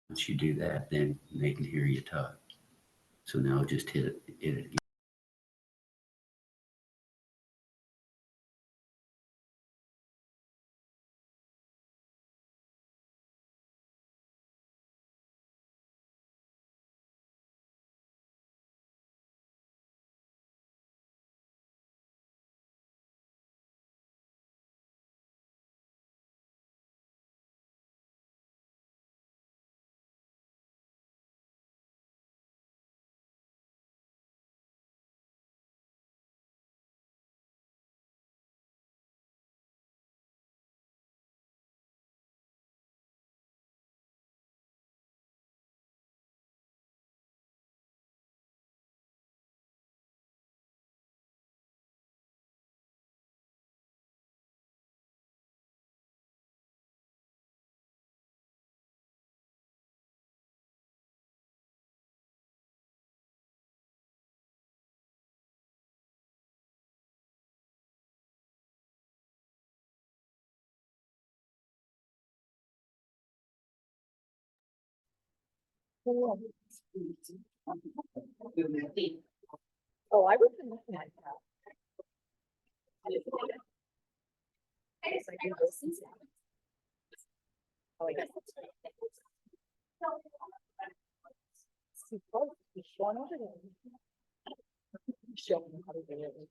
Once you do that, then they can hear you talk. So now just hit it again. Oh, I was looking at that. Oh, I guess. He's showing over there. Show him how to do it.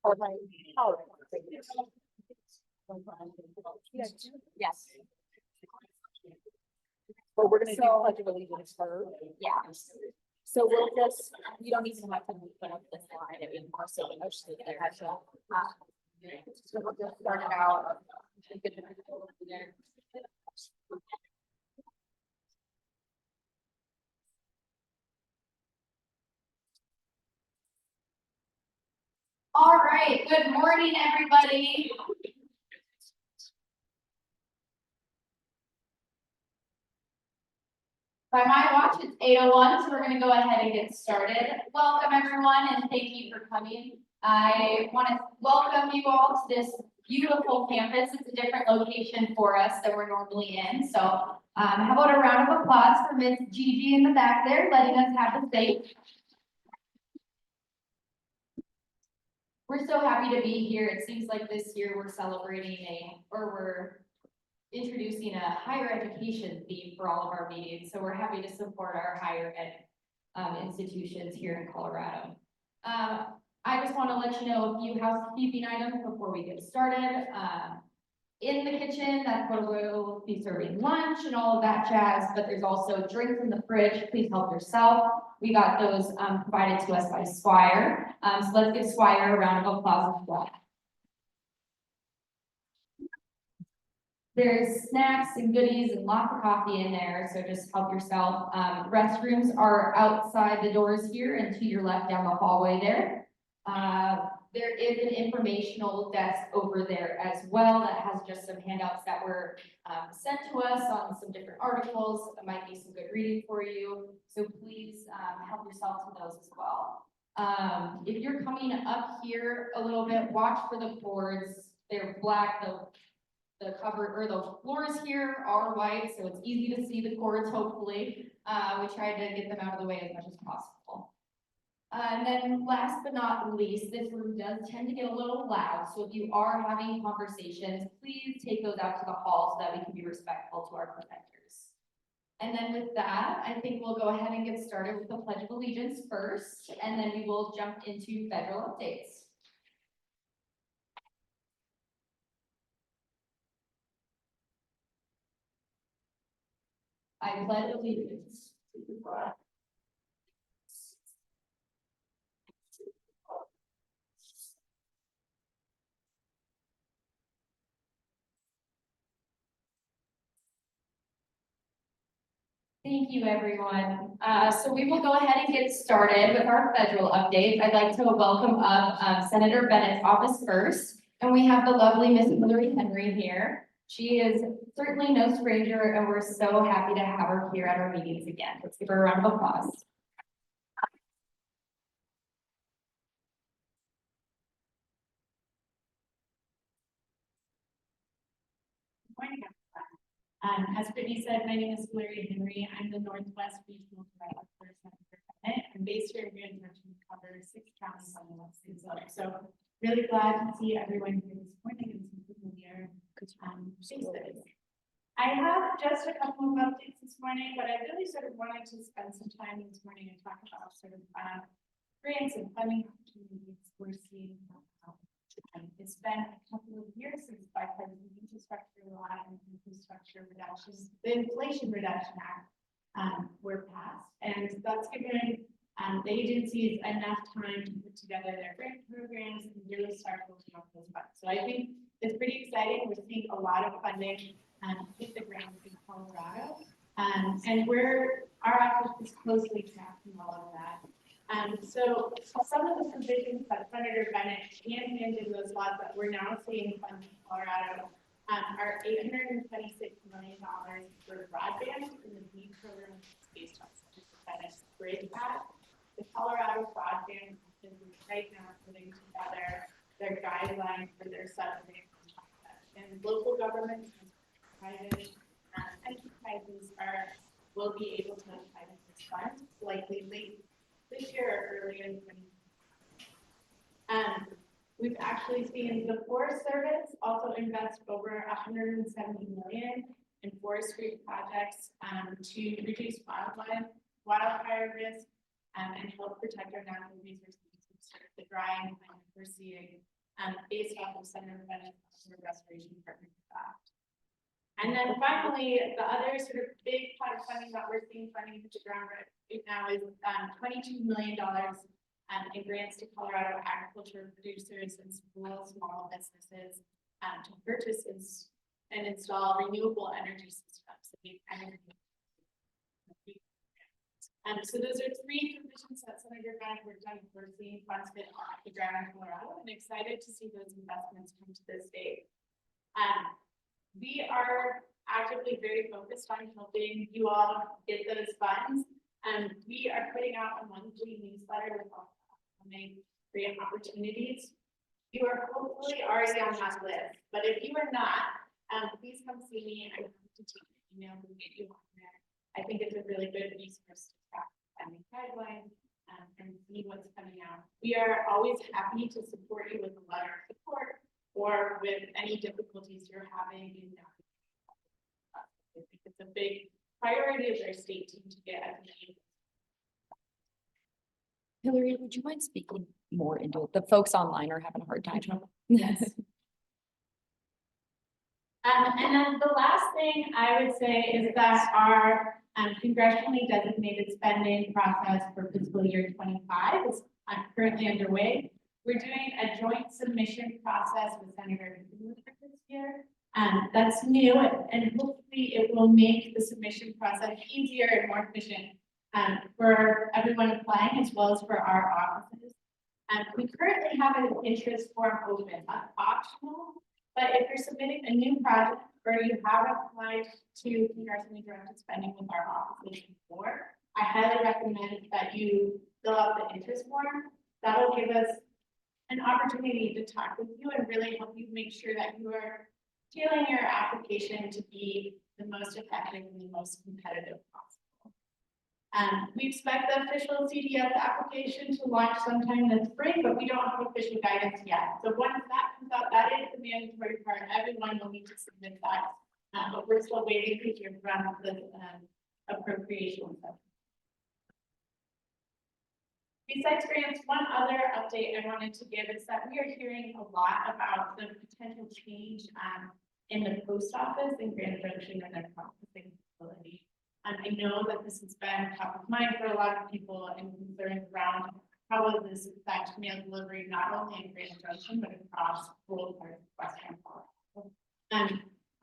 Or my tolerance. Yes. But we're gonna do Pledge of Allegiance first. Yeah. So we'll just, you don't even have to put up this line anymore, so we know she's there. So we'll just start it out. All right, good morning, everybody. By my watch, it's 8:01, so we're going to go ahead and get started. Welcome, everyone, and thank you for coming. I want to welcome you all to this beautiful campus. It's a different location for us than we're normally in. So how about a round of applause for Miss Gigi in the back there, letting us have the stage. We're so happy to be here. It seems like this year we're celebrating we're introducing a higher education theme for all of our meetings. So we're happy to support our higher ed institutions here in Colorado. I just want to let you know a few housekeeping items before we get started. In the kitchen, that's where we'll be serving lunch and all of that jazz, but there's also drinks in the fridge. Please help yourself. We got those provided to us by Swire. So let's give Swire a round of applause as well. There's snacks and goodies and lots of coffee in there, so just help yourself. Restrooms are outside the doors here and to your left down the hallway there. There is an informational desk over there as well that has just some handouts that were sent to us on some different articles. It might be some good reading for you, so please help yourself to those as well. If you're coming up here a little bit, watch for the boards. They're black. The cover or the floors here are white, so it's easy to see the cords, hopefully. We tried to get them out of the way as much as possible. And then last but not least, this room does tend to get a little loud. So if you are having conversations, please take those out to the hall so that we can be respectful to our presenters. And then with that, I think we'll go ahead and get started with the Pledge of Allegiance first, and then we will jump into federal updates. I pledge allegiance to the flag Thank you, everyone. So we will go ahead and get started with our federal update. I'd like to welcome up Senator Bennett's office first, and we have the lovely Miss Hillary Henry here. She is certainly no stranger, and we're so happy to have her here at our meetings again. Let's give her a round of applause. Morning, everyone. As Brittany said, my name is Hillary Henry. I'm the Northwest Regional Director for Senator Bennett. I'm based here in Grand Junction, cover 6 counties on the west side. So really glad to see everyone here this morning and some familiar faces. I have just a couple of updates this morning, but I really sort of wanted to spend some time this morning and talk about sort of grants and funding opportunities we're seeing. It's been a couple of years since bipartisan infrastructure law and infrastructure reduction, the Inflation Reduction Act were passed. And that's given the agencies enough time to put together their grant programs and really start working on those funds. So I think it's pretty exciting. We're seeing a lot of funding hit the ground in Colorado. And our office is closely tracking all of that. So some of the provisions that Senator Bennett championed in those laws that we're now seeing funded in Colorado are $826 million for broadband in the BEAD program space jobs, which is Bennett's Bridge Act. The Colorado Broadband is right now putting together their guidelines for their subsidy process. And local governments and private enterprises will be able to apply to this fund, likely late this year or early in 2020. We've actually seen the Forest Service also invest over $170 million in forestry projects to reduce wildfire risk and help protect our natural resources, the drying climate we're seeing based off of Senator Bennett's Restoration Partnership Act. And then finally, the other sort of big pot of funding that we're seeing funding to ground right now is $22 million in grants to Colorado agriculture producers and small businesses to purchase and install renewable energy systems. So those are 3 provisions that Senator Bennett worked on. We're seeing funds fit off the ground in Colorado and excited to see those investments come to the state. We are actively very focused on helping you all get those funds. We are putting out a monthly newsletter with upcoming grant opportunities. You are hopefully already on that list, but if you are not, please come see me. I'm happy to take your email and get you on there. I think it's a really good resource to track funding guidelines and see what's coming out. We are always happy to support you with a letter of support or with any difficulties you're having in I think it's a big priority of our state team to get as many. Hillary, would you mind speaking more into it? The folks online are having a hard time. Yes. And then the last thing I would say is that our congressionally designated spending process for fiscal year 25 is currently underway. We're doing a joint submission process with Senator Henry this year. That's new, and hopefully it will make the submission process easier and more efficient for everyone applying as well as for our offices. We currently have an interest form open, not optional, but if you're submitting a new project or you have applied to congressionally directed spending with our offices before, I highly recommend that you fill out the interest form. That'll give us an opportunity to talk with you and really help you make sure that you are tailoring your application to be the most effective and the most competitive possible. We expect the official CDF application to launch sometime this spring, but we don't have official guidance yet. So once that comes out, that is the mandatory part. Everyone will need to submit that, but we're still waiting to hear from the appropriations. Besides grants, one other update I wanted to give is that we are hearing a lot about the potential change in the post office in Grand Junction and their processing facility. I know that this has been top of mind for a lot of people and concerns around how will this affect mail delivery, not only in Grand Junction, but across rural parts of Western Colorado.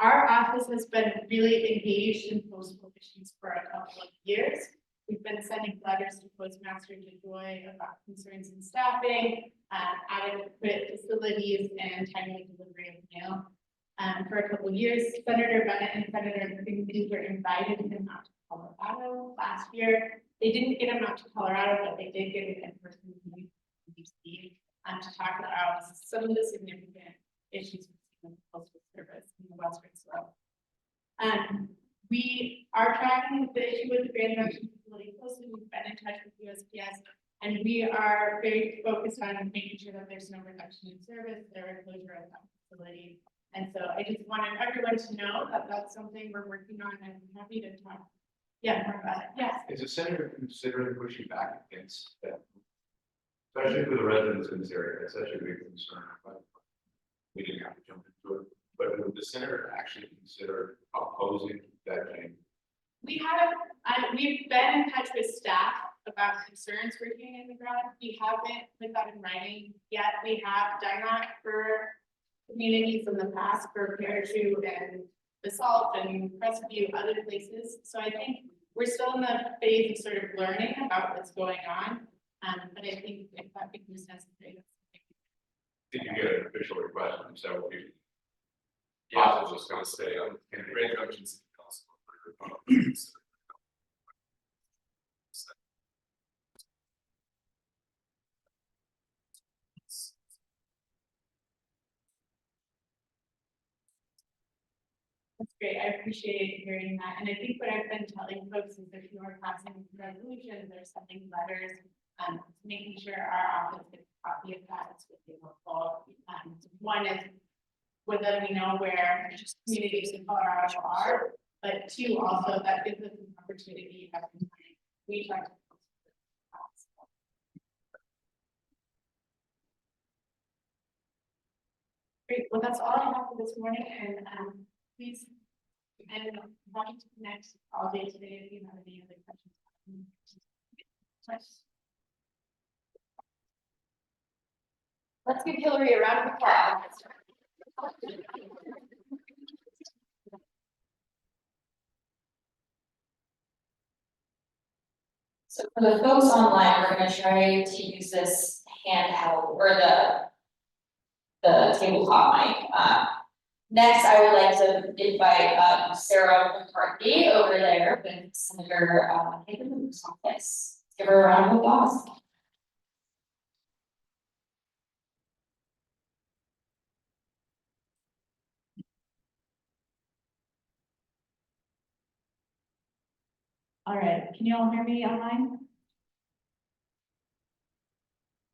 Our office has been really engaged in postal issues for a couple of years. We've been sending letters to Postmaster DeJoy about concerns in staffing, adequate facilities, and timely delivery of mail. For a couple of years, Senator Bennett and Senator Quigley were invited him out to Colorado last year. They didn't get him out to Colorado, but they did get an in-person meeting in DC to talk about some of the significant issues with the postal service in the Western Slope. We are tracking the issue with the Grand Junction facility closely. We've been in touch with USPS, and we are very focused on making sure that there's no reduction in service or closure of that facility. And so I just wanted everyone to know that that's something we're working on, and I'm happy to talk. Yeah, more about it. Yes. Is the senator considering pushing back against that? Especially for the residents in this area, it's such a big concern, but we didn't have to jump into it. But would the senator actually consider opposing that change? We've been in touch with staff about concerns we're hearing in the ground. We haven't put that in writing yet. We have done that for communities in the past, for Parachute and Basalt and Crestview, other places. So I think we're still in the phase of sort of learning about what's going on. But I think if that becomes necessary, Did you get an official request from several people? Yeah, I was just gonna say, in Grand Junction City Council. that's great. I appreciate hearing that. And I think what I've been telling folks is if you are passing resolutions or sending letters, making sure our office gets a copy of that is really helpful. One is whether we know where communities in Colorado are, but two, also that gives us an opportunity to reach out to folks. Great, well, that's all I have for this morning, and please, and happy to connect all day today if you have any other questions. Let's give Hillary a round of applause. So for the folks online, we're gonna try to use this handheld or the tabletop mic. Next, I would like to invite Sarah McCarthy over there with Senator Hagan's office. Give her a round of applause. All right, can you all hear me online?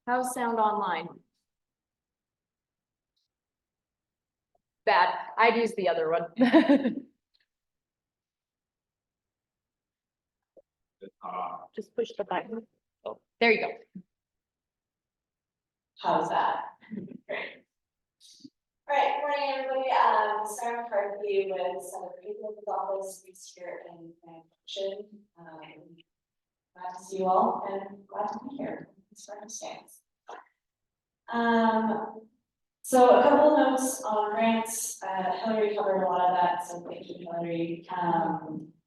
How's sound online? Bad. I'd use the other one. Just push the button. Oh, there you go. How's that? Great. All right, good morning, everybody. Sarah McCarthy with Senator Hagan's office, based here in Grand Junction. Glad to see you all and glad to be here in this circumstance. So a couple of notes on grants. Hillary covered a lot of that, so thank you, Hillary.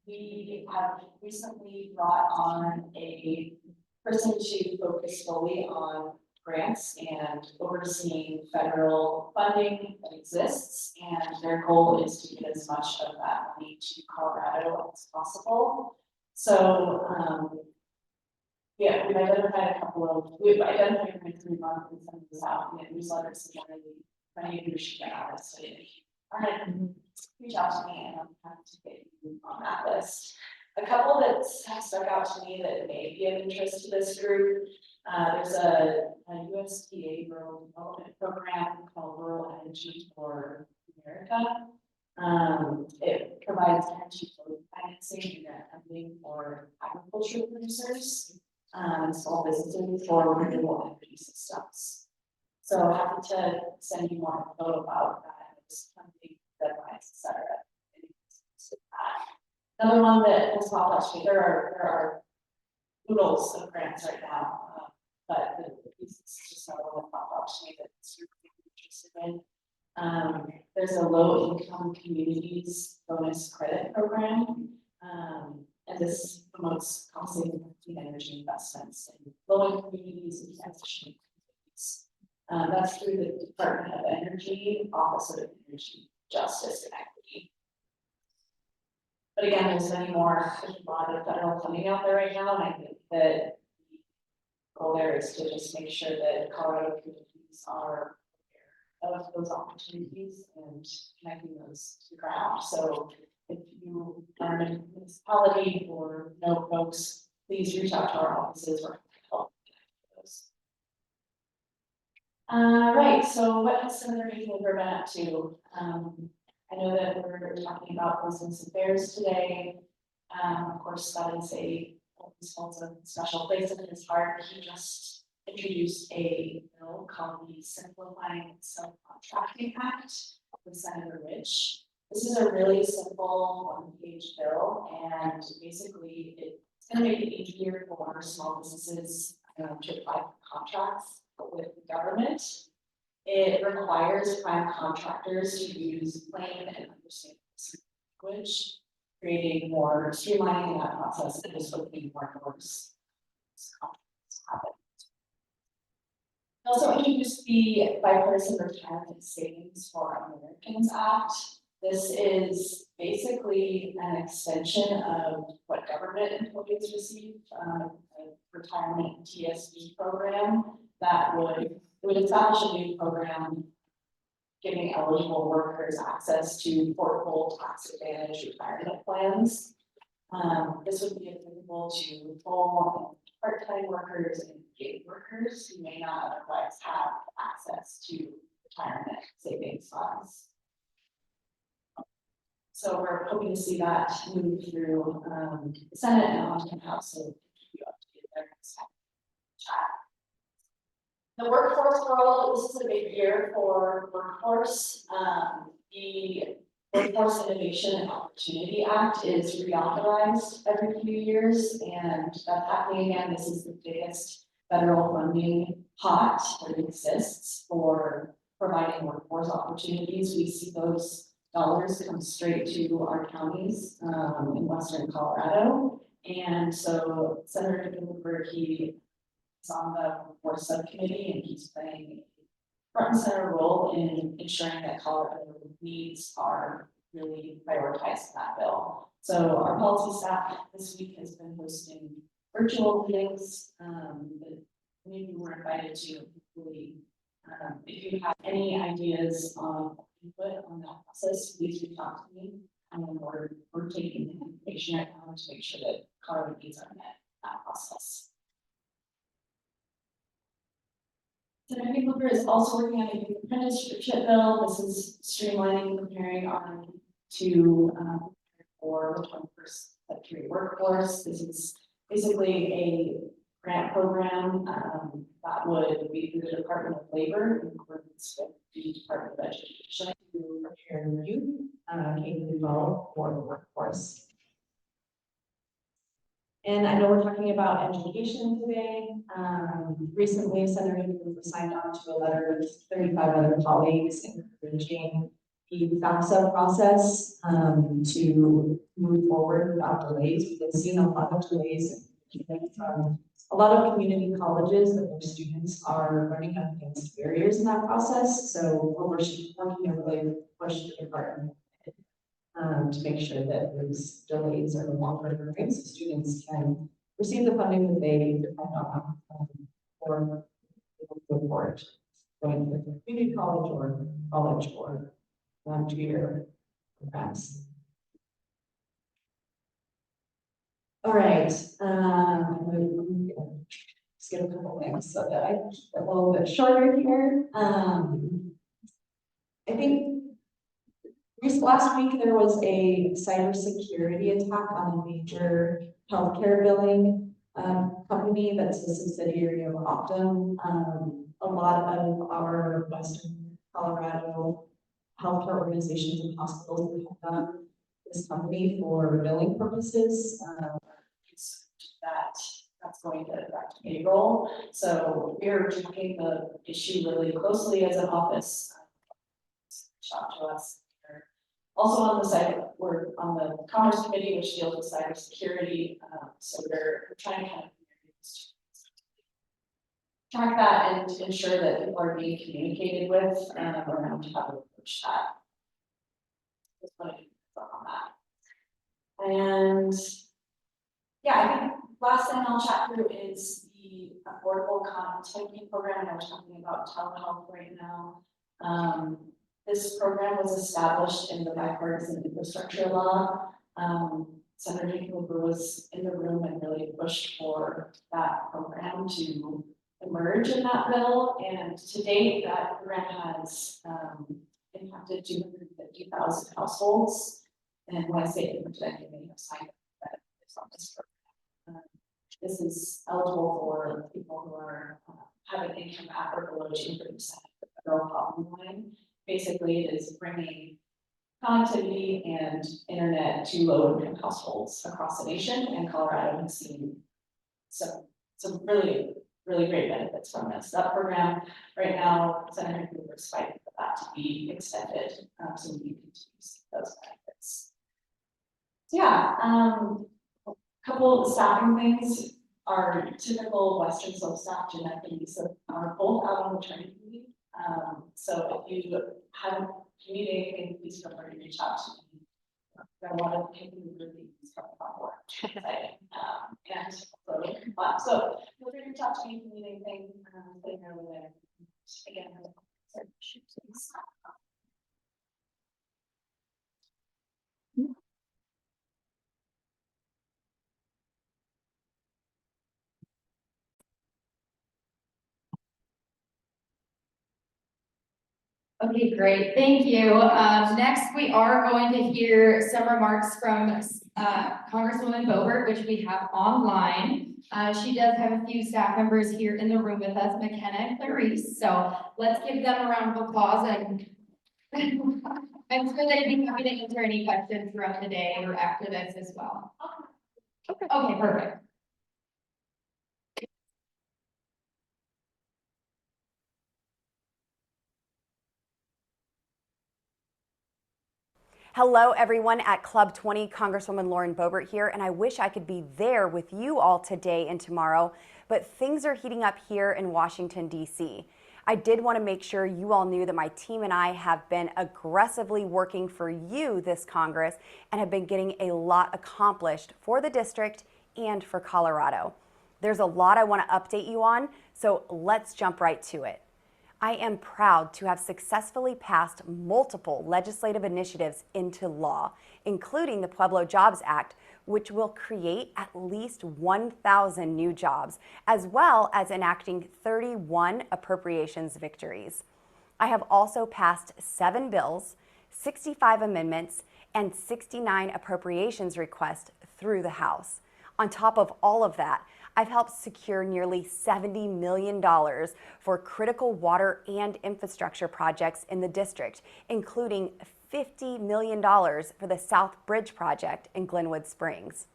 We have recently brought on a person to focus fully on grants and overseeing federal funding that exists, and their goal is to get as much of that money to Colorado as possible. So yeah, we've identified grants we run and send this out in newsletters, so generally many of you should get out of this. So if you aren't, reach out to me and I'm happy to get you on that list. A couple that have stuck out to me that may be of interest to this group. There's a USDA rural development program called Rural Energy for America. It provides energy financing and funding for agriculture producers, small businesses for renewable energy systems. So happy to send you more info about that. It's funding deadlines, etc. Another one that has popped up to me, there are oodles of grants right now, but this is just another one that popped up to me that I'm super interested in. There's a low income communities bonus credit program. And this promotes costly clean energy investments in low income communities and transition communities. That's through the Department of Energy, Office of Energy Justice and Equity. But again, there's many more, there's a lot of federal funding out there right now, and I think that the goal there is to just make sure that Colorado communities are aware of those opportunities and connecting those to the ground. So if you are in a municipality or know folks, please reach out to our offices or help connect those. Right, so what has Senator Hazelwood been up to? I know that we're talking about business affairs today. Of course, that is holds a special place in his heart. He just introduced a bill called the Simplifying Subcontracting Act with Senator Rich. This is a really simple one-page bill, and basically it's going to make it easier for small businesses to apply for contracts with the government. It requires prime contractors to use plain and understandable language, creating more streamlining that process and just opening more doors. Also introduced the Bipartisan Retirement Savings for Americans Act. This is basically an extension of what government employees receive, a retirement TSP program that would establish a new program giving eligible workers access to portable tax advantage retirement plans. This would be applicable to full and part-time workers and gig workers who may not otherwise have access to retirement savings funds. So we're hoping to see that move through the Senate and onto the House. So keep you updated there next time. Chat. The workforce world, this is a big year for workforce. The Workforce Innovation and Opportunity Act is reauthorized every few years, and that's happening again. This is the biggest federal funding pot that exists for providing workforce opportunities. We see those dollars come straight to our counties in Western Colorado. And so Senator Gilbert, he is on the workforce subcommittee, and he's playing a front and center role in ensuring that Colorado needs are really prioritized in that bill. So our policy staff this week has been hosting virtual meetings that maybe we're invited to. Really, if you have any ideas on input on that process, please reach out to me. We're taking information right now to make sure that Colorado needs are met in that process. Senator Hickelberg is also working on a youth apprenticeship bill. This is streamlining, preparing on to for the 21st century workforce. This is basically a grant program that would be through the Department of Labor in accordance with the Department of Education to prepare youth K-12 for the workforce. And I know we're talking about education today. Recently, Senator Hickelberg signed on to a letter with 35 other colleagues encouraging the FAFSA process to move forward without delays. We've been seeing a lot of delays from a lot of community colleges that their students are running up against barriers in that process. So we're working to really push the department to make sure that those delays are no longer so students can receive the funding that they depend on for support going to the community college or college or two-year programs. All right, skip a couple things so that I keep it a little bit shorter here. I think last week there was a cybersecurity attack on a major healthcare billing company that's a subsidiary of Optum. A lot of our Western Colorado healthcare organizations and hospitals have done this company for billing purposes. That's going to affect payroll. So we're taking the issue really closely as an office. reached out to us. They're also on the site, we're on the Commerce Committee, which deals with cybersecurity, so we're trying to kind of track that and ensure that people are being communicated with, around how to approach that. Just wanted to talk on that. And yeah, I think last thing I'll chat through is the affordable connectivity program. I was talking about telehealth right now. This program was established in the bipartisan infrastructure law. Senator Hickenlooper was in the room and really pushed for that program to emerge in that bill. And to date, that program has impacted 250,000 households. And when I say impacted, I mean they have signed up that it's on this program. This is eligible for people who are have an income at or below 2% of the federal poverty line. Basically, it is bringing connectivity and internet to low-income households across the nation, and Colorado has seen some really great benefits from this. That program right now, Senator Hoover is fighting for that to be extended, so we can use those benefits. So yeah, a couple of staffing things. Our typical Western Slope staff, Jeanette and Lisa, are both out on maternity leave. So if you haven't commuted anything, please feel free to reach out to me. There are a lot of people who really coming on board. Exciting. And so feel free to reach out to me if you need anything. Let me know there. Again, Okay, great, thank you. Next, we are going to hear some remarks from Congresswoman Boebert, which we have online. She does have a few staff members here in the room with us, McKenna and Clarice, so let's give them a round of applause, and I'm sure they'd be happy to answer any questions throughout the day or after this as well. Okay, perfect. Hello, everyone at Club 20. Congresswoman Lauren Boebert here, and I wish I could be there with you all today and tomorrow, but things are heating up here in Washington, D.C. I did want to make sure you all knew that my team and I have been aggressively working for you this Congress and have been getting a lot accomplished for the district and for Colorado. There's a lot I want to update you on, so let's jump right to it. I am proud to have successfully passed multiple legislative initiatives into law, including the Pueblo Jobs Act, which will create at least 1,000 new jobs, as well as enacting 31 appropriations victories. I have also passed 7 bills, 65 amendments, and 69 appropriations requests through the House. On top of all of that, I've helped secure nearly $70 million for critical water and infrastructure projects in the district, including $50 million for the South Bridge project in Glenwood Springs.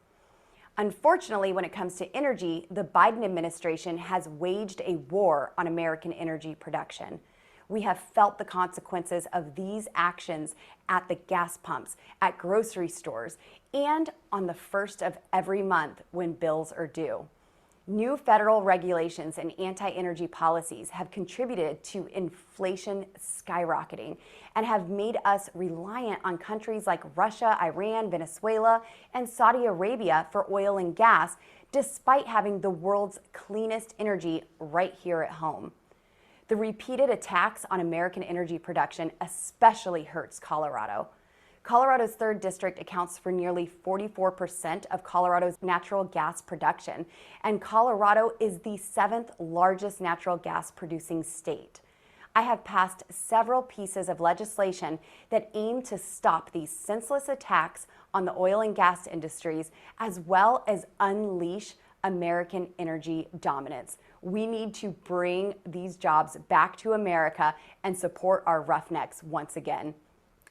Unfortunately, when it comes to energy, the Biden administration has waged a war on American energy production. We have felt the consequences of these actions at the gas pumps, at grocery stores, and on the first of every month when bills are due. New federal regulations and anti-energy policies have contributed to inflation skyrocketing and have made us reliant on countries like Russia, Iran, Venezuela, and Saudi Arabia for oil and gas, despite having the world's cleanest energy right here at home. The repeated attacks on American energy production especially hurts Colorado. Colorado's 3rd District accounts for nearly 44% of Colorado's natural gas production, and Colorado is the 7th largest natural gas producing state. I have passed several pieces of legislation that aim to stop these senseless attacks on the oil and gas industries, as well as unleash American energy dominance. We need to bring these jobs back to America and support our roughnecks once again.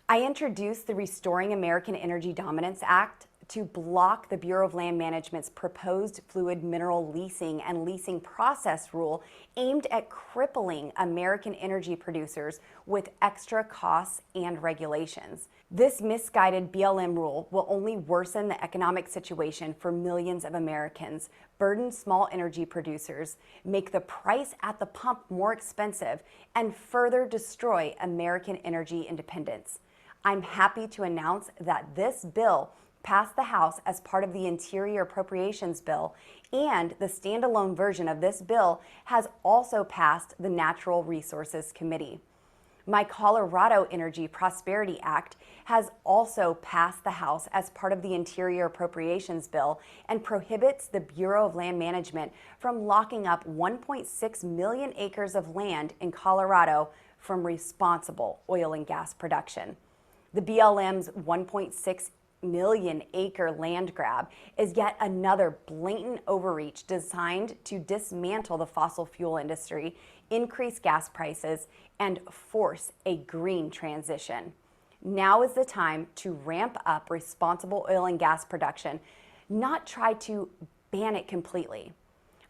I introduced the Restoring American Energy Dominance Act to block the Bureau of Land Management's proposed fluid mineral leasing and leasing process rule aimed at crippling American energy producers with extra costs and regulations. This misguided BLM rule will only worsen the economic situation for millions of Americans, burden small energy producers, make the price at the pump more expensive, and further destroy American energy independence. I'm happy to announce that this bill passed the House as part of the Interior Appropriations Bill, and the standalone version of this bill has also passed the Natural Resources Committee. My Colorado Energy Prosperity Act has also passed the House as part of the Interior Appropriations Bill and prohibits the Bureau of Land Management from locking up 1.6 million acres of land in Colorado from responsible oil and gas production. The BLM's 1.6 million acre land grab is yet another blatant overreach designed to dismantle the fossil fuel industry, increase gas prices, and force a green transition. Now is the time to ramp up responsible oil and gas production, not try to ban it completely.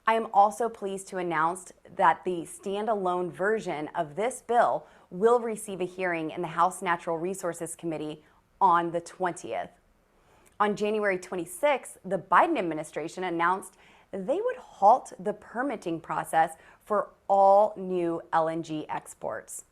I am also pleased to announce that the standalone version of this bill will receive a hearing in the House Natural Resources Committee on the 20th. On January 26th, the Biden administration announced they would halt the permitting process for all new LNG exports.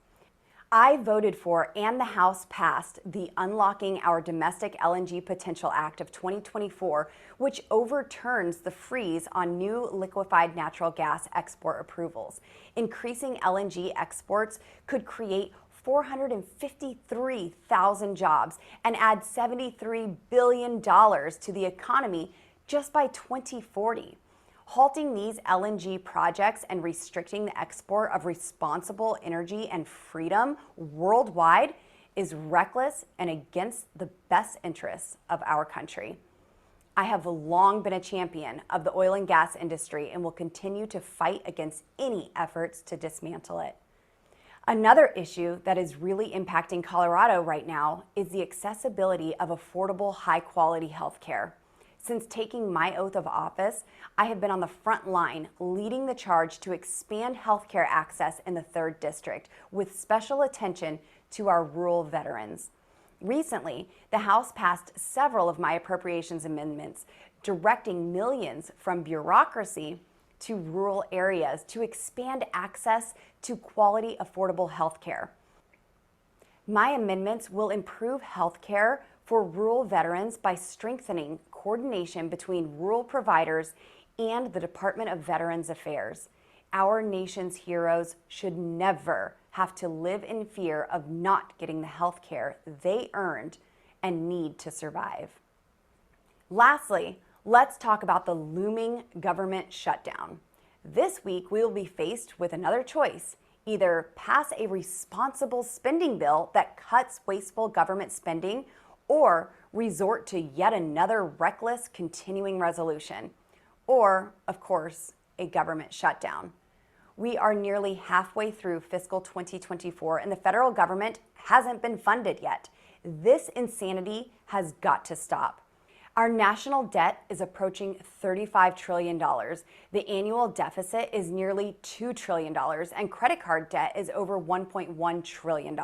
I voted for and the House passed the Unlocking Our Domestic LNG Potential Act of 2024, which overturns the freeze on new liquefied natural gas export approvals. Increasing LNG exports could create 453,000 jobs and add $73 billion to the economy just by 2040. Halting these LNG projects and restricting the export of responsible energy and freedom worldwide is reckless and against the best interests of our country. I have long been a champion of the oil and gas industry and will continue to fight against any efforts to dismantle it. Another issue that is really impacting Colorado right now is the accessibility of affordable, high-quality health care. Since taking my oath of office, I have been on the front line leading the charge to expand healthcare access in the 3rd District with special attention to our rural veterans. Recently, the House passed several of my appropriations amendments, directing millions from bureaucracy to rural areas to expand access to quality, affordable health care. My amendments will improve health care for rural veterans by strengthening coordination between rural providers and the Department of Veterans Affairs. Our nation's heroes should never have to live in fear of not getting the health care they earned and need to survive. Lastly, let's talk about the looming government shutdown. This week, we will be faced with another choice: either pass a responsible spending bill that cuts wasteful government spending, or resort to yet another reckless continuing resolution, or, of course, a government shutdown. We are nearly halfway through fiscal 2024 and the federal government hasn't been funded yet. This insanity has got to stop. Our national debt is approaching $35 trillion. The annual deficit is nearly $2 trillion, and credit card debt is over $1.1 trillion.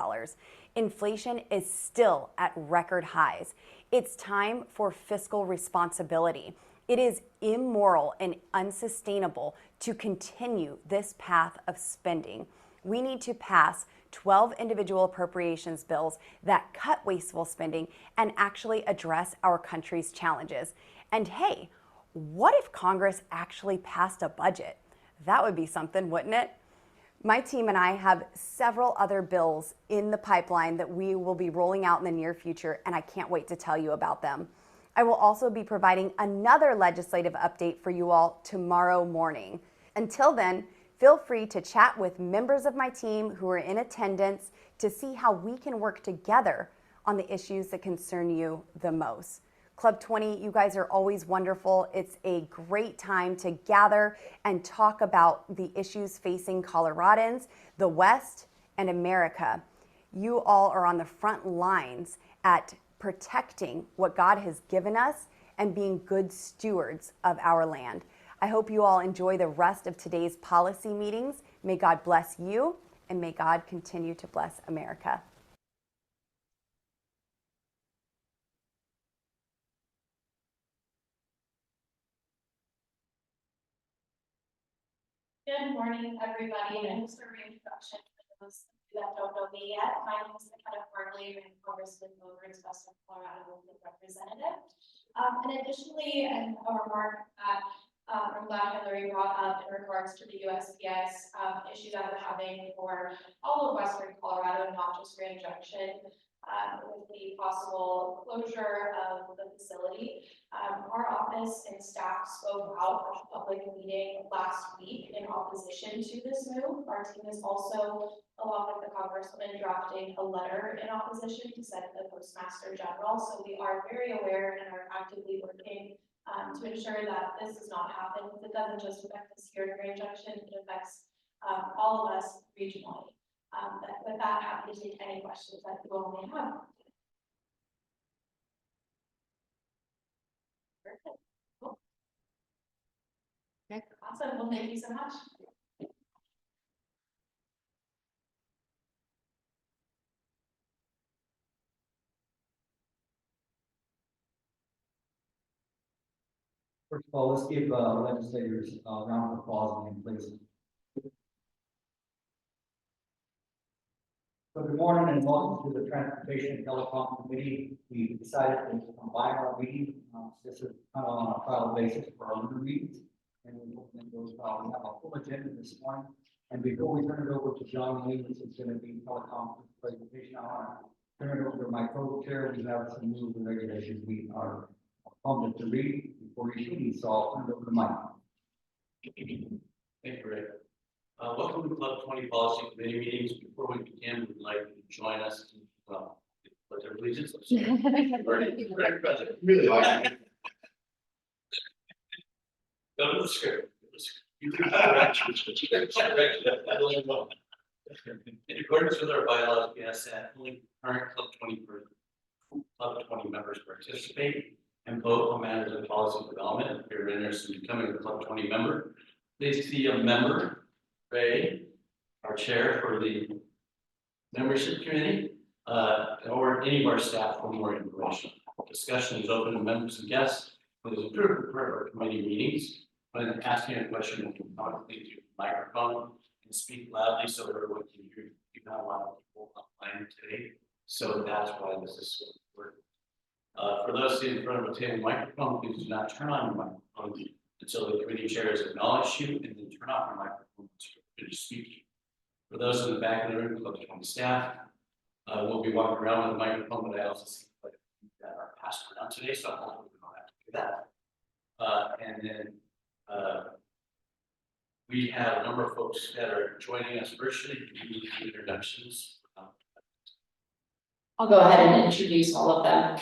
Inflation is still at record highs. It's time for fiscal responsibility. It is immoral and unsustainable to continue this path of spending. We need to pass 12 individual appropriations bills that cut wasteful spending and actually address our country's challenges. And hey, what if Congress actually passed a budget? That would be something, wouldn't it? My team and I have several other bills in the pipeline that we will be rolling out in the near future, and I can't wait to tell you about them. I will also be providing another legislative update for you all tomorrow morning. Until then, feel free to chat with members of my team who are in attendance to see how we can work together on the issues that concern you the most. Club 20, you guys are always wonderful. It's a great time to gather and talk about the issues facing Coloradans, the West, and America. You all are on the front lines at protecting what God has given us, and being good stewards of our land. I hope you all enjoy the rest of today's policy meetings. May God bless you, and may God continue to bless America. Good morning, everybody, and just a reintroduction for those that don't know me yet. My name is Makeda Farley, and Congressman Bobert's Western Colorado representative. And additionally, and a remark that I'm glad Hillary brought up in regards to the USPS issue that we're having for all of Western Colorado, not just Grand Junction, with the possible closure of the facility. Our office and staff spoke out at a public meeting last week in opposition to this move. Our team is also, along with the Congresswoman, drafting a letter in opposition to send the Postmaster General. So we are very aware and are actively working to ensure that this does not happen. It doesn't just affect us here in Grand Junction, it affects all of us regionally. But with that, happy to take any questions that you all may have. Perfect. Cool. Okay. Awesome. Well, thank you so much. First of all, let's give legislators a round of applause and please. So good morning and welcome to the Transportation and Telecom Committee. We decided to combine our meeting. This is kind of on a trial basis for our other meetings. And we hope that goes well. We have a full agenda this morning. And before we turn it over to John Lee, which is going to be telecom presentation, I want to turn it over to my co-chair. We have some rules and regulations we are prompted to read before you see these. So I'll turn it over to Mike. Thank you, Rick. Welcome to Club 20 Policy Committee meetings. Before we begin, we'd like you to join us in, pledge of allegiance. Really like it. Go to the script. You can In accordance with our bylaws, we ask that only current Club 20 members participate and vote on matters of policy development. If you're interested in becoming a Club 20 member, please see a member, Ray, our chair for the membership committee, or any of our staff for more information. Discussion is open to members and guests. It is approved for our committee meetings. When asking a question, you can talk, please use the microphone and speak loudly so everyone can hear you. You have a lot of people online today, so that's why this is so important. For those sitting in front of a table microphone, please do not turn on your microphone until the committee chair has acknowledged you, and then turn off your microphone once you're finished speaking. For those in the back of the room, Club 20 staff, we'll be walking around with a microphone, but I also see that are passed around today, so I hope we don't have to do that. And then we have a number of folks that are joining us virtually. We need introductions. I'll go ahead and introduce all of them.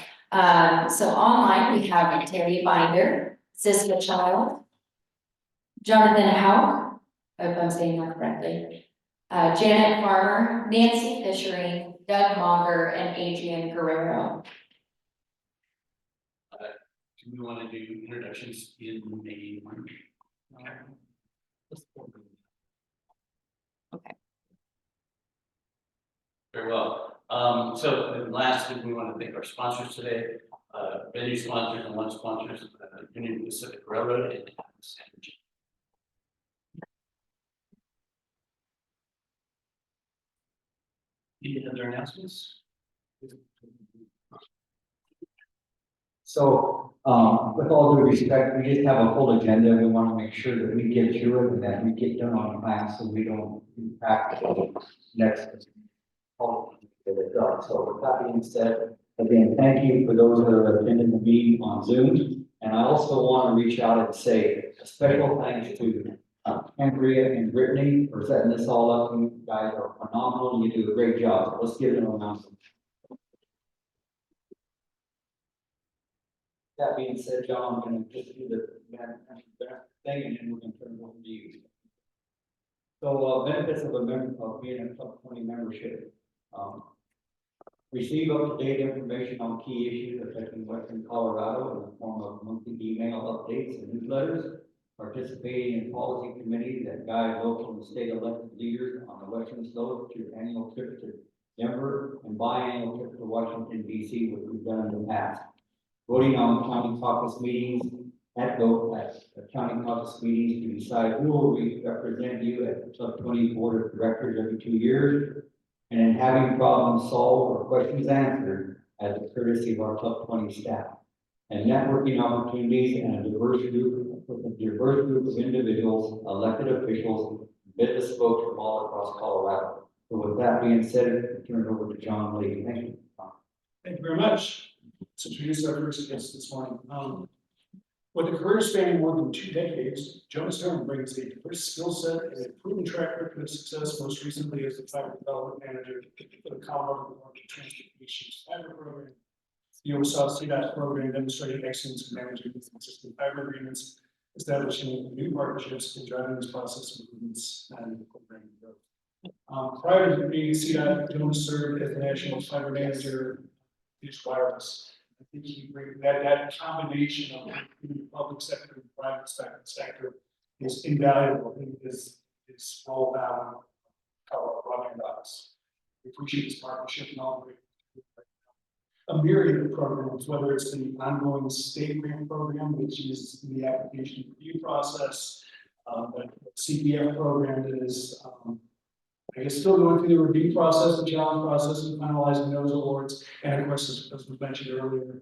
So online, we have Terry Binder, Siska Child, Jonathan Hauk, I hope I'm saying that correctly, Janet Farmer, Nancy Fishering, Doug Monger, and Adrian Guerrero. Do we want to do introductions in May? Okay. Very well. So and lastly, we want to thank our sponsors today, venue sponsors and lunch sponsors, Union Pacific Railroad and Atlas Energy. Any other announcements? So, with all due respect, we just have a full agenda. We want to make sure that we get through it and that we get done on time so we don't impact next. So with that being said, again, thank you for those that are attending the meeting on Zoom. And I also want to reach out and say a special thanks to Andrea and Brittany for setting this all up. You guys are phenomenal. You do a great job. So let's give them a round. That being said, John, I'm going to just do the thing and then we're going to turn it over to you. So benefits of a member of being a Club 20 membership. Receive up-to-date information on key issues affecting Western Colorado in the form of monthly email updates and newsletters. Participating in policy committees that guide local and state elected leaders on the Western slope through annual trips to Denver and biannual trips to Washington DC, which we've done in the past. Voting on county caucus meetings at county caucus meetings to decide who will represent you at the Club 20 Board of Directors every 2 years. And in having problems solved or questions answered as a courtesy of our Club 20 staff. And networking opportunities and a diverse group of individuals, elected officials, business folks from all across Colorado. So with that being said, I turn it over to John Lee. Thank you. Thank you very much. To introduce our first guest this morning. With a career spanning more than 2 decades, Jonas Durham brings a diverse skill set and a proven track record of success, most recently as the fiber development manager for the Colorado Department of Transportation's fiber program. He oversaw CDOT program demonstrating excellence in managing consistent fiber agreements, establishing new partnerships, and driving this process improvements and program growth. Prior to being CDOT, Jonas served as the national fiber manager of Dish Wireless. I think he brings that combination of public sector and private sector is invaluable in his role now in Colorado Broadband Office. We appreciate this partnership and all the a myriad of programs, whether it's the ongoing state grant program, which is in the application review process, the CPF program that is, I guess, still going through the review process, the challenge process, and finalizing those awards. And of course, as was mentioned earlier,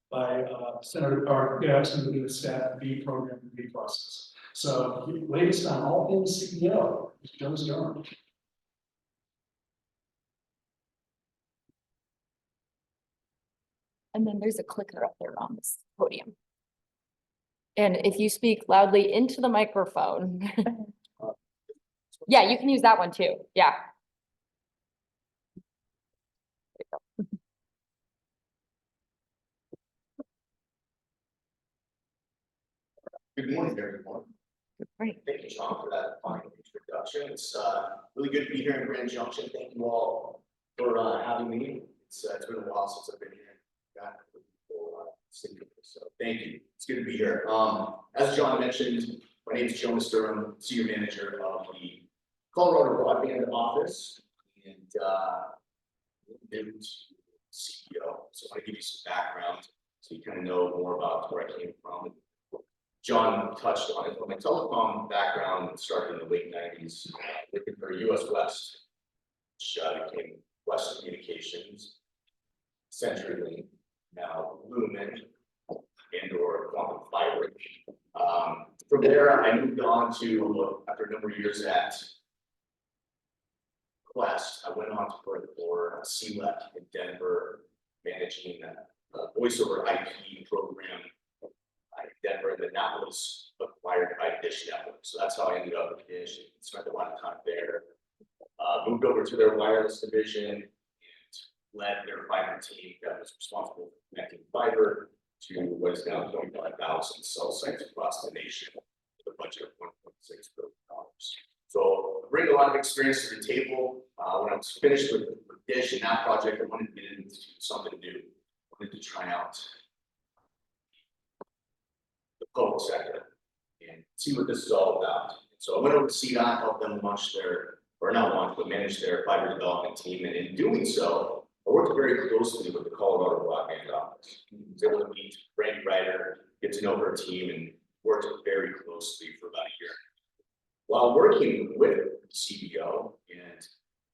by Senator the staff, the program review process. So, latest on all things CPO is Jonas Durham. And then there's a clicker up there on this podium. And if you speak loudly into the microphone. Yeah, you can use that one too. Yeah. Good morning, everyone. Good morning. Thank you, Sean, for that fine introduction. It's really good to be here in Grand Junction. Thank you all for having me. It's been a while since I've been here. So thank you. It's good to be here. As John mentioned, my name is Jonas Durham, Senior Manager of the Colorado Broadband Office, and new to CEO. So I want to give you some background so you kind of know more about where I came from. John touched on it, but my telecom background started in the late 90s, working for US West, which became West Communications, CenturyLink, now Lumen, and or Quantum Fiber. From there, I moved on to, after a number of years at Quest, I went on to work for CLEC in Denver, managing a voice over IP program in Denver, and then that was acquired by Dish Network. So that's how I ended up with Dish and spent a lot of time there. Moved over to their wireless division and led their fiber team that was responsible for connecting fiber to what is now 25,000 cell sites across the nation with a budget of $1.6 billion. So I bring a lot of experience to the table. When I was finished with Dish and that project, I wanted to get into something new. I wanted to try out the public sector and see what this is all about. So I went over to CDOT, helped them launch their, or not launch, but manage their fiber development team. And in doing so, I worked very closely with the Colorado Broadband Office. I was able to meet Brandy Ryder, get to know her team, and worked very closely for about a year. While working with CBO and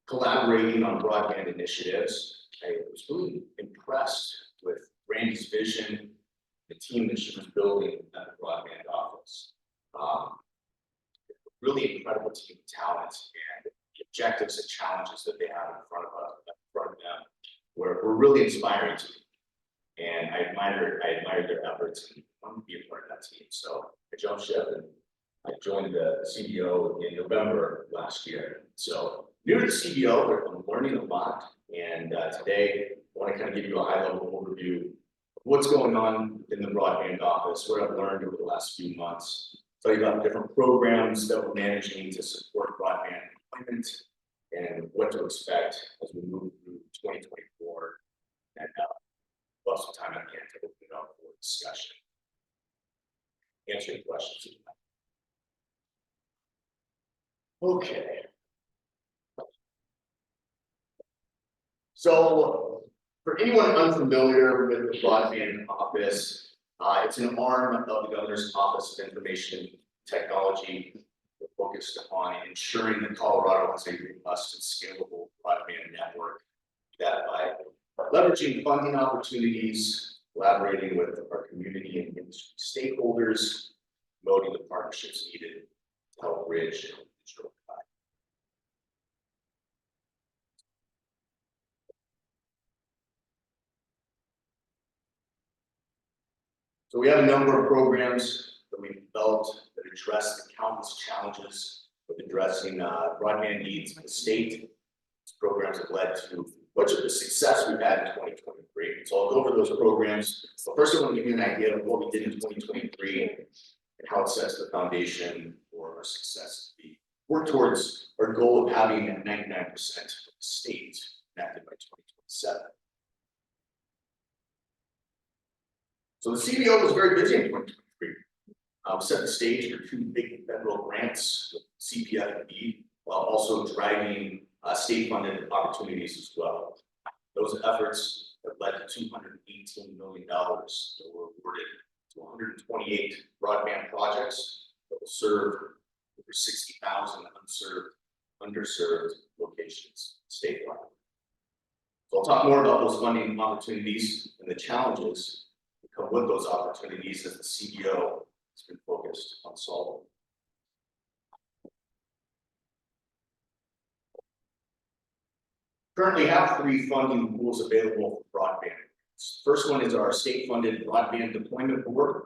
collaborating on broadband initiatives, I was really impressed with Brandy's vision, the team that she was building at the broadband office. Really incredible team of talent, and the objectives and challenges that they have in front of them were really inspiring to me. And I admired their efforts and wanted to be a part of that team. So I jumped ship and I joined the CBO in November last year. So new to the CBO, I'm learning a lot. And today I want to kind of give you a high level overview of what's going on in the broadband office, what I've learned over the last few months, tell you about the different programs that we're managing to support broadband deployment and what to expect as we move through 2024. And we'll have some time at the end to open it up for discussion. Answer any questions. Okay. So for anyone unfamiliar with the broadband office, it's an arm of the Governor's Office of Information Technology focused on ensuring that Colorado has a robust and scalable broadband network. That by leveraging funding opportunities, collaborating with our community and industry stakeholders, promoting the partnerships needed to help bridge digital divide. So we have a number of programs that we've developed that address the countless challenges of addressing broadband needs in the state. These programs have led to much of the success we've had in 2023. So I'll go over those programs. So first, I want to give you an idea of what we did in 2023 and how it sets the foundation for our success. We work towards our goal of having 99% of the state connected by 2027. So the CBO was very busy in 2023. Set the stage for 2 big federal grants, CPF and BEAD, while also driving state-funded opportunities as well. Those efforts have led to $218 million that were awarded to 128 broadband projects that will serve over 60,000 underserved locations statewide. So I'll talk more about those funding opportunities and the challenges that come with those opportunities as the CBO has been focused on solving. Currently have 3 funding pools available for broadband. First one is our state-funded broadband deployment board,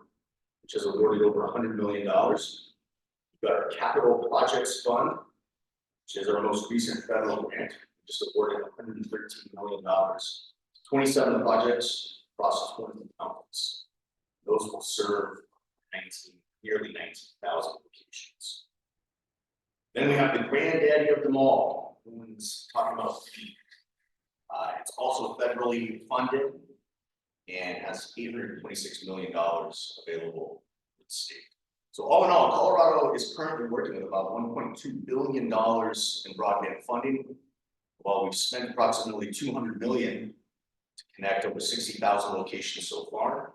which has awarded over $100 million. We've got our capital projects fund, which is our most recent federal grant, just awarded $113 million. 27 projects across 20 counties. Those will serve nearly 19,000 locations. Then we have the granddaddy of them all. Everyone's talking about BEAD. It's also federally funded and has $826 million available to the state. So all in all, Colorado is currently working with about $1.2 billion in broadband funding, while we've spent approximately $200 million to connect over 60,000 locations so far.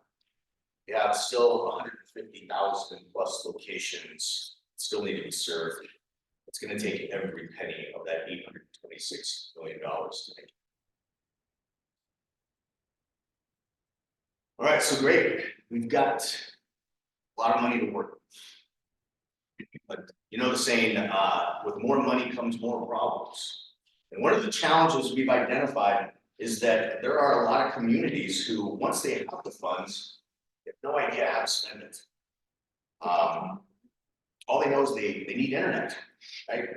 We have still 150,000 plus locations still need to be served. It's going to take every penny of that $826 million to make it. All right, so great. We've got a lot of money to work with. But you know the saying, with more money comes more problems. And one of the challenges we've identified is that there are a lot of communities who, once they have the funds, they have no idea how to spend it. All they know is they need internet, right?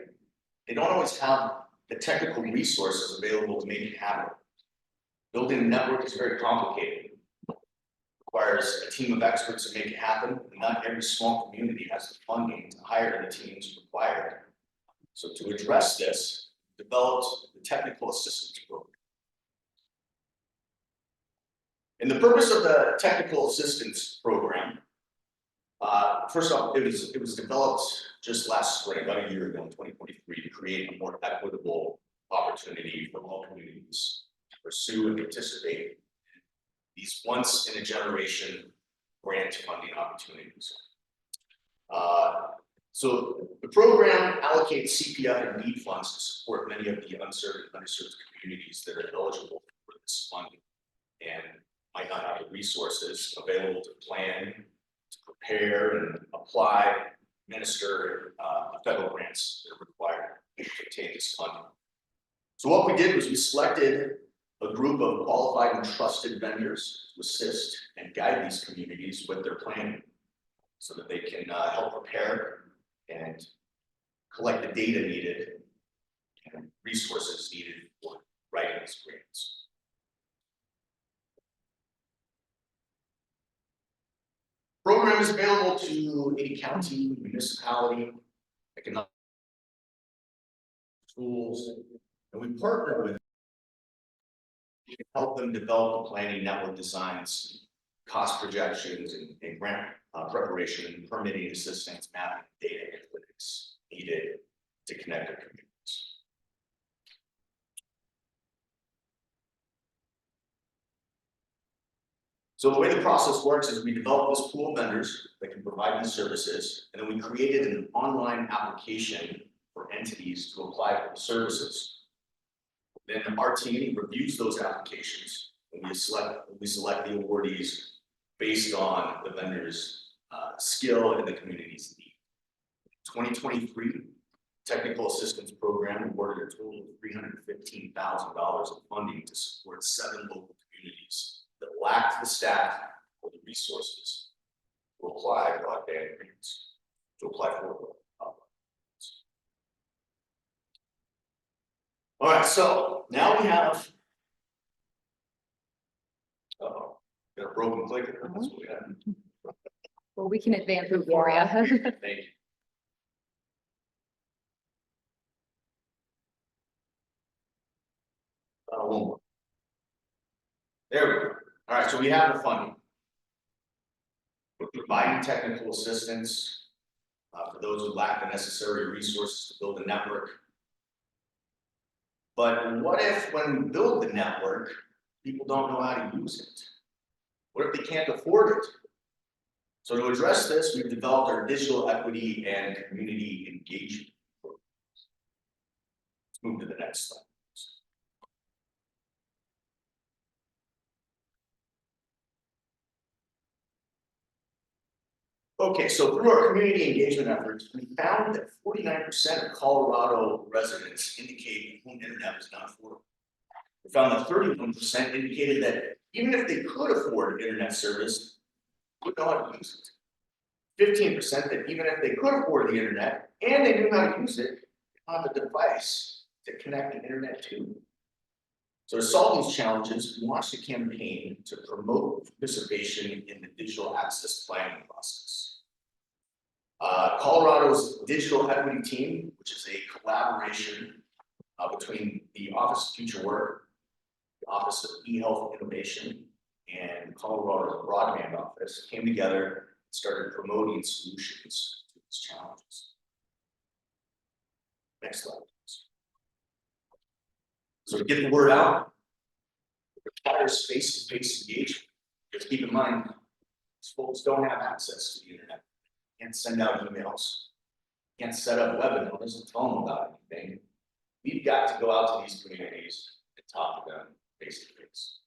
They don't always have the technical resources available to make it happen. Building a network is very complicated. Requires a team of experts to make it happen, and not every small community has the funding to hire the teams required. So to address this, developed the technical assistance program. And the purpose of the technical assistance program, first off, it was developed just last spring, about a year ago in 2023, to create a more equitable opportunity for all communities to pursue and participate these once in a generation grant funding opportunities. So the program allocates CPF and BEAD funds to support many of the underserved communities that are eligible for this funding and might not have the resources available to plan, to prepare and apply, administer federal grants that are required to obtain this funding. So what we did was we selected a group of qualified and trusted vendors to assist and guide these communities with their planning so that they can help prepare and collect the data needed and resources needed for writing these grants. Program is available to any county, municipality, economic schools, and we partner with We can help them develop the planning, network designs, cost projections, and grant preparation, and permitting assistance, mapping, data analytics needed to connect their communities. So the way the process works is we develop this pool of vendors that can provide these services, and then we created an online application for entities to apply for the services. Then our team reviews those applications, and we select the awardees based on the vendor's skill and the community's need. 2023 technical assistance program awarded a total of $315,000 of funding to support 7 local communities that lacked the staff or the resources to apply broadband agreements, to apply for broadband. All right, so now we have. Uh-oh, got a broken clicker. That's what we have. Well, we can advance it for you. Thank you. One more. There we go. All right, so we have the funding. We're providing technical assistance for those who lack the necessary resources to build a network. But what if when we build the network, people don't know how to use it? What if they can't afford it? So to address this, we've developed our digital equity and community engagement programs. Let's move to the next slide. Okay, so through our community engagement efforts, we found that 49% of Colorado residents indicated home internet was not affordable. We found that 31% indicated that even if they could afford internet service, they wouldn't know how to use it. 15% that even if they could afford the internet and they knew how to use it, they don't have a device to connect the internet to. So to solve these challenges, we launched a campaign to promote participation in the digital access planning process. Colorado's digital equity team, which is a collaboration between the Office of Future Work, the Office of eHealth Innovation, and Colorado's Broadband Office, came together and started promoting solutions to these challenges. Next slide, please. So to get the word out, it requires face-to-face engagement. Just keep in mind, folks don't have access to the internet. Can't send out emails, can't set up webinars and tell them about anything. We've got to go out to these communities and talk to them face to face.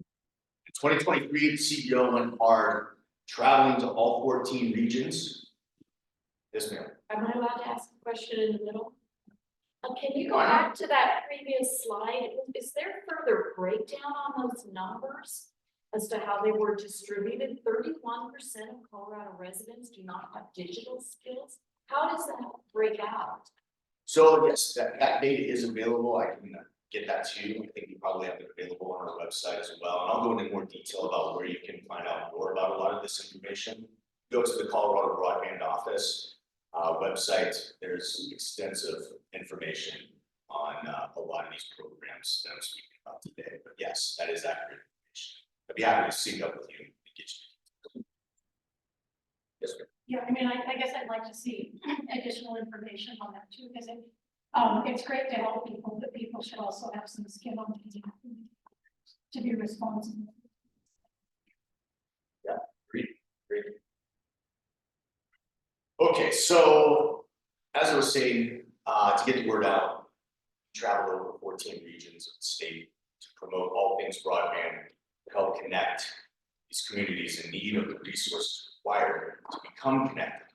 In 2023, the CEO went hard traveling to all 14 regions. Yes, ma'am. Am I allowed to ask a question in the middle? Can you go back to that previous slide? Is there further breakdown on those numbers as to how they were distributed? 31% of Colorado residents do not have digital skills. How does that break out? So yes, that data is available. I can get that to you. I think you probably have it available on our website as well. And I'll go into more detail about where you can find out more about a lot of this information. Go to the Colorado Broadband Office website. There's extensive information on a lot of these programs that I'm speaking about today. But yes, that is accurate information. I'd be happy to sync up with you and get you. Yes, sir. Yeah, I mean, I guess I'd like to see additional information on that too, because it's great to help people, but people should also have some skin on the team to be responsible. Yeah, great. Okay, so as I was saying, to get the word out, we traveled over 14 regions of the state to promote all things broadband, to help connect these communities in need of the resources required to become connected.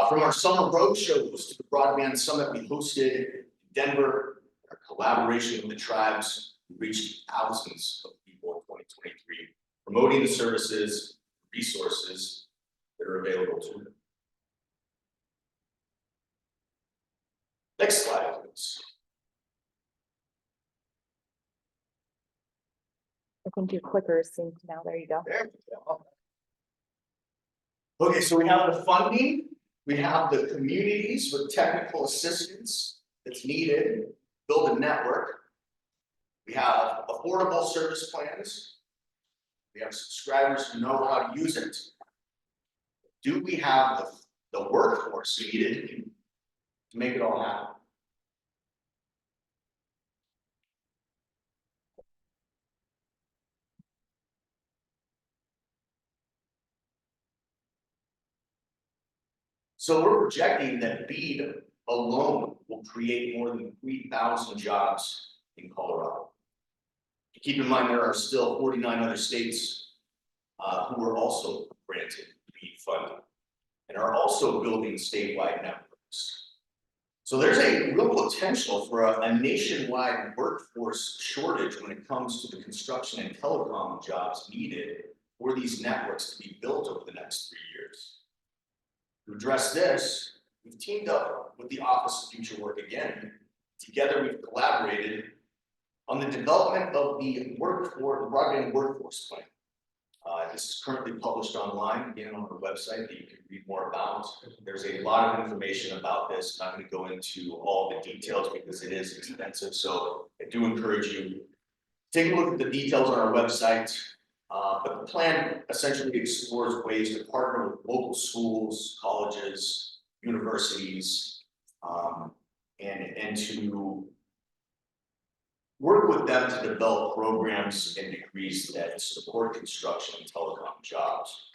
From our summer road shows to the broadband summit we hosted in Denver, our collaboration with the tribes, we reached thousands of people in 2023, promoting the services, resources that are available to them. Next slide, please. I think your clicker is synced now. There you go. There we go. Okay, so we have the funding, we have the communities with technical assistance that's needed, build a network. We have affordable service plans. We have subscribers who know how to use it. Do we have the workforce needed to make it all happen? So we're projecting that BEAD alone will create more than 3,000 jobs in Colorado. Keep in mind, there are still 49 other states who are also granted BEAD funding and are also building statewide networks. So there's a real potential for a nationwide workforce shortage when it comes to the construction and telecom jobs needed for these networks to be built over the next 3 years. To address this, we've teamed up with the Office of Future Work again. Together, we've collaborated on the development of the broadband workforce plan. This is currently published online, again, on our website that you can read more about. There's a lot of information about this. I'm not going to go into all the details because it is extensive. So I do encourage you to take a look at the details on our website. But the plan essentially explores ways to partner with local schools, colleges, universities, and to work with them to develop programs and degrees that support construction and telecom jobs.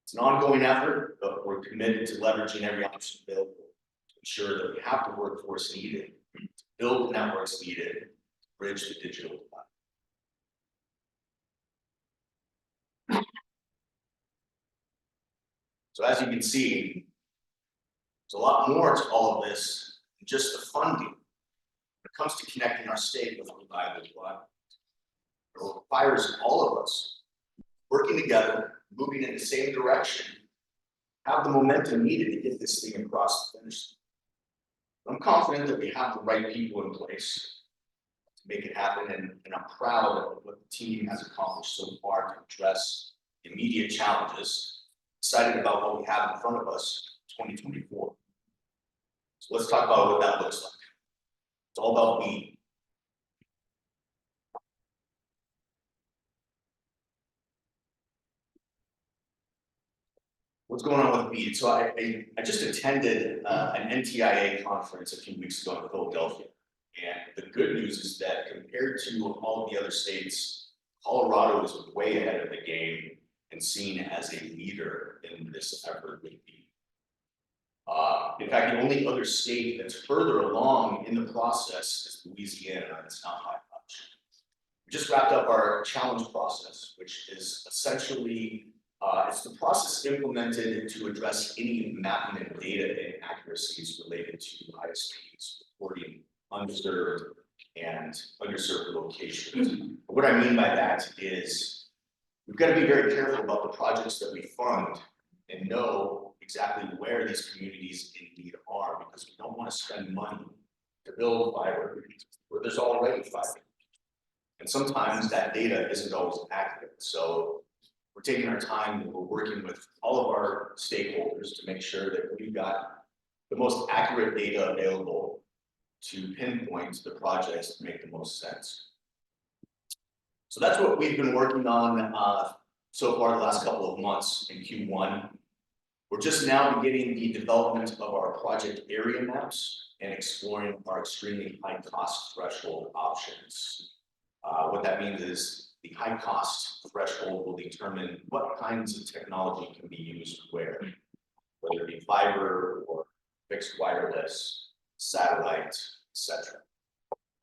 It's an ongoing effort, but we're committed to leveraging every option available to ensure that we have the workforce needed, to build the networks needed, to bridge the digital divide. So as you can see, there's a lot more to all of this than just the funding. When it comes to connecting our state with reliable broadband, it requires all of us working together, moving in the same direction, have the momentum needed to get this thing across the finish line. I'm confident that we have the right people in place to make it happen, and I'm proud of what the team has accomplished so far to address immediate challenges. Excited about what we have in front of us, 2024. So let's talk about what that looks like. It's all about BEAD. What's going on with BEAD? So I just attended an NTIA conference a few weeks ago in Philadelphia. And the good news is that compared to all of the other states, Colorado is way ahead of the game and seen as a leader in this effort with BEAD. In fact, the only other state that's further along in the process is Louisiana, and it's not by much. We just wrapped up our challenge process, which is essentially, it's the process implemented to address any mapping and data inaccuracies related to ISPs reporting underserved and underserved locations. What I mean by that is we've got to be very careful about the projects that we fund and know exactly where these communities in need are, because we don't want to spend money to build fiber where there's already fiber. And sometimes that data isn't always accurate. So we're taking our time and we're working with all of our stakeholders to make sure that we've got the most accurate data available to pinpoint the projects that make the most sense. So that's what we've been working on so far the last couple of months in Q1. We're just now beginning the development of our project area maps and exploring our extremely high cost threshold options. What that means is the high cost threshold will determine what kinds of technology can be used where, whether it be fiber or fixed wireless, satellite, etc.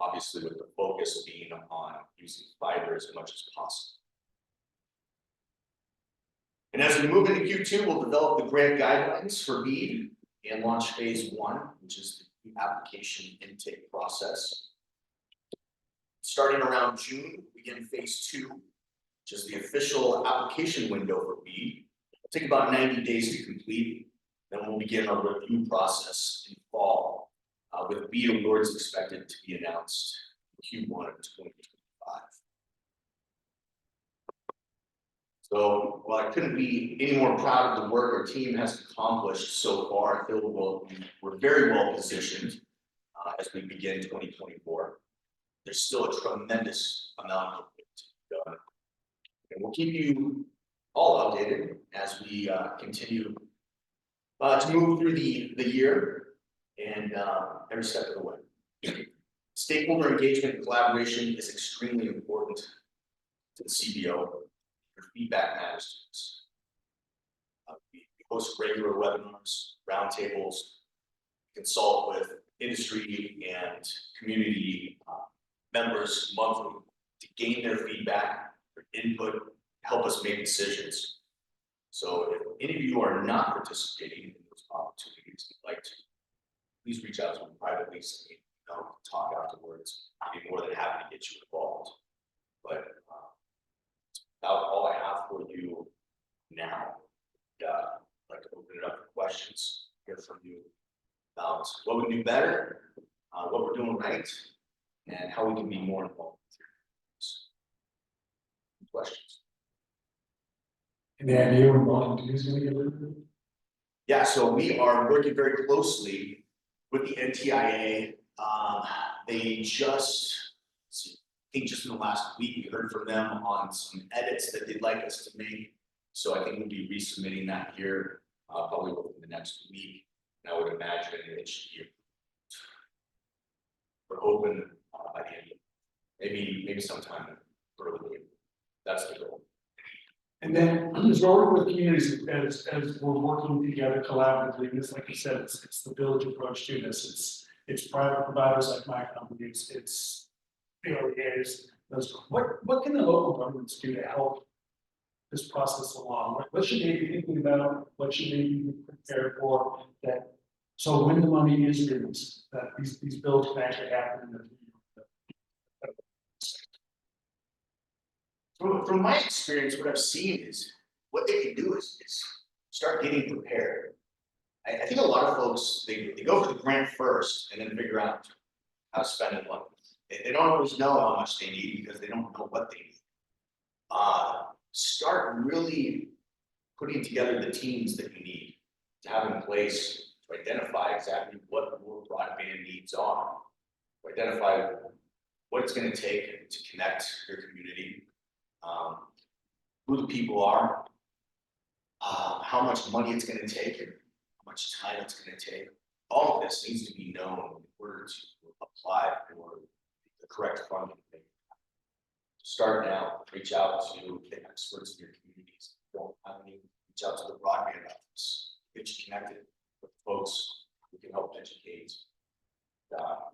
Obviously, with the focus being on using fiber as much as possible. And as we move into Q2, we'll develop the grant guidelines for BEAD and launch phase 1, which is the application intake process. Starting around June, we begin phase 2, which is the official application window for BEAD. It'll take about 90 days to complete. Then we'll begin our review process in fall, with BEAD awards expected to be announced in Q1 of 2025. So while I couldn't be any more proud of the work our team has accomplished so far, I feel we're very well positioned as we begin 2024. there's still a tremendous amount of it to be done. And we'll keep you all updated as we continue to move through the year and every step of the way. Stakeholder engagement and collaboration is extremely important to the CBO. Your feedback matters to us. We host regular webinars, roundtables, consult with industry and community members monthly to gain their feedback, their input, help us make decisions. So if any of you are not participating in those opportunities, you'd like to, please reach out to me privately, so we can talk afterwards. I'd be more than happy to get you involved. But that's about all I have for you now. I'd like to open it up for questions, hear from you about what we can do better, what we're doing right, and how we can be more involved with your questions. Any idea when volunteers is gonna get rid? Yeah, so we are working very closely with the NTIA. They just, let's see, I think just in the last week, we heard from them on some edits that they'd like us to make. So I think we'll be resubmitting that here, probably within the next week. And I would imagine it should be, we're hoping by the end of, maybe sometime early. That's the goal. And then, as we're working with communities, as we're working together collaboratively, and this, like you said, it's the village approach to this. It's private providers like my company, it's POEAs. What can the local governments do to help this process along? What should they be thinking about? What should they be prepared for? That so when the money is released, that these bills can actually happen in the From my experience, what I've seen is what they can do is start getting prepared. I think a lot of folks, they go for the grant first and then figure out how to spend it. They don't always know how much they need because they don't know what they need. Start really putting together the teams that you need to have in place to identify exactly what your broadband needs are, to identify what it's going to take to connect your community. Who the people are, how much money it's going to take, and how much time it's going to take. All of this needs to be known in order to apply for the correct funding. Start now, reach out to the experts in your communities. Don't have any, reach out to the broadband office, get you connected with folks who can help educate,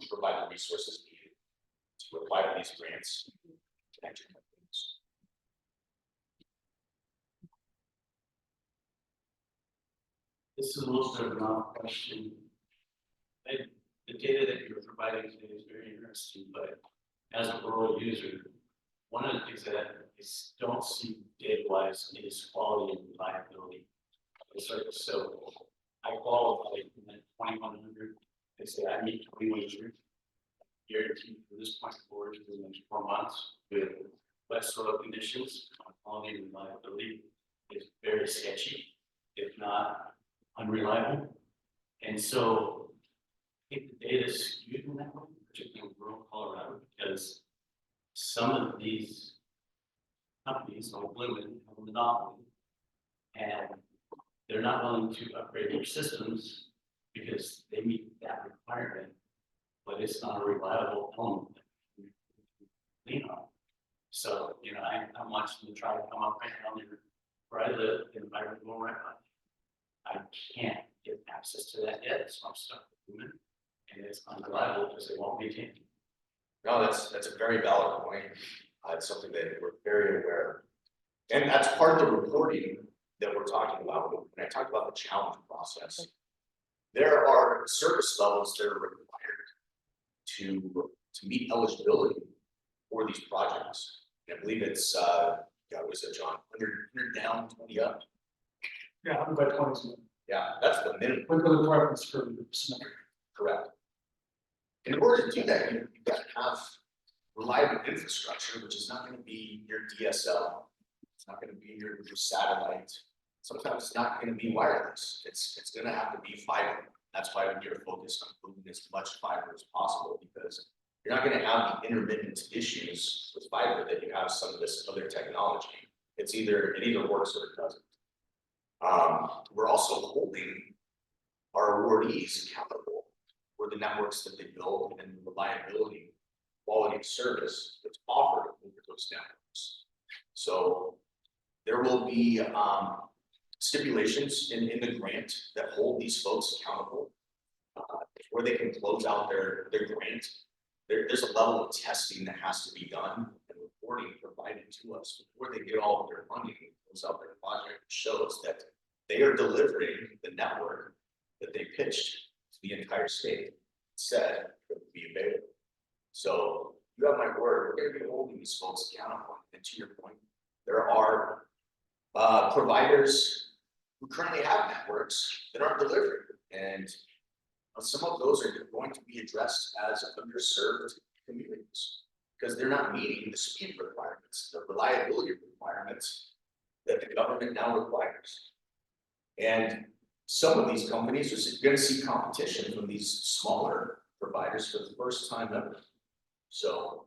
provide the resources needed to apply for these grants, connect your companies. This is a little bit of an off question. The data that you're providing today is very interesting, but as a rural user, one of the things that I don't see data-wise is quality and reliability of the service. So I qualify in that 2100. They say I meet 2100. Guaranteed from this point forward for the next 4 months with wet soil conditions, quality and reliability is very sketchy, if not unreliable. And so I think the data is skewed in that way, particularly in rural Colorado, because some of these companies, like Lumen, have a monopoly, and they're not willing to upgrade their systems because they meet that requirement, but it's not a reliable element that we lean on. So, you know, I want them to try to come up right down there where I live in Ironville, right now. I can't get access to that yet, so I'm stuck with Lumen, and it's unreliable because they won't maintain it. No, that's a very valid point. It's something that we're very aware of. And that's part of the reporting that we're talking about. When I talk about the challenge process, there are service levels that are required to meet eligibility for these projects. And I believe it's, what was it, John? 100 down, 20 up? Yeah, 100 by 20. Yeah, that's the minimum. Look at the preference for the scenario. Correct. In order to do that, you've got to have reliable infrastructure, which is not going to be your DSL. It's not going to be your satellite. Sometimes it's not going to be wireless. It's going to have to be fiber. That's why we're focused on moving as much fiber as possible, because you're not gonna have the intermittent issues with fiber that you have some of this other technology. It either works or it doesn't. We're also holding our awardees accountable for the networks that they build and the reliability, quality of service that's offered over those networks. So there will be stipulations in the grant that hold these folks accountable, where they can close out their grant. There's a level of testing that has to be done and reporting provided to us before they get all of their funding and close out their project. Shows that they are delivering the network that they pitched to the entire state, said it would be available. So you have my word, we're gonna be holding these folks accountable. And to your point, there are providers who currently have networks that aren't delivering, and some of those are going to be addressed as underserved communities because they're not meeting the speed requirements, the reliability requirements that the government now requires. And some of these companies are going to see competition from these smaller providers for the first time ever. So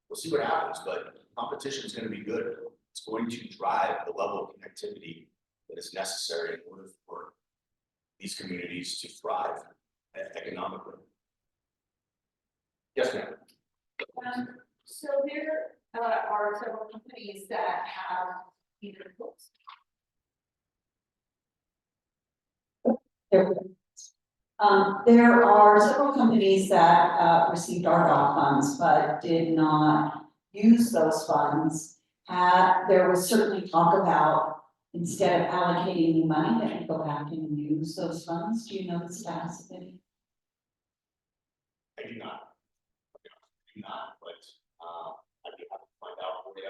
we'll see what happens, but competition is going to be good. It's going to drive the level of connectivity that is necessary in order for these communities to thrive economically. Yes, ma'am. So there are several companies that have either books. There are several companies that received RDOF funds but did not use those funds. There was certainly talk about instead of allocating new money, that we go back and use those funds. Do you know the status of it? I do not. But I'd be happy to find out for you.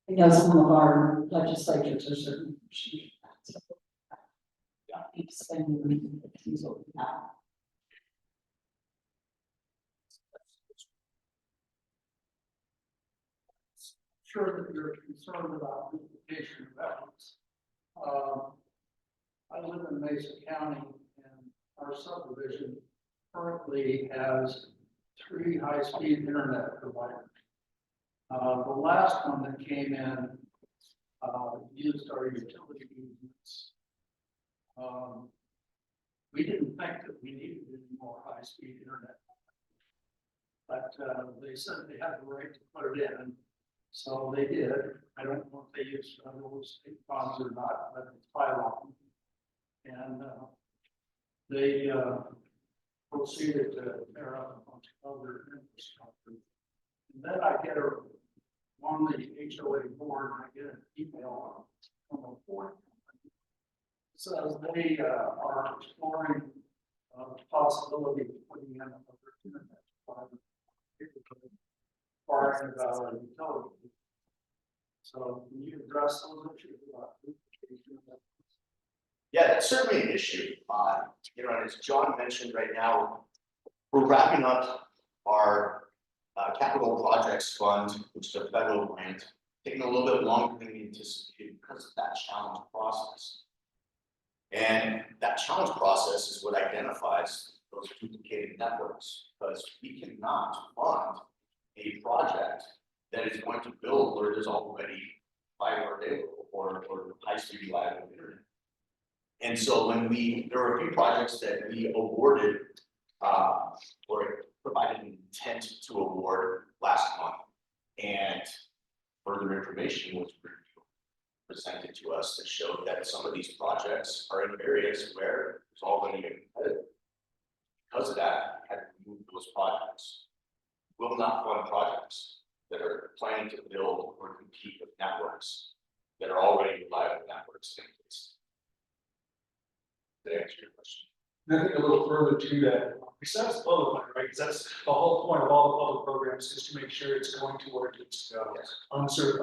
I know some of our legislatures are certainly pushing that. So, keep spending money that things will be out. Sure that you're concerned about duplication of efforts. I live in Mesa County and our subdivision currently has 3 high-speed internet providers. The last one that came in used our utility units. We didn't think that we needed any more high-speed internet. But they said they had the right to put it in. So they did. I don't know if they used federal state funds or not, but it's by law. And they proceeded to tear up a bunch of other infrastructure. And then I get on the HOA board, and I get an email from a fourth company. It says they are exploring the possibility of putting in another internet provider. About our utility. So can you address those issues about duplication? Yeah, that's certainly an issue. You know, as John mentioned right now, we're wrapping up our capital projects fund, which is a federal grant, taking a little bit longer than we anticipated because of that challenge process. And that challenge process is what identifies those duplicated networks, because we cannot fund a project that is going to build where there's already fiber available or high-speed reliable internet. And so when there were a few projects that we awarded or provided an intent to award last month, and further information was presented to us that showed that some of these projects are in areas where there's already a competitive. Because of that, we had to move those projects. Will not fund projects that are planning to build or compete with networks that are already reliable networks. Did I answer your question? And I think a little further to that, besides public money, right? Because that's the whole point of all the public programs is to make sure it's going to where it needs to go. Yes. Unserved.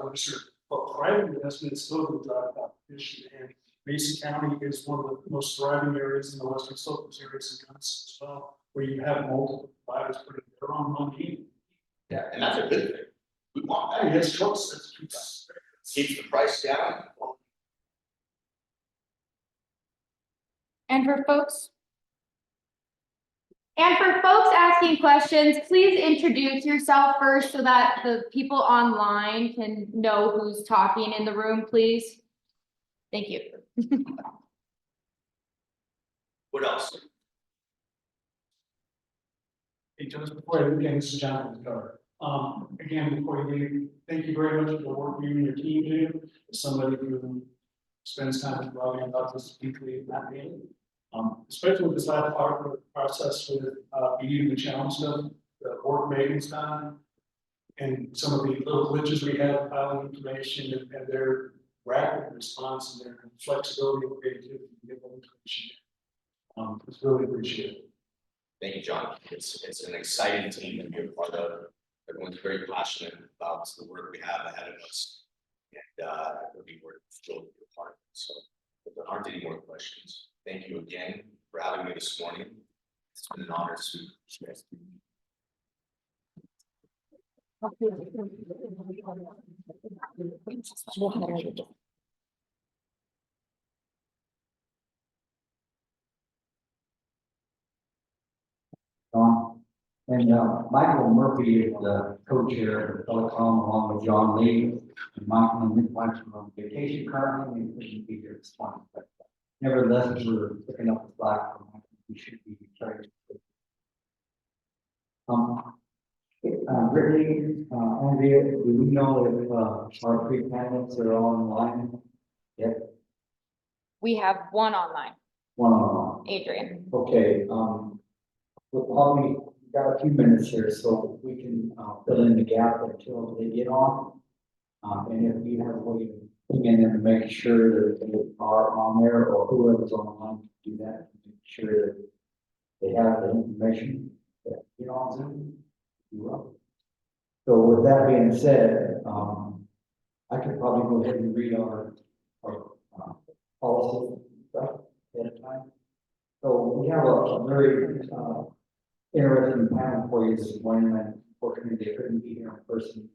But private investment is still going to drive competition. And Mesa County is one of the most thriving areas in the western slopes areas in Wisconsin as well, where you have multiple providers putting their own money in. Yeah, and that's a good thing. We want that. It's choice. Keeps the price down. And for folks asking questions, please introduce yourself first so that the people online can know who's talking in the room, please. Thank you. What else? Hey, just before I begin, this is Jonathan Carter. Again, before you leave, thank you very much for the work you and your team do. As somebody who spends time blogging about this weekly and not daily. Especially with this last part of the process with, being the challenge stuff, the work Megan's done. And some of the little glitches we had filing information and their rapid response and their flexibility and creativity to get that information. It's really appreciated. Thank you, John. It's an exciting team to be a part of. Everyone's very passionate about the work we have ahead of us. And it'll be worth thrilled to be a part of it. So if there aren't any more questions, thank you again for having me this morning. It's been an honor to share. And Michael Murphy is the co-chair of Telecom along with John Lee. And Michael and Nick Weiss are on vacation currently and couldn't be here this morning. But nevertheless, we're picking up the slack from Michael. We should be trying to. Brittany, Andrea, do we know if our three panelists are online yet? We have one online, One online. Adrian. Okay, we'll probably got a few minutes here, so we can fill in the gap until they get on. And if you have a way to put in there to make sure that they are on there, or whoever's online to do that, to make sure that they have the information that you know on Zoom. You will. So with that being said, I could probably go ahead and read our policy stuff ahead of time. So we have a very interesting panel for you this morning, and unfortunately they couldn't be here in person,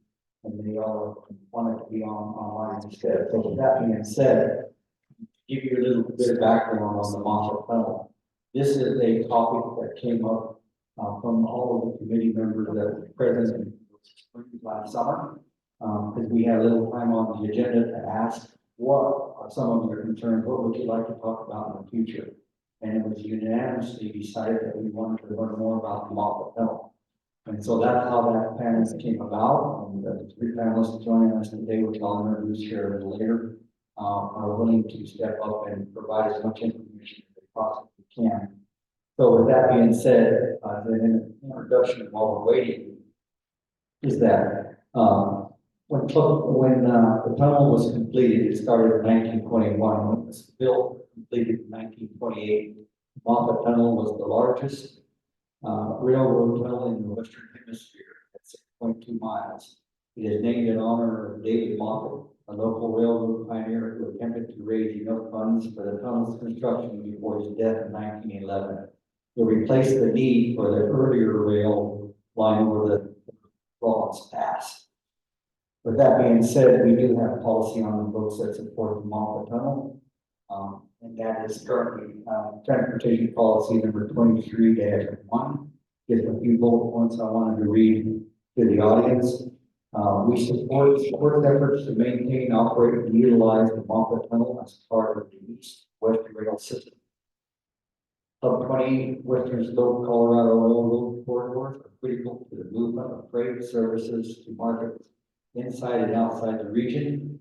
and they all wanted to be online instead. So with that being said, to give you a little bit of background on the Montreal panel. This is a topic that came up from all of the committee members that were present last summer, because we had a little time on the agenda to ask what are some of your concerns, what would you like to talk about in the future? And it was unanimously decided that we wanted to learn more about the Montreal panel. And so that's how that panel came about. And the three panelists joining us today, which I'll introduce here a little later, are willing to step up and provide as much information as they possibly can. So with that being said, the introduction while we're waiting is that when the tunnel was completed, it started in 1921. When it was built, completed in 1928. Moffat Tunnel was the largest railroad tunnel in the Western Hemisphere at 6.2 miles. It is named in honor of David Moffat, a local railroad pioneer who attempted to raise enough funds for the tunnel's construction before his death in 1911. It replaced the need for the earlier rail line over the Rawlins Pass. With that being said, we do have policy on the books that support the Moffat Tunnel. And that is currently transportation policy number 23-1. Just a few bullet points I wanted to read to the audience. We support efforts to maintain, operate, and utilize the Moffat Tunnel as part of the East-West Rail system. Sub 20 Western Slope Colorado Railroad corridors are critical to the movement of freight services to markets inside and outside the region.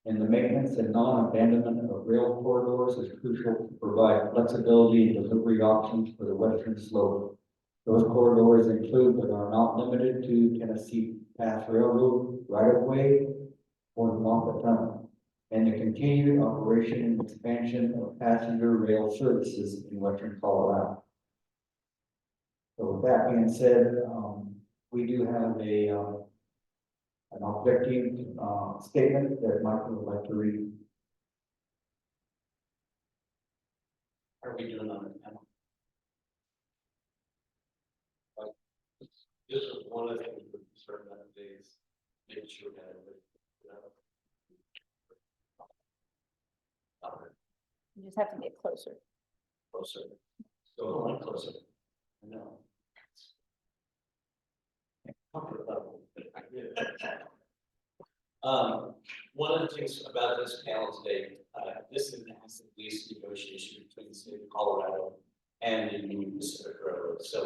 And the maintenance and non-abandonment of rail corridors is crucial to provide flexibility and delivery options for the Western Slope. Those corridors include, but are not limited to, Tennessee Pass Railroad right-of-way or the Moffat Tunnel, and the continued operation and expansion of passenger rail services in Western Colorado. So with that being said, we do have an objective statement that Michael would like to read. How are we doing on the panel? This was one of the things we're concerned about today is making sure we have it. You just have to get closer. Closer. Go a little closer. No. One of the things about this panel today, this is the lease negotiation between the state of Colorado and the Union Pacific Railroad. So,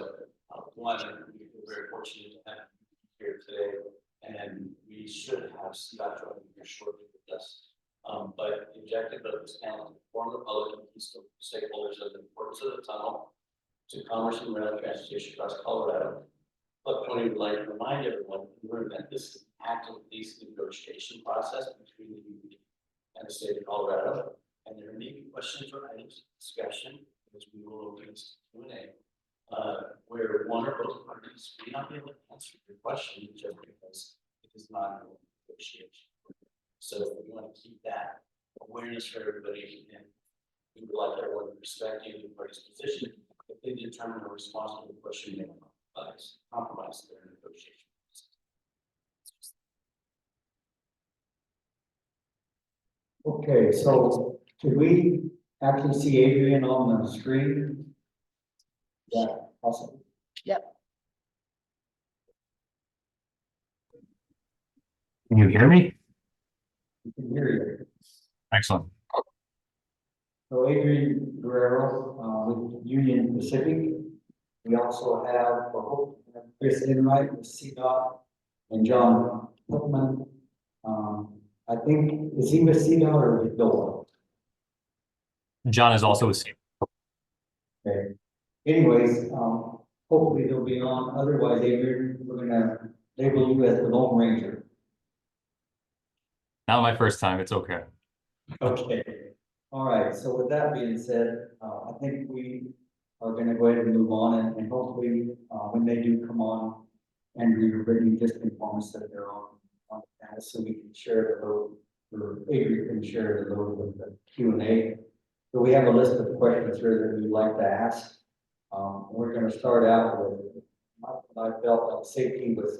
one, we're very fortunate to have you here today, and we should have Scott joining here shortly with us. But the objective of this panel is to inform the public and key stakeholders of the importance of the tunnel to commerce and rail transportation across Colorado. But Tony would like to remind everyone that this is an active lease negotiation process between the union and the state of Colorado. And there may be questions or items of discussion, as we will open this Q&A, where one or both parties may not be able to answer your question just because it is not a negotiation. So we want to keep that awareness for everybody, and we would like everyone respecting the party's position if they determine a responsible question they want to compromise their negotiation. Okay, so can we actually see Adrian on the screen? Yeah, awesome. Yep. Can you hear me? We can hear you. Excellent. So Adrian Guerrero, with Union Pacific. We also have Chris Enright with CDOT and John Hookman. I think, is he with CDOT or with DOLA? John is also a C. Okay. Anyways, hopefully they'll be on. Otherwise, Adrian, we're gonna label you as the Lone Ranger. Not my first time, it's okay. Okay. All right. So with that being said, I think we are gonna go ahead and move on, and hopefully, when they do come on, Andrew, Brittany, just inform us that they're on the panel so we can share the load, or Adrian can share the load with the Q&A. So we have a list of questions here that we'd like to ask. We're gonna start out with, I felt like safety was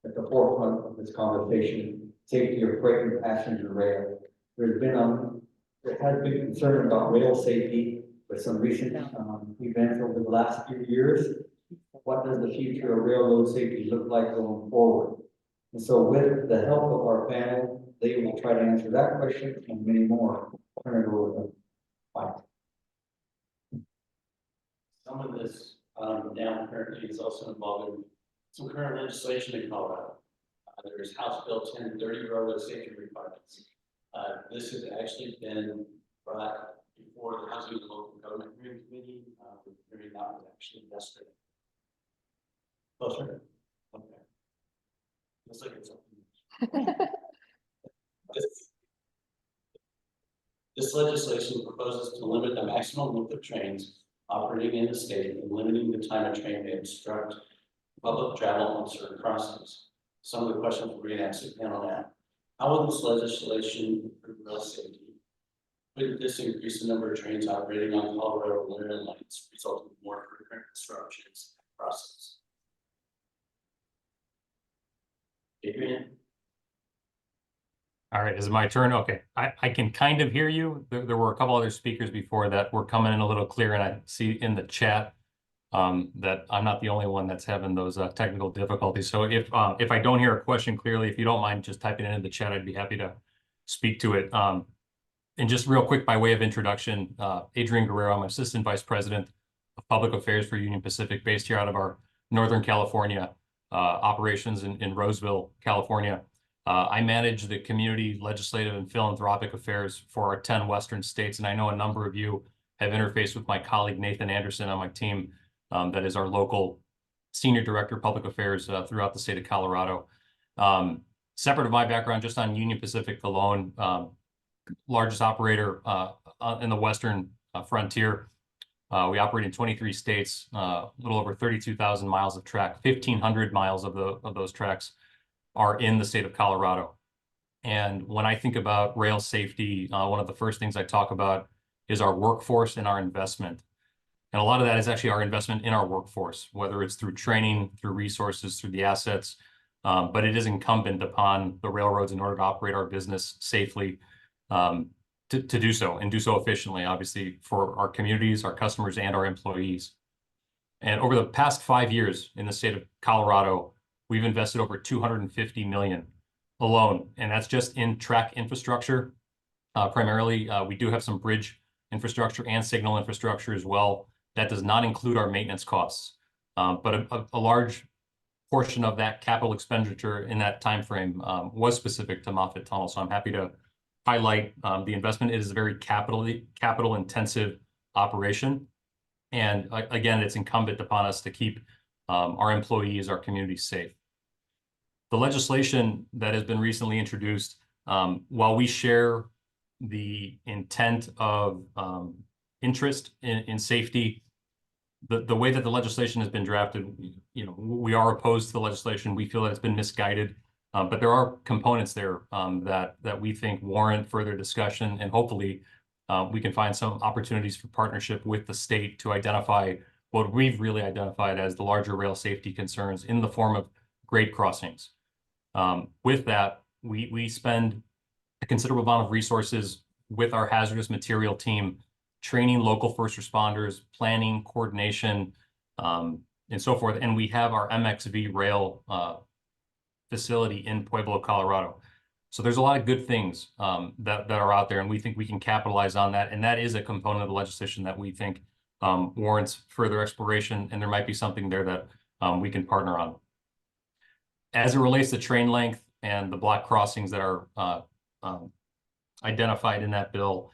at the forefront of this conversation, safety of freight and passenger rail. There has been concern about rail safety with some recent events over the last few years. What does the future of railroad safety look like going forward? And so with the help of our panel, they will try to answer that question and many more. Turn it over to Mike. Some of this now currently is also involving some current legislation in Colorado. There's House Bill 1030 railroad safety requirements. This has actually been brought before the Housing and Local Government Hearing Committee. The hearing that was actually yesterday. Closer. Okay. Looks like it's something. This legislation proposes to limit the maximum length of trains operating in the state and limiting the time a train may obstruct public travel on certain crossings. Some of the questions we're going to ask the panel now. How will this legislation improve rail safety? Would this increase the number of trains operating on Colorado rail lines, resulting in more frequent disruptions in the process? Adrian? All right, is it my turn? Okay, I can kind of hear you. There were a couple other speakers before that were coming in a little clear, and I see in the chat that I'm not the only one that's having those technical difficulties. So if I don't hear a question clearly, if you don't mind just typing it into the chat, I'd be happy to speak to it. And just real quick, by way of introduction, Adrian Guerrero, I'm Assistant Vice President of Public Affairs for Union Pacific, based here out of our Northern California operations in Roseville, California. I manage the community, legislative, and philanthropic affairs for our 10 Western states. And I know a number of you have interfaced with my colleague, Nathan Anderson, on my team, that is our local Senior Director of Public Affairs throughout the state of Colorado. Separate of my background, just on Union Pacific alone, largest operator in the Western frontier. We operate in 23 states, a little over 32,000 miles of track. 1,500 miles of those tracks are in the state of Colorado. And when I think about rail safety, one of the first things I talk about is our workforce and our investment. And a lot of that is actually our investment in our workforce, whether it's through training, through resources, through the assets. But it is incumbent upon the railroads in order to operate our business safely to do so and do so efficiently, obviously, for our communities, our customers, and our employees. And over the past 5 years in the state of Colorado, we've invested over 250 million alone, and that's just in track infrastructure. Primarily, we do have some bridge infrastructure and signal infrastructure as well. That does not include our maintenance costs, but a large portion of that capital expenditure in that timeframe was specific to Moffett Tunnel. So I'm happy to highlight the investment. It is a very capital intensive operation. And again, it's incumbent upon us to keep our employees, our communities safe. The legislation that has been recently introduced, while we share the intent of interest in safety, the way that the legislation has been drafted, we are opposed to the legislation. We feel that it's been misguided, but there are components there that we think warrant further discussion, and hopefully we can find some opportunities for partnership with the state to identify what we've really identified as the larger rail safety concerns in the form of grade crossings. With that, we spend a considerable amount of resources with our hazardous material team, training local first responders, planning, coordination, and so forth. And we have our MXV rail facility in Pueblo, Colorado. So there's a lot of good things that are out there, and we think we can capitalize on that. And that is a component of the legislation that we think warrants further exploration, and there might be something there that we can partner on. As it relates to train length and the block crossings that are identified in that bill,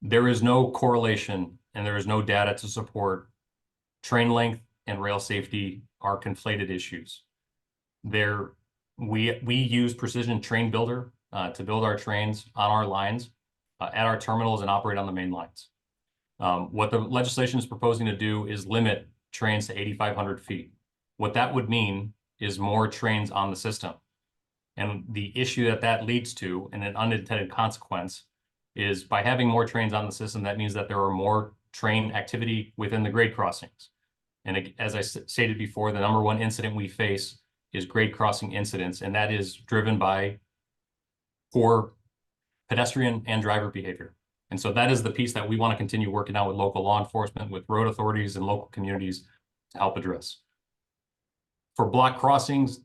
there is no correlation and there is no data to support train length and rail safety are conflated issues. We use Precision Train Builder to build our trains on our lines at our terminals and operate on the main lines. What the legislation is proposing to do is limit trains to 8,500 feet. What that would mean is more trains on the system. And the issue that leads to, and an unintended consequence, is by having more trains on the system, that means that there are more train activity within the grade crossings. And as I stated before, the #1 incident we face is grade crossing incidents, and that is driven by poor pedestrian and driver behavior. And so that is the piece that we want to continue working out with local law enforcement, with road authorities and local communities to help address. For block crossings,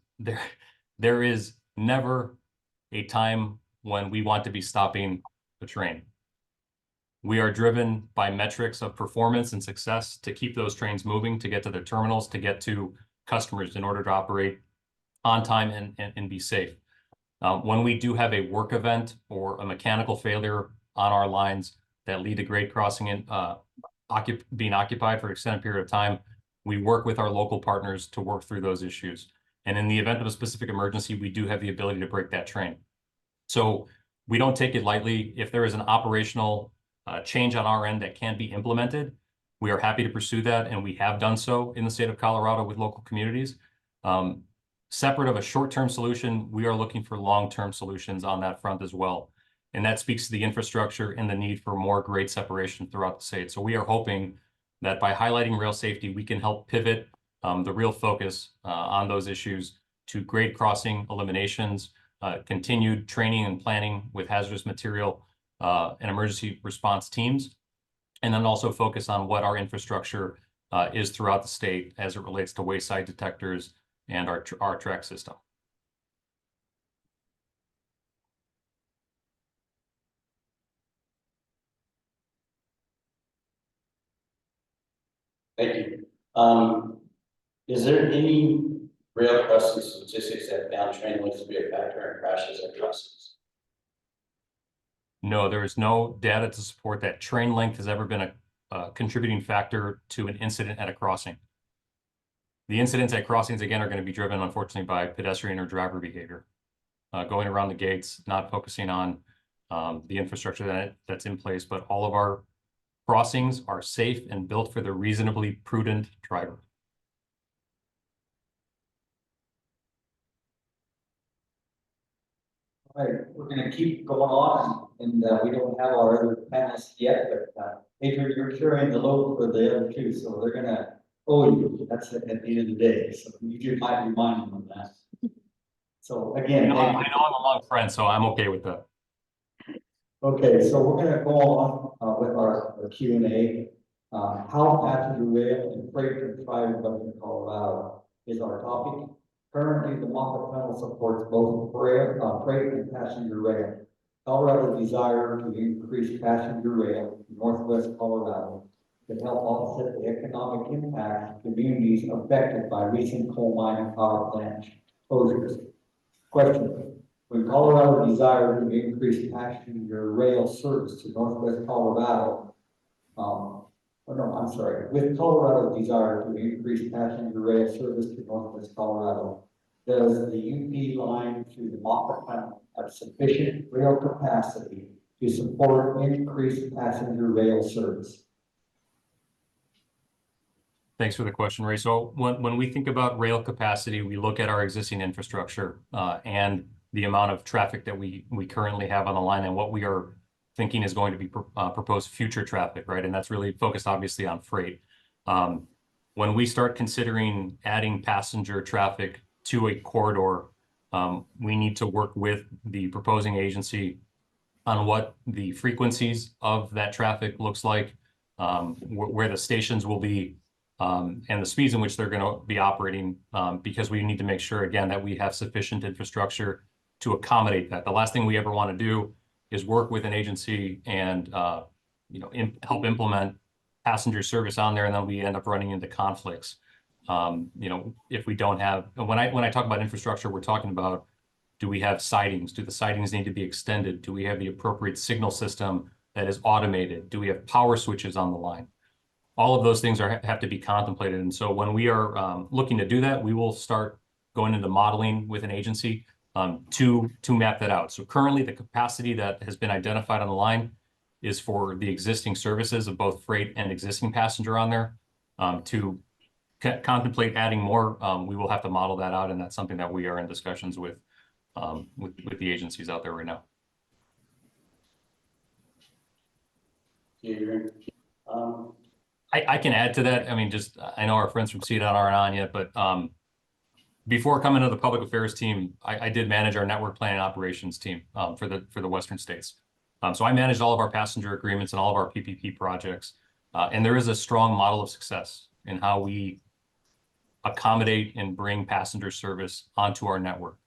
there is never a time when we want to be stopping the train. We are driven by metrics of performance and success to keep those trains moving, to get to their terminals, to get to customers in order to operate on time and be safe. When we do have a work event or a mechanical failure on our lines that lead to grade crossing and being occupied for an extended period of time, we work with our local partners to work through those issues. And in the event of a specific emergency, we do have the ability to break that train. So we don't take it lightly. If there is an operational change on our end that can be implemented, we are happy to pursue that, and we have done so in the state of Colorado with local communities. Separate of a short-term solution, we are looking for long-term solutions on that front as well. And that speaks to the infrastructure and the need for more grade separation throughout the state. So we are hoping that by highlighting rail safety, we can help pivot the real focus on those issues to grade crossing eliminations, continued training and planning with hazardous material and emergency response teams, and then also focus on what our infrastructure is throughout the state as it relates to wayside detectors and our track system. Thank you. Is there any rail crossing statistics that found train length to be a factor in crashes or crossings? No, there is no data to support that train length has ever been a contributing factor to an incident at a crossing. The incidents at crossings, again, are going to be driven, unfortunately, by pedestrian or driver behavior. Going around the gates, not focusing on the infrastructure that's in place, but all of our crossings are safe and built for the reasonably prudent driver. All right, we're gonna keep going on, and we don't have our other panelists yet, but Adrian, you're carrying the load for the other two, so they're gonna owe you. That's at the end of the day, so you just might remind them of that. So again, I know I'm among friends, so I'm okay with that. Okay, so we're gonna go on with our Q and A. How passenger rail and freight can thrive in Western Colorado is our topic. Currently, the Moffett Tunnel supports both freight and passenger rail. Colorado's desire to increase passenger rail in northwest Colorado can help offset the economic impact of communities affected by recent coal mine and power plant closures. Question: when Colorado desired to increase passenger rail service to northwest Colorado, with Colorado's desire to increase passenger rail service to northwest Colorado, does the UP line through the Moffett Tunnel have sufficient rail capacity to support increased passenger rail service? Thanks for the question, Ray. So when we think about rail capacity, we look at our existing infrastructure and the amount of traffic that we currently have on the line and what we are thinking is going to be proposed future traffic, right? And that's really focused obviously on freight. When we start considering adding passenger traffic to a corridor, we need to work with the proposing agency on what the frequencies of that traffic looks like, where the stations will be, and the speeds in which they're going to be operating, because we need to make sure, again, that we have sufficient infrastructure to accommodate that. The last thing we ever want to do is work with an agency and help implement passenger service on there, and then we end up running into conflicts. If we don't have, when I talk about infrastructure, we're talking about, do we have sidings? Do the sidings need to be extended? Do we have the appropriate signal system that is automated? Do we have power switches on the line? All of those things have to be contemplated. And so when we are looking to do that, we will start going into modeling with an agency to map that out. So currently the capacity that has been identified on the line is for the existing services of both freight and existing passenger on there. To contemplate adding more, we will have to model that out, and that's something that we are in discussions with the agencies out there right now. I can add to that. I mean, I know our friends from CDOT aren't on yet, but before coming to the public affairs team, I did manage our network planning operations team for the Western states. So I managed all of our passenger agreements and all of our PPP projects. And there is a strong model of success in how we accommodate and bring passenger service onto our network.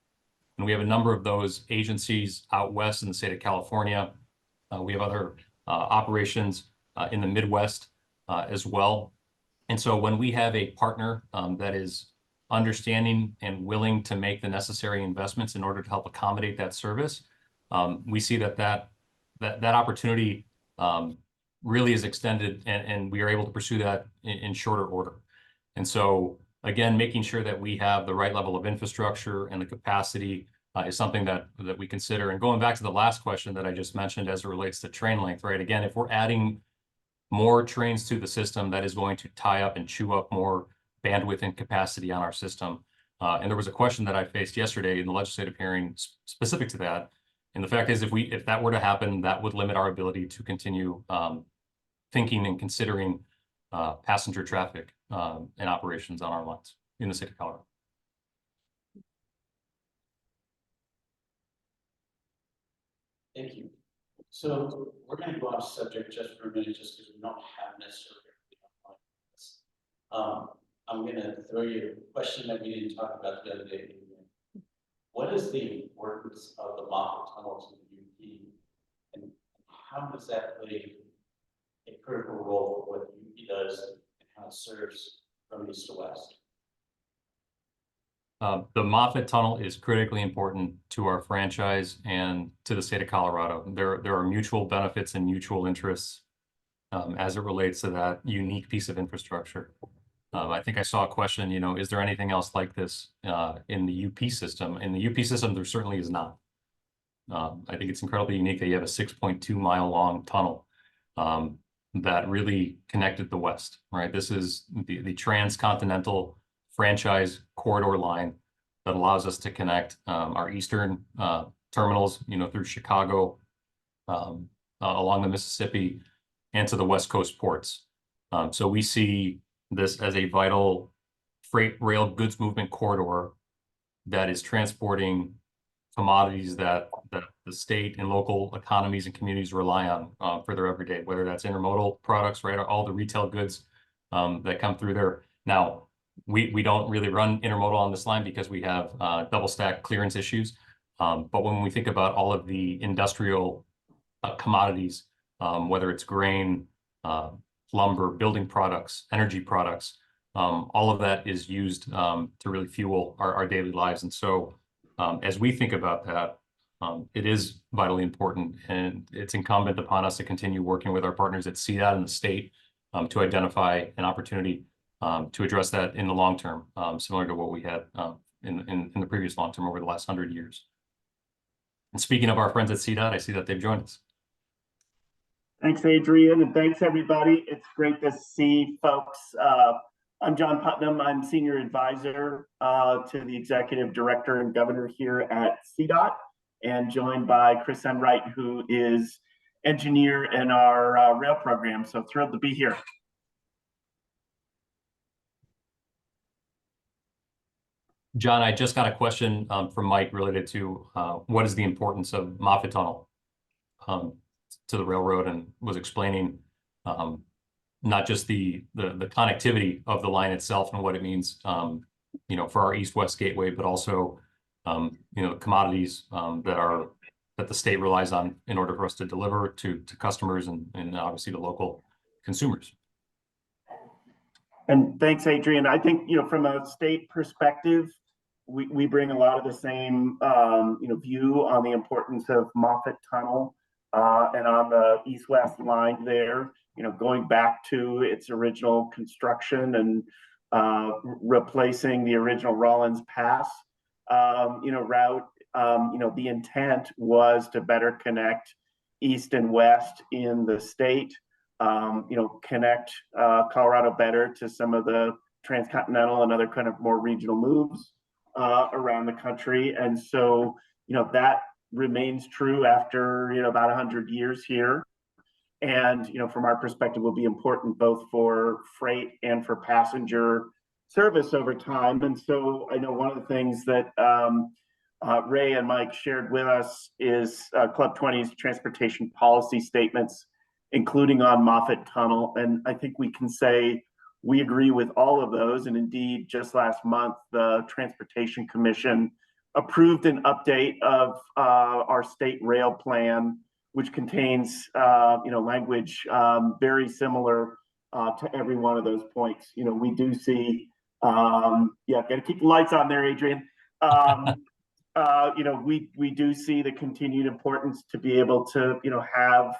And we have a number of those agencies out west in the state of California. We have other operations in the Midwest as well. And so when we have a partner that is understanding and willing to make the necessary investments in order to help accommodate that service, we see that opportunity really is extended, and we are able to pursue that in shorter order. And so again, making sure that we have the right level of infrastructure and the capacity is something that we consider. And going back to the last question that I just mentioned as it relates to train length, right? Again, if we're adding more trains to the system, that is going to tie up and chew up more bandwidth and capacity on our system. And there was a question that I faced yesterday in the legislative hearing specific to that. And the fact is, if that were to happen, that would limit our ability to continue thinking and considering passenger traffic and operations on our lines in the state of Colorado. Thank you. So we're going to go off subject just for a minute, just because we don't have necessarily this. I'm going to throw you a question that we didn't talk about the other day. What is the importance of the Moffett Tunnel to the UP, and how does that play a critical role for what the UP does and how it serves from east to west? The Moffett Tunnel is critically important to our franchise and to the state of Colorado. There are mutual benefits and mutual interests as it relates to that unique piece of infrastructure. I think I saw a question, is there anything else like this in the UP system? In the UP system, there certainly is not. I think it's incredibly unique that you have a 6.2 mile long tunnel that really connected the West, right? This is the transcontinental franchise corridor line that allows us to connect our eastern terminals, through Chicago, along the Mississippi, and to the West Coast ports. So we see this as a vital freight rail goods movement corridor that is transporting commodities that the state and local economies and communities rely on for their everyday, whether that's intermodal products, right, all the retail goods that come through there. Now, we don't really run intermodal on this line because we have double stack clearance issues. But when we think about all of the industrial commodities, whether it's grain, lumber, building products, energy products, all of that is used to really fuel our daily lives. And so as we think about that, it is vitally important, and it's incumbent upon us to continue working with our partners at CDOT and the state to identify an opportunity to address that in the long term, similar to what we had in the previous long term over the last 100 years. And speaking of our friends at CDOT, I see that they've joined us. Thanks, Adrian, and thanks, everybody. It's great to see folks. I'm John Putnam. I'm Senior Advisor to the Executive Director and Governor here at CDOT, and joined by Chris Enright, who is engineer in our rail program. So thrilled to be here. John, I just got a question from Mike related to what is the importance of Moffett Tunnel to the railroad, and was explaining not just the connectivity of the line itself and what it means, you know, for our east-west gateway, but also, you know, commodities that the state relies on in order for us to deliver to customers and obviously to local consumers. And thanks, Adrian. I think, you know, from a state perspective, we bring a lot of the same, you know, view on the importance of Moffett Tunnel and on the east-west line there, you know, going back to its original construction and replacing the original Rollins Pass, you know, route. You know, the intent was to better connect east and west in the state. You know, connect Colorado better to some of the transcontinental and other kind of more regional moves around the country. And so, you know, that remains true after, you know, about 100 years here. And, you know, from our perspective, will be important both for freight and for passenger service over time. And so I know one of the things that Ray and Mike shared with us is Club 20's transportation policy statements, including on Moffett Tunnel. And I think we can say we agree with all of those. And indeed, just last month, the Transportation Commission approved an update of our state rail plan, which contains, you know, language very similar to every one of those points. You know, we do see, yeah, got to keep the lights on there, Adrian. You know, we do see the continued importance to be able to, you know, have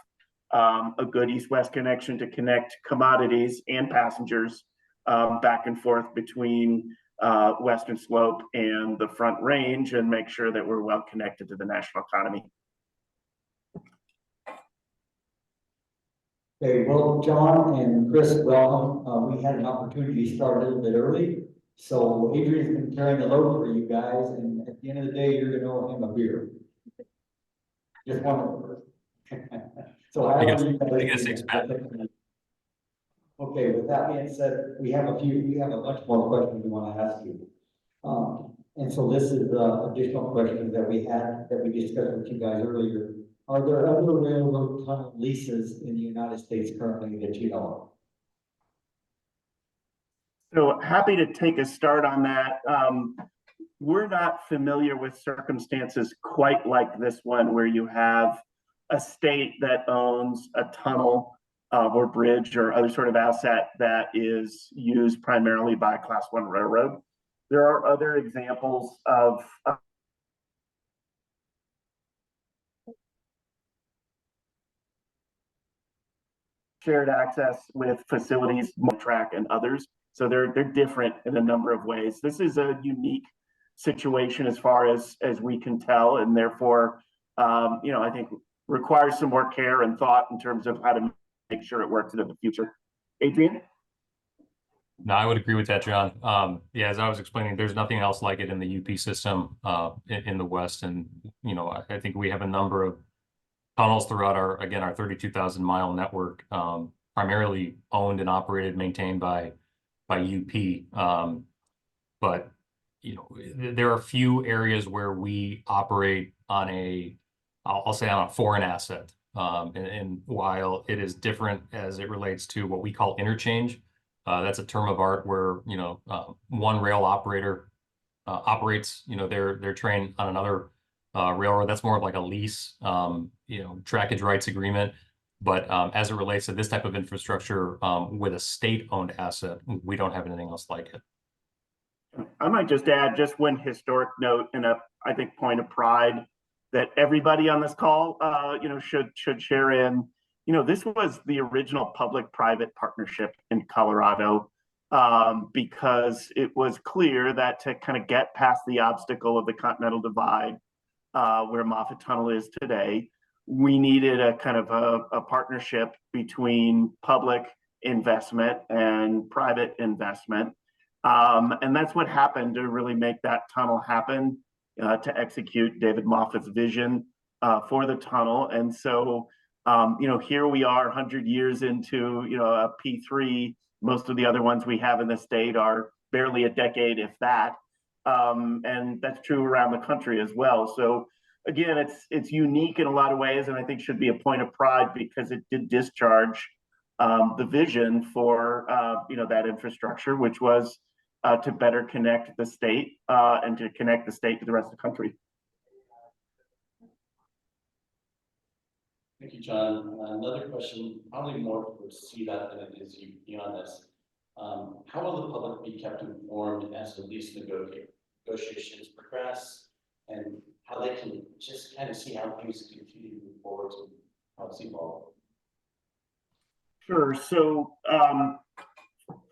a good east-west connection to connect commodities and passengers back and forth between Western Slope and the Front Range, and make sure that we're well connected to the national economy. Okay, well, John and Chris, welcome. We had an opportunity to start a little bit early. So Adrian's been carrying the load for you guys, and at the end of the day, you're gonna owe him a beer. Just one of them. So I guess expect. Okay, with that being said, we have a bunch more questions we want to ask you. And so this is additional questions that we discussed with you guys earlier. Are there other railroad tunnel leases in the United States currently that you know of? So happy to take a start on that. We're not familiar with circumstances quite like this one, where you have a state that owns a tunnel or bridge or other sort of asset that is used primarily by a Class I railroad. There are other examples of shared access with facilities, track and others. So they're different in a number of ways. This is a unique situation as far as we can tell, and therefore, you know, I think requires some more care and thought in terms of how to make sure it works into the future. Adrian? No, I would agree with that, John. Yeah, as I was explaining, there's nothing else like it in the UP system in the West. And, you know, I think we have a number of tunnels throughout our 32,000 mile network, primarily owned and operated, maintained by UP. But there are a few areas where we operate on I'll say on a foreign asset. And while it is different as it relates to what we call interchange, that's a term of art where, one rail operator operates, their train on another railroad. That's more of like a lease, trackage rights agreement. But as it relates to this type of infrastructure with a state-owned asset, we don't have anything else like it. I might just add just one historic note and I think, point of pride that everybody on this call, should share in. This was the original public-private partnership in Colorado, because it was clear that to kind of get past the obstacle of the Continental Divide, where Moffett Tunnel is today, we needed a kind of a partnership between public investment and private investment. And that's what happened to really make that tunnel happen, to execute David Moffett's vision for the tunnel. And so, here we are 100 years into, a P3. Most of the other ones we have in the state are barely a decade, if that. And that's true around the country as well. So again, it's unique in a lot of ways, and I think should be a point of pride because it did discharge the vision for that infrastructure, which was to better connect the state and to connect the state to the rest of the country. Thank you, John. Another question, probably more for CDOT than it is you beyond this. How will the public be kept informed as the lease negotiations progress, and how they can just kind of see how things continue to move forward and how it's evolved? Sure. So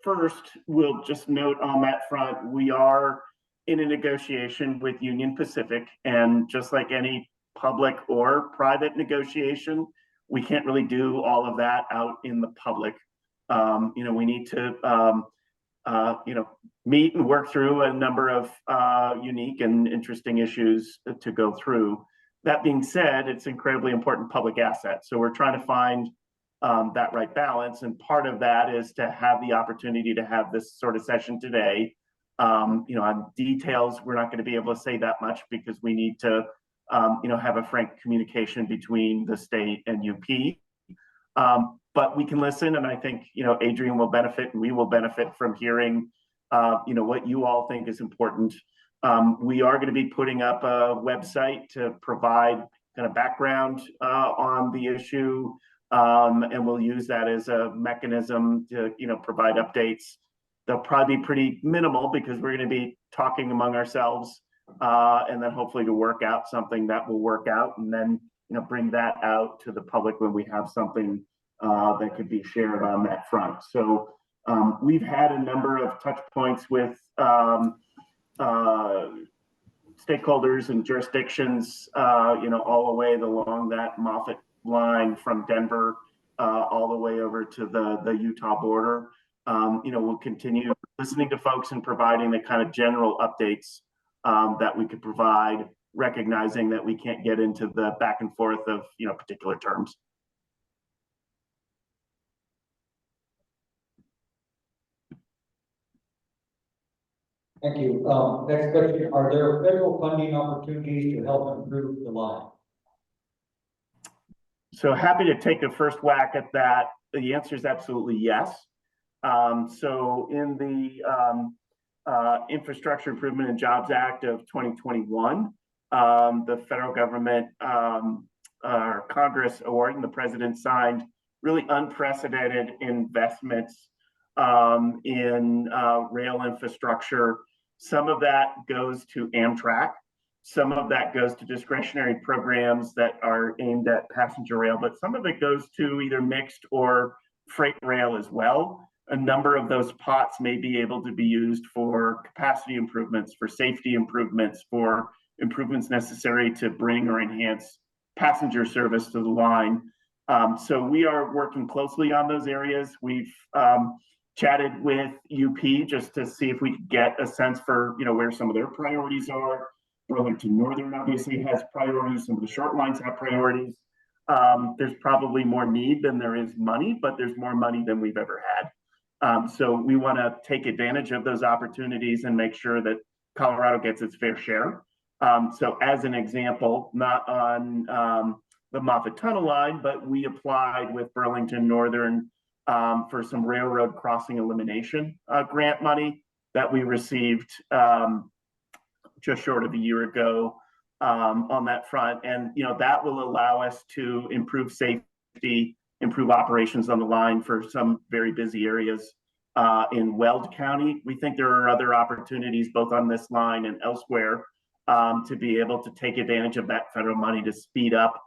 first, we'll just note on that front, we are in a negotiation with Union Pacific, and just like any public or private negotiation, we can't really do all of that out in the public. We need to meet and work through a number of unique and interesting issues to go through. That being said, it's incredibly important public asset. So we're trying to find that right balance. And part of that is to have the opportunity to have this sort of session today. On details, we're not going to be able to say that much because we need to, have a frank communication between the state and UP. But we can listen, and I think, Adrian will benefit and we will benefit from hearing, what you all think is important. We are going to be putting up a website to provide kind of background on the issue, and we'll use that as a mechanism to, provide updates. They'll probably be pretty minimal because we're going to be talking among ourselves, and then hopefully to work out something that will work out, and then, bring that out to the public when we have something that could be shared on that front. So we've had a number of touch points with stakeholders and jurisdictions, all the way along that Moffett line from Denver all the way over to the Utah border. We'll continue listening to folks and providing the kind of general updates that we could provide, recognizing that we can't get into the back and forth of particular terms. Thank you. Next question, are there federal funding opportunities to help improve the line? So happy to take a first whack at that. The answer is absolutely yes. So in the Infrastructure Improvement and Jobs Act of 2021, the federal government, or Congress awarded, and the president signed really unprecedented investments in rail infrastructure. Some of that goes to Amtrak. Some of that goes to discretionary programs that are aimed at passenger rail, but some of it goes to either mixed or freight rail as well. A number of those pots may be able to be used for capacity improvements, for safety improvements, for improvements necessary to bring or enhance passenger service to the line. So we are working closely on those areas. We've chatted with UP just to see if we could get a sense for where some of their priorities are. Burlington Northern obviously has priorities. Some of the short lines have priorities. There's probably more need than there is money, but there's more money than we've ever had. So we want to take advantage of those opportunities and make sure that Colorado gets its fair share. So as an example, not on the Moffett Tunnel line, but we applied with Burlington Northern for some railroad crossing elimination grant money that we received just short of a year ago on that front. And, that will allow us to improve safety, improve operations on the line for some very busy areas in Weld County. We think there are other opportunities both on this line and elsewhere to be able to take advantage of that federal money to speed up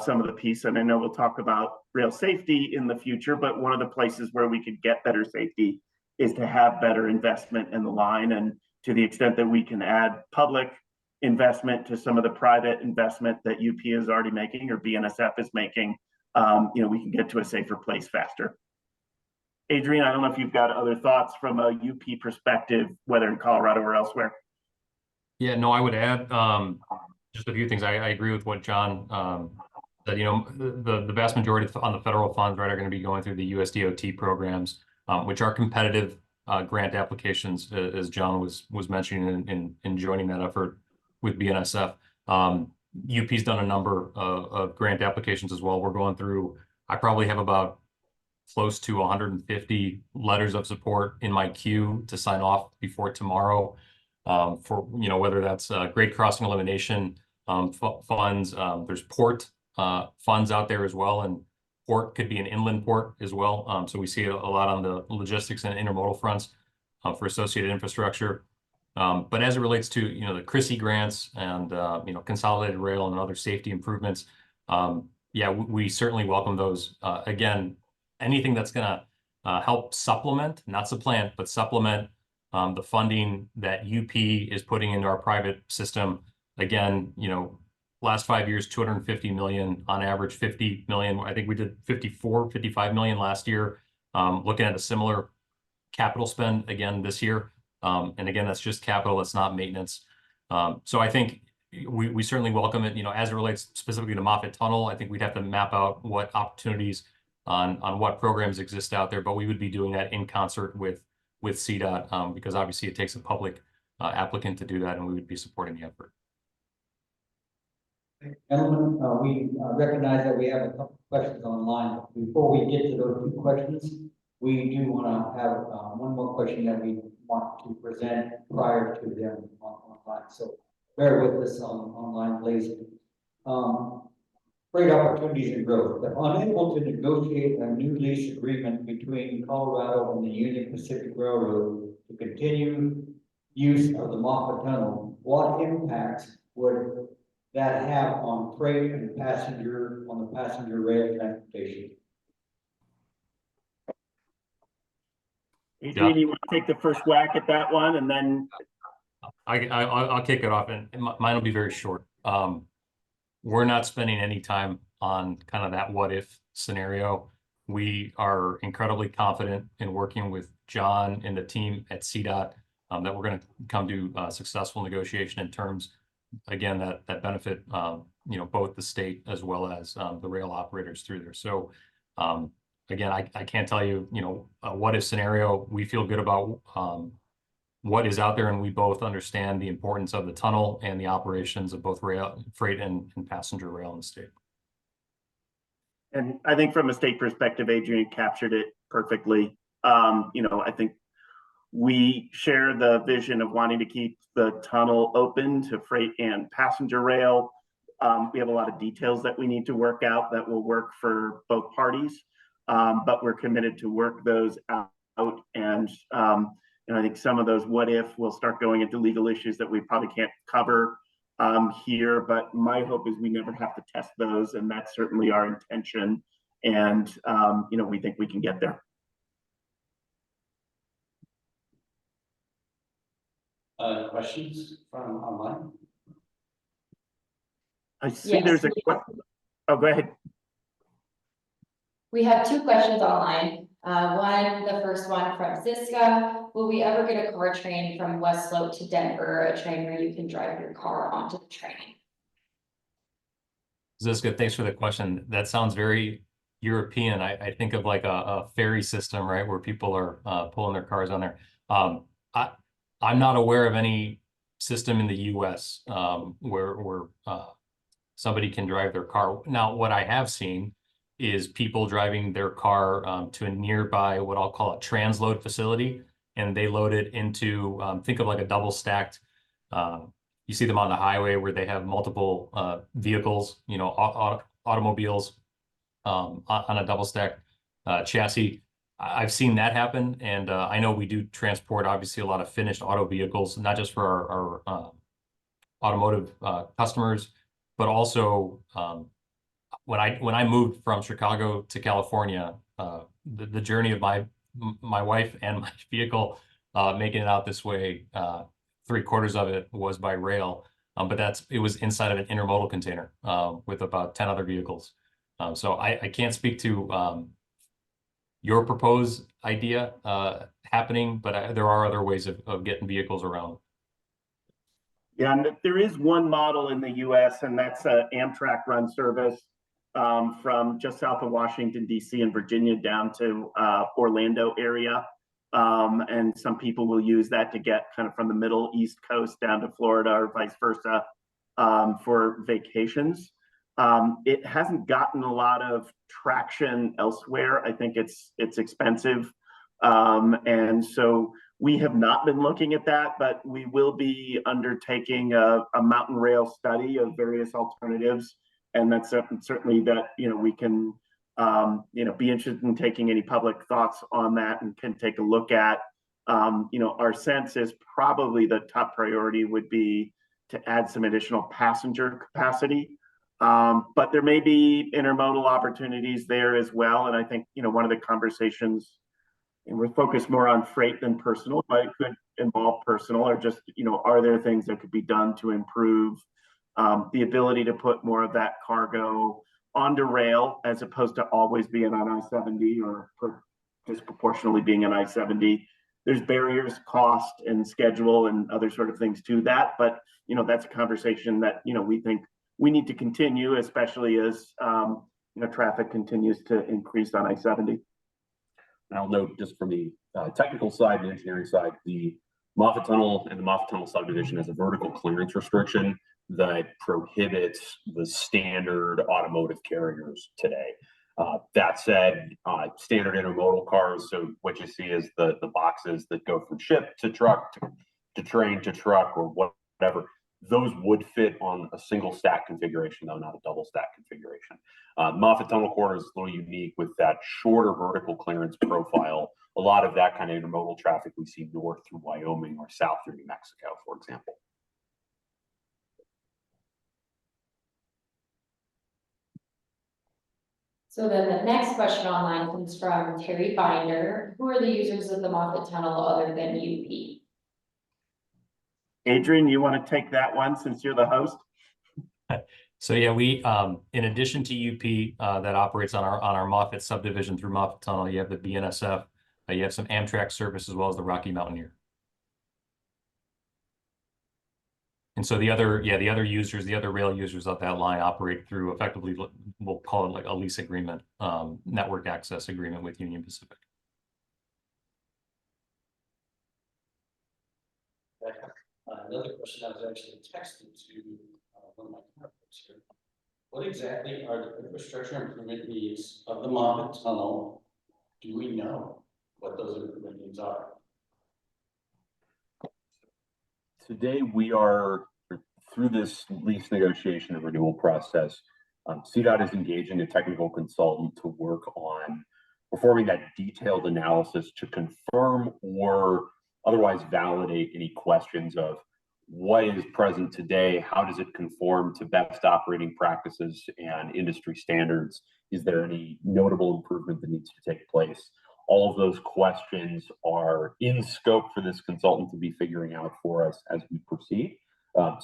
some of the piece. And I know we'll talk about rail safety in the future, but one of the places where we could get better safety is to have better investment in the line. And to the extent that we can add public investment to some of the private investment that UP is already making or BNSF is making, we can get to a safer place faster. Adrian, I don't know if you've got other thoughts from a UP perspective, whether in Colorado or elsewhere. Yeah, no, I would add just a few things. I agree with what John said. The vast majority on the federal funds, right, are going to be going through the USDOT programs, which are competitive grant applications, as John was mentioning in joining that effort with BNSF. UP's done a number of grant applications as well. We're going through, I probably have about close to 150 letters of support in my queue to sign off before tomorrow for, whether that's grade crossing elimination funds. There's port funds out there as well, and port could be an inland port as well. So we see it a lot on the logistics and intermodal fronts for associated infrastructure. But as it relates to, the CRISI grants and, consolidated rail and other safety improvements, we certainly welcome those. Again, anything that's going to help supplement, not supplant, but supplement the funding that UP is putting into our private system. Again, last 5 years, 250 million on average, 50 million. I think we did 55 million last year. Looking at a similar capital spend again this year. And again, that's just capital, it's not maintenance. So I think we certainly welcome it. As it relates specifically to Moffett Tunnel, I think we'd have to map out what opportunities on what programs exist out there, but we would be doing that in concert with CDOT because obviously it takes a public applicant to do that, and we would be supporting the effort. Gentlemen, we recognize that we have a couple of questions online. Before we get to those two questions, we do want to have one more question that we want to present prior to them online. So bear with us online, please. Great opportunities and growth. If unable to negotiate a new lease agreement between Colorado and the Union Pacific Railroad to continue use of the Moffett Tunnel, what impacts would that have on freight and the passenger rail transportation? Adrian, you want to take the first whack at that one, and then I'll kick it off, and mine will be very short. We're not spending any time on kind of that what if scenario. We are incredibly confident in working with John and the team at CDOT that we're going to come to a successful negotiation in terms, again, that benefit both the state as well as the rail operators through there. So again, I can't tell you, a what if scenario. We feel good about what is out there, and we both understand the importance of the tunnel and the operations of both rail, freight and passenger rail in the state. And I think from a state perspective, Adrian captured it perfectly. I think we share the vision of wanting to keep the tunnel open to freight and passenger rail. We have a lot of details that we need to work out that will work for both parties, but we're committed to work those out. And I think some of those what if will start going into legal issues that we probably can't cover here, but my hope is we never have to test those, and that's certainly our intention. And we think we can get there. Questions from online? I see there's a question. Oh, go ahead. We have two questions online. The first one from Ziska. Will we ever get a car train from West Slope to Denver, a train where you can drive your car onto the train? Ziska, thanks for the question. That sounds very European. I think of like a ferry system, right, where people are pulling their cars on there. I'm not aware of any system in the US, where somebody can drive their car. Now, what I have seen is people driving their car to a nearby, what I'll call a transload facility, and they load it into, think of like a double stacked, you see them on the highway where they have multiple vehicles, you know, automobiles on a double stack chassis. I've seen that happen, and I know we do transport obviously a lot of finished auto vehicles, not just for our automotive customers, but also when I moved from Chicago to California, the journey of my wife and my vehicle making it out this way, 3/4 of it was by rail, but it was inside of an intermodal container with about 10 other vehicles. So I can't speak to your proposed idea happening, but there are other ways of getting vehicles around. Yeah, and there is one model in the US, and that's a Amtrak run service from just south of Washington, DC and Virginia down to Orlando area. And some people will use that to get kind of from the middle East Coast down to Florida or vice versa for vacations. It hasn't gotten a lot of traction elsewhere. I think it's expensive. And so we have not been looking at that, but we will be undertaking a mountain rail study of various alternatives. And that's certainly that, you know, we can, you know, be interested in taking any public thoughts on that and can take a look at. You know, our sense is probably the top priority would be to add some additional passenger capacity. But there may be intermodal opportunities there as well. And I think, you know, one of the conversations, and we're focused more on freight than personal, but it could involve personal, or just, you know, are there things that could be done to improve the ability to put more of that cargo onto rail as opposed to always being on I-70 or disproportionately being on I-70. There's barriers, cost and schedule and other sort of things to that. But, you know, that's a conversation that, you know, we think we need to continue, especially as, you know, traffic continues to increase on I-70. I'll note just from the technical side and engineering side, the Moffett Tunnel and the Moffett Tunnel subdivision has a vertical clearance restriction that prohibits the standard automotive carriers today. That said, standard intermodal cars, so what you see is the boxes that go from ship to truck to train to truck or whatever, those would fit on a single stack configuration, though not a double stack configuration. Moffett Tunnel Corridor is a little unique with that shorter vertical clearance profile. A lot of that kind of intermodal traffic we see north through Wyoming or south through New Mexico, for example. So then the next question online comes from Terry Binder. Who are the users of the Moffett Tunnel other than UP? Adrian, you want to take that one since you're the host? So yeah, we in addition to UP that operates on our Moffett subdivision through Moffett Tunnel, you have the BNSF, you have some Amtrak service as well as the Rocky Mountaineer. And so the other users, the other rail users of that line operate through effectively, we'll call it like a lease agreement, network access agreement with Union Pacific. Another question I was actually texting to one of my contacts here. What exactly are the infrastructure improvement needs of the Moffett Tunnel? Do we know what those improvement needs are? Today, we are through this lease negotiation and renewal process. CDOT is engaging a technical consultant to work on performing that detailed analysis to confirm or otherwise validate any questions of what is present today, how does it conform to best operating practices and industry standards? Is there any notable improvement that needs to take place? All of those questions are in scope for this consultant to be figuring out for us as we proceed.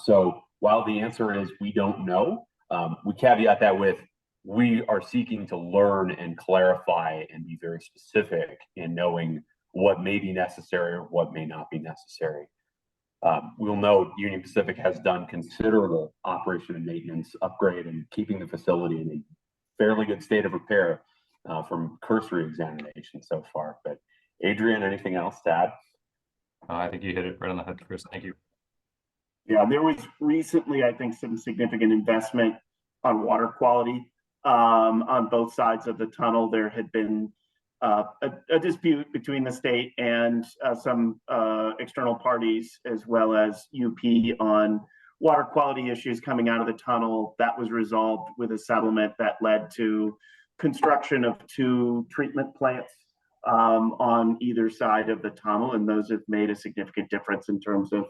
So while the answer is we don't know, we caveat that with we are seeking to learn and clarify and be very specific in knowing what may be necessary or what may not be necessary. We'll note Union Pacific has done considerable operation and maintenance upgrade and keeping the facility in a fairly good state of repair from cursory examination so far. But Adrian, anything else to add? I think you hit it right on the head, Chris. Thank you. Yeah, there was recently, I think, some significant investment on water quality on both sides of the tunnel. There had been a dispute between the state and some external parties, as well as UP, on water quality issues coming out of the tunnel. That was resolved with a settlement that led to construction of 2 treatment plants on either side of the tunnel, and those have made a significant difference in terms of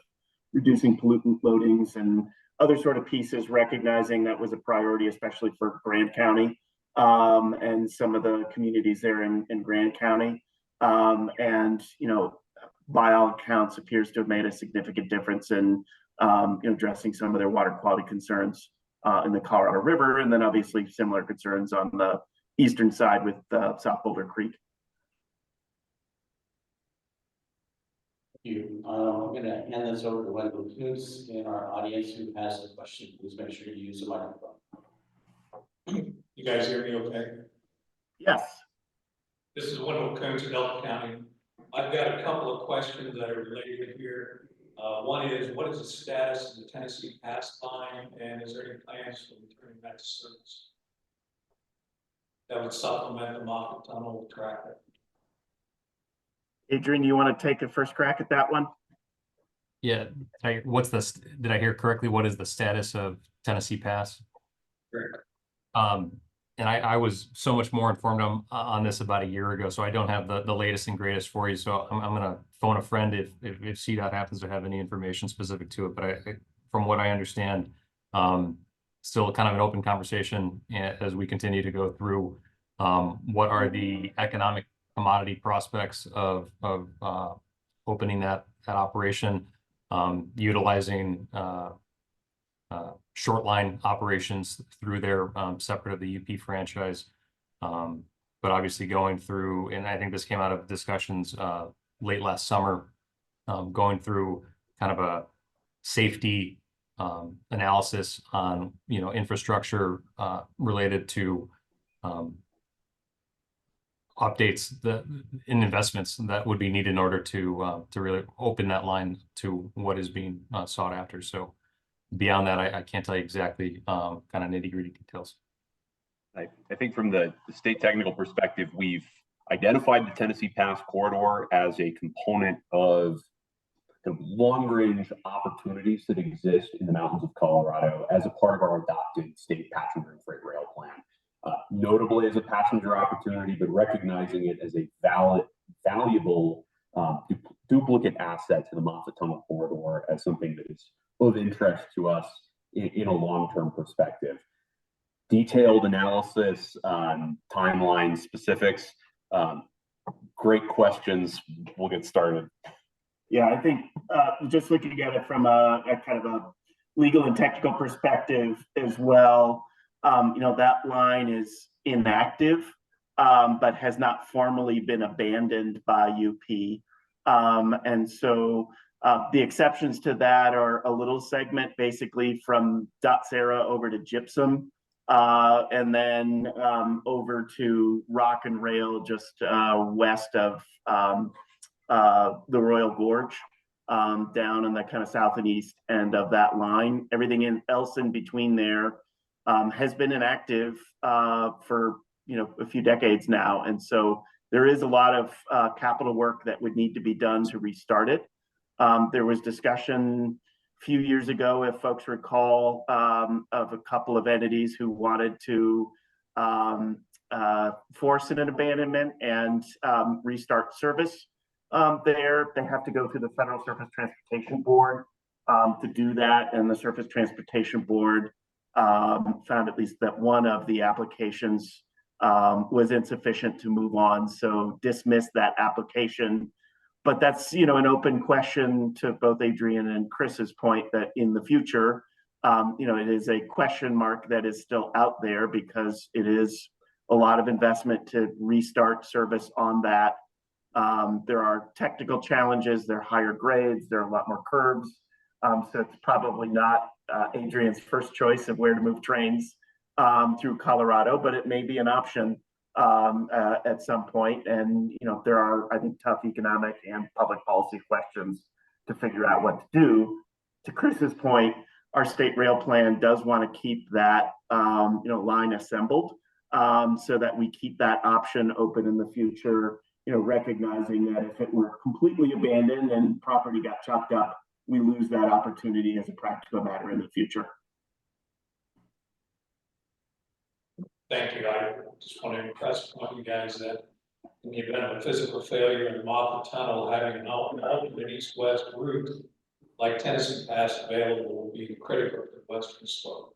reducing pollutant loadings and other sort of pieces, recognizing that was a priority, especially for Grand County and some of the communities there in Grand County. And, you know, by all accounts, appears to have made a significant difference in addressing some of their water quality concerns in the Colorado River, and then obviously similar concerns on the eastern side with South Boulder Creek. Thank you. I'm going to hand this over to Wendell Coons in our audience who has a question. Please make sure you use the microphone. You guys hear me okay? Yes. This is Wendell Coons in Delta County. I've got a couple of questions that are related here. One is, what is the status of the Tennessee Pass line, and is there any plans for returning that to service that would supplement the Moffett Tunnel traffic? Adrian, you want to take a first crack at that one? Yeah, did I hear correctly? What is the status of Tennessee Pass? Correct. And I was so much more informed on this about a year ago, so I don't have the latest and greatest for you. So I'm going to phone a friend if CDOT happens to have any information specific to it. But from what I understand, still kind of an open conversation as we continue to go through what are the economic commodity prospects of opening that operation, utilizing short line operations through their separate of the UP franchise. But obviously going through, and I think this came out of discussions late last summer, going through kind of a safety analysis on infrastructure related to updates in investments that would be needed in order to really open that line to what is being sought after. So beyond that, I can't tell you exactly kind of nitty-gritty details. I think from the state technical perspective, we've identified the Tennessee Pass corridor as a component of the long-range opportunities that exist in the mountains of Colorado as a part of our adopted state passenger and freight rail plan. Notably as a passenger opportunity, but recognizing it as a valuable duplicate asset to the Moffett Tunnel corridor as something that is of interest to us in a long-term perspective. Detailed analysis, timeline specifics, great questions. We'll get started. Yeah, I think just looking at it from a kind of a legal and technical perspective as well, that line is inactive, but has not formally been abandoned by UP. And so the exceptions to that are a little segment basically from Dotsera over to Gypsum, and then over to Rock and Rail just west of the Royal Gorge, down in the kind of south and east end of that line. Everything else in between there has been inactive for a few decades now, and so there is a lot of capital work that would need to be done to restart it. There was discussion a few years ago, if folks recall, of a couple of entities who wanted to force an abandonment and restart service there. They have to go through the Federal Surface Transportation Board to do that, and the Surface Transportation Board found at least that one of the applications was insufficient to move on, so dismissed that application. But that's an open question to both Adrian and Chris's point that in the future, it is a question mark that is still out there because it is a lot of investment to restart service on that. There are technical challenges, there are higher grades, there are a lot more curves. So it's probably not Adrian's first choice of where to move trains through Colorado, but it may be an option at some point. And, there are, I think, tough economic and public policy questions to figure out what to do. to Chris's point, our state rail plan does want to keep that, line assembled, so that we keep that option open in the future, recognizing that if it were completely abandoned and property got chopped up, we lose that opportunity as a practical matter in the future. Thank you. I just want to impress upon you guys that in the event of a physical failure in the Moffett Tunnel, having an alternate east-west route like Tennessee Pass available will be critical to the western slope.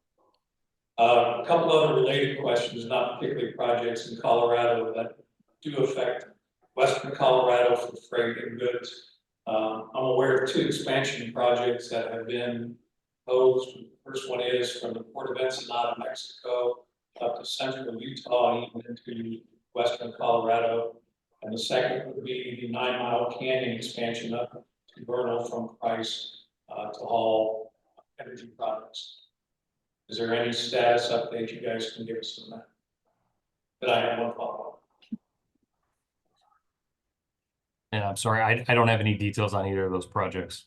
A couple other related questions, not particularly projects in Colorado that do affect western Colorado for freight and goods. I'm aware of 2 expansion projects that have been proposed. The first one is from the Port of Ensenada, Mexico, up to central Utah and even into western Colorado. And the second would be the 9 Mile Canyon expansion up to Vernal from Price to haul energy products. Is there any status update you guys can give us on that? But I have one follow-up. And I'm sorry, I don't have any details on either of those projects.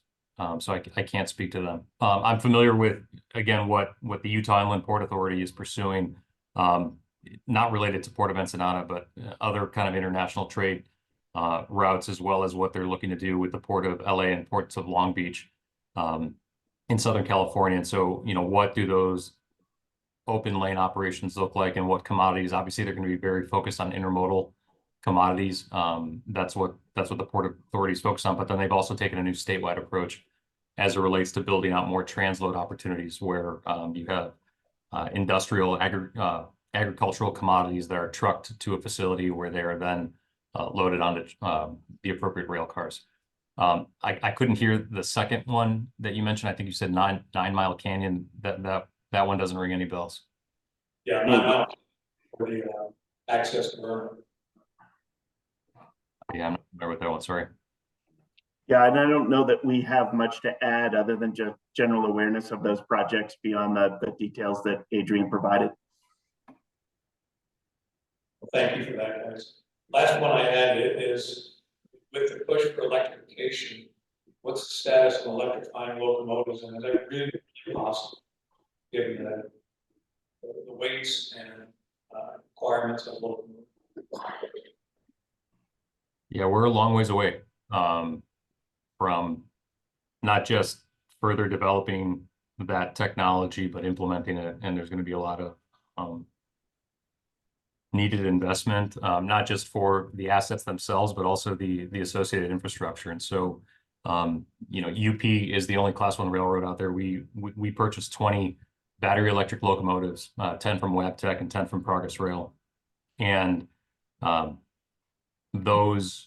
So I can't speak to them. I'm familiar with, again, what the Utah Inland Port Authority is pursuing, not related to Port of Ensenada, but other kind of international trade routes, as well as what they're looking to do with the Port of LA and ports of Long Beach in Southern California. And so, what do those open lane operations look like, and what commodities? Obviously, they're going to be very focused on intermodal commodities. That's what the Port Authority is focused on. But then they've also taken a new statewide approach as it relates to building out more transload opportunities where you have industrial agricultural commodities that are trucked to a facility where they are then loaded onto the appropriate rail cars. I couldn't hear the second one that you mentioned. I think you said 9 Mile Canyon. That one doesn't ring any bells. Yeah, 9 Mile for the access to Vernal. Yeah, I'm not familiar with that one. Sorry. Yeah, and I don't know that we have much to add other than just general awareness of those projects beyond the details that Adrian provided. Well, thank you for that, guys. Last one I had is with the push for electrification, what's the status of electrifying locomotives, and is that really possible given the weights and requirements of locomotives? Yeah, we're a long ways away from not just further developing that technology, but implementing it. And there's going to be a lot of needed investment, not just for the assets themselves, but also the associated infrastructure. And so, UP is the only Class 1 railroad out there. We purchased 20 battery electric locomotives, 10 from Wabtec and 10 from Progress Rail. And those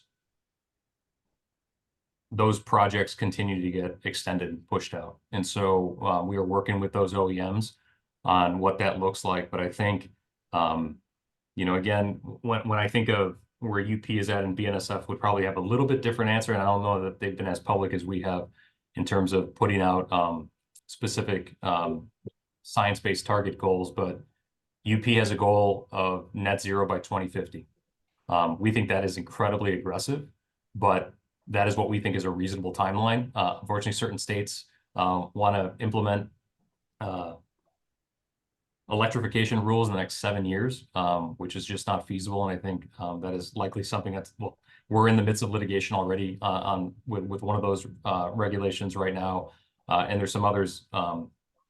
projects continue to get extended and pushed out. And so we are working with those OEMs on what that looks like. But I think, again, when I think of where UP is at, and BNSF would probably have a little bit different answer. And I don't know that they've been as public as we have in terms of putting out specific science-based target goals. But UP has a goal of net zero by 2050. We think that is incredibly aggressive, but that is what we think is a reasonable timeline. Unfortunately, certain states want to implement electrification rules in the next 7 years, which is just not feasible. And I think that is likely something that's, we're in the midst of litigation already with one of those regulations right now. And there's some others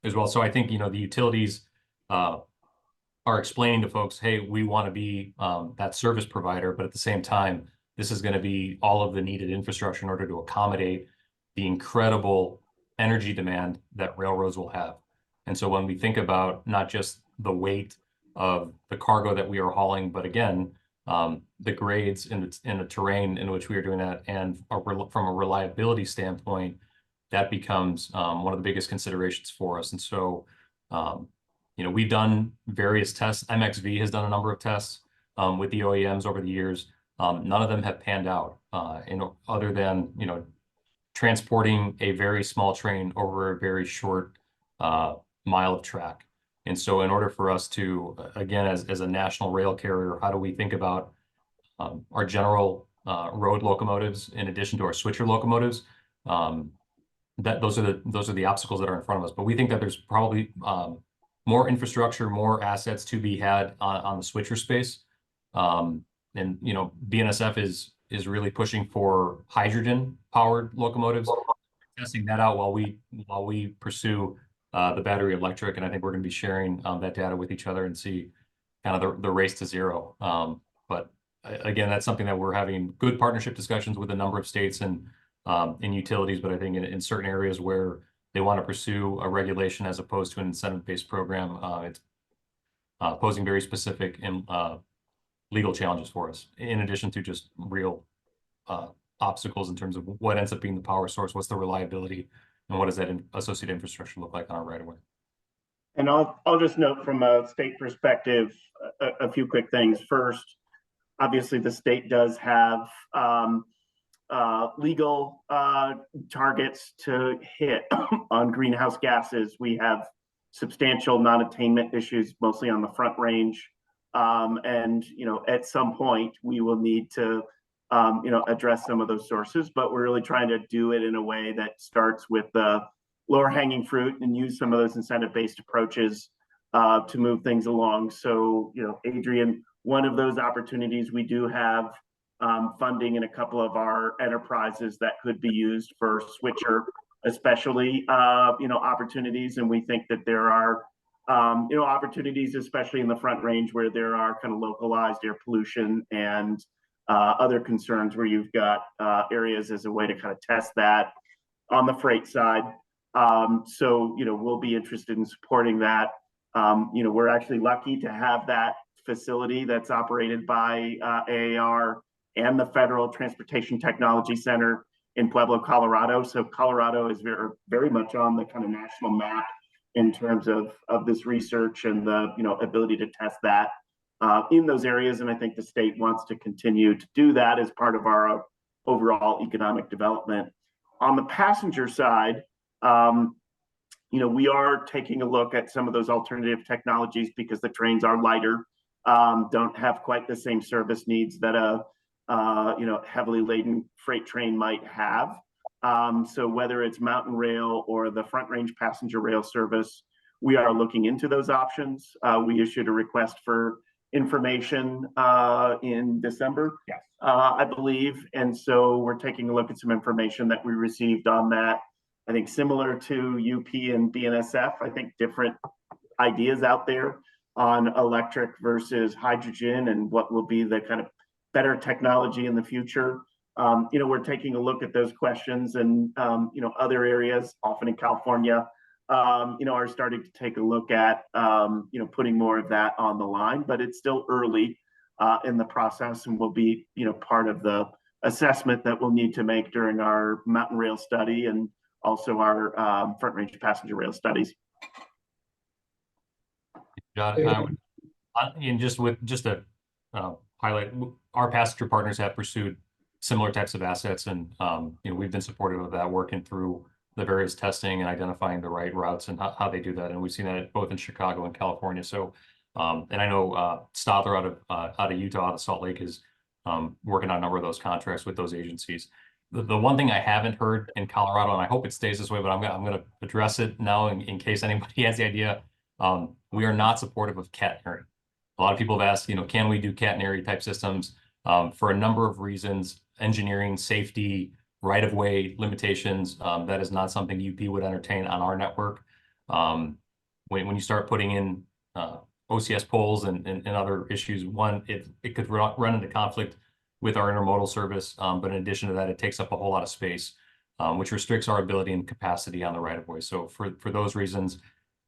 as well. So I think, the utilities are explaining to folks, hey, we want to be that service provider, but at the same time, this is going to be all of the needed infrastructure in order to accommodate the incredible energy demand that railroads will have. And so when we think about not just the weight of the cargo that we are hauling, but again, the grades in the terrain in which we are doing that, and from a reliability standpoint, that becomes one of the biggest considerations for us. And so, we've done various tests. MXV has done a number of tests with the OEMs over the years. None of them have panned out, other than, transporting a very small train over a very short mile of track. And so in order for us to, again, as a national rail carrier, how do we think about our general road locomotives in addition to our switcher locomotives? those are the obstacles that are in front of us. But we think that there's probably more infrastructure, more assets to be had on the switcher space. And you know, BNSF is really pushing for hydrogen powered locomotives, testing that out while we pursue the battery electric. And I think we're going to be sharing that data with each other and see kind of the race to zero. But again, that's something that we're having good partnership discussions with a number of states and utilities. But I think in certain areas where they want to pursue a regulation as opposed to an incentive-based program, it's posing very specific and legal challenges for us, in addition to just real obstacles in terms of what ends up being the power source, what's the reliability, and what does that associated infrastructure look like on our right of way. And I'll just note from a state perspective, a few quick things. First, obviously the state does have legal targets to hit on greenhouse gases. We have substantial non-attainment issues, mostly on the Front Range. And, you know, at some point we will need to, you know, address some of those sources, but we're really trying to do it in a way that starts with the lower hanging fruit and use some of those incentive-based approaches to move things along. So, you know, Adrian, one of those opportunities, we do have funding in a couple of our enterprises that could be used for switcher, especially, you know, opportunities. And we think that there are, you know, opportunities, especially in the Front Range, where there are kind of localized air pollution and other concerns where you've got areas as a way to kind of test that on the freight side. So, you know, we'll be interested in supporting that. You know, we're actually lucky to have that facility that's operated by AAR and the Federal Transportation Technology Center in Pueblo, Colorado. So Colorado is very, very much on the kind of national map in terms of this research and the, you know, ability to test that in those areas. And I think the state wants to continue to do that as part of our overall economic development. On the passenger side, you know, we are taking a look at some of those alternative technologies because the trains are lighter, don't have quite the same service needs that a you know, heavily laden freight train might have. So whether it's mountain rail or the Front Range passenger rail service, we are looking into those options. We issued a request for information in December, yes, I believe. And so we're taking a look at some information that we received on that. I think similar to UP and BNSF, I think different ideas out there on electric versus hydrogen and what will be the kind of better technology in the future. You know, we're taking a look at those questions, and you know, other areas, often in California, you know, are starting to take a look at you know, putting more of that on the line, but it's still early in the process, and will be, you know, part of the assessment that we'll need to make during our mountain rail study and also our Front Range passenger rail studies. John, I would, and just to highlight, our passenger partners have pursued similar types of assets, and you know, we've been supportive of that, working through the various testing and identifying the right routes and how they do that. And we've seen that both in Chicago and California. So, and I know Stadler out of Utah, out of Salt Lake, is working on a number of those contracts with those agencies. The one thing I haven't heard in Colorado, and I hope it stays this way, but I'm gonna address it now in case anybody has the idea. We are not supportive of catenary. A lot of people have asked, you know, can we do catenary type systems? For a number of reasons, engineering, safety, right-of-way limitations, that is not something UP would entertain on our network. When you start putting in OCS poles and other issues, one, it could run into conflict with our intermodal service, but in addition to that, it takes up a whole lot of space, which restricts our ability and capacity on the right-of-way. So for those reasons,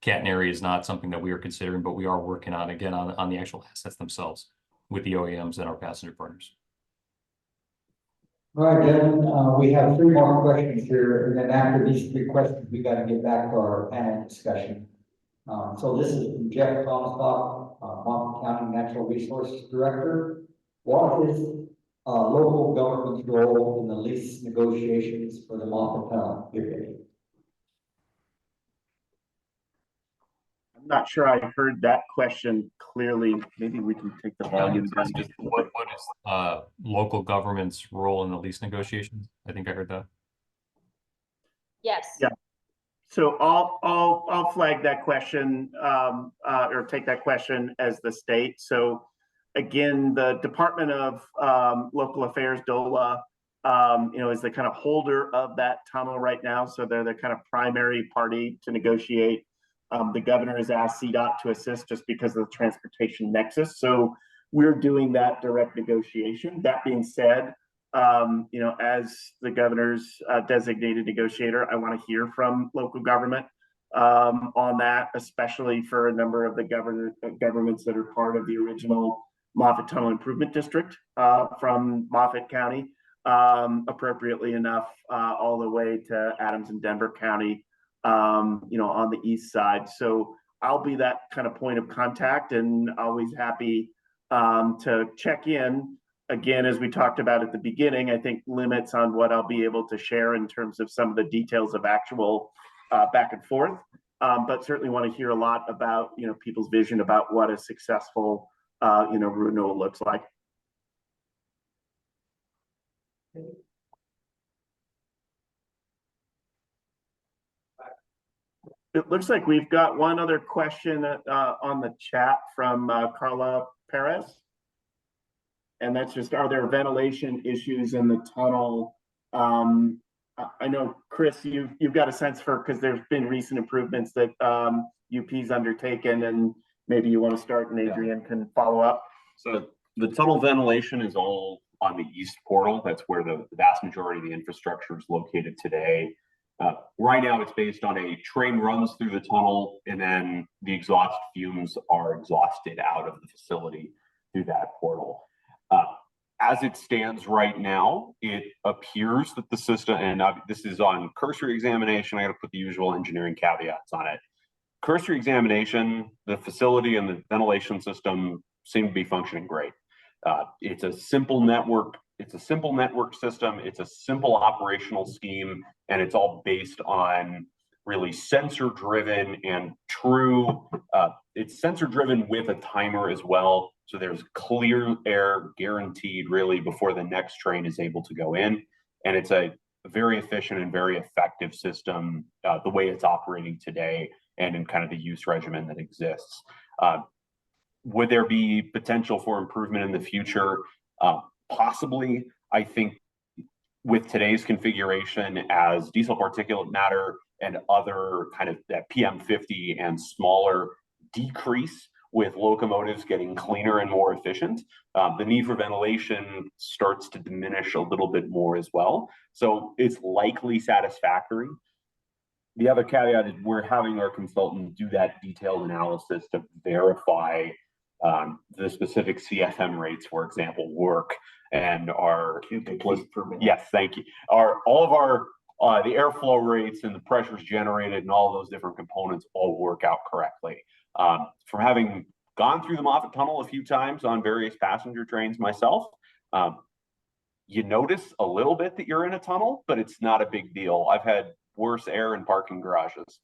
catenary is not something that we are considering, but we are working on, again, on the actual assets themselves with the OEMs and our passenger partners. All right, Devin, we have 3 more questions here, and then after these 3 questions, we got to get back to our panel discussion. So this is from Jeff Comstock, Montgomery County Natural Resources Director. What is local government's role in the lease negotiations for the Moffett Tunnel, if any? I'm not sure I heard that question clearly. Maybe we can take the volume down. What is local government's role in the lease negotiations? I think I heard that. Yes. Yeah. So I'll flag that question, or take that question as the state. So again, the Department of Local Affairs, DOLA, is the kind of holder of that tunnel right now. So they're the kind of primary party to negotiate. The governor has asked CDOT to assist just because of the transportation nexus. So we're doing that direct negotiation. That being said, as the governor's designated negotiator, I want to hear from local government on that, especially for a number of the governments that are part of the original Moffett Tunnel Improvement District from Moffett County, appropriately enough, all the way to Adams and Denver County, on the east side. So I'll be that kind of point of contact, and always happy to check in. Again, as we talked about at the beginning, I think limits on what I'll be able to share in terms of some of the details of actual back and forth, but certainly want to hear a lot about people's vision about what a successful renewal looks like. It looks like we've got one other question on the chat from Carla Perez. And that's just, are there ventilation issues in the tunnel? I know, Chris, you've got a sense for, because there's been recent improvements that UP's undertaken, and maybe you want to start and Adrian can follow up. So the tunnel ventilation is all on the east portal. That's where the vast majority of the infrastructure is located today. Right now, it's based on a train runs through the tunnel, and then the exhaust fumes are exhausted out of the facility through that portal. As it stands right now, it appears that the system, and this is on cursory examination, I got to put the usual engineering caveats on it. Cursory examination, the facility and the ventilation system seem to be functioning great. It's a simple network. It's a simple network system. It's a simple operational scheme, and it's all based on really sensor driven and true. It's sensor driven with a timer as well. So there's clear air guaranteed really before the next train is able to go in. And it's a very efficient and very effective system, the way it's operating today and in kind of the use regimen that exists. Would there be potential for improvement in the future? Possibly. I think with today's configuration, as diesel particulate matter and other kind of that PM50 and smaller decrease with locomotives getting cleaner and more efficient, the need for ventilation starts to diminish a little bit more as well. So it's likely satisfactory. The other caveat is we're having our consultant do that detailed analysis to verify the specific CFM rates, for example, work and our yes, thank you. All of our the airflow rates and the pressures generated and all those different components all work out correctly. From having gone through the Moffett Tunnel a few times on various passenger trains myself, you notice a little bit that you're in a tunnel, but it's not a big deal. I've had worse air in parking garages.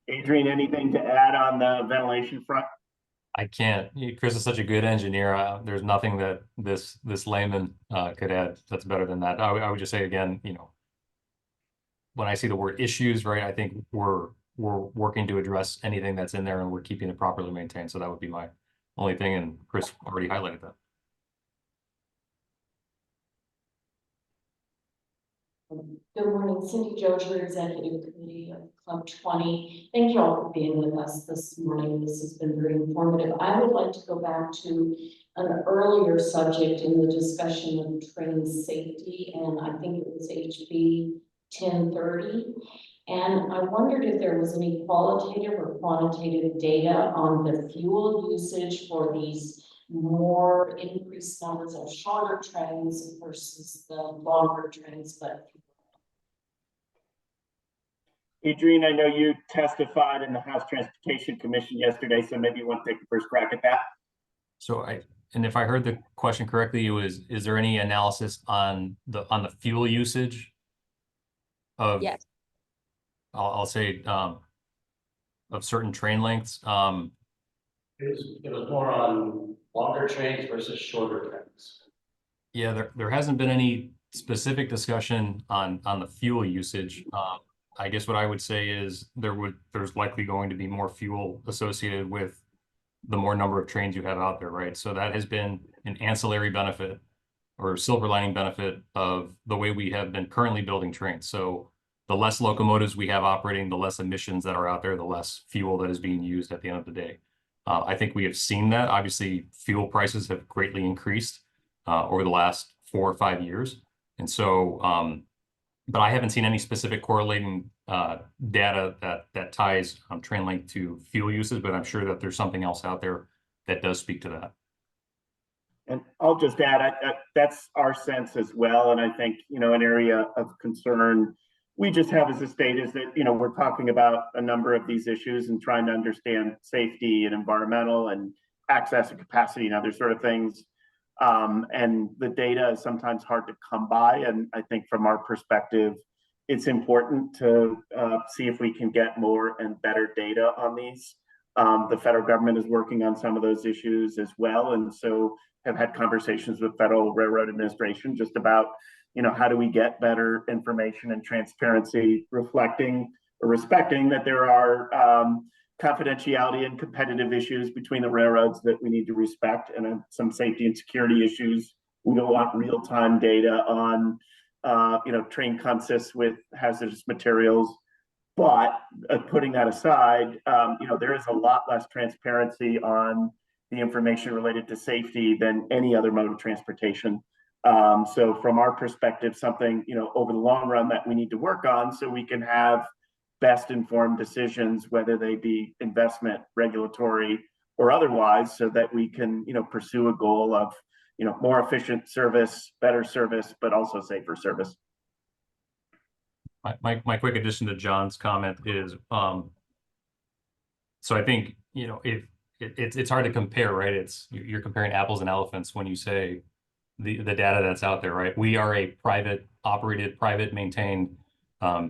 Adrian, anything to add on the ventilation front? I can't. Chris is such a good engineer. There's nothing that this layman could add that's better than that. I would just say again, when I see the word issues, right, I think we're working to address anything that's in there, and we're keeping it properly maintained. So that would be my only thing. And Chris already highlighted that. Good morning, Cindy Jojer, Executive Committee of Club 20. Thank you all for being with us this morning. This has been very informative. I would like to go back to an earlier subject in the discussion of train safety, and I think it was HB 1030. And I wondered if there was any qualitative or quantitative data on the fuel usage for these more increased numbers of shorter trains versus the longer trains, but Adrian, I know you testified in the House Transportation Commission yesterday, so maybe you want to take the first crack at that. So and if I heard the question correctly, it was, is there any analysis on the fuel usage of, yes, I'll say, of certain train lengths? It was more on longer trains versus shorter trains. Yeah, there hasn't been any specific discussion on the fuel usage, I guess what I would say is there's likely going to be more fuel associated with the more number of trains you have out there, right? So that has been an ancillary benefit or silver lining benefit of the way we have been currently building trains. So the less locomotives we have operating, the less emissions that are out there, the less fuel that is being used at the end of the day. I think we have seen that. Obviously, fuel prices have greatly increased over the last 4 or 5 years. And so, but I haven't seen any specific correlating data that ties train length to fuel usage, but I'm sure that there's something else out there that does speak to that. And I'll just add, that's our sense as well. And I think, an area of concern we just have as a state is that, we're talking about a number of these issues and trying to understand safety and environmental and access and capacity and other sort of things. And the data is sometimes hard to come by. And I think from our perspective, it's important to see if we can get more and better data on these. The federal government is working on some of those issues as well. And so have had conversations with Federal Railroad Administration just about, how do we get better information and transparency reflecting or respecting that there are confidentiality and competitive issues between the railroads that we need to respect, and some safety and security issues. We don't want real-time data on, train consists with hazardous materials. But putting that aside, there is a lot less transparency on the information related to safety than any other mode of transportation. So from our perspective, something, over the long run that we need to work on so we can have best informed decisions, whether they be investment, regulatory, or otherwise, so that we can, pursue a goal of, more efficient service, better service, but also safer service. My quick addition to John's comment is, so I think, if it's hard to compare, right? You're comparing apples and elephants when you say the data that's out there, right? We are a private operated, private maintained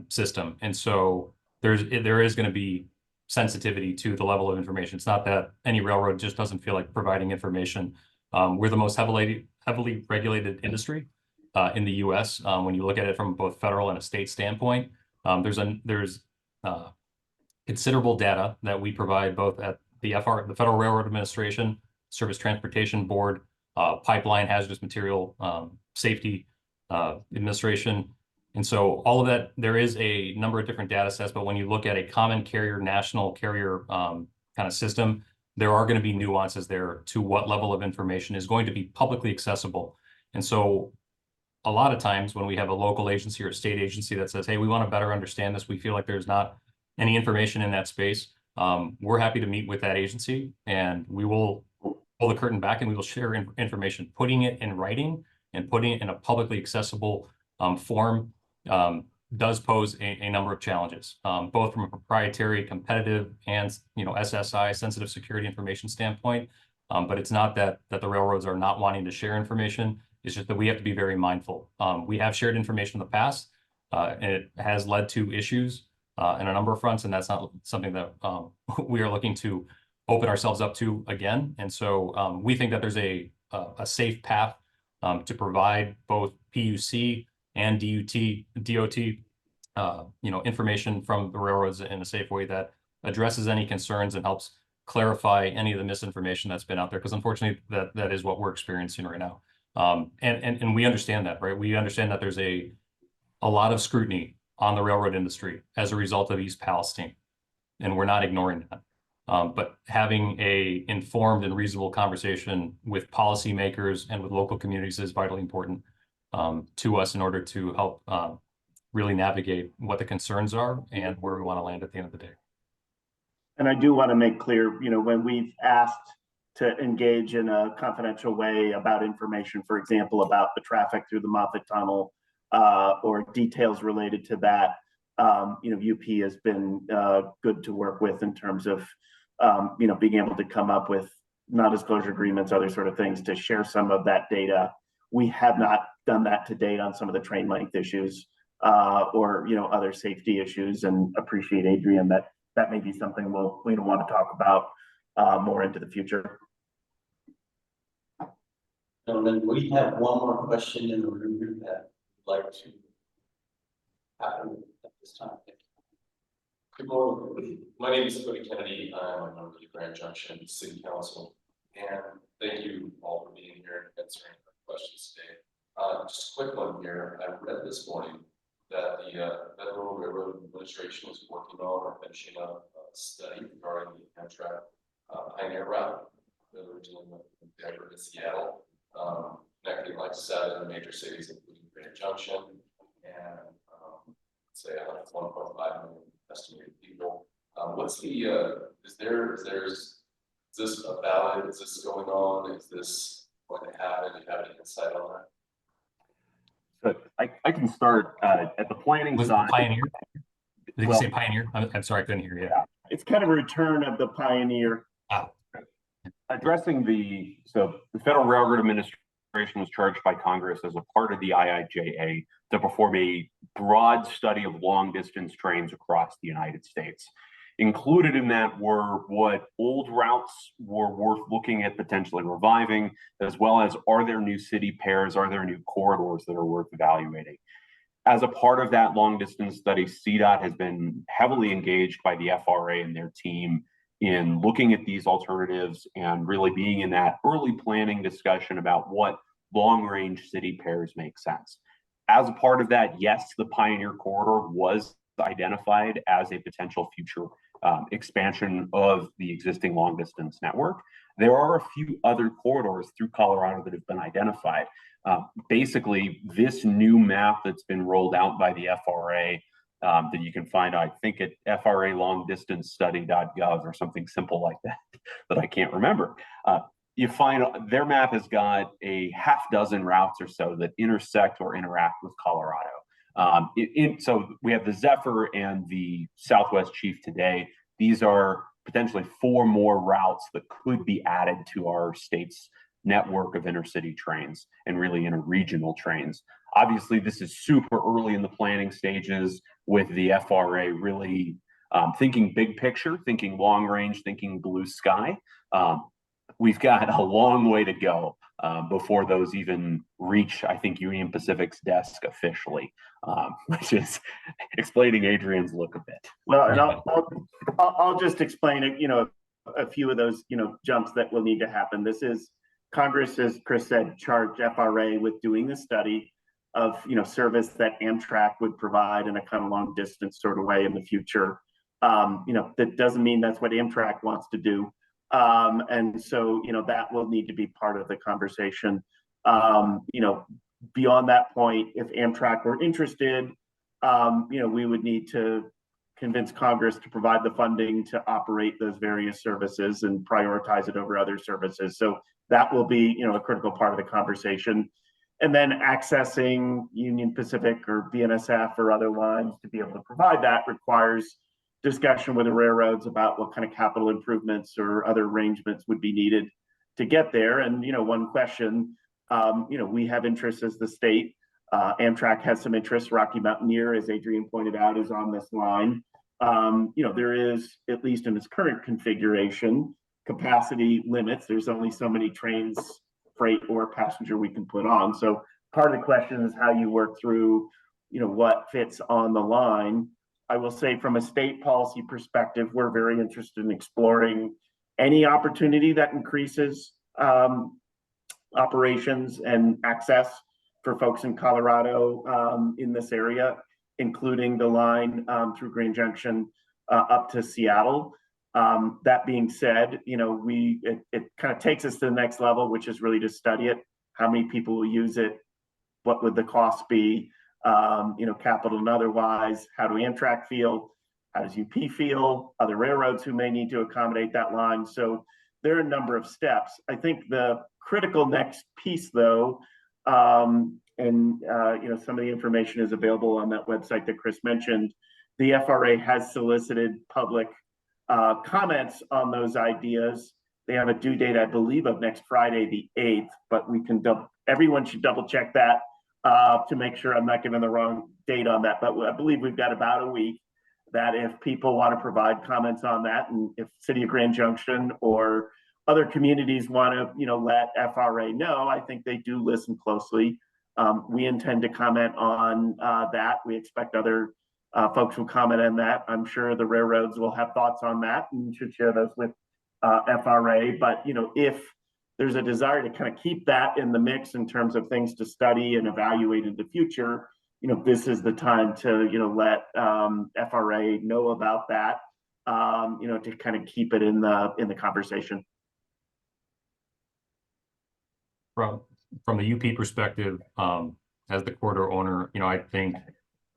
system. And so there is going to be sensitivity to the level of information. It's not that any railroad just doesn't feel like providing information. We're the most heavily regulated industry in the U.S. When you look at it from both federal and a state standpoint, there's considerable data that we provide both at the Federal Railroad Administration, Surface Transportation Board, Pipeline Hazardous Material Safety Administration. And so all of that, there is a number of different data sets, but when you look at a common carrier, national carrier kind of system, there are going to be nuances there to what level of information is going to be publicly accessible. And so a lot of times when we have a local agency or a state agency that says, hey, we want to better understand this, we feel like there's not any information in that space, we're happy to meet with that agency, and we will pull the curtain back and we will share information. Putting it in writing and putting it in a publicly accessible form does pose a number of challenges, both from a proprietary, competitive, and SSI, sensitive security information standpoint. But it's not that the railroads are not wanting to share information. It's just that we have to be very mindful. We have shared information in the past, and it has led to issues in a number of fronts, and that's not something that we are looking to open ourselves up to again. And so we think that there's a safe path to provide both PUC and DOT, information from the railroads in a safe way that addresses any concerns and helps clarify any of the misinformation that's been out there. Because unfortunately, that is what we're experiencing right now. And we understand that, right? We understand that there's a lot of scrutiny on the railroad industry as a result of East Palestine, and we're not ignoring that. But having a informed and reasonable conversation with policymakers and with local communities is vitally important to us in order to help really navigate what the concerns are and where we want to land at the end of the day. And I do want to make clear, when we've asked to engage in a confidential way about information, for example, about the traffic through the Moffett Tunnel or details related to that, UP has been good to work with in terms of, being able to come up with non-disclosure agreements, other sort of things to share some of that data. We have not done that to date on some of the train length issues or, other safety issues, and appreciate, Adrian, that may be something we want to talk about more into the future. And then we have one more question in the room here that like to happen at this time? Good morning. My name is Cody Kennedy. I'm a member of the Grand Junction City Council. And thank you all for being here and answering our questions today. Just a quick one here. I read this morning that the Federal Railroad Administration is working on or finishing up a study regarding the Amtrak Pioneer Route, originally from Denver to Seattle, connecting like 7 major cities, including Grand Junction, and say 1.5 million estimated people. What's the is this valid? Is this going on? Is this going to happen? Do you have any insight on that? So I can start at the planning side. Pioneer? Did Well, you say Pioneer? I'm sorry, I couldn't hear you. Yeah, it's kind of a return of the Pioneer. Addressing the Federal Railroad Administration was charged by Congress as a part of the IIJA to perform a broad study of long distance trains across the United States. Included in that were what old routes were worth looking at potentially reviving, as well as are there new city pairs, are there new corridors that are worth evaluating. As a part of that long distance study, CDOT has been heavily engaged by the FRA and their team in looking at these alternatives and really being in that early planning discussion about what long range city pairs make sense. As a part of that, yes, the Pioneer Corridor was identified as a potential future expansion of the existing long distance network. There are a few other corridors through Colorado that have been identified. Basically, this new map that's been rolled out by the FRA that you can find, I think, at fralongdistancestudy.gov or something simple like that, that I can't remember. You find their map has got a half dozen routes or so that intersect or interact with Colorado. So we have the Zephyr and the Southwest Chief today. These are potentially 4 more routes that could be added to our state's network of intercity trains and really interregional trains. Obviously, this is super early in the planning stages with the FRA really thinking big picture, thinking long range, thinking blue sky. We've got a long way to go before those even reach, I think, Union Pacific's desk officially, which is explaining Adrian's look a bit. Well, and I'll just explain it, a few of those, jumps that will need to happen. This is Congress, as Chris said, charged FRA with doing the study of, service that Amtrak would provide in a kind of long distance sort of way in the future. That doesn't mean that's what Amtrak wants to do. And so, that will need to be part of the conversation. Beyond that point, if Amtrak were interested, we would need to convince Congress to provide the funding to operate those various services and prioritize it over other services. So that will be, a critical part of the conversation. And then accessing Union Pacific or BNSF or other lines to be able to provide that requires discussion with the railroads about what kind of capital improvements or other arrangements would be needed to get there. And, one question, we have interest as the state. Amtrak has some interest. Rocky Mountaineer, as Adrian pointed out, is on this line. There is, at least in its current configuration, capacity limits. There's only so many trains, freight or passenger, we can put on. So part of the question is how you work through, what fits on the line. I will say from a state policy perspective, we're very interested in exploring any opportunity that increases operations and access for folks in Colorado in this area, including the line through Grand Junction up to Seattle. That being said, it kind of takes us to the next level, which is really to study it. How many people will use it? What would the cost be? Capital and otherwise. How do Amtrak feel? How does UP feel? Other railroads who may need to accommodate that line. So there are a number of steps. I think the critical next piece, though, some of the information is available on that website that Chris mentioned. The FRA has solicited public comments on those ideas. They have a due date, I believe, of next Friday, the 8th, but everyone should double check that to make sure I'm not giving the wrong date on that. But I believe we've got about a week that if people want to provide comments on that, and if City of Grand Junction or other communities want to, let FRA know, I think they do listen closely. We intend to comment on that. We expect other folks will comment on that. I'm sure the railroads will have thoughts on that and should share those with FRA. But if there's a desire to kind of keep that in the mix in terms of things to study and evaluate in the future, this is the time to let FRA know about that. To kind of keep it in the conversation. From the UP perspective, as the corridor owner, I think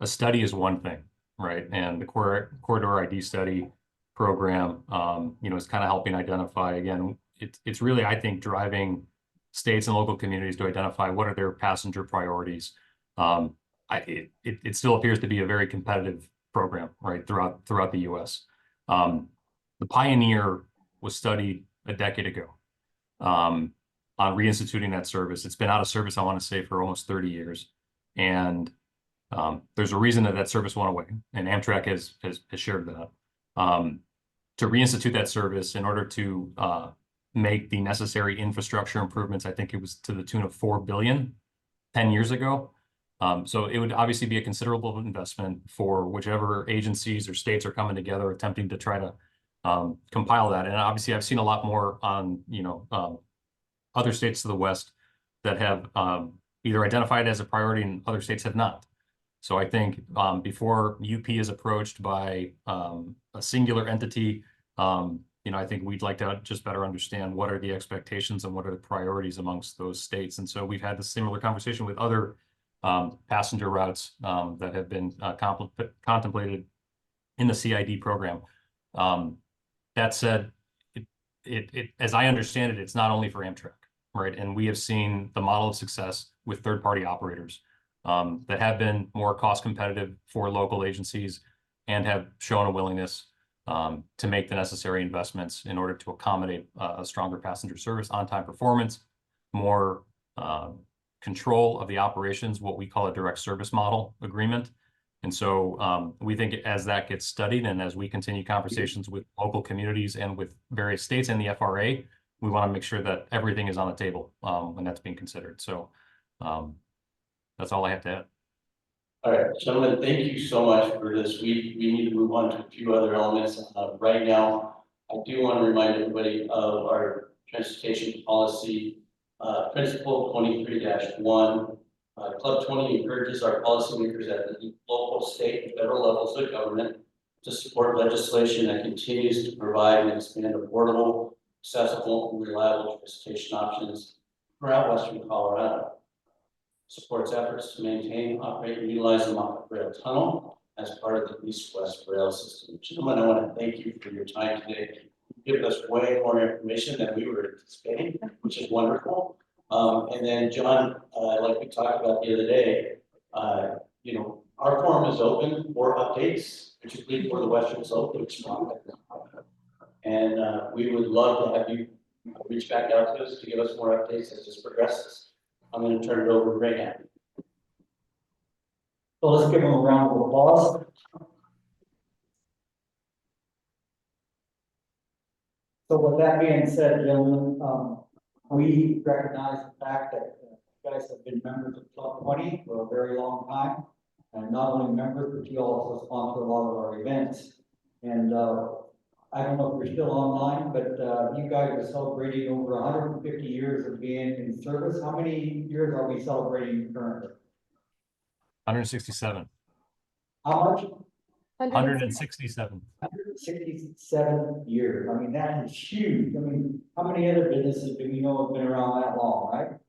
a study is one thing, right? And the corridor ID study program, is kind of helping identify, again, it's really, I think, driving states and local communities to identify what are their passenger priorities. It still appears to be a very competitive program, right, throughout the US. The Pioneer was studied a decade ago on reinstituting that service. It's been out of service, I want to say, for almost 30 years. And there's a reason that service went away, and Amtrak has shared that. To reinstitute that service in order to make the necessary infrastructure improvements, I think it was to the tune of $4 billion 10 years ago. So it would obviously be a considerable investment for whichever agencies or states are coming together attempting to try to compile that. And obviously I've seen a lot more on, other states to the west that have either identified it as a priority and other states have not. So I think before UP is approached by a singular entity, I think we'd like to just better understand what are the expectations and what are the priorities amongst those states. And so we've had this similar conversation with other passenger routes that have been contemplated in the CID program. That said, as I understand it, it's not only for Amtrak, right? And we have seen the model of success with third-party operators that have been more cost competitive for local agencies and have shown a willingness to make the necessary investments in order to accommodate a stronger passenger service, on-time performance, more control of the operations, what we call a direct service model agreement. And so we think as that gets studied and as we continue conversations with local communities and with various states and the FRA, we want to make sure that everything is on the table when that's being considered. So that's all I have to add. All right, gentlemen, thank you so much for this. We need to move on to a few other elements. Right now, I do want to remind everybody of our transportation policy principle 23-1. Club 20 encourages our policymakers at the local, state, and federal levels of government to support legislation that continues to provide and expand affordable, accessible, and reliable transportation options throughout Western Colorado. Supports efforts to maintain, operate, and utilize the Moffett Rail Tunnel as part of the East-West Rail System. Gentlemen, I want to thank you for your time today. You give us way more information than we were anticipating, which is wonderful. And then, John, like we talked about the other day, our forum is open for updates, particularly for the Western Slope, which is and we would love to have you reach back out to us to give us more updates as this progresses. I'm going to turn it over to Ray now. So let's give them a round of applause. So with that being said, gentlemen, we recognize the fact that you guys have been members of Club 20 for a very long time. And not only members, but you also sponsor a lot of our events. And I don't know if you're still online, but you guys are celebrating over 150 years of being in service. How many years are we celebrating currently? 167. How much? 167. 167 years. I mean, that is huge. I mean, how many other businesses do we know have been around that long, right?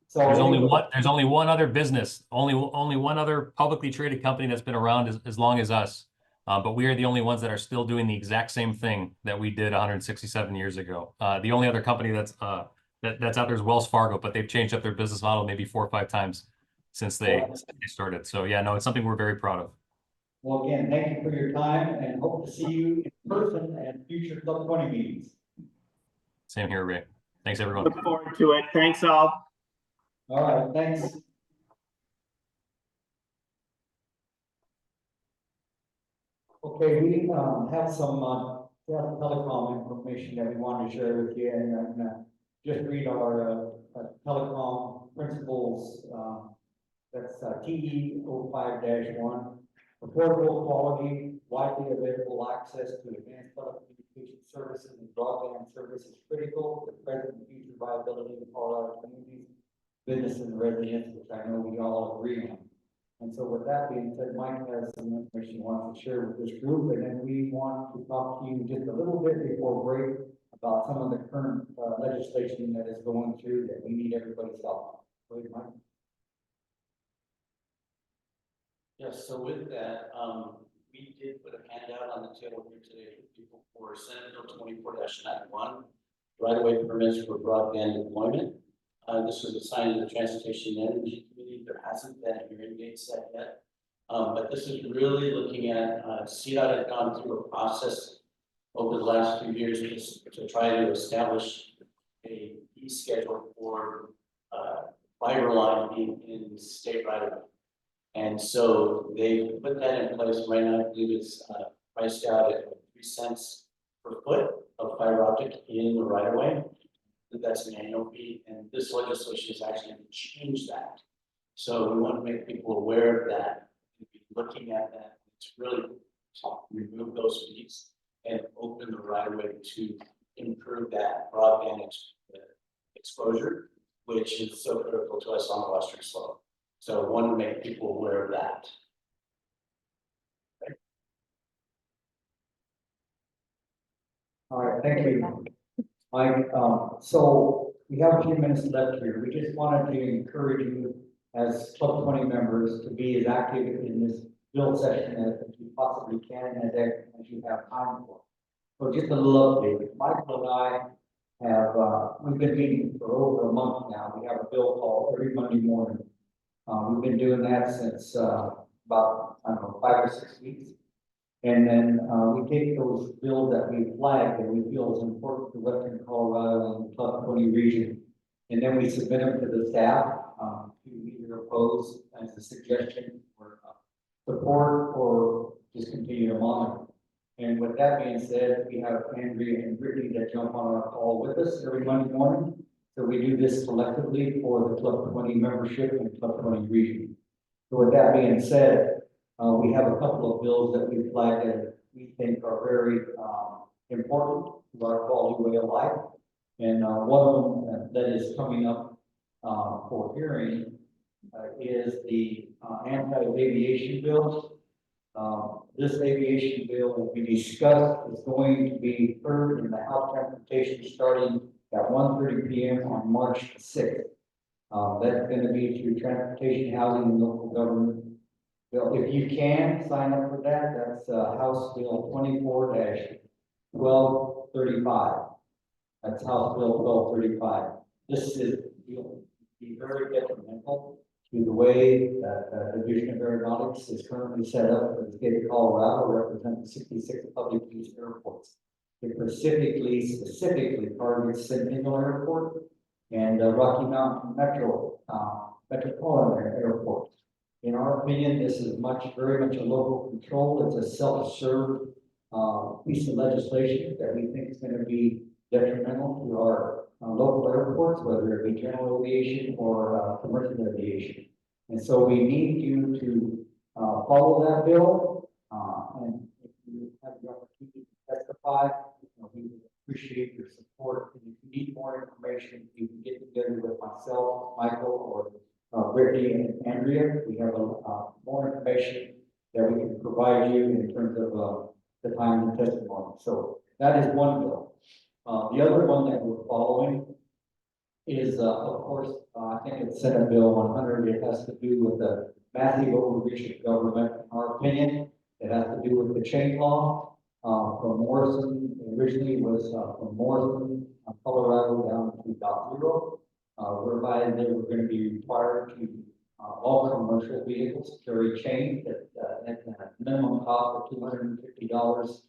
So there's only one other business, only one other publicly traded company that's been around as long as us. But we are the only ones that are still doing the exact same thing that we did 167 years ago. The only other company that's out there is Wells Fargo, but they've changed up their business model maybe 4 or 5 times since they started. So yeah, no, it's something we're very proud of. Well, again, thank you for your time and hope to see you in person at future Club 20 meetings. Same here, Ray. Thanks, everyone. Look forward to it. Thanks, all. All right, thanks. Okay, we have some telecom information that we wanted to share with you, and just read our telecom principles That's TE 05-1. Affordable quality, widely available access to advanced telecommunication services and broadband service is critical to present and future viability of all our communities, business and residents, which I know we all agree on. And so with that being said, Mike has some information he wants to share with this group, and then we want to talk to you just a little bit before break about some of the current legislation that is going through that we need everybody's help. Go ahead, Mike. Yes, so with that, we did put a handout on the table here today for people for Senate Bill 24-91, right-of-way permits for broadband deployment. This was assigned to the Transportation and Energy Committee. There hasn't been a hearing date set yet. But this is really looking at, CDOT had gone through a process over the last few years to try to establish a fee schedule for fiber line in state right of way. And so they put that in place right now. I believe it's priced out at 3 cents per foot of fiber optic in the right of way. That's an annual fee, and this legislation is actually going to change that. So we want to make people aware of that, and be looking at that. It's really to remove those fees and open the right of way to improve that broadband exposure, which is so critical to us on the western slope. So I want to make people aware of that. Okay. All right, thank you, Mike. So we have a few minutes left here. We just wanted to encourage you as Club 20 members to be as active in this bill session as you possibly can, as you have time for. So just a little update. Michael and I have, we've been meeting for over a month now. We have a bill call every Monday morning. We've been doing that since about, I don't know, 5 or 6 weeks. And then we take those bills that we flag that we feel is important to Western Colorado and the Club 20 region. And then we submit them to the staff to either oppose as a suggestion or support or just continue to monitor. And with that being said, we have Andrea and Brittany that jump on our call with us every Monday morning. So we do this collectively for the Club 20 membership and Club 20 region. So with that being said, we have a couple of bills that we flagged that we think are very important to our quality way of life. And one of them that is coming up for hearing is the anti-aviation bill. This aviation bill will be discussed is going to be heard in the House Transportation starting at 1:30 p.m. on March 6th. That's going to be through Transportation, Housing, and Local Government. Bill, if you can sign up for that, that's House Bill 24-1235. That's House Bill 1235. This is will be very detrimental to the way that the Division of Aeronautics is currently set up for the state of Colorado, representing 66 public use airports. It specifically targets Centennial Airport and Rocky Mountain Metropolitan Airport. In our opinion, this is very much a local control. It's a self-serve piece of legislation that we think is going to be detrimental to our local airports, whether it be general aviation or commercial aviation. And so we need you to follow that bill. And if you have the opportunity to testify, we would appreciate your support. And if you need more information, you can get together with myself, Michael, or Brittany and Andrea. We have more information that we can provide you in terms of the time and testimony. So that is one bill. The other one that we're following is, of course, I think it's Senate Bill 100. It has to do with the massive overreach of government. In our opinion, it has to do with the chain law from Morrison. Originally was from Morrison, Colorado, down to .0, whereby they were going to be required to all commercial vehicles carry chains at a minimum cost of $250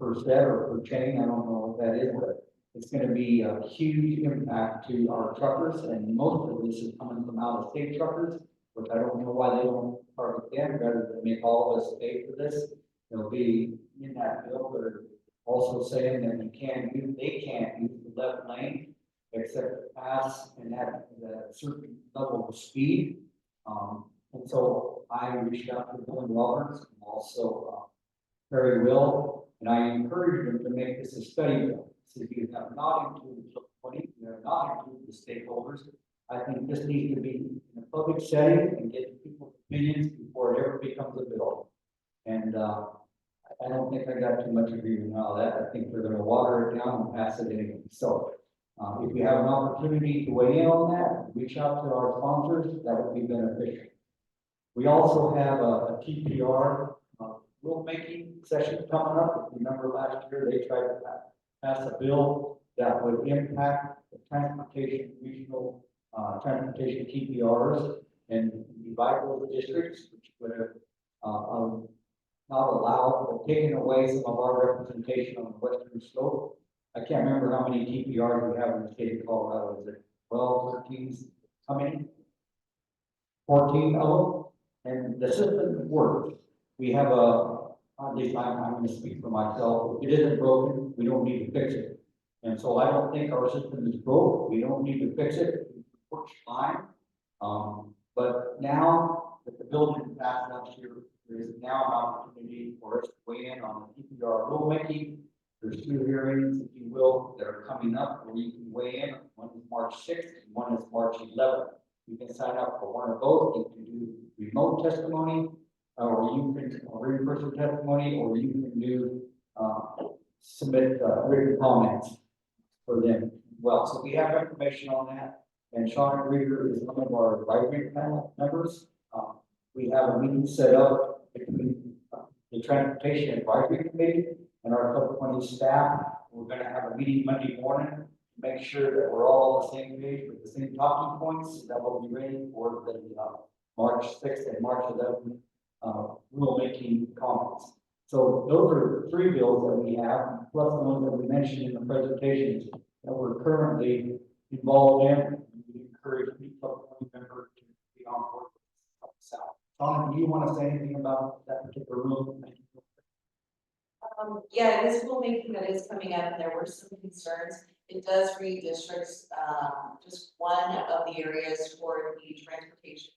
per set or per chain. I don't know what that is, but it's going to be a huge impact to our truckers, and most of this is coming from out-of-state truckers, which I don't know why they don't target them rather than make all of us pay for this. It'll be in that bill. They're also saying that they can't use the left lane except to pass and have a certain level of speed. And so I reached out to Bill and Roberts and also Terry Will, and I encouraged them to make this a study bill. So if you have not included the 20, you have not included the stakeholders, I think this needs to be in a public setting and get people's opinions before it ever becomes a bill. And I don't think I got too much agreement on that. I think they're gonna water it down and pass it anyway. So if you have an opportunity to weigh in on that, reach out to our sponsors, that would be beneficial. We also have a TPR rulemaking session coming up. If you remember last year, they tried to pass a bill that would impact the transportation, regional transportation TPRs and divide those districts, which would have not allowed or taken away some of our representation on the western slope. I can't remember how many TPRs we have in the state of Colorado. Is it 12, 13? How many? 14 of them. And the system works. We have at least I'm going to speak for myself. If it isn't broken, we don't need to fix it. And so I don't think our system is broke. We don't need to fix it. It works fine. But now that the bill didn't pass last year, there is now an opportunity for us to weigh in on the TPR rulemaking. There's 2 hearings, if you will, that are coming up where you can weigh in. One is March 6th and one is March 11th. You can sign up for one of both. You can do remote testimony, or you can in-person testimony, or you can do submit written comments for them. Well, so we have information on that. And Sean Rieger is one of our advisory panel members. We have a meeting set up between the Transportation Advisory Committee and our Club 20 staff. We're going to have a meeting Monday morning to make sure that we're all on the same page with the same talking points that will be ready for the March 6th and March 11th rulemaking comments. So those are 3 bills that we have, plus the ones that we mentioned in the presentations that we're currently involved in. We encourage each Club 20 member to be on board with this. Sean, do you want to say anything about that particular rule? Yeah, this rulemaking that is coming up, there were some concerns. It does redistricts just one of the areas for the transportation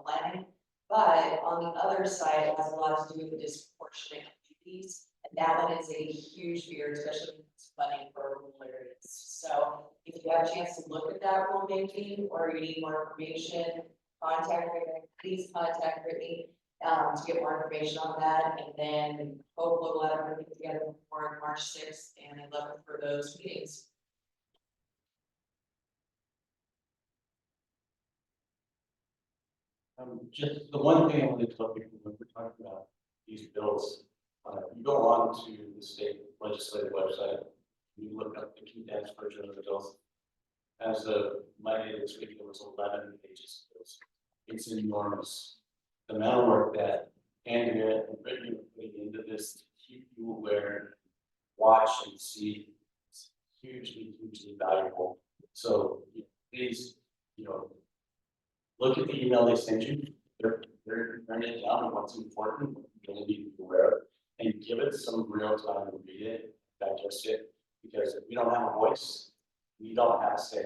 planning, but on the other side, it has a lot to do with disproportionate communities, and that one is a huge fear, especially when it's funding for rural areas. So if you have a chance to look at that rulemaking or you need more information, please contact Brittany to get more information on that, and then hopefully we'll have everything together before March 6th and 11th for those meetings. Just the one thing I wanted to tell people when we're talking about these bills, you go on to the state legislative website, you look up the condensed version of the bills. As of Monday this week, there was 11 pages of bills. It's enormous. The amount of work that Andrea and Brittany are putting into this to keep you aware, watch and see, it's hugely valuable. So please, look at the email they sent you. They're writing it down on what's important, what you're going to be aware of, and give it some real time to read it, digest it, because if we don't have a voice, we don't have a say.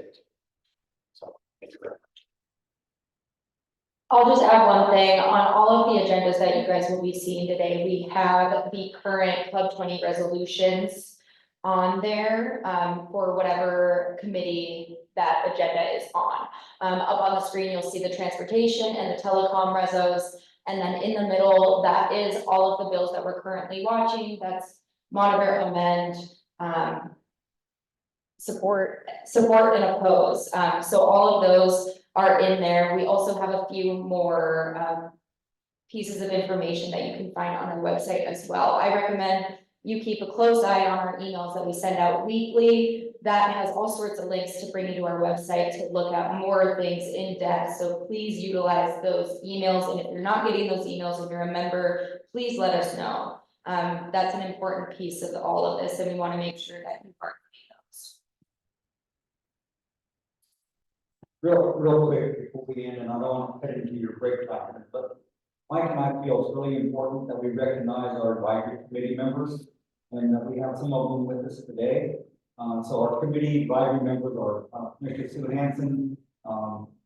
So thank you very much. I'll just add one thing on all of the agendas that you guys will be seeing today. We have the current Club 20 resolutions on there for whatever committee that agenda is on. Up on the screen, you'll see the transportation and the telecom resos. And then in the middle, that is all of the bills that we're currently watching. That's monitor, amend, support and oppose. So all of those are in there. We also have a few more pieces of information that you can find on our website as well. I recommend you keep a close eye on our emails that we send out weekly. That has all sorts of links to bring you to our website to look at more things in depth. So please utilize those emails. And if you're not getting those emails, if you're a member, please let us know. That's an important piece of all of this, and we want to make sure that you are Real quick before we end, and I don't want to cut into your break time, but Mike and I feel it's really important that we recognize our advisory committee members, and that we have some of them with us today. So our committee advisory members are Mr. Sue Hansen,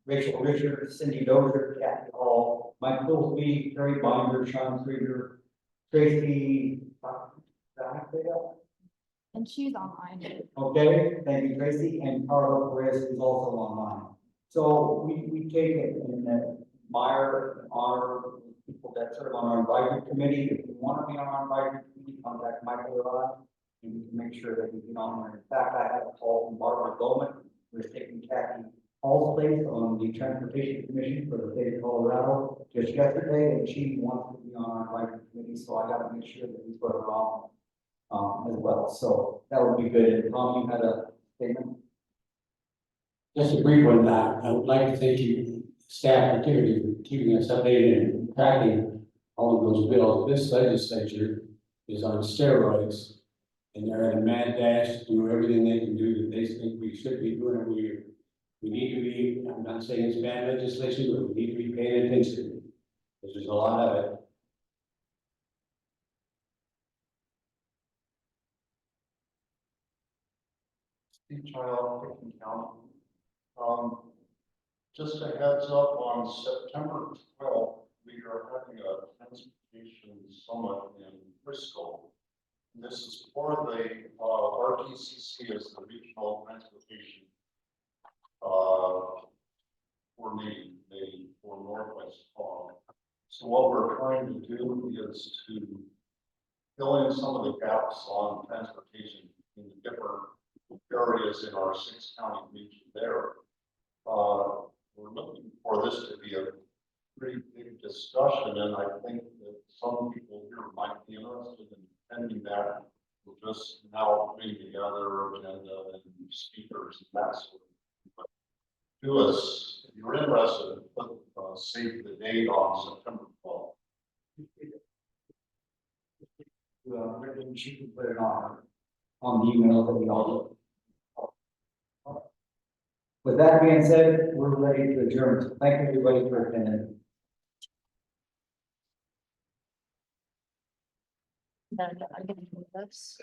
Rachel Richards, Cindy Dozier, Kathy Hall, Mike Billsby, Terry Binder, Sean Krieger, Tracy. Did I say that? And she's online. Okay, thank you, Tracy, and Carla Perez is also online. So we take it and admire and honor people that serve on our advisory committee. If you want to be on our advisory committee, contact Michael or I, and we can make sure that you get on there. In fact, I had a call from Barbara Goldman, who is taking Kathy Hall's place on the Transportation Commission for the state of Colorado just yesterday, and she wants to be on our advisory committee, so I got to make sure that we put her on. As well, so that would be good. And Tom, you had a statement? Just a brief one, I would like to thank you, staff, particularly for keeping us updated and tracking all of those bills. This legislature is on steroids, and they're at a mad dash to do everything they can do that they think we should be doing. We need to be, I'm not saying it's bad legislation, but we need to be paying attention, because there's a lot of it. Steve Child, Pickens County. Just a heads up, on September 12th, we are having a transportation summit in Frisco. This is for the RTCC as the regional transportation for Northwest. So what we're trying to do is to fill in some of the gaps on transportation in the different areas in our 6-county region there. We're looking for this to be a pretty big discussion, and I think that some people here might be interested in attending that. We'll just now bring together agenda and speakers and that sort of thing. But do us, if you're interested, put save the date on September 12th. She can put it on the email that we all do. With that being said, we're ready to adjourn. Thank you, everybody, for attending. Then I'm gonna do this.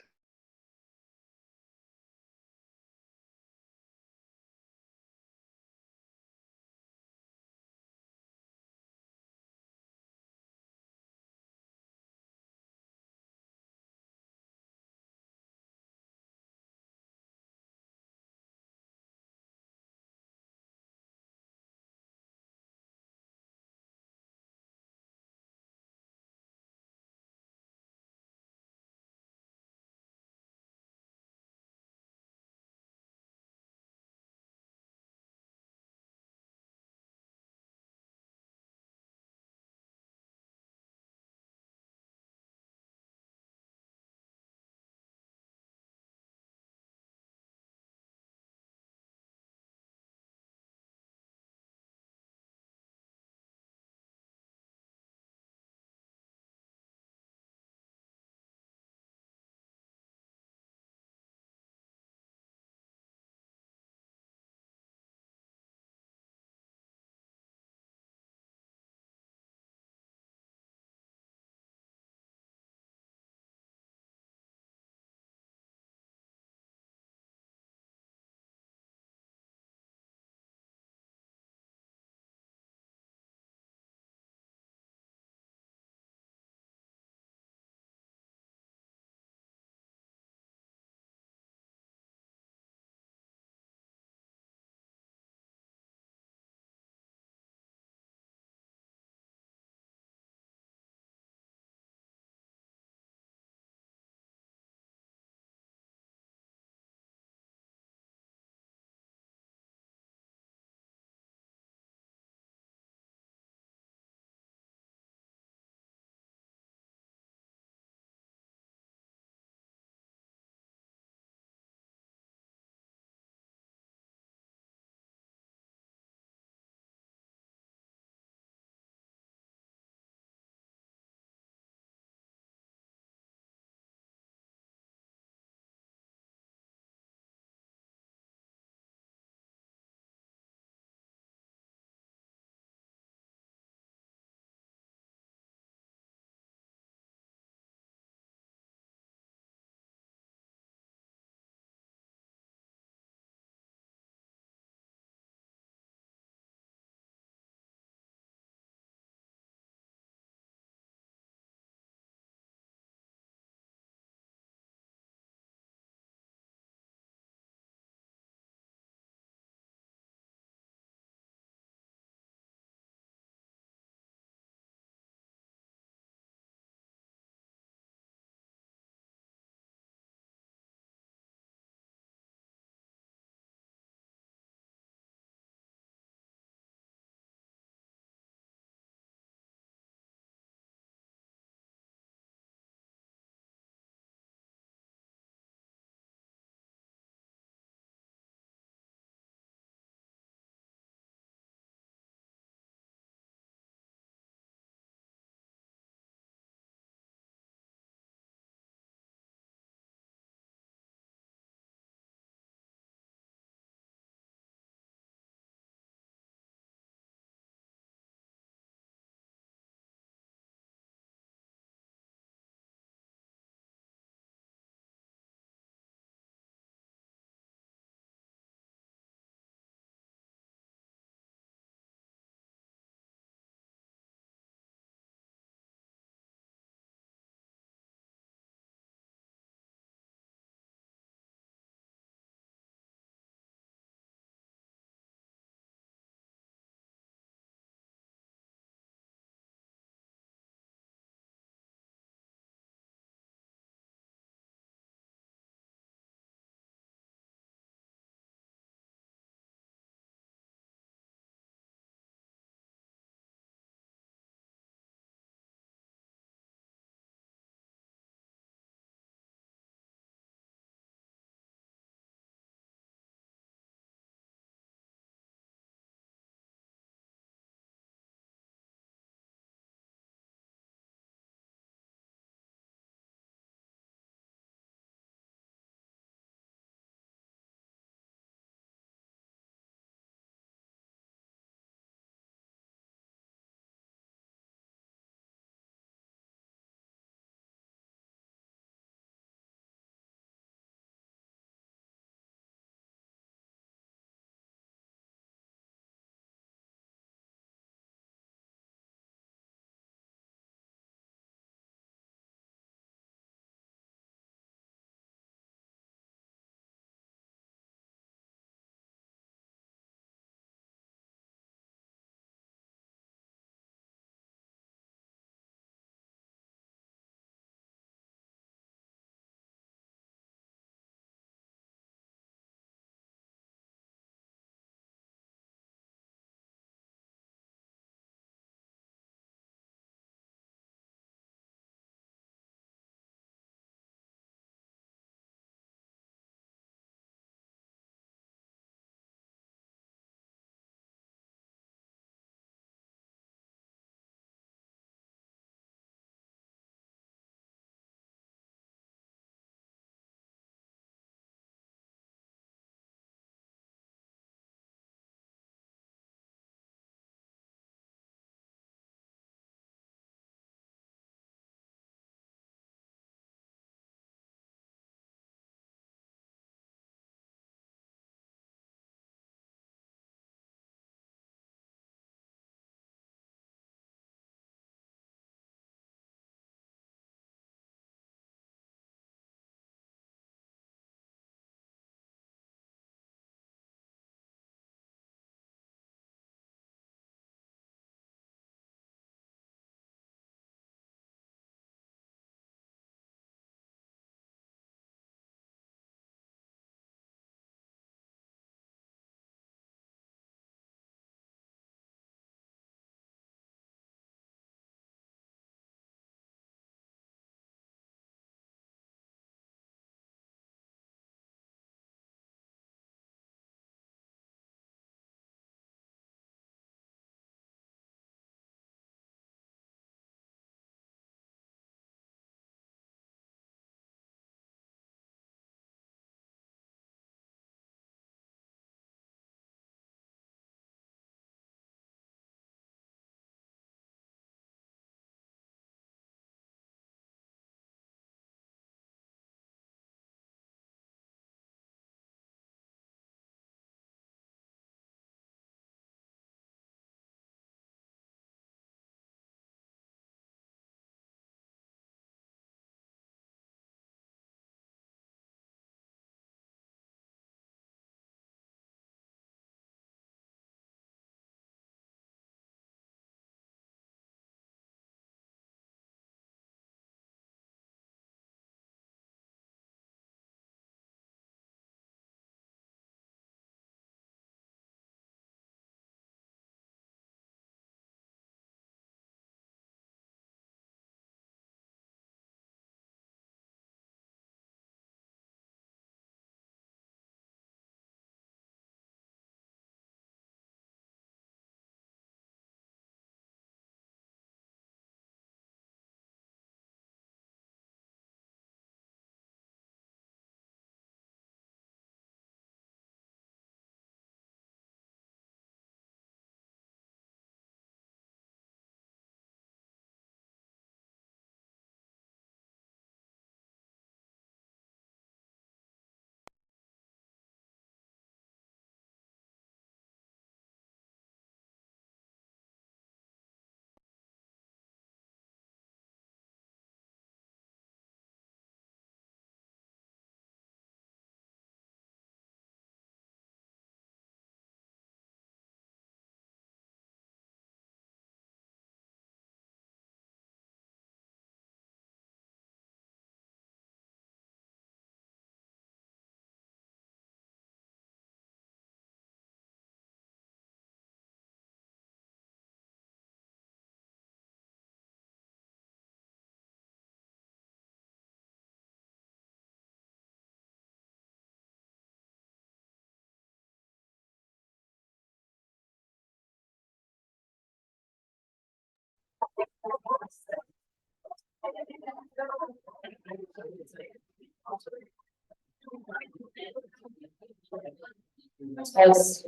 Yes.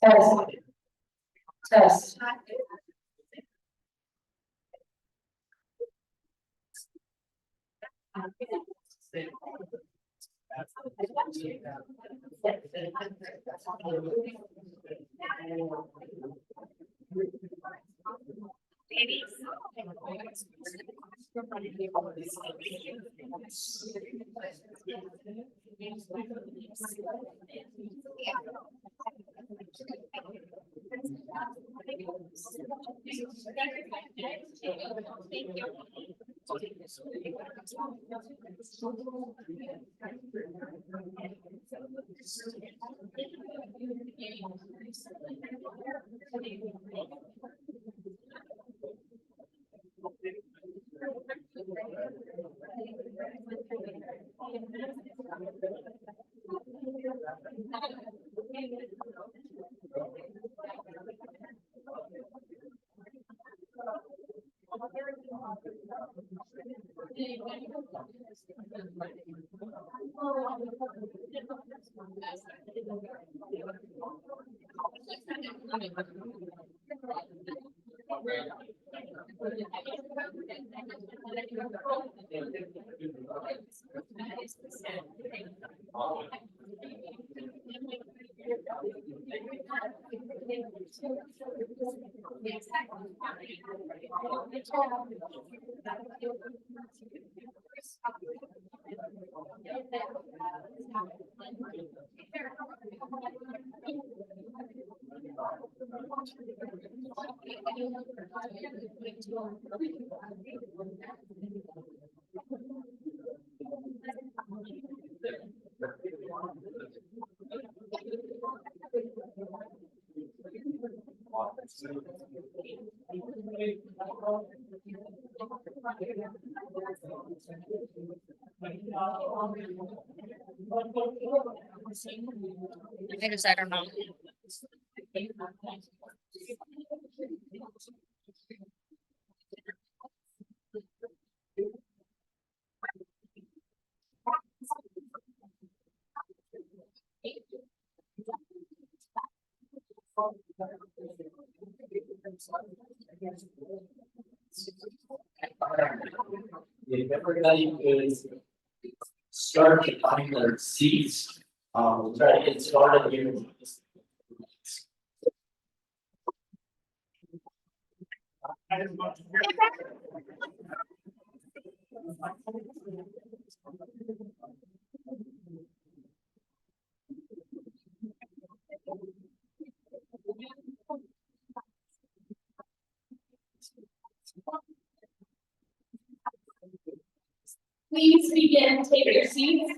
Test. Test. I just, I don't know. If everybody could start to find their seats, we'll try to get started here. Please begin, take your seats.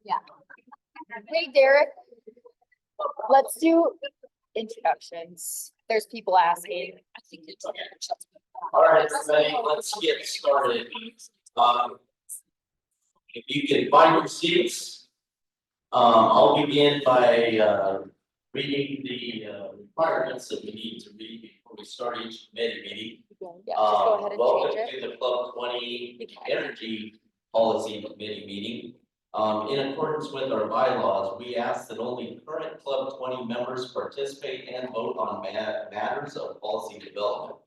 Yeah. Hey, Derek. Let's do introductions. There's people asking. All right, everybody, let's get started. If you can find your seats, I'll begin by reading the requirements that we need to read we start each committee meeting. Yeah, just go ahead and Welcome change it. to the Club 20 You can. Energy Policy Committee meeting. In accordance with our bylaws, we ask that only current Club 20 members participate and vote on matters of policy development.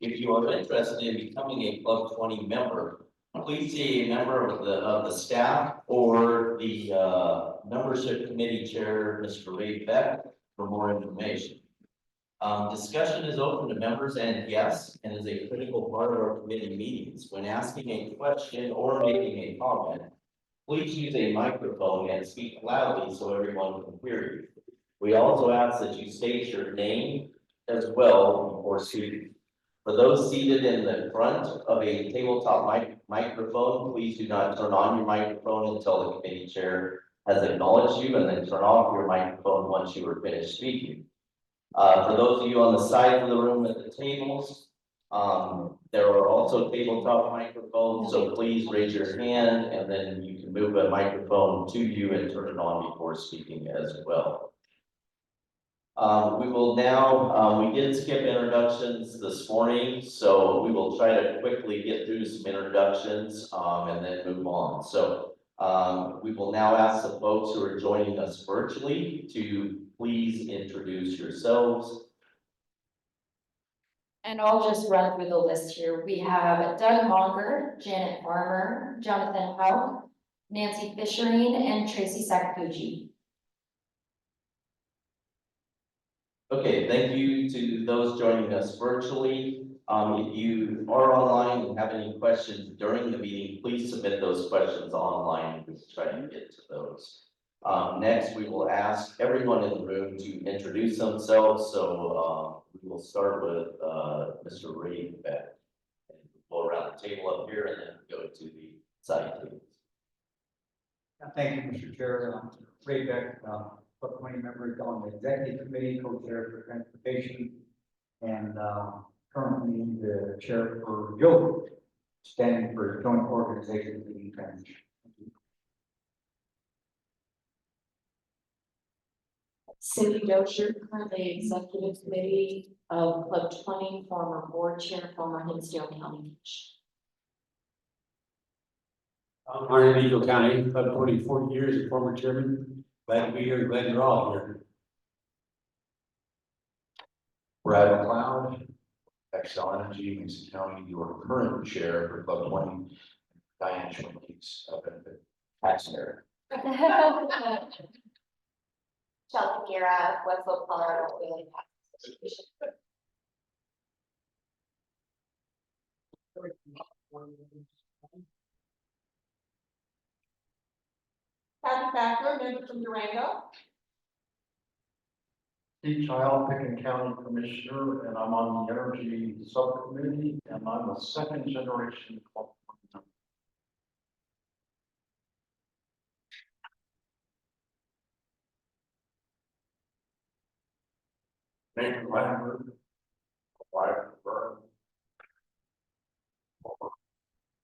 If you are interested in becoming a Club 20 member, please see a member of the staff or the membership committee chair, Mr. Ray Beck, for more information. Discussion is open to members and guests and is a critical part of our committee meetings. When asking a question or making a comment, please use a microphone and speak loudly so everyone can hear you. We also ask that you state your name as well before speaking. For those seated in the front of a tabletop microphone, please do not turn on your microphone until the committee chair has acknowledged you, and then turn off your microphone once you are finished speaking. For those of you on the side of the room at the tables, there are also tabletop microphones, so please raise your hand and then you can move a microphone to you and turn it on before speaking as well. We will now, we did skip introductions this morning, so we will try to quickly get through some introductions and then move on. So we will now ask the folks who are joining us virtually to please introduce yourselves. And I'll just run through the list here. We have Doug Monger, Janet Farmer, Jonathan Houck, Nancy Fisherine, and Tracy Sakaguchi. Okay, thank you to those joining us virtually. If you are online and have any questions during the meeting, please submit those questions online. We'll try to get to those. Next, we will ask everyone in the room to introduce themselves. So we will start with Mr. Ray Beck. We'll go around the table up here and then go to the side tables. Thank you, Mr. Chair. Ray Beck, Club 20 member on the executive committee, co-chair for transportation, and currently the chair for yoga, standing for joint organization leading transition. Cindy Dozier, currently executive committee of Club 20, former board chair, former Hinsdale County Commission. I'm in Eagle County, about 24 years, former chairman. Glad to be here, glad you're all here. Brad McLeod, Excel Energy, Mason County, your current chair for Club 20. Diane Schwinke's benefit taxpayer. Chelsea Guerra, Westfield, Colorado, Wheeling Association. Kathy Thacker, member from Durango. Steve Child, Pickens County Commissioner, and I'm on the Energy Subcommittee, and I'm a second generation Club 20 member. Nathan Lambert, wife of Burn.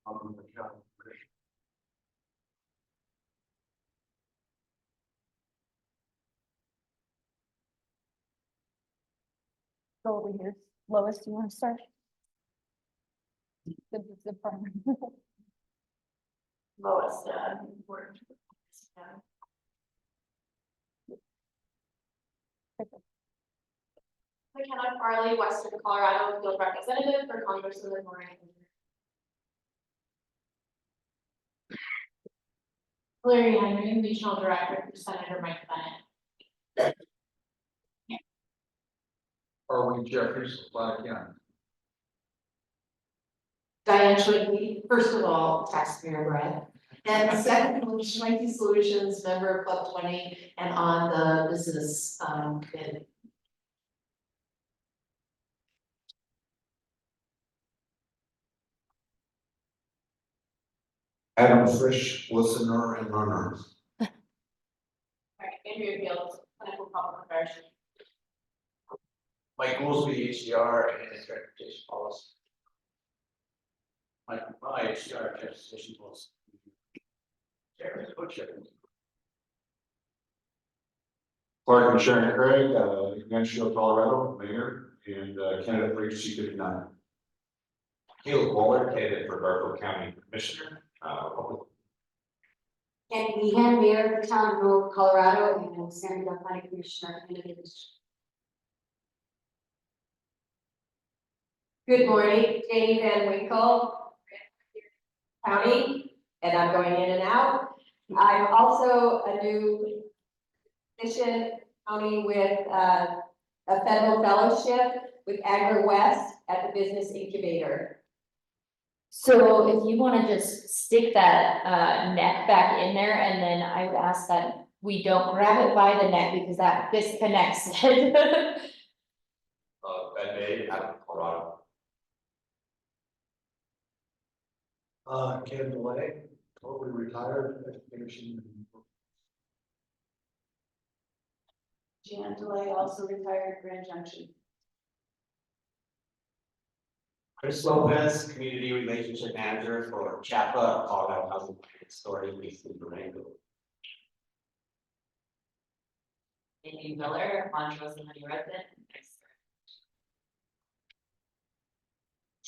I'm the county commissioner. Go over here. Lois, do you want to start? The primary. Lois, McKenna Farley, Western Colorado, field representative for Congresswoman Lauren. Larry Henry, regional director for Senator Mike Bennett. Arlene Jeffries, Supply County. Diane Schwinke, first of all, taxpayer Brad. And secondly, Schwinke Solutions, member of Club 20 and on the business committee. Adam Fish, listener and runner. All right, Andrea Fields, clinical public affairs. Mike Woolsey, HDR and transportation policy. Mike McBride, HDR transportation policy. Chairman, co-chair. Clark and Sharon Craig, New Hampshire, Colorado, mayor and candidate for HC 59. Caleb Waller, candidate for Garfield County Commissioner, Republican. And Leanne, Mayor of the Town of North Colorado, and San Diego County Commissioner, Independent. Good morning, Jane Van Winkle, County, and I'm going in and out. I'm also a new position county with a federal fellowship with Agri West at the Business Incubator. So if you wanna just stick that neck back in there, and then I would ask that we don't grab it by the neck because that disconnects it. Ben May, out of Colorado. Ken DeLay, totally retired education. Jan DeLay, also retired, Grand Junction. Chris Lopez, Community Relationship Manager for CHAPA, Colorado Housing Authority, based in Durango. Amy Miller, Montrose County resident.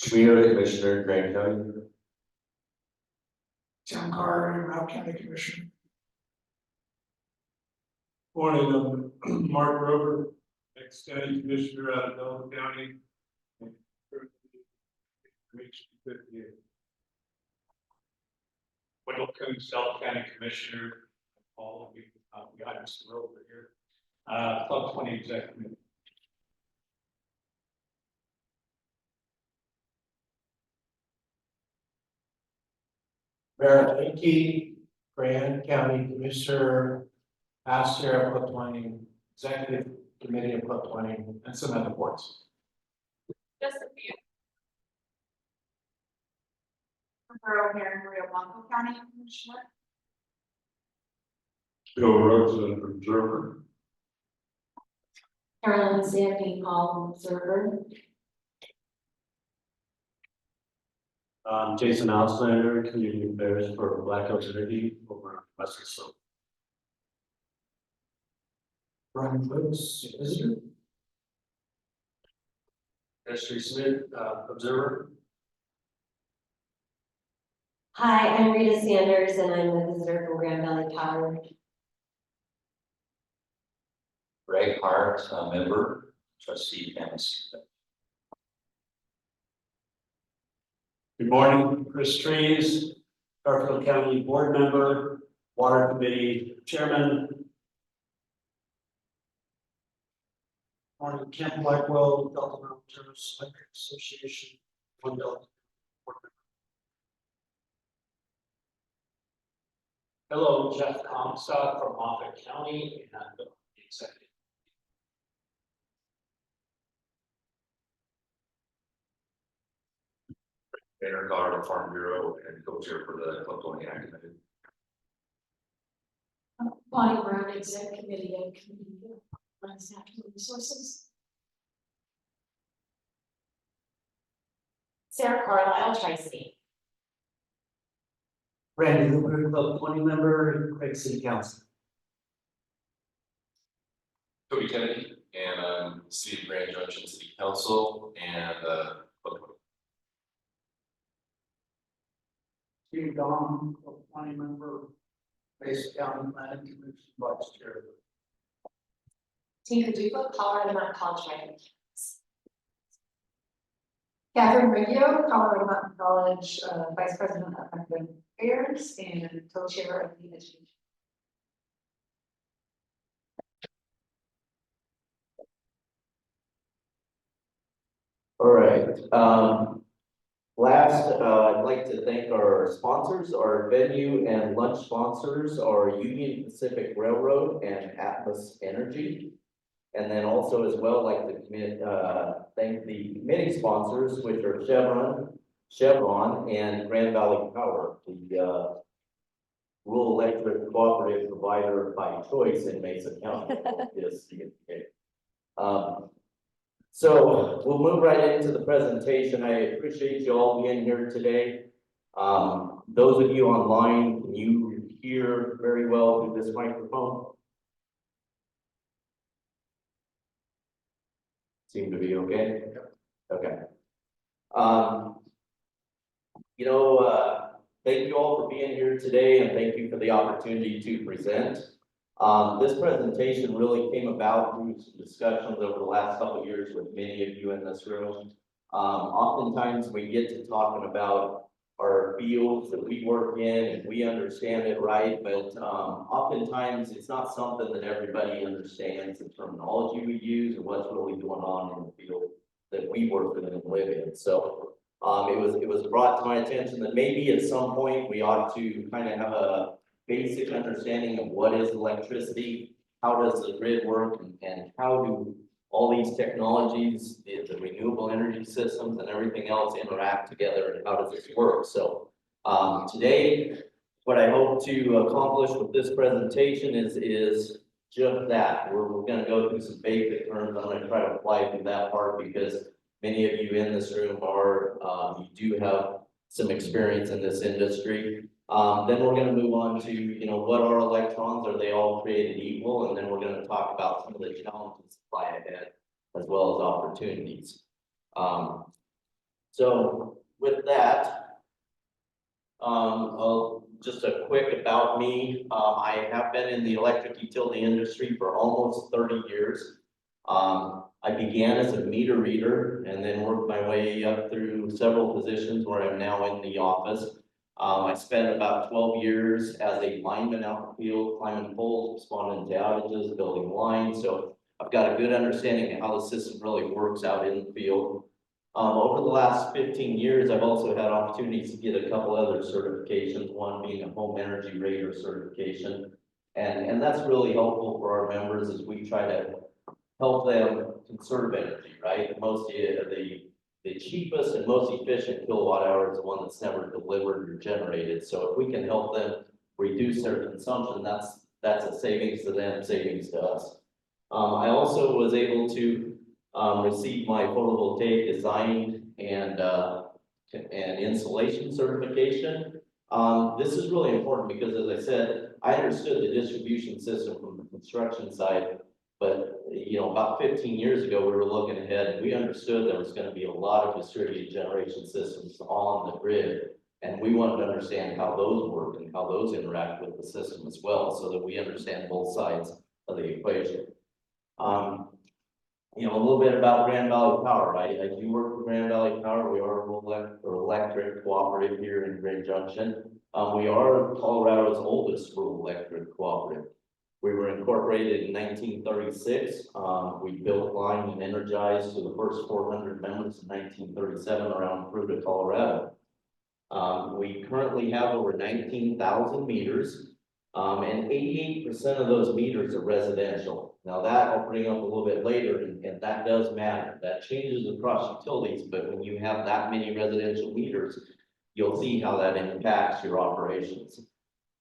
Community Commissioner, Grand County. John Carr, Route County Commissioner. Morning, I'm Mark Rover, ex-county commissioner out of Delaware County. Wendell Coon, South County Commissioner. All of you, we got Mr. Rover here. Club 20 executive. Mayor Linky, Grand County Commissioner, past chair of Club 20, Executive Committee of Club 20, and some other boards. Just a few. Borough here in Rio Blanco County Commissioner. Bill Rhodes, an observer. Carolyn Sandy Hall, observer. Jason Auslander, Community Affairs for Black Hills Energy over on Western Slope. Brian Lewis, visitor. Esther Smith, observer. Hi, I'm Rita Sanders, and I'm a visitor from Grand Valley Tower. Greg Hart, member, trustee, Dennis. Good morning, Chris Trees, Garfield County Board Member, Water Committee Chairman. Morning, Kent Blackwell, Delta Mountain Terrace Electric Association, one Delta. Hello, Jeff Comstock from Moffett County and the executive. Banner, Colorado Farm Bureau, and co-chair for the Club 20 Act Committee. Bonnie Brown, Exec Committee and Committee on Natural Resources. Sarah Carlisle, Tri-State. Randy Hooper, Club 20 member, Craig City Council. Cody Kennedy, and City of Grand Junction City Council, and Club 20. Steve Don, Club 20 member, Mesa County Planning Commission Vice Chair. Tinker Dupa, Colorado Mountain College Writing. Catherine Riggio, Colorado Mountain College, Vice President of Academic Affairs and co-chair of the education. All right, last, I'd like to thank our sponsors, our venue and lunch sponsors are Union Pacific Railroad and Atmos Energy. And then also as well, like to thank the committee sponsors, which are Chevron and Grand Valley Power, the rural electric cooperative provider by choice in Mesa County. So we'll move right into the presentation. I appreciate you all being here today. Those of you online, can you hear very well through this microphone? seem to be okay? Okay. Thank you all for being here today and thank you for the opportunity to present. This presentation really came about through some discussions over the last couple of years with many of you in this room. Oftentimes we get to talking about our fields that we work in and we understand it right, but oftentimes it's not something that everybody understands the terminology we use and what's really going on in the field that we work in and live in. So it was brought to my attention that maybe at some point we ought to kind of have a basic understanding of what is electricity, how does the grid work, and how do all these technologies, the renewable energy systems and everything else interact together, and how does this work? So today, what I hope to accomplish with this presentation is just that. We're going to go through some basic terms. I'm going to try to apply through that part because many of you in this room are, you do have some experience in this industry. Then we're going to move on to, what are electrons? Are they all created equal? And then we're going to talk about some of the challenges that lie ahead as well as opportunities. So with that, just a quick about me. I have been in the electric utility industry for almost 30 years. I began as a meter reader and then worked my way up through several positions where I'm now in the office. I spent about 12 years as a lineman out in the field, climbing poles, responding to outages, building lines. So I've got a good understanding of how the system really works out in the field. Over the last 15 years, I've also had opportunities to get a couple other certifications, one being a home energy rater certification. And that's really helpful for our members as we try to help them conserve energy, right? Most of the cheapest and most efficient kilowatt hour is the one that's never delivered or generated. So if we can help them reduce their consumption, that's a savings to them, savings to us. I also was able to receive my photovoltaic design and installation certification. This is really important because, as I said, I understood the distribution system from the construction side. But, about 15 years ago, we were looking ahead and we understood there was going to be a lot of distributed generation systems on the grid. And we wanted to understand how those work and how those interact with the system as well, so that we understand both sides of the equation. A little bit about Grand Valley Power, right? I do work for Grand Valley Power. We are an electric cooperative here in Grand Junction. We are Colorado's oldest rural electric cooperative. We were incorporated in 1936. We built, line, and energized to the first 400 members in 1937 around Fruita, Colorado. We currently have over 19,000 meters, and 88% of those meters are residential. Now that I'll bring up a little bit later, and that does matter. That changes across utilities, but when you have that many residential meters, you'll see how that impacts your operations.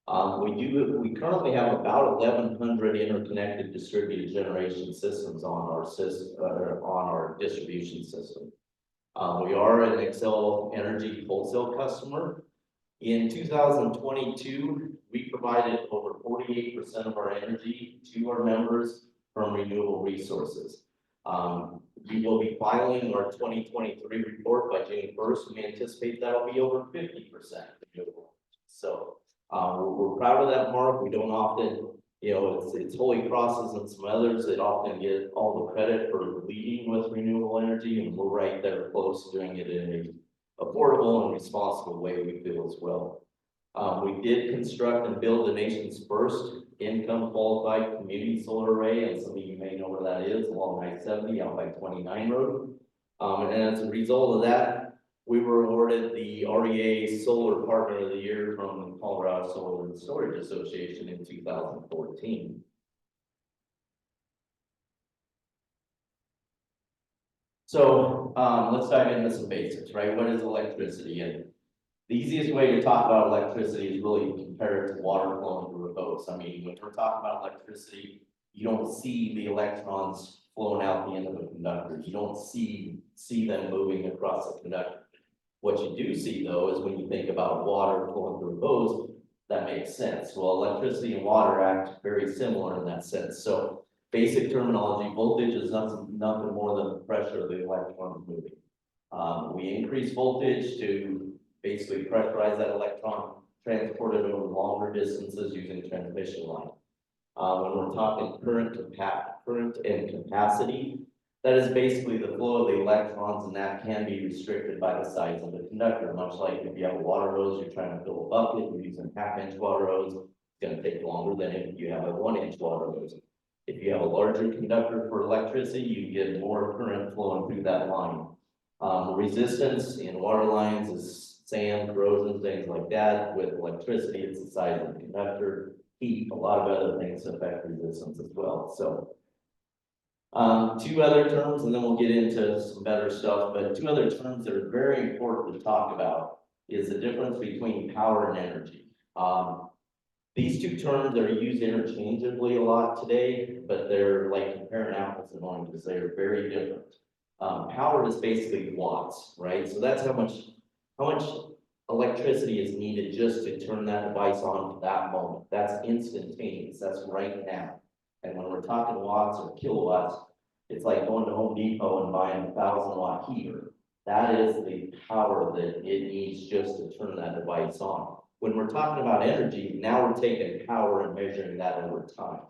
We currently have about 1,100 interconnected distributed generation systems on our on our distribution system. We are an Xcel Energy wholesale customer. In 2022, we provided over 48% of our energy to our members from renewable resources. We will be filing our 2023 report by June 1st. We anticipate that'll be over 50% renewable. So we're proud of that mark. We don't often, it's Holy Crosses and some others that often get all the credit for leading with renewable energy, and we're right there close doing it in an affordable and responsible way, we feel as well. We did construct and build the nation's first income qualified community solar array, and some of you may know where that is, along I-70 out by 29 Road. And as a result of that, we were awarded the REA Solar Partner of the Year from the Colorado Solar and Storage Association in 2014. So let's dive into some basics, right? What is electricity? And the easiest way to talk about electricity is really compare it to water flowing through a hose. I mean, when we're talking about electricity, you don't see the electrons flowing out the end of the conductor. You don't see them moving across the conductor. What you do see, though, is when you think about water flowing through a hose, that makes sense. Well, electricity and water act very similar in that sense. So basic terminology, voltage is nothing more than the pressure of the electron moving. We increase voltage to basically pressurize that electron, transport it over longer distances using transmission line. When we're talking current and capacity, that is basically the flow of the electrons, and that can be restricted by the size of the conductor, much like if you have a water hose, you're trying to fill a bucket, you're using a 1/2 inch water hose, it's gonna take longer than if you have a 1 inch water hose. If you have a larger conductor for electricity, you get more current flowing through that line. Resistance in water lines is sand, corrosion, things like that. With electricity, it's the size of the conductor, heat, a lot of other things affect resistance as well. So, two other terms, and then we'll get into some better stuff, but two other terms that are very important to talk about is the difference between power and energy. These two terms are used interchangeably a lot today, but they're like comparing apples and oranges. They're very different. Power is basically watts, right? So that's how much electricity is needed just to turn that device on for that moment. That's instantaneous. That's right now. And when we're talking watts or kilowatts, it's like going to Home Depot and buying a 1,000-watt heater. That is the power that it needs just to turn that device on. When we're talking about energy, now we're taking power and measuring that over time.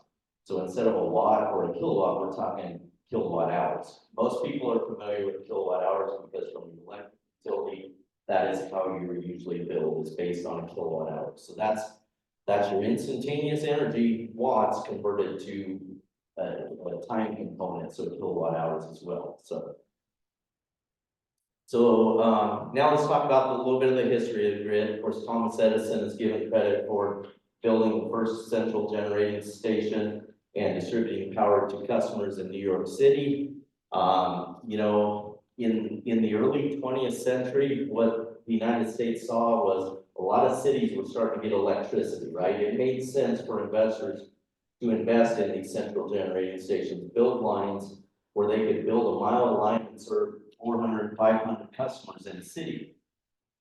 So instead of a watt or a kilowatt, we're talking kilowatt hours. Most people are familiar with kilowatt hours because from the electric utility, that is how you're usually billed, is based on kilowatt hours. So that's your instantaneous energy, watts converted to a time component, so kilowatt hours as well. So now let's talk about a little bit of the history of the grid. Of course, Thomas Edison is given credit for building the first central generating station and distributing power to customers in New York City. You know, in the early 20th century, what the United States saw was a lot of cities were starting to get electricity, right? It made sense for investors to invest in these central generating stations, build lines where they could build a mile of line and serve 400, 500 customers in a city.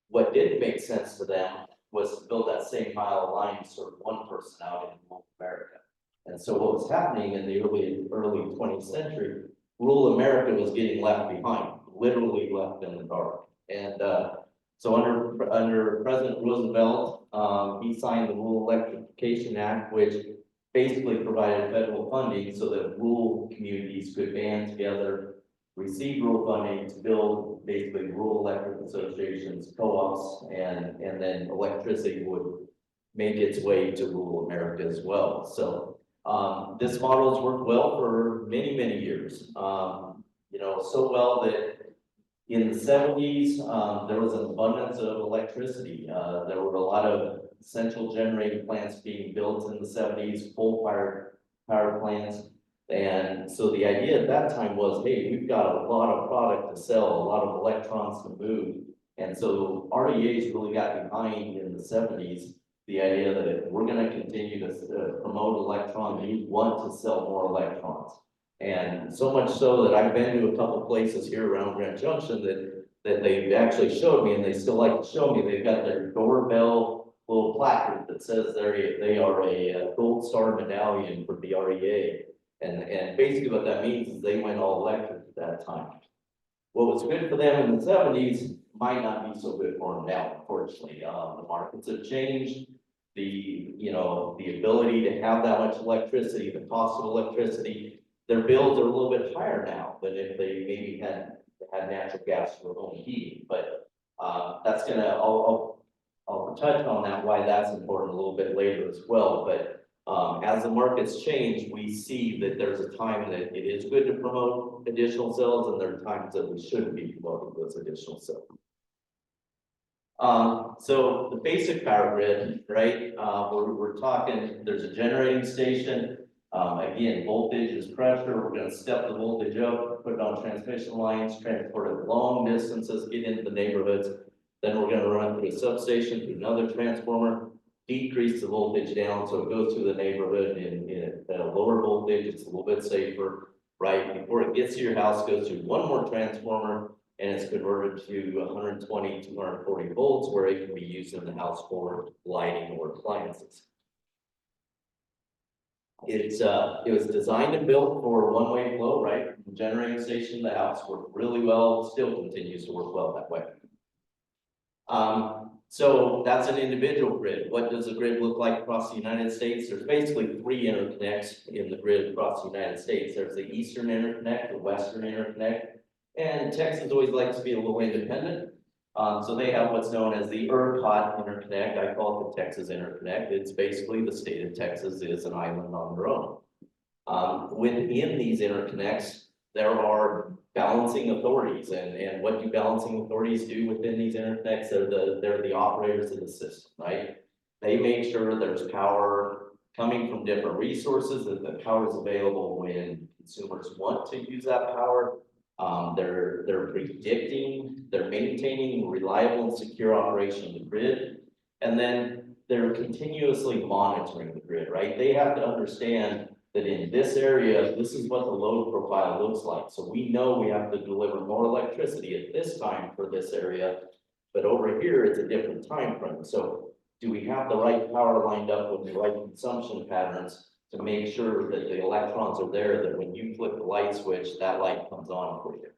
What didn't make sense to them was to build that same mile of line to serve one person out in rural America. And so what was happening in the early 20th century, rural America was getting left behind, literally left in the dark. And so under President Roosevelt, he signed the Rural Electrification Act, which basically provided federal funding so that rural communities could band together, receive rural funding to build basically rural electric associations, co-ops, and then electricity would make its way to rural America as well. So this model has worked well for many, many years. You know, so well that in the 70s, there was an abundance of electricity. There were a lot of central generating plants being built in the 70s, coal-fired power plants. And so the idea at that time was, hey, we've got a lot of product to sell, a lot of electrons to move. And so REAs really got behind in the 70s, the idea that if we're going to continue to promote electrons, we want to sell more electrons. And so much so that I've been to a couple places here around Grand Junction that they actually showed me, and they still like to show me, they've got their doorbell little placard that says they are a gold star medallion for the REA. And basically what that means is they went all electric at that time. What was good for them in the 70s might not be so good for them now, unfortunately. The markets have changed. The ability to have that much electricity, the cost of electricity, their bills are a little bit higher now than if they maybe had natural gas for home heating. But that's I'll touch on that, why that's important a little bit later as well. But as the markets change, we see that there's a time that it is good to promote additional sales, and there are times that we shouldn't be promoting those additional sales. So the basic power grid, right? We're talking, there's a generating station. Again, voltage is pressure. We're going to step the voltage up, put it on transmission lines, transport it long distances, get into the neighborhoods. Then we're going to run through a substation, through another transformer, decrease the voltage down so it goes through the neighborhood at a lower voltage. It's a little bit safer, right? Before it gets to your house, goes through one more transformer, and it's converted to 120, 240 volts, where it can be used in the house for lighting or appliances. It was designed and built for one-way flow, right? From the generating station to the house, worked really well, still continues to work well that way. So that's an individual grid. What does a grid look like across the United States? There's basically 3 interconnects in the grid across the United States. There's the eastern interconnect, the western interconnect, and Texas always likes to be a little independent. So they have what's known as the ERCOT interconnect. I call it the Texas interconnect. It's basically the state of Texas is an island on their own. Within these interconnects, there are balancing authorities, and what do balancing authorities do within these interconnects? They're the operators of the system, right? They make sure there's power coming from different resources, that the power is available when consumers want to use that power. They're predicting, they're maintaining reliable and secure operation of the grid, and then they're continuously monitoring the grid, right? They have to understand that in this area, this is what the load profile looks like. So we know we have to deliver more electricity at this time for this area, but over here, it's a different time frame. So do we have the right power lined up with the right consumption patterns to make sure that the electrons are there, that when you flip the light switch, that light comes on for you?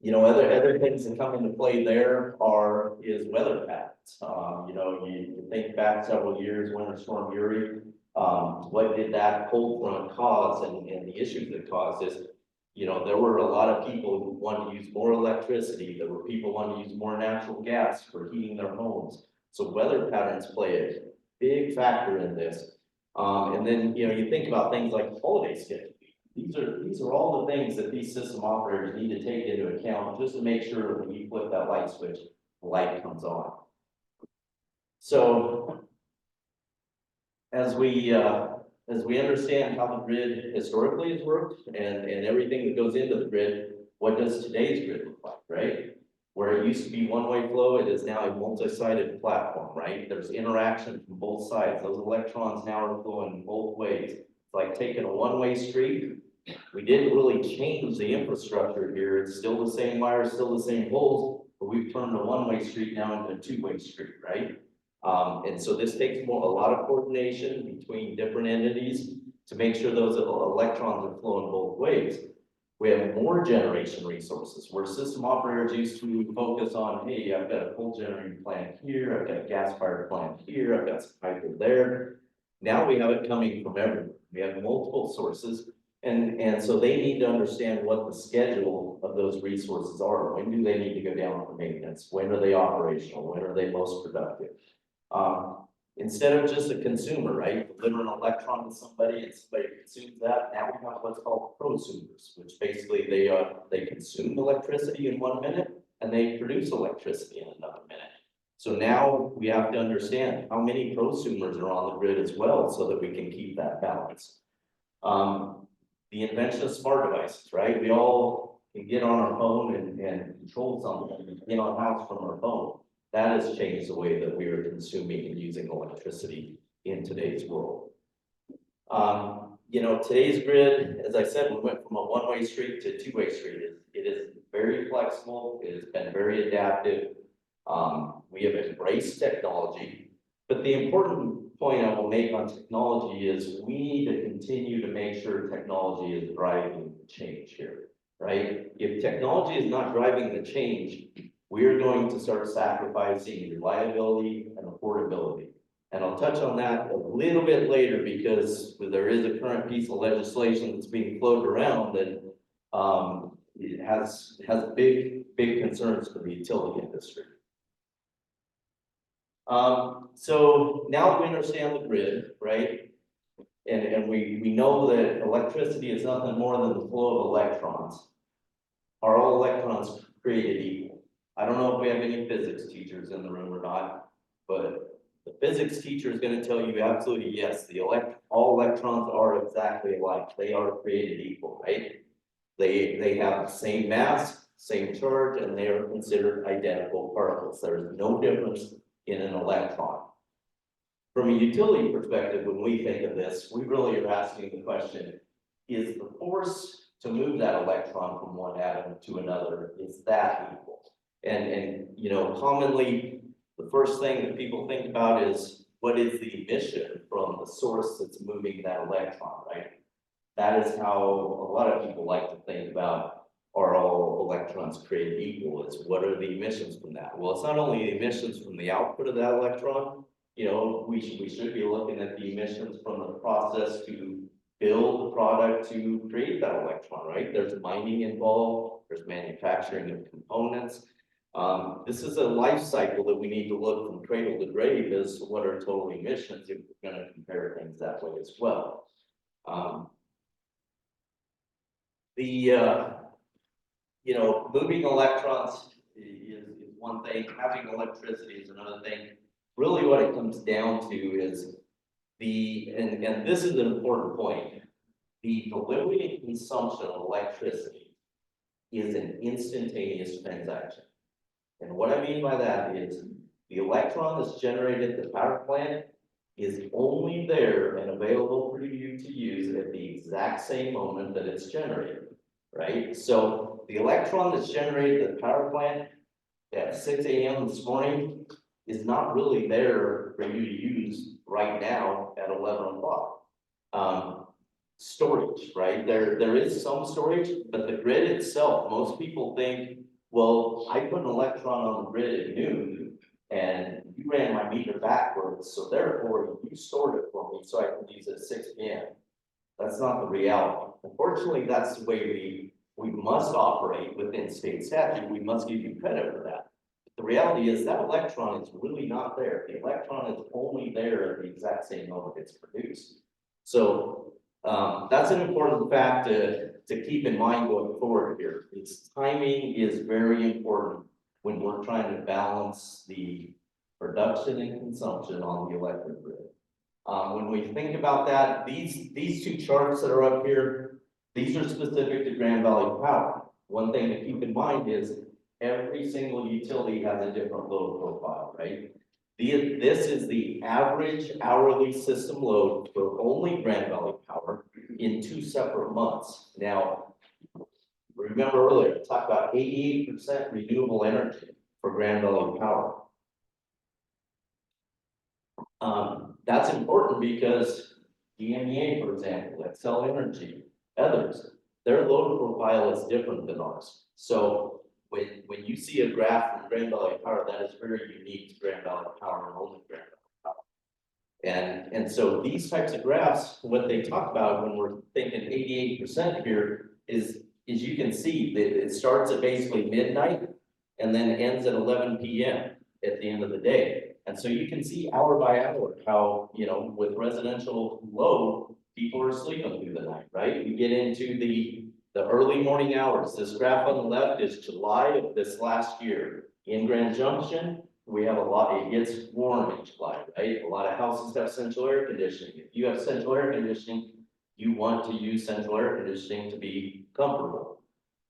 You know, other things that come into play there is weather patterns. You know, you think back several years, Winter Storm Uri, what did that cold front cause, and the issues that caused is, you know, there were a lot of people who wanted to use more electricity. There were people who wanted to use more natural gas for heating their homes. So weather patterns play a big factor in this. And then, you know, you think about things like holiday scheduling. These are all the things that these system operators need to take into account just to make sure when you flip that light switch, the light comes on. So as we understand how the grid historically has worked and everything that goes into the grid, what does today's grid look like, right? Where it used to be one-way flow, it is now a multi-sided platform, right? There's interaction from both sides. Those electrons now are flowing both ways. It's like taking a one-way street. We didn't really change the infrastructure here. It's still the same wires, still the same poles, but we've turned a one-way street now into a two-way street, right? And so this takes a lot of coordination between different entities to make sure those electrons are flowing both ways. We have more generation resources where system operators used to focus on, hey, I've got a coal generating plant here, I've got a gas-fired plant here, I've got some hydro there. Now we have it coming from everywhere. We have multiple sources. And so they need to understand what the schedule of those resources are. When do they need to go down for maintenance? When are they operational? When are they most productive? Instead of just a consumer, right? Deliver an electron to somebody and somebody consumes that. Now we have what's called prosumers, which basically they consume electricity in 1 minute and they produce electricity in another minute. So now we have to understand how many prosumers are on the grid as well so that we can keep that balance. The invention of smart devices, right? We all can get on our phone and control something in our house from our phone. That has changed the way that we are consuming and using electricity in today's world. You know, today's grid, as I said, we went from a one-way street to a two-way street. It is very flexible. It has been very adaptive. We have embraced technology, but the important point I will make on technology is we need to continue to make sure technology is driving the change here, right? If technology is not driving the change, we're going to start sacrificing reliability and affordability. And I'll touch on that a little bit later because there is a current piece of legislation that's being floated around that it has big concerns for the utility industry. So now we understand the grid, right? And we know that electricity is nothing more than the flow of electrons. Are all electrons created equal? I don't know if we have any physics teachers in the room or not, but the physics teacher is going to tell you absolutely yes, all electrons are exactly alike. They are created equal, right? They have the same mass, same charge, and they are considered identical particles. There is no difference in an electron. From a utility perspective, when we think of this, we really are asking the question, is the force to move that electron from one atom to another, is that equal? And you know, commonly, the first thing that people think about is, what is the emission from the source that's moving that electron, right? That is how a lot of people like to think about, are all electrons created equal? Is what are the emissions from that? Well, it's not only the emissions from the output of that electron, you know, we should be looking at the emissions from the process to build the product to create that electron, right? There's mining involved, there's manufacturing of components. This is a life cycle that we need to look from cradle to grave as to what are total emissions if we're going to compare things that way as well. You know, moving electrons is one thing, having electricity is another thing. Really what it comes down to is and this is an important point, the delivery and consumption of electricity is an instantaneous transaction. And what I mean by that is the electron that's generated at the power plant is only there and available for you to use at the exact same moment that it's generated, right? So the electron that's generated at the power plant at 6 a.m. this morning is not really there for you to use right now at 11 o'clock. Storage, right? There is some storage, but the grid itself, most people think, well, I put an electron on the grid at noon and you ran my meter backwards, so therefore you stored it for me so I can use it at 6 p.m. That's not the reality. Unfortunately, that's the way we must operate within state statute. We must give you credit for that. The reality is that electron is really not there. The electron is only there at the exact same moment it's produced. So that's an important fact to keep in mind going forward here. Its timing is very important when we're trying to balance the production and consumption on the electric grid. When we think about that, these two charts that are up here, these are specific to Grand Valley Power. One thing to keep in mind is every single utility has a different load profile, right? This is the average hourly system load for only Grand Valley Power in 2 separate months. Now, remember earlier, I talked about 88% renewable energy for Grand Valley Power. That's important because DMEA, for example, Xcel Energy, others, their load profile is different than ours. So when you see a graph from Grand Valley Power, that is very unique to Grand Valley Power and only Grand Valley Power. And so these types of graphs, what they talk about when we're thinking 88% here is you can see that it starts at basically midnight and then ends at 11 p.m. at the end of the day. And so you can see hour by hour how, you know, with residential load, people are sleeping through the night, right? We get into the early morning hours. This graph on the left is July of this last year. In Grand Junction, we have it gets warm in July, right? A lot of houses have central air conditioning. If you have central air conditioning, you want to use central air conditioning to be comfortable.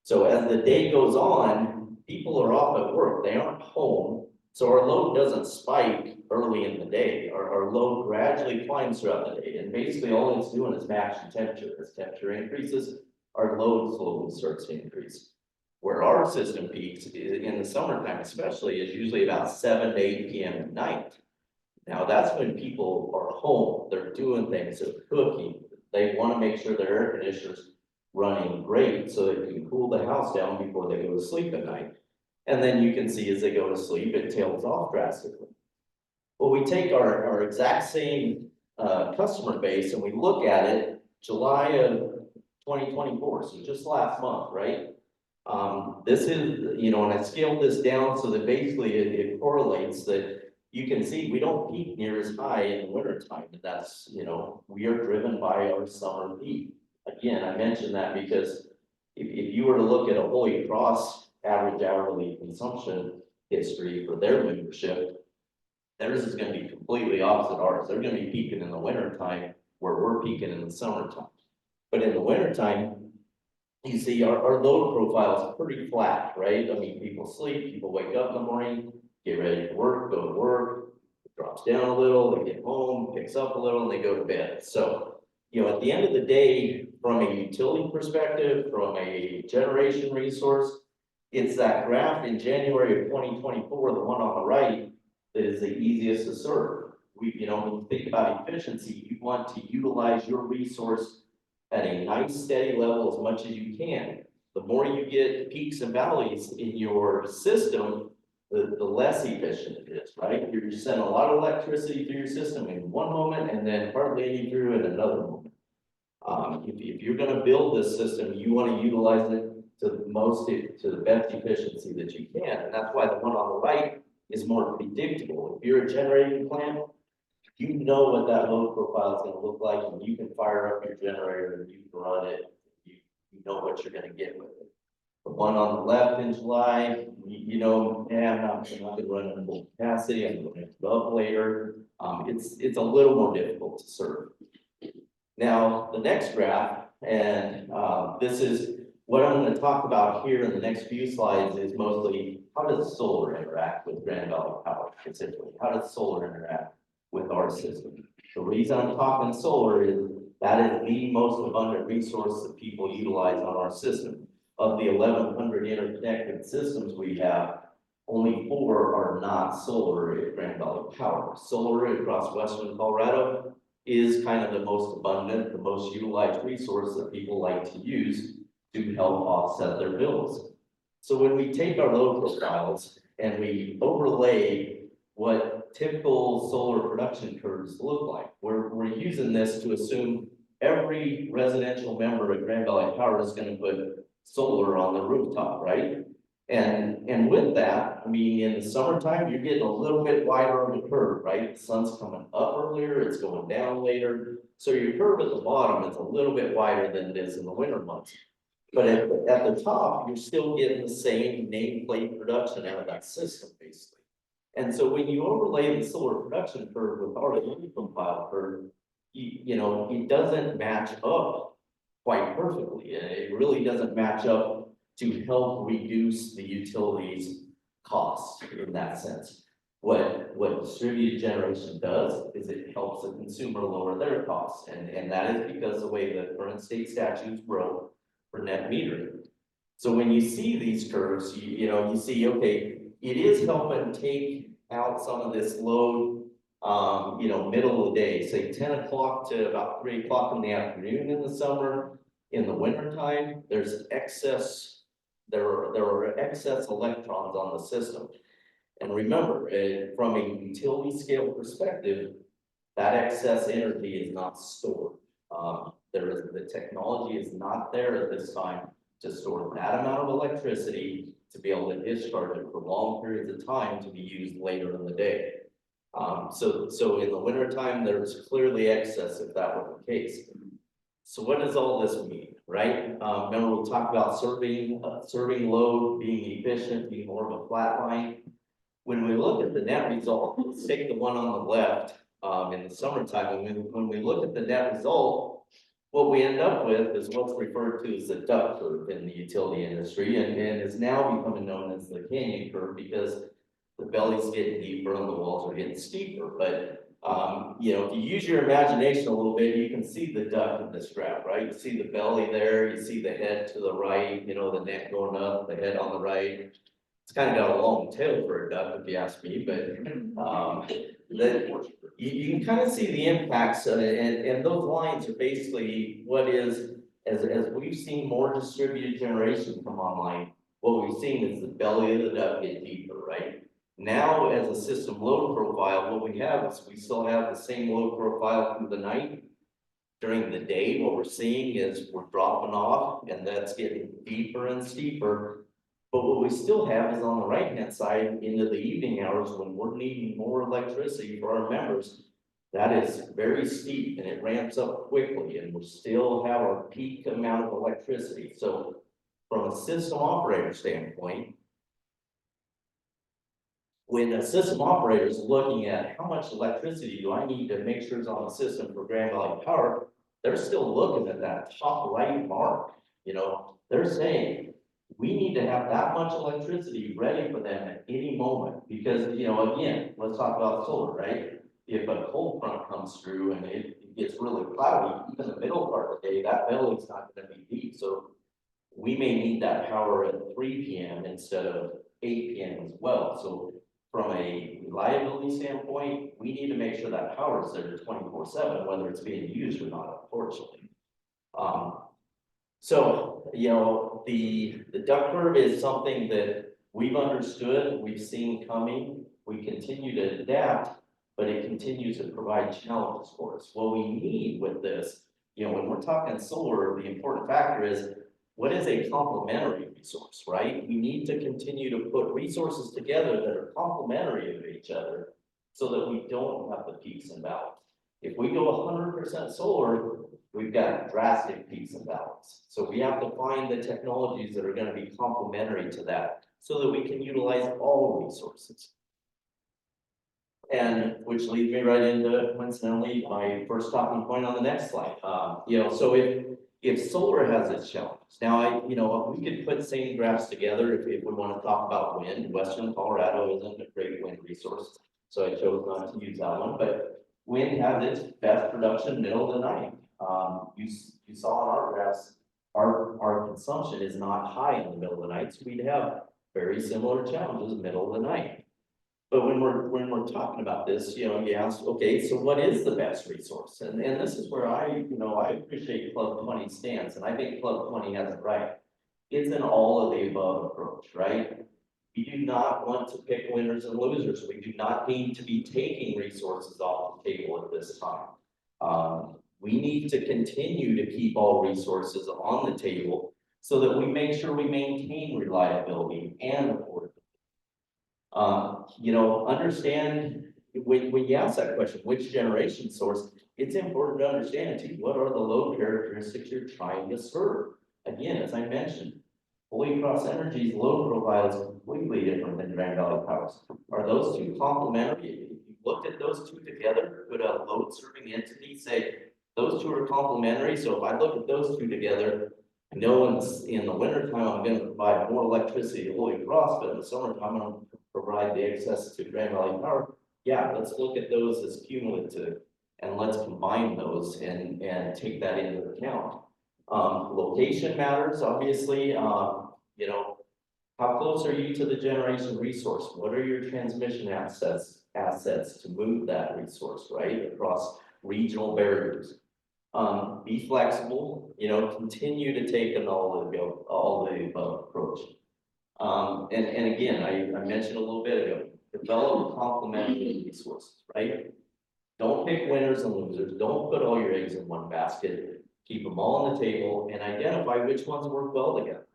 So as the day goes on, people are off at work, they aren't home. So our load doesn't spike early in the day. Our load gradually climbs throughout the day. And basically all it's doing is matching temperature. As temperature increases, our load slowly starts to increase. Where our system peaks in the summertime especially is usually about 7 to 8 p.m. at night. Now that's when people are home, they're doing things, they're cooking. They want to make sure their air conditioner's running great so they can cool the house down before they go to sleep at night. And then you can see as they go to sleep, it tails off drastically. Well, we take our exact same customer base and we look at it July of 2024, so just last month, right? This is, you know, and I scaled this down so that basically it correlates that you can see we don't peak near as high in the winter time. And that's, you know, we are driven by our summer peak. Again, I mentioned that because if you were to look at a Holy Cross average hourly consumption history for their membership, theirs is going to be completely opposite ours. They're going to be peaking in the winter time where we're peaking in the summertime. But in the wintertime, you see our load profile is pretty flat, right? I mean, people sleep, people wake up in the morning, get ready to work, go to work, it drops down a little, they get home, picks up a little, and they go to bed. So, you know, at the end of the day, from a utility perspective, from a generation resource, it's that graph in January of 2024, the one on the right, that is the easiest to serve. you know, when you think about efficiency, you want to utilize your resource at a nice steady level as much as you can. The more you get peaks and valleys in your system, the less efficient it is, right? You're sending a lot of electricity through your system in one moment and then hardly any through in another moment. If you're gonna build this system, you wanna utilize it to the best efficiency that you can. And that's why the one on the right is more predictable. If you're a generating plant, you know what that load profile is gonna look like, and you can fire up your generator and you can run it. You know what you're gonna get with it. The one on the left in July, you know, I'm not gonna run at full capacity, I'm gonna go up later. It's a little more difficult to serve. Now, the next graph, and this is what I'm gonna talk about here in the next few slides, is mostly how does solar interact with Grand Valley Power specifically? How does solar interact with our system? The reason I'm talking solar is that is the most abundant resource that people utilize on our system. Of the 1,100 interconnected systems we have, only 4 are not solar at Grand Valley Power. Solar across western Colorado is kind of the most abundant, the most utilized resource that people like to use to help offset their bills. So when we take our load profiles and we overlay what typical solar production curves look like, we're using this to assume every residential member at Grand Valley Power is going to put solar on the rooftop, right? And with that, I mean, in the summertime, you're getting a little bit wider on the curve, right? The sun's coming up earlier, it's going down later. So your curve at the bottom is a little bit wider than it is in the winter months. But at the top, you're still getting the same nameplate production out of that system, basically. And so when you overlay the solar production curve with our load profile curve, you know, it doesn't match up quite perfectly. It really doesn't match up to help reduce the utilities costs in that sense. What distributed generation does is it helps the consumer lower their costs. And that is because the way the current state statutes wrote for net metering. So when you see these curves, you know, you see, okay, it is helping take out some of this load, you know, middle of the day, say 10 o'clock to about 3 o'clock in the afternoon in the summer. In the wintertime, there's excess, there are excess electrons on the system. And remember, from a utility scale perspective, that excess energy is not stored. The technology is not there at this time to store that amount of electricity to be able to discharge it for long periods of time to be used later in the day. So in the wintertime, there's clearly excess if that were the case. So what does all this mean, right? Remember we talked about serving load, being efficient, being more of a flat line. When we look at the net result, let's take the one on the left in the summertime. When we look at the net result, what we end up with is what's referred to as the duck curve in the utility industry, and is now becoming known as the canyon curve because the belly's getting deeper and the walls are getting steeper. But you know, if you use your imagination a little bit, you can see the duck in this graph, right? You see the belly there, you see the head to the right, you know, the neck going up, the head on the right. It's kind of got a long tail for a duck, if you ask me, but you can kind of see the impacts, and those lines are basically what is, as we've seen more distributed generation come online, what we've seen is the belly of the duck get deeper, right? Now, as a system load profile, what we have is we still have the same load profile through the night. During the day, what we're seeing is we're dropping off, and that's getting deeper and steeper. But what we still have is on the right-hand side into the evening hours when we're needing more electricity for our members. That is very steep and it ramps up quickly, and we still have our peak amount of electricity. So from a system operator standpoint, when a system operator is looking at how much electricity do I need to make sure it's on the system for Grand Valley Power, they're still looking at that top right mark. You know, they're saying, we need to have that much electricity ready for them at any moment, because, you know, again, let's talk about solar, right? If a cold front comes through and it gets really cloudy, even the middle part of the day, that belly's not going to be deep. So we may need that power at 3 p.m. instead of 8 p.m. as well. So from a reliability standpoint, we need to make sure that power is there 24/7, whether it's being used or not, unfortunately. So, you know, the duck curve is something that we've understood, we've seen coming, we continue to adapt, but it continues to provide challenges for us. What we need with this, you know, when we're talking solar, the important factor is, what is a complementary resource, right? We need to continue to put resources together that are complementary of each other so that we don't have the peaks and valleys. If we go 100% solar, we've got drastic peaks and valleys. So we have to find the technologies that are going to be complementary to that so that we can utilize all resources. And which leads me right into, coincidentally, my first talking point on the next slide. You know, so if solar has its challenges, now you know, we could put same graphs together if we want to talk about wind. Western Colorado isn't a great wind resource, so I chose not to use that one. But wind has its best production middle of the night. You saw in our graphs, our consumption is not high in the middle of the night, so we'd have very similar challenges middle of the night. But when we're talking about this, you know, you ask, okay, so what is the best resource? And this is where I appreciate Club 20's stance, and I think Club 20 has it right. It's an all of the above approach, right? We do not want to pick winners and losers. We do not need to be taking resources off the table at this time. We need to continue to keep all resources on the table so that we make sure we maintain reliability and affordability. You know, understand when you ask that question, which generation source, it's important to understand too, what are the load characteristics you're trying to serve? Again, as I mentioned, Holy Cross Energy's load profile is completely different than Grand Valley Power's. Are those two complementary? If you looked at those two together, could a load serving entity say those two are complementary? So if I look at those two together, I know in the wintertime I'm going to provide more electricity to Holy Cross, but in the summertime I'm going to provide the excess to Grand Valley Power. Yeah, let's look at those as cumulative and let's combine those and take that into account. Location matters, obviously. You know, how close are you to the generation resource? What are your transmission assets to move that resource, right, across regional barriers? Be flexible, you know, continue to take an all the above approach. And again, I mentioned a little bit ago, develop complementary resources, right? Don't pick winners and losers. Don't put all your eggs in one basket. Keep them all on the table and identify which ones work well together.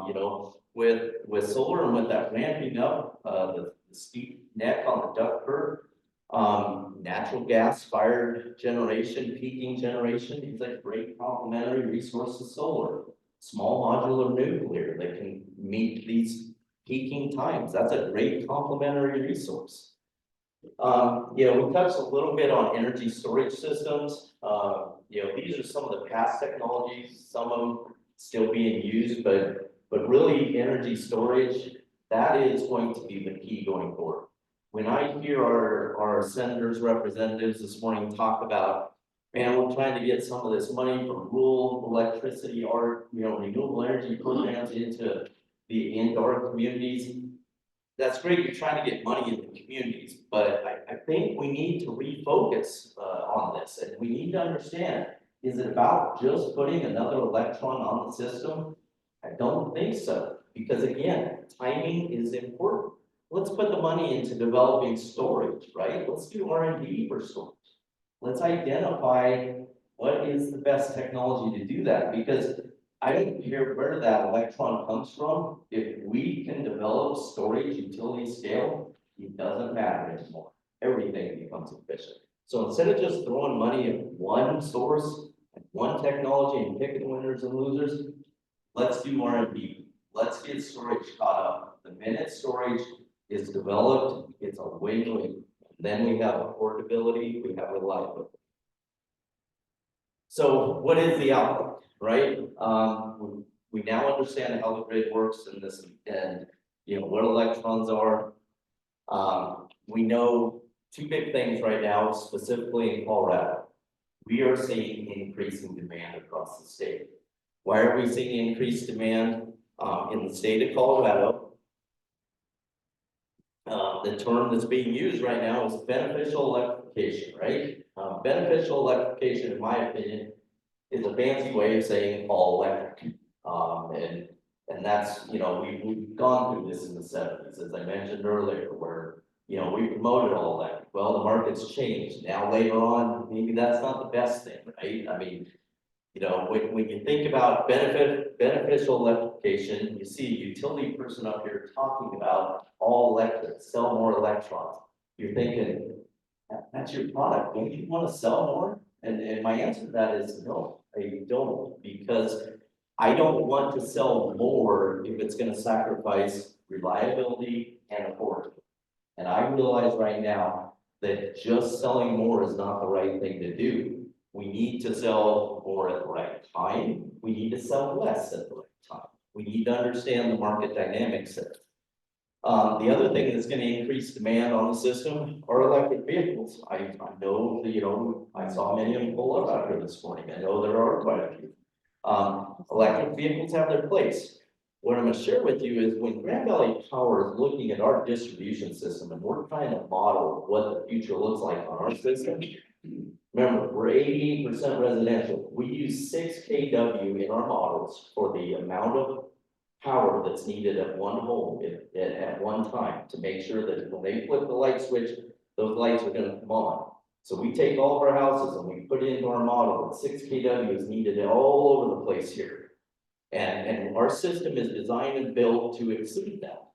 You know, with solar and with that ramping up, the steep neck on the duck curve, natural gas fired generation, peaking generation, these are great complementary resources. Solar, small modular nuclear that can meet these peaking times. That's a great complementary resource. You know, we touched a little bit on energy storage systems. You know, these are some of the past technologies, some of them still being used, but really energy storage, that is going to be the key going forward. When I hear our senators, representatives this morning talk about, man, we're trying to get some of this money from rural electricity or, you know, renewable energy programs into our communities. That's great, you're trying to get money in the communities, but I think we need to refocus on this, and we need to understand, is it about just putting another electron on the system? I don't think so, because again, timing is important. Let's put the money into developing storage, right? Let's do R&D for storage. Let's identify what is the best technology to do that, because I don't care where that electron comes from. If we can develop storage utility scale, it doesn't matter anymore. Everything becomes efficient. So instead of just throwing money at one source, one technology and picking winners and losers, let's do R&D. Let's get storage caught up. The minute storage is developed, it's a win-win. Then we have affordability, we have reliability. So what is the outlook, right? We now understand how the grid works and this, and you know what electrons are. We know two big things right now, specifically in Colorado. We are seeing increasing demand across the state. Why are we seeing increased demand in the state of Colorado? the term that's being used right now is beneficial electrification, right? Beneficial electrification, in my opinion, is a fancy way of saying all electric. And that's, we've gone through this in the 70s, as I mentioned earlier, where, we promoted all electric. Well, the market's changed. Now later on, maybe that's not the best thing, right? I mean, when you think about beneficial electrification, you see a utility person up here talking about all electric, sell more electrons. You're thinking, that's your product. Don't you want to sell more? And my answer to that is no, I don't, because I don't want to sell more if it's going to sacrifice reliability and affordability. And I realize right now that just selling more is not the right thing to do. We need to sell more at the right time. We need to sell less at the right time. We need to understand the market dynamics there. The other thing that's going to increase demand on the system are electric vehicles. I know that, I saw many of them pull up out here this morning. I know there are quite a few. Electric vehicles have their place. What I'm going to share with you is when Grand Valley Power is looking at our distribution system and we're trying to model what the future looks like on our system. Remember, we're 88% residential. We use 6 kW in our models for the amount of power that's needed at one home at one time to make sure that when they flip the light switch, those lights are going to come on. So we take all of our houses and we put it into our model, and 6 kW is needed all over the place here. And our system is designed and built to exceed that.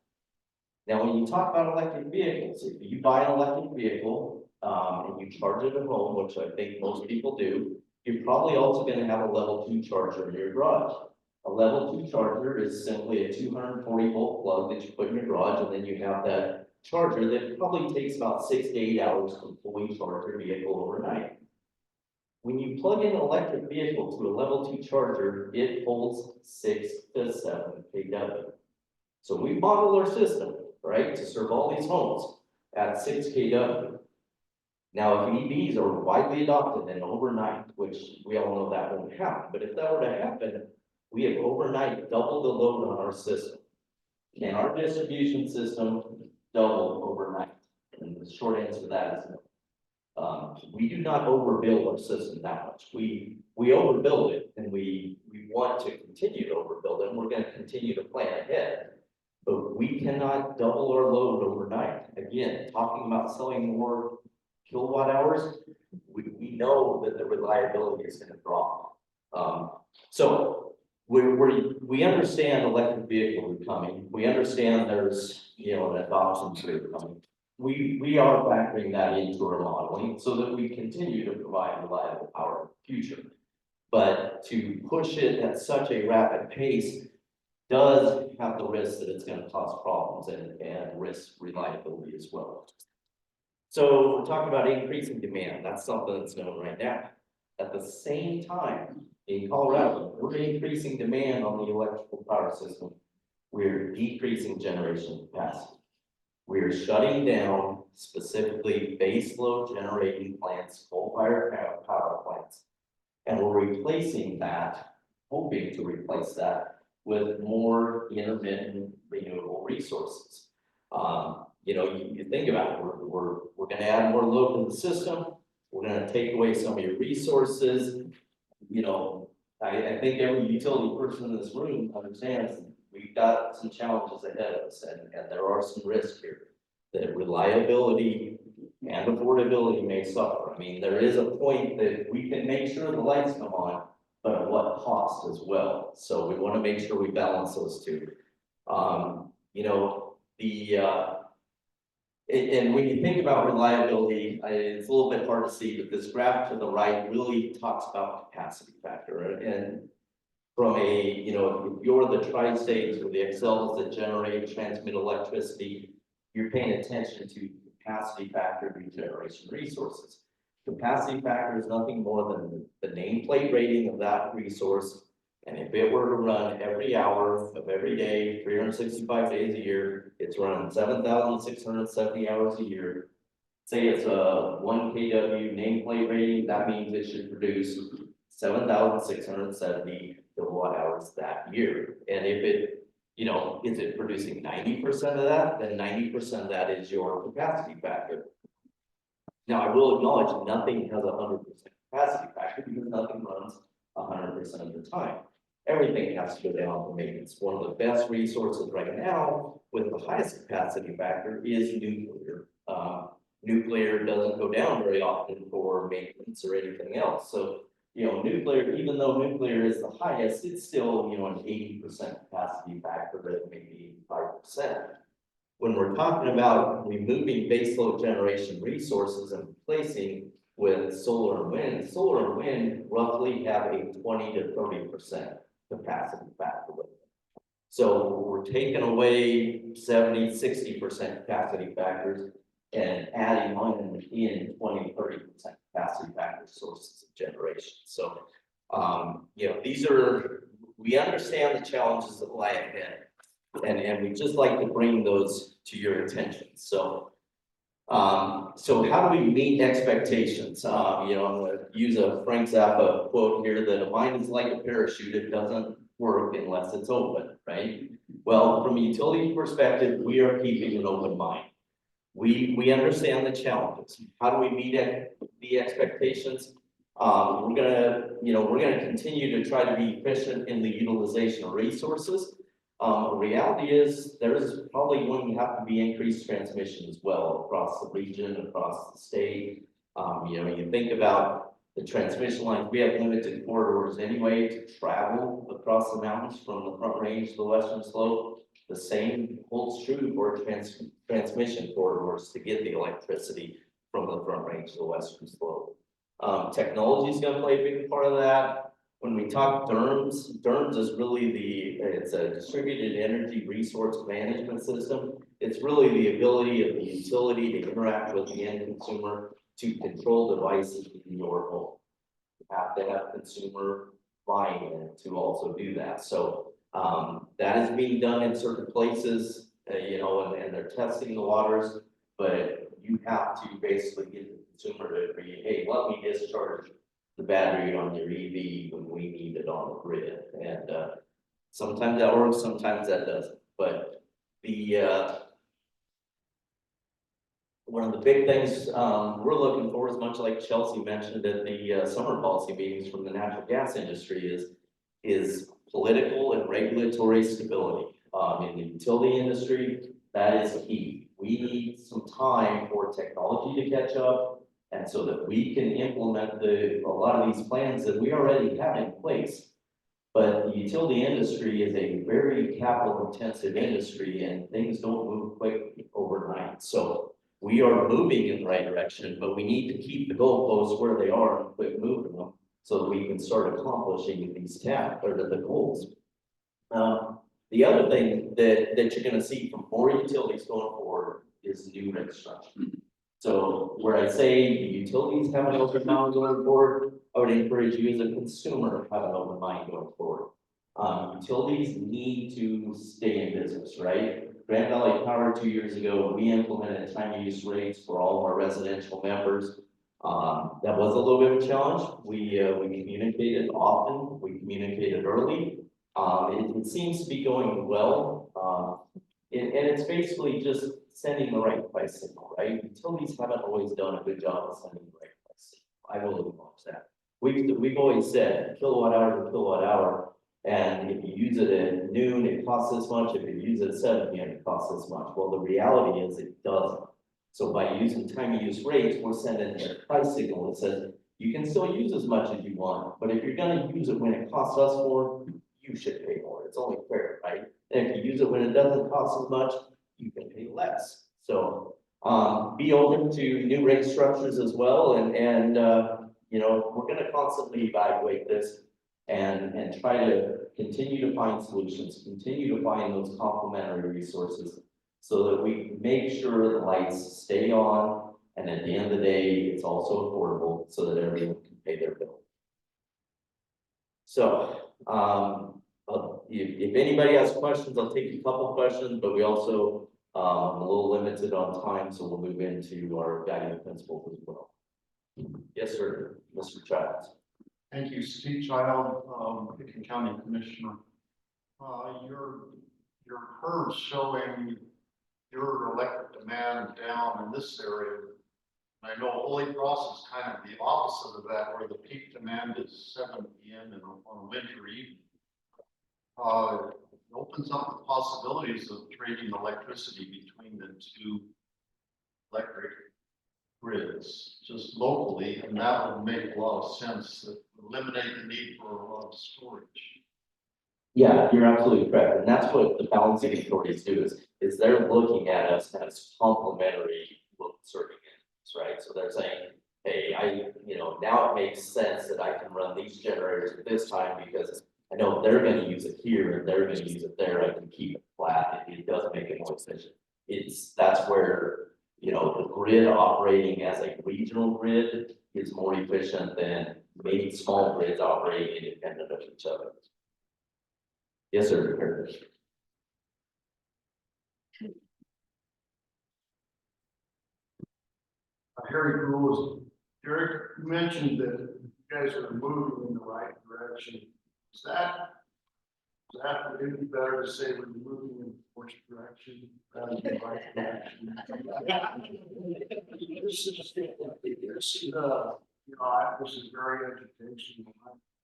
Now, when you talk about electric vehicles, if you buy an electric vehicle and you charge it at home, which I think most people do, you're probably also going to have a level 2 charger in your garage. A level 2 charger is simply a 240 volt plug that you put in your garage, and then you have that charger that probably takes about 6 to 8 hours to fully charge your vehicle overnight. When you plug in an electric vehicle to a level 2 charger, it holds 6 to 7 kW. So we model our system, right, to serve all these homes at 6 kW. Now, if EVs are widely adopted and overnight, which we all know that won't happen, but if that were to happen, we have overnight doubled the load on our system. Can our distribution system double overnight? And the short answer to that is no. We do not overbuild our system that much. We overbuild it, and we want to continue to overbuild it, and we're going to continue to plan ahead. But we cannot double our load overnight. Again, talking about selling more kilowatt hours, we know that the reliability is going to drop. So we understand electric vehicles are coming. We understand there's an adoption rate coming. We are factoring that into our modeling so that we continue to provide reliable power in the future. But to push it at such a rapid pace does have the risk that it's going to cause problems and risk reliability as well. So we're talking about increasing demand. That's something that's known right now. At the same time, in Colorado, we're increasing demand on the electrical power system. We're decreasing generation capacity. We are shutting down specifically baseload generating plants, coal-fired power plants. And we're replacing that, hoping to replace that with more intermittent renewable resources. You think about it, we're going to add more load to the system. We're going to take away some of your resources. I think every utility person in this room understands we've got some challenges ahead of us, and there are some risks here. That reliability and affordability may suffer. I mean, there is a point that we can make sure the lights come on, but at what cost as well? So we want to make sure we balance those two. And when you think about reliability, it's a little bit hard to see, but this graph to the right really talks about capacity factor. And from if you're the tri-states or the Excels that generate, transmit electricity, you're paying attention to capacity factor regeneration resources. Capacity factor is nothing more than the nameplate rating of that resource. And if it were to run every hour of every day, 365 days a year, it's running 7,670 hours a year. Say it's a 1 kW nameplate rating, that means it should produce 7,670 kilowatt hours that year. And if you know, is it producing 90% of that? Then 90% of that is your capacity factor. Now, I will acknowledge nothing has 100% capacity factor because nothing runs 100% of the time. Everything has to go down to maintenance. One of the best resources right now with the highest capacity factor is nuclear. Nuclear doesn't go down very often for maintenance or anything else. So, you know, nuclear, even though nuclear is the highest, it's still, you know, an 80% capacity factor, but maybe 85%. When we're talking about removing baseload generation resources and replacing with solar and wind roughly have a 20 to 30% capacity factor with it. So we're taking away 70, 60% capacity factors and adding on in 20, 30% capacity factor sources of generation. So, you know, we understand the challenges that lie ahead, and we just like to bring those to your attention. So, so how do we meet expectations? You know, I'm going to use a Frank Zappa quote here that a mind is like a parachute. It doesn't work unless it's open, right? Well, from a utility perspective, we are keeping an open mind. We understand the challenges. How do we meet the expectations? We're gonna continue to try to be efficient in the utilization of resources. The reality is there's probably going to have to be increased transmission as well across the region, across the state. You know, you think about the transmission lines, we have limited corridors anyway to travel across the mountains from the Front Range to the western slope. The same holds true for transmission corridors to get the electricity from the Front Range to the western slope. Technology is going to play a big part of that. When we talk DERMS is really it's a distributed energy resource management system. It's really the ability of the utility to interact with the end consumer to control devices in your home. You have to have consumer buy-in to also do that. So that is being done in certain places, you know, and they're testing the waters, but you have to basically get the consumer to agree, hey, let me discharge the battery on your EV when we need it on the grid. And sometimes that works, sometimes that doesn't. But one of the big things we're looking for, as much like Chelsea mentioned at the summer policy meetings from the natural gas industry, is political and regulatory stability. In the utility industry, that is key. We need some time for technology to catch up, and so that we can implement a lot of these plans that we already have in place. But the utility industry is a very capital intensive industry, and things don't move quickly overnight. So we are moving in the right direction, but we need to keep the goalposts where they are and quit moving them so that we can start accomplishing these tasks or the goals. The other thing that you're going to see from more utilities going forward is new infrastructure. So where I say the utilities have an open mind going forward, I would encourage you as a consumer to have an open mind going forward. Utilities need to stay in business, right? Grand Valley Power 2 years ago, we implemented time use rates for all of our residential members. That was a little bit of a challenge. We communicated often, we communicated early. It seems to be going well. And it's basically just sending the right price signal, right? Utilities haven't always done a good job of sending the right price signal. I will acknowledge that. We've always said kilowatt hour to kilowatt hour. And if you use it at noon, it costs this much. If you use it at 7 p.m., it costs this much. Well, the reality is it doesn't. So by using time use rates, we're sending a price signal that says you can still use as much as you want, but if you're going to use it when it costs us more, you should pay more. It's only fair, right? And if you use it when it doesn't cost as much, you can pay less. So be open to new rate structures as well, and you know, we're going to constantly evaluate this. And try to continue to find solutions, continue to find those complementary resources so that we make sure the lights stay on, and at the end of the day, it's also affordable so that everyone can pay their bill. So if anybody has questions, I'll take a couple questions, but we also a little limited on time, so we'll move into our guiding principles as well. Yes, sir, Mr. Childs. Thank you, Steve Child, Pickens County Commissioner. Your your curve showing your electric demand down in this area. And I know Holy Cross is kind of the opposite of that, where the peak demand is 7 p.m. and on a winter evening. It opens up the possibilities of trading electricity between the two electric grids, just locally, and that would make a lot of sense, that eliminate the need for a lot of storage. Yeah, you're absolutely correct, and that's what the balancing authorities do is they're looking at us as complementary serving entities, right? So they're saying, hey, now it makes sense that I can run these generators at this time because I know they're gonna use it here and they're gonna use it there, I can keep it flat, it does make it more efficient. That's where, the grid operating as a regional grid is more efficient than many small grids operating independent of each other. Yes, sir. Harry Rules, Derek, you mentioned that you guys are moving in the right direction. Is that would it be better to say we're moving in which direction rather than the right direction? This is this is very educational.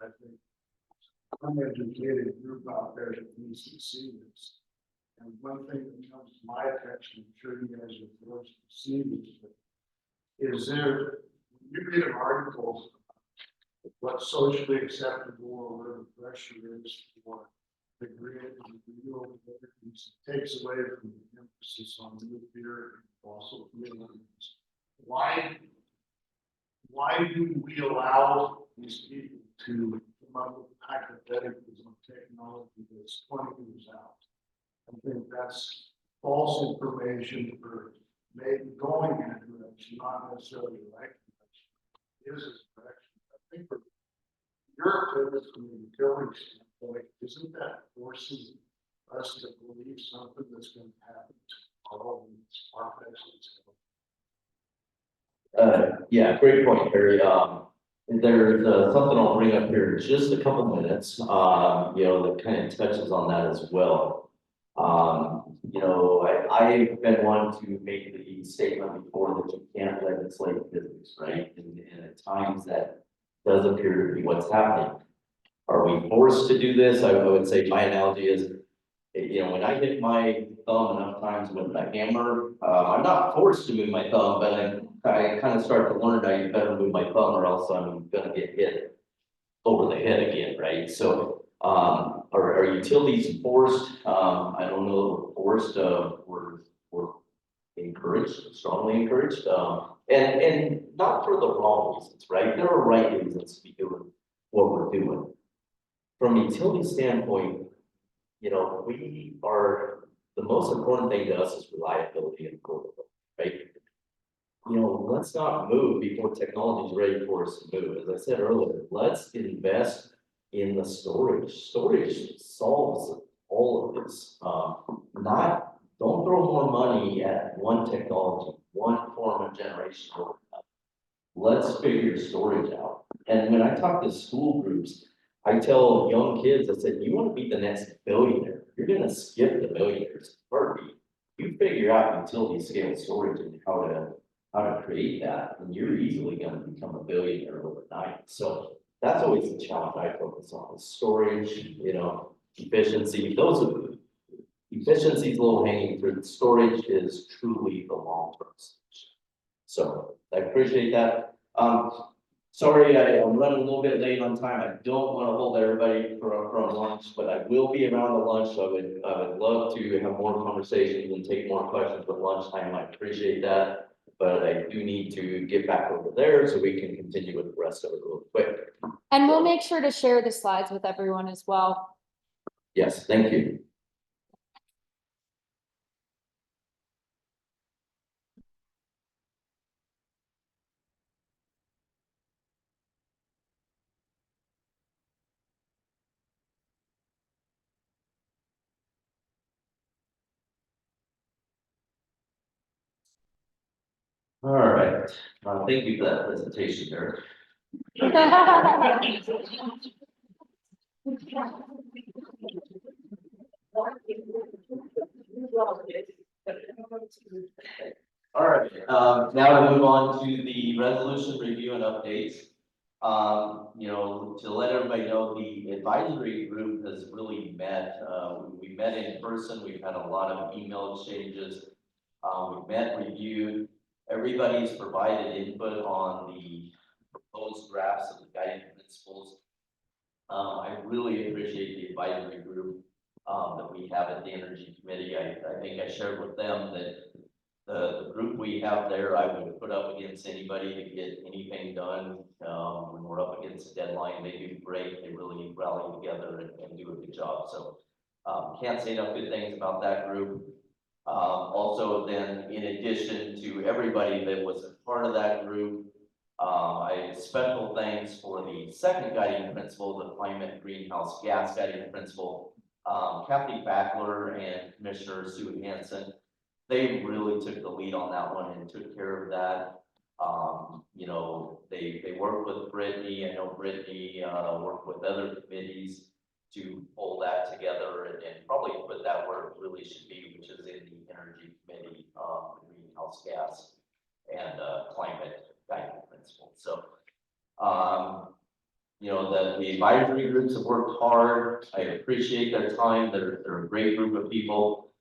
I think uneducated group out there that needs to see this. And one thing that comes to my attention, I'm sure you guys are forced to see this, but is there, when you read an article, what's socially acceptable or where the pressure is for the grid and renewable energies, it takes away from the emphasis on nuclear and fossil fuels. Why do we allow these people to come up with hypotheticals on technology that's 20 years out? I think that's false information for maybe going in a direction, not necessarily the right direction. It is a direction. I think for your purpose from the utility standpoint, isn't that forcing us to believe something that's going to happen tomorrow in this market? Yeah, great point, Harry. There's something I'll bring up here in just a couple minutes, that kind of touches on that as well. I've been one to make the statement before that you can't legislate physics, right? And at times that does appear to be what's happening. Are we forced to do this? I would say my analogy is, when I hit my thumb enough times with the hammer, I'm not forced to move my thumb, but I kind of start to learn I better move my thumb or else I'm gonna get hit over the head again, right? So are utilities forced? I don't know, forced, we're encouraged, strongly encouraged, and not for the wrong reasons, right? There are right reasons to be doing what we're doing. From a utility standpoint, we are, the most important thing to us is reliability and affordability, right? Let's not move before technology is ready for us to move. As I said earlier, let's invest in the storage. Storage solves all of this. Don't throw more money at one technology, one form of generation. Let's figure storage out. And when I talk to school groups, I tell young kids, I said, you want to be the next billionaire. You're going to skip the millionaires. You figure out utility scale storage and how to create that, and you're easily going to become a billionaire overnight. So that's always the challenge I focus on: is storage, efficiency. Efficiency is low hanging fruit. Storage is truly the long term solution. So I appreciate that. Sorry, I'm running a little bit late on time. I don't want to hold everybody from lunch, but I will be around the lunch. So I would love to have more conversations and take more questions with lunchtime. I appreciate that. But I do need to get back over there so we can continue with the rest of it real quick. And we'll make sure to share the slides with everyone as well. Yes, thank you. All right, thank you for that presentation, Derek. All right, now to move on to the resolution review and updates. You know, to let everybody know, the advisory group has really met, we met in person, we've had a lot of email exchanges. We've met, reviewed, everybody's provided input on the proposed drafts of the guiding principles. I really appreciate the advisory group, that we have at the Energy Committee. I think I shared with them that the group we have there, I would put up against anybody to get anything done. When we're up against a deadline, they do great. They really rally together and do a good job. So, can't say enough good things about that group. Also then, in addition to everybody that was a part of that group, special thanks for the second guiding principle, the climate greenhouse gas guiding principle. Kathy Backler and Commissioner Sue Hansen, they really took the lead on that one and took care of that. You know, they worked with Brittany. I know Brittany worked with other committees to pull that together and probably put that where it really should be, which is in the Energy Committee, greenhouse gas and climate guiding principle. So, you know, the advisory groups have worked hard. I appreciate their time. They're a great group of people.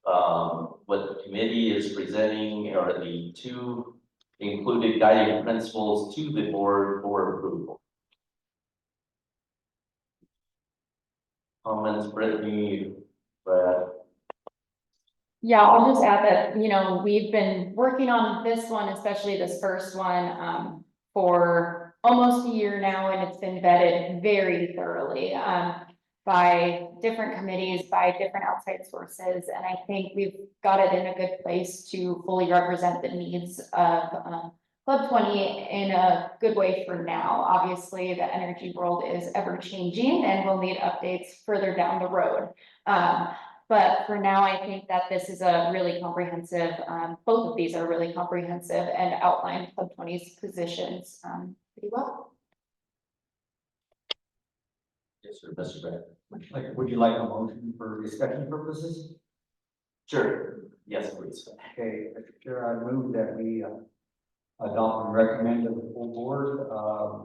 What the committee is presenting are the two included guiding principles to the board for approval. Comments, Brittany, Brad? Yeah, I'll just add that, you know, we've been working on this one, especially this first one, for almost a year now, and it's been vetted very thoroughly, by different committees, by different outside sources. And I think we've got it in a good place to fully represent the needs of, Club 20 in a good way for now. Obviously, the energy world is ever changing and we'll need updates further down the road. But for now, I think that this is a really comprehensive, both of these are really comprehensive and outline Club 20's positions pretty well. Yes, sir, Mr. Brad. Would you like a motion for discussion purposes? Sure. Yes, please. Okay, Mr. Chair, I move that we adopt and recommend to the full board,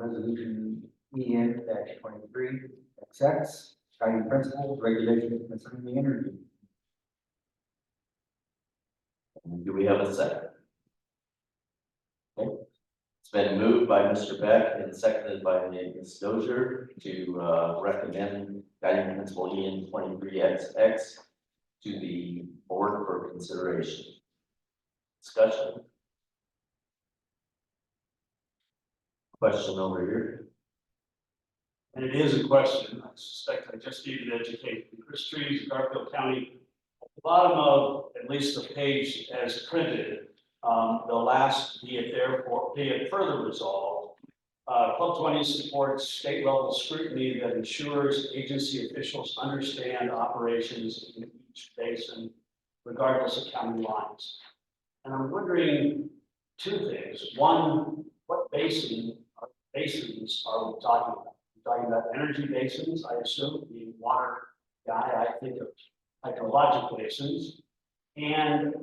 resolution EN-23 XX, guiding principles, regulations concerning the energy. Do we have a second? Okay. It's been moved by Mr. Beck and seconded by Ms. Dozier to recommend guiding principle EN-23XX to the board for consideration. Discussion. Question over here. And it is a question. I suspect I just need to educate Chris Trees, Garfield County. At the bottom of at least the page as printed, the last be it further resolved. Club 20 supports state level scrutiny that ensures agency officials understand operations in each basin, regardless of county lines. And I'm wondering two things. One, what basins are we talking about? We're talking about energy basins, I assume, being water guy, I think of hydrologic basins. And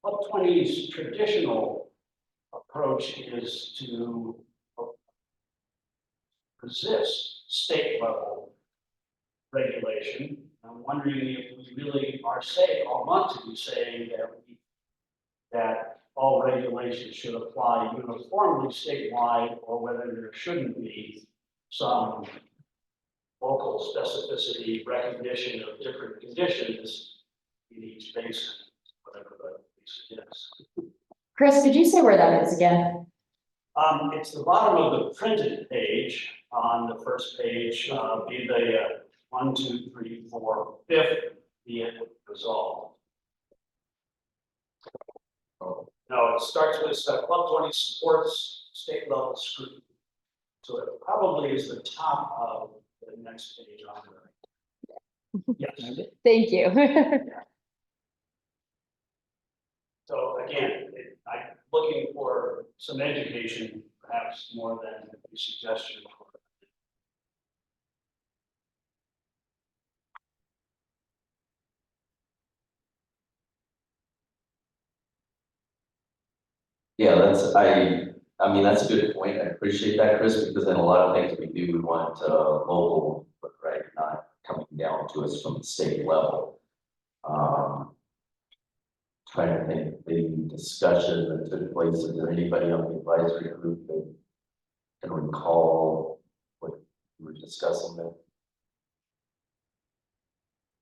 Club 20's traditional approach is to resist state level regulation. I'm wondering if we really are saying, or want to be saying that all regulations should apply uniformly statewide, or whether there shouldn't be some local specificity recognition of different conditions in each basin, whatever the basin is. Chris, could you say where that is again? It's the bottom of the printed page. On the first page, be the 1, 2, 3, 4, 5th, be it resolved. No, it starts with Club 20 supports state level scrutiny. So it probably is the top of the next page on the right. Yes. Thank you. So again, I'm looking for some education, perhaps more than a suggestion. Yeah, I mean, that's a good point. I appreciate that, Chris, because in a lot of things we do, we want, local, but right, not coming down to us from the state level. Trying to think the discussion that took place, is there anybody on the advisory group that can recall what we were discussing there?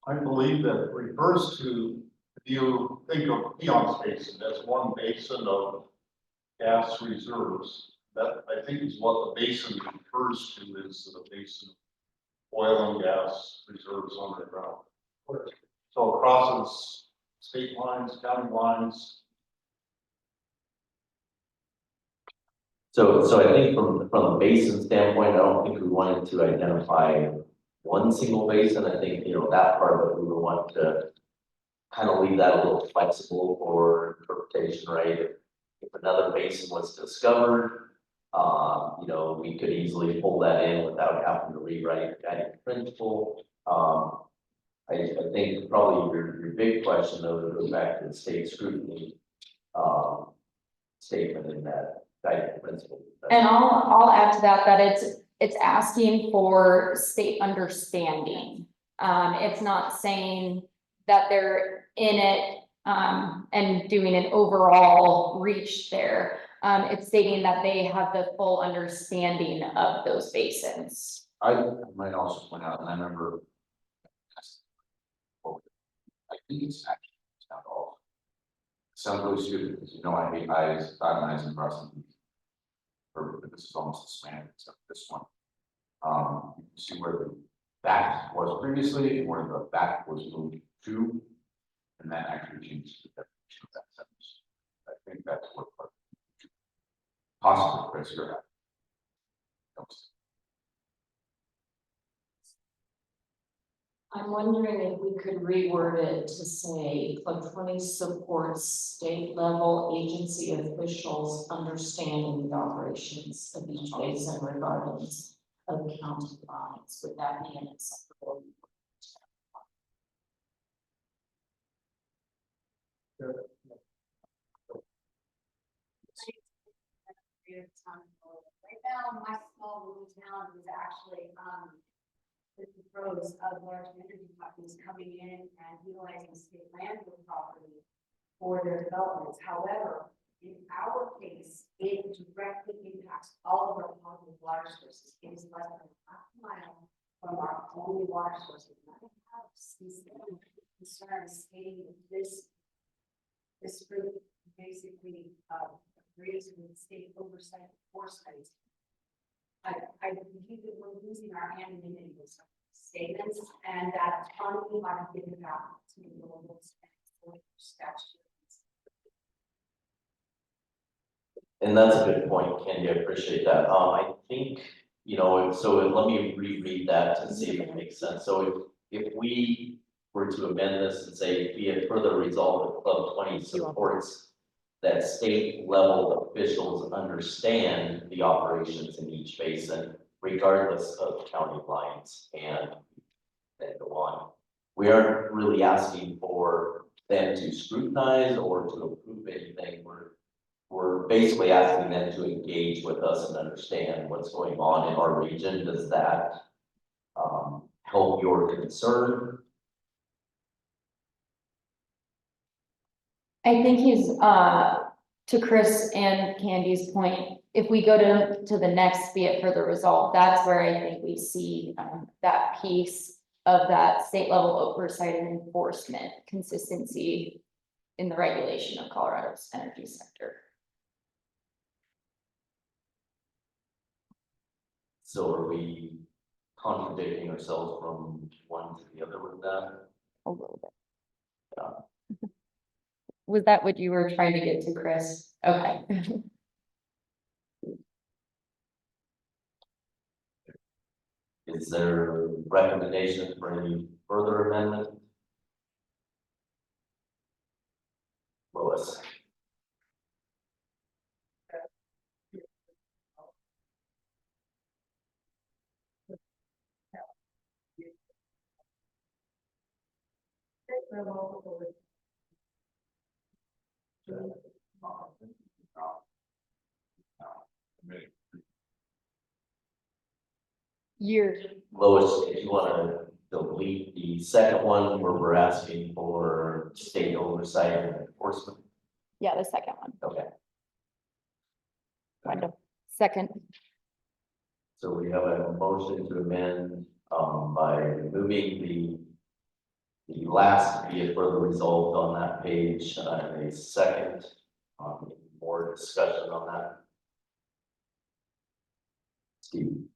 I believe that refers to, if you think of Peon's Basin, that's one basin of gas reserves. That, I think, is what the basin refers to, is the basin of oil and gas reserves underground. So it crosses state lines, county lines. So I think from a basin standpoint, I don't think we wanted to identify one single basin. I think, that part of it, we would want to kind of leave that a little flexible for interpretation, right? If another basin was discovered, we could easily pull that in without having to rewrite the guiding principle. I think probably your big question though goes back to the state scrutiny statement in that guiding principle. And I'll add to that, it's asking for state understanding. It's not saying that they're in it, and doing an overall reach there. It's stating that they have the full understanding of those basins. I might also point out, and I remember. I think it's actually, it's not all. It sounds really stupid because I hate eyes, eyes and crossing. Or this is almost a span, except this one. You can see where the back was previously, and where the back was moved to. And that actually changes the definition of that sentence. I think that's what. Possibly, Chris, you're at. I'm wondering if we could reword it to say, Club 20 supports state level agency officials understanding the operations of each basin regardless of county lines. Would that be an acceptable? Right now, my small little town is actually, the pros of large energy companies coming in and utilizing state landfill property for their developments. However, in our case, it directly impacts all of our positive water sources. It is less than half a mile from our only water sources. And I have these concerns stating that this group basically, agrees with state oversight foresight. I believe that we're losing our anonymity with some statements, and that autonomy might have been about to the local statutes. And that's a good point, Candy, I appreciate that. I think, so let me reread that to see if it makes sense. So if we were to amend this and say, be it further resolved that Club 20 supports that state level officials understand the operations in each basin, regardless of county lines, and then go on. We aren't really asking for them to scrutinize or to approve anything. We're basically asking them to engage with us and understand what's going on in our region. Does that help your concern? I think he's, to Chris and Candy's point, if we go to the next, be it further resolved, that's where I think we see, that piece of that state level oversight and enforcement consistency in the regulation of Colorado's energy sector. So are we contradicting ourselves from one to the other with that? A little bit. Yeah. Was that what you were trying to get to, Chris? Okay. Is there recommendation for any further amendment? Lois? committee. Lois, if you wanna delete the second one where we're asking for state oversight and enforcement, Yeah, the second one. okay. Wonderful. Second. So we have a motion to amend, by removing the last be it further result on that page, a second, more discussion on that. Steve?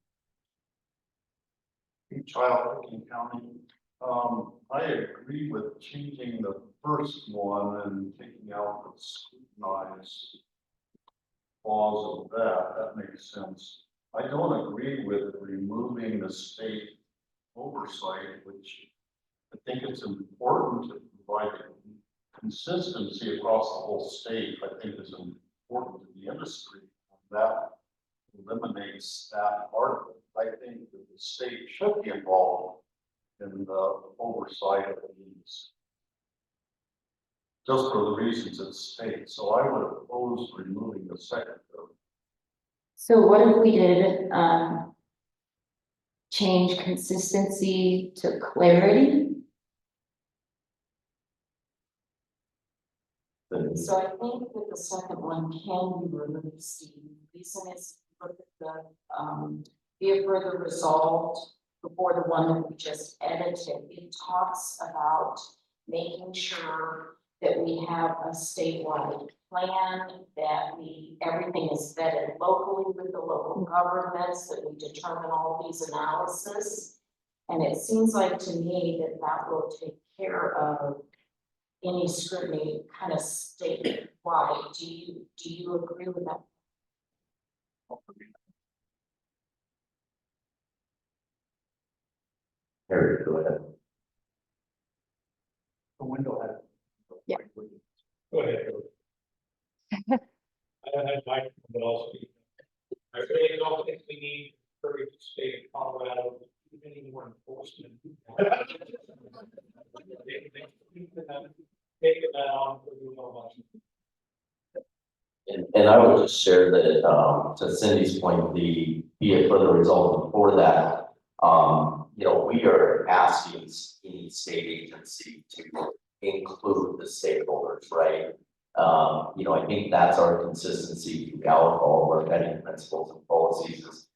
Child Licking County, I agree with changing the first one and taking out the scrutinize clause of that, that makes sense. I don't agree with removing the state oversight, which I think it's important to provide consistency across the whole state. I think is important to the industry. That eliminates that part of it. I think that the state should be involved in the oversight of the industry. Just for the reasons it states. So I would oppose removing the second code. So what if we did, change consistency to clarity? So I think that the second one can be removed, Steve. The reason is be it further resolved before the one that we just edited. It talks about making sure that we have a statewide plan, that everything is vetted locally with the local governments, that we determine all these analysis. And it seems like to me that that will take care of any scrutiny kind of statewide. Do you agree with that? Harry, go ahead. The window had. Yeah. Go ahead. I had my, but also. I really don't think we need for the state of Colorado to do any more enforcement. Take that on for the election. And I would just share that, to Cindy's point, be it further result before that, we are asking any state agency to include the stakeholders, right? I think that's our consistency throughout all of our guiding principles and policies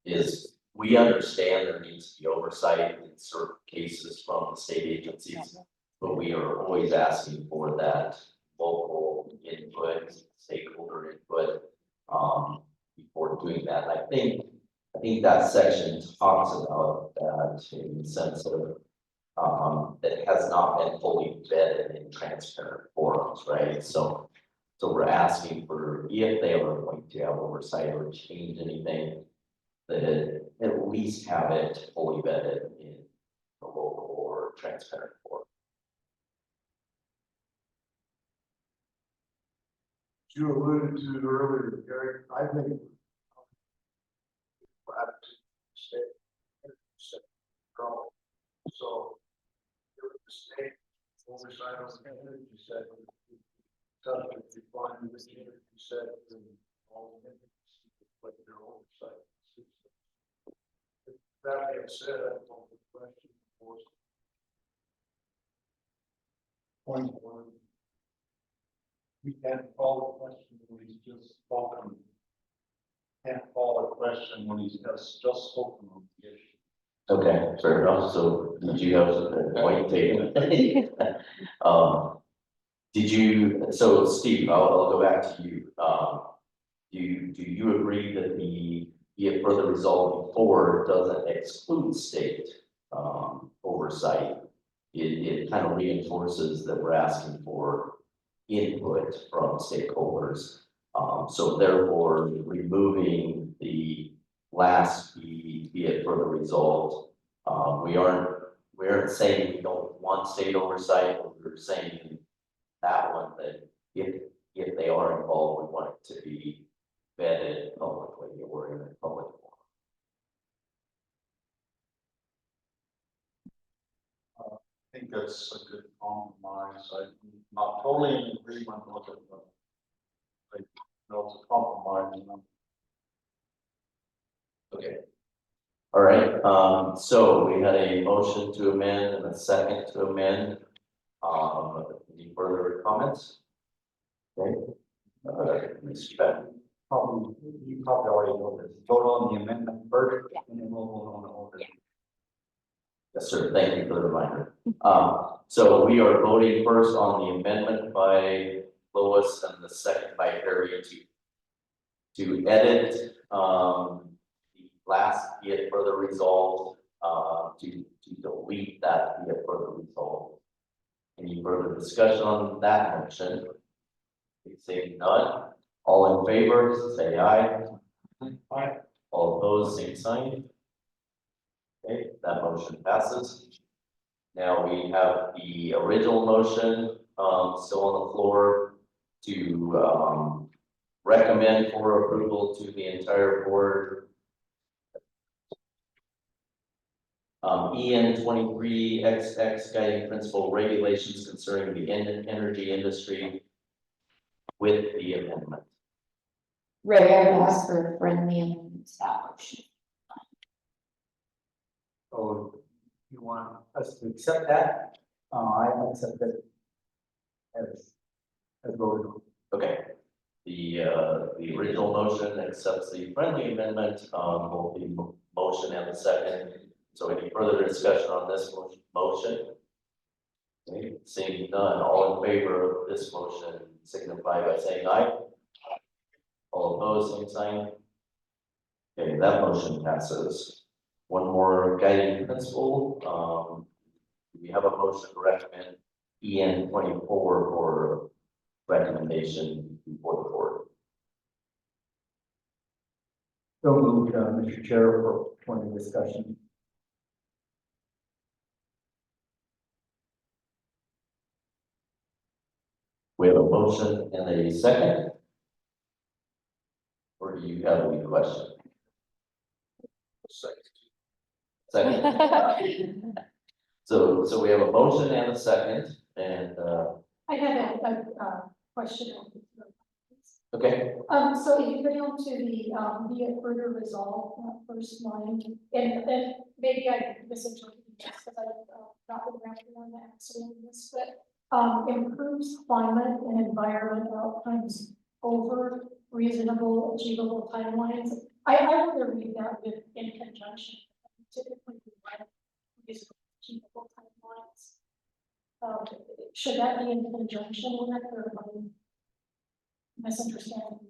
is we understand there needs to be oversight in certain cases from the state agencies, but we are always asking for that local input, stakeholder input, before doing that. I think that section talks about that in the sense of that has not been fully vetted in transparent forums, right? So we're asking for if they are going to have oversight or change anything, that at least have it fully vetted in the local or transparent forum. You alluded to it earlier, Gary. I think so if the state oversight on the energy sector, if you find this energy sector and all the entities like their oversight. That being said, I don't know the question was. Point one. We can't call a question when he's just spoken. Can't call a question when he's just spoken on the issue. Okay, fair enough. So did you have a point taken? So Steve, I'll go back to you. Do you agree that the be it further resolved before doesn't exclude state oversight? It kind of reinforces that we're asking for input from stakeholders. So therefore, removing the last be it further resolved, we aren't saying we don't want state oversight, but we're saying in that one that if they are involved, we want it to be vetted publicly or in a public forum. I think that's a good compromise. I'm not totally in agreement with it, but I know it's a compromise. And Okay. All right, so we had a motion to amend and a second to amend. Any further comments? Okay. Mr. Beck. You probably already know this. Vote on the amendment first, and then we'll vote on the order. Yes, sir. Thank you for the reminder. So we are voting first on the amendment by Lois and the second by Harry to edit, the last be it further resolved, to delete that be it further resolved. Any further discussion on that motion? Saying none, all in favor, say aye. Aye. All opposed, same sign. Okay, that motion passes. Now we have the original motion, still on the floor to, recommend for approval to the entire board. EN 23XX guiding principle regulations concerning the energy industry with the amendment. Ray, I would ask for a friendly amendment to that motion. So you want us to accept that? I accept it as voted on. Okay. The original motion accepts the friendly amendment, both the motion and the second. So any further discussion on this motion? Okay, seeing none, all in favor of this motion signify by saying aye. All opposed, same sign. Okay, that motion passes. One more guiding principle, we have a motion to recommend EN 24 for recommendation before the board. So moved, Mr. Chair, for the discussion. We have a motion and a second. Or do you have any question? Second. So we have a motion and a second, and, I have a question. okay, So if you go down to the, be it further resolved, first line, and then maybe I misinterpreted this because I got the graphic on the accident in this, but improves climate and environment outcomes over reasonable, achievable timelines. I want to read that with in conjunction. Typically, we write reasonable, achievable timelines. Should that be in conjunction with it, or am I misunderstanding?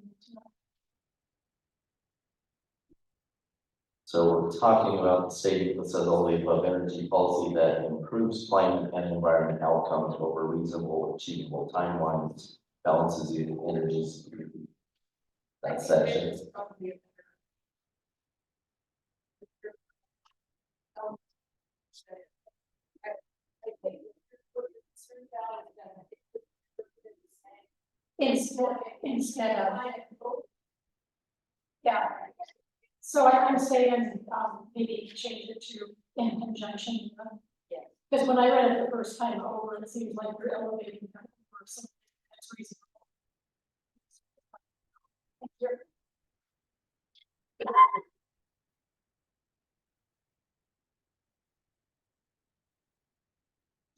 so we're talking about the statement that says all the above energy policy that improves climate and environment outcomes over reasonable, achievable timelines, balances the energy security. That section. Instead of, yeah. So I'm saying, maybe change it to in conjunction. Because when I read it the first time over, it seems like we're elevating that for something that's reasonable.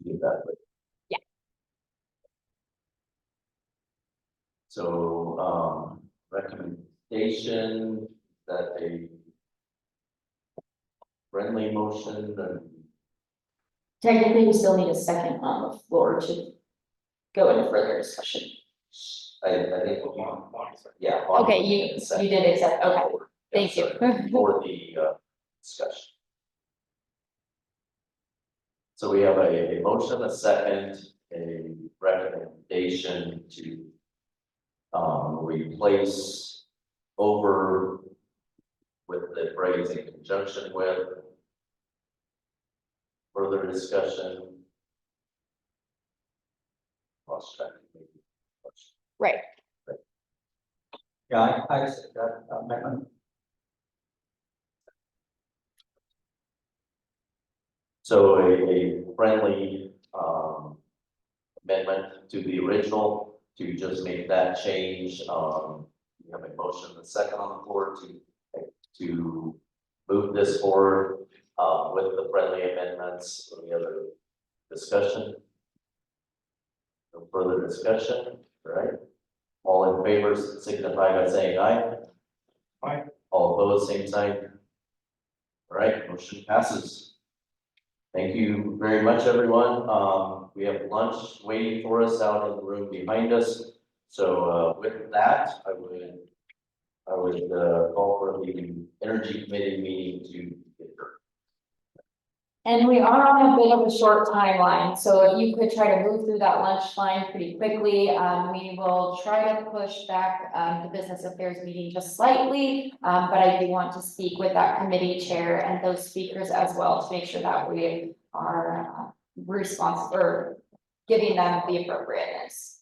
Get that, but. Yeah. So, recommendation that a friendly motion and Technically, we still need a second on the floor to go into further discussion. I think, yeah. Okay, you did accept, okay, thank you. For the, discussion. So we have a motion, a second, a recommendation to replace over with the phrase in conjunction with. Further discussion. Lost track. Right. Yeah, I said that amendment. So a friendly amendment to the original to just make that change. We have a motion, the second on the floor to move this forward, with the friendly amendments. Any other discussion? No further discussion, all right? All in favor signify by saying aye. Aye. All opposed, same sign. All right, motion passes. Thank you very much, everyone. We have lunch waiting for us out in the room behind us. So, with that, I would call for the Energy Committee meeting to get adjourned. And we are on a bit of a short timeline, so if you could try to move through that lunch line pretty quickly. We will try to push back, the business affairs meeting just slightly. But I do want to speak with that committee chair and those speakers as well to make sure that we are responsible or giving them the appropriateness.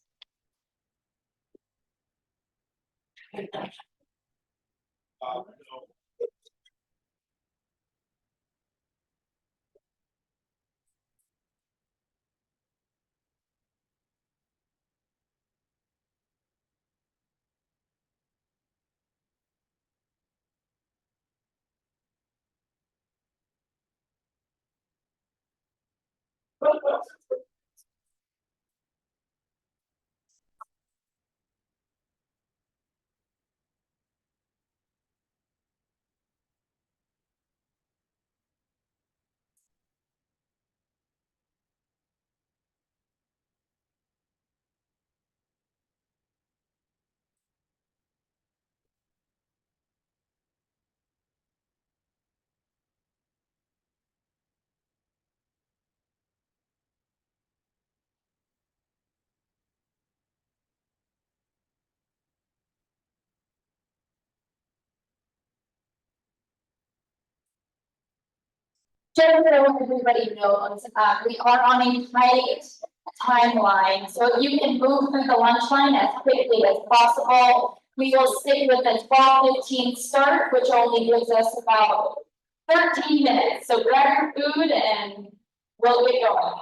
Just so everybody knows, we are on a tight timeline, so if you can move through the lunch line as quickly as possible. We will stick with the 12:15 start, which only gives us about 13 minutes, so grab your food and we'll get going.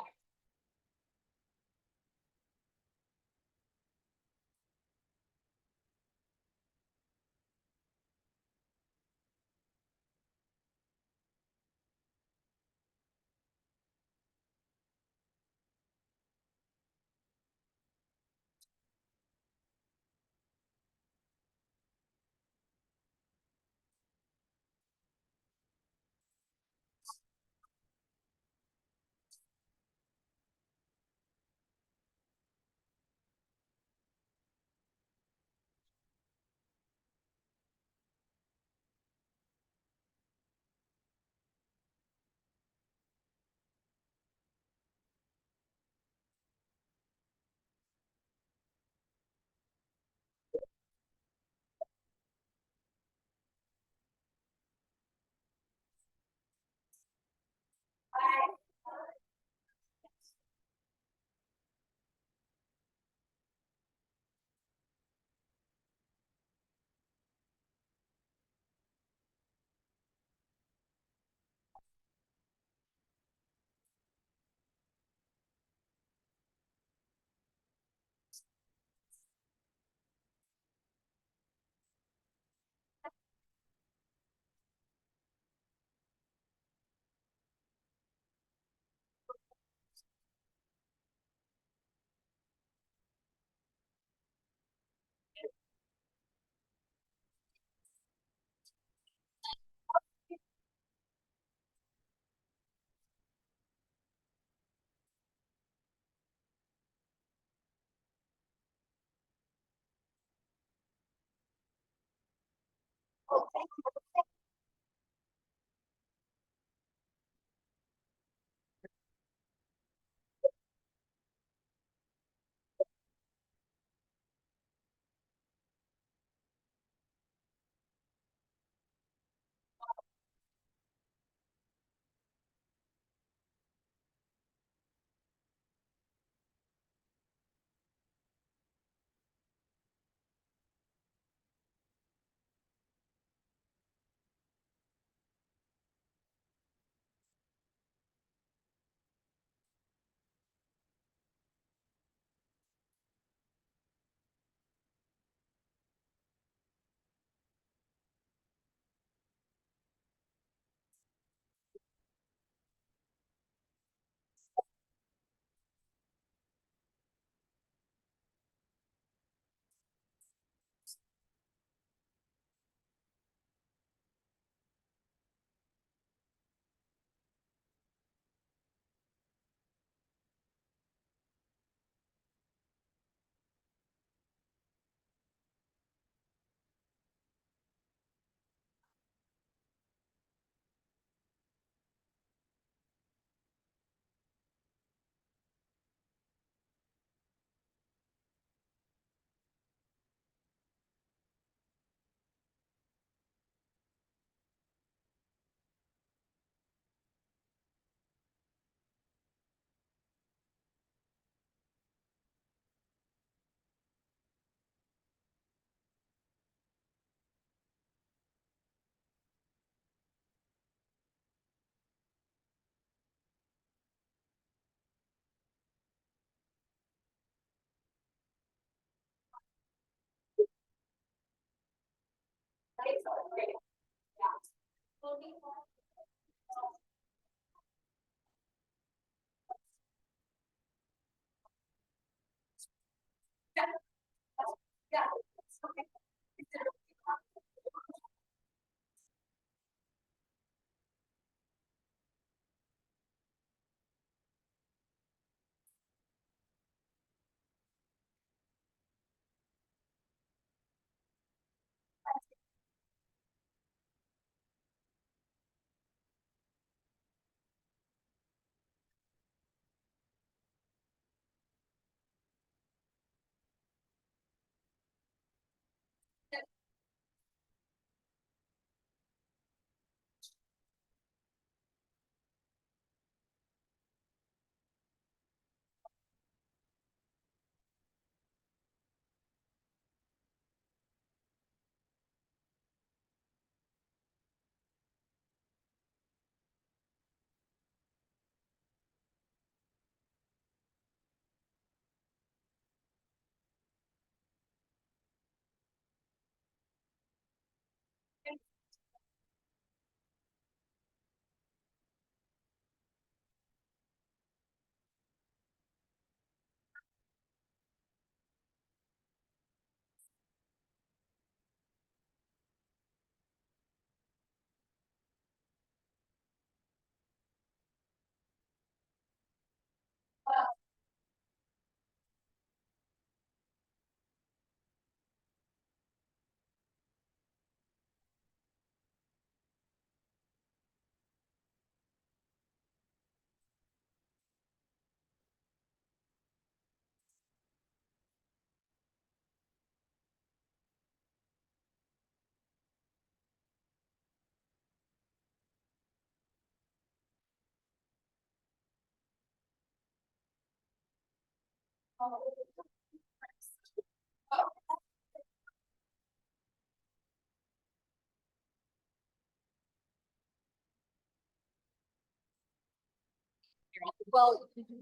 Well,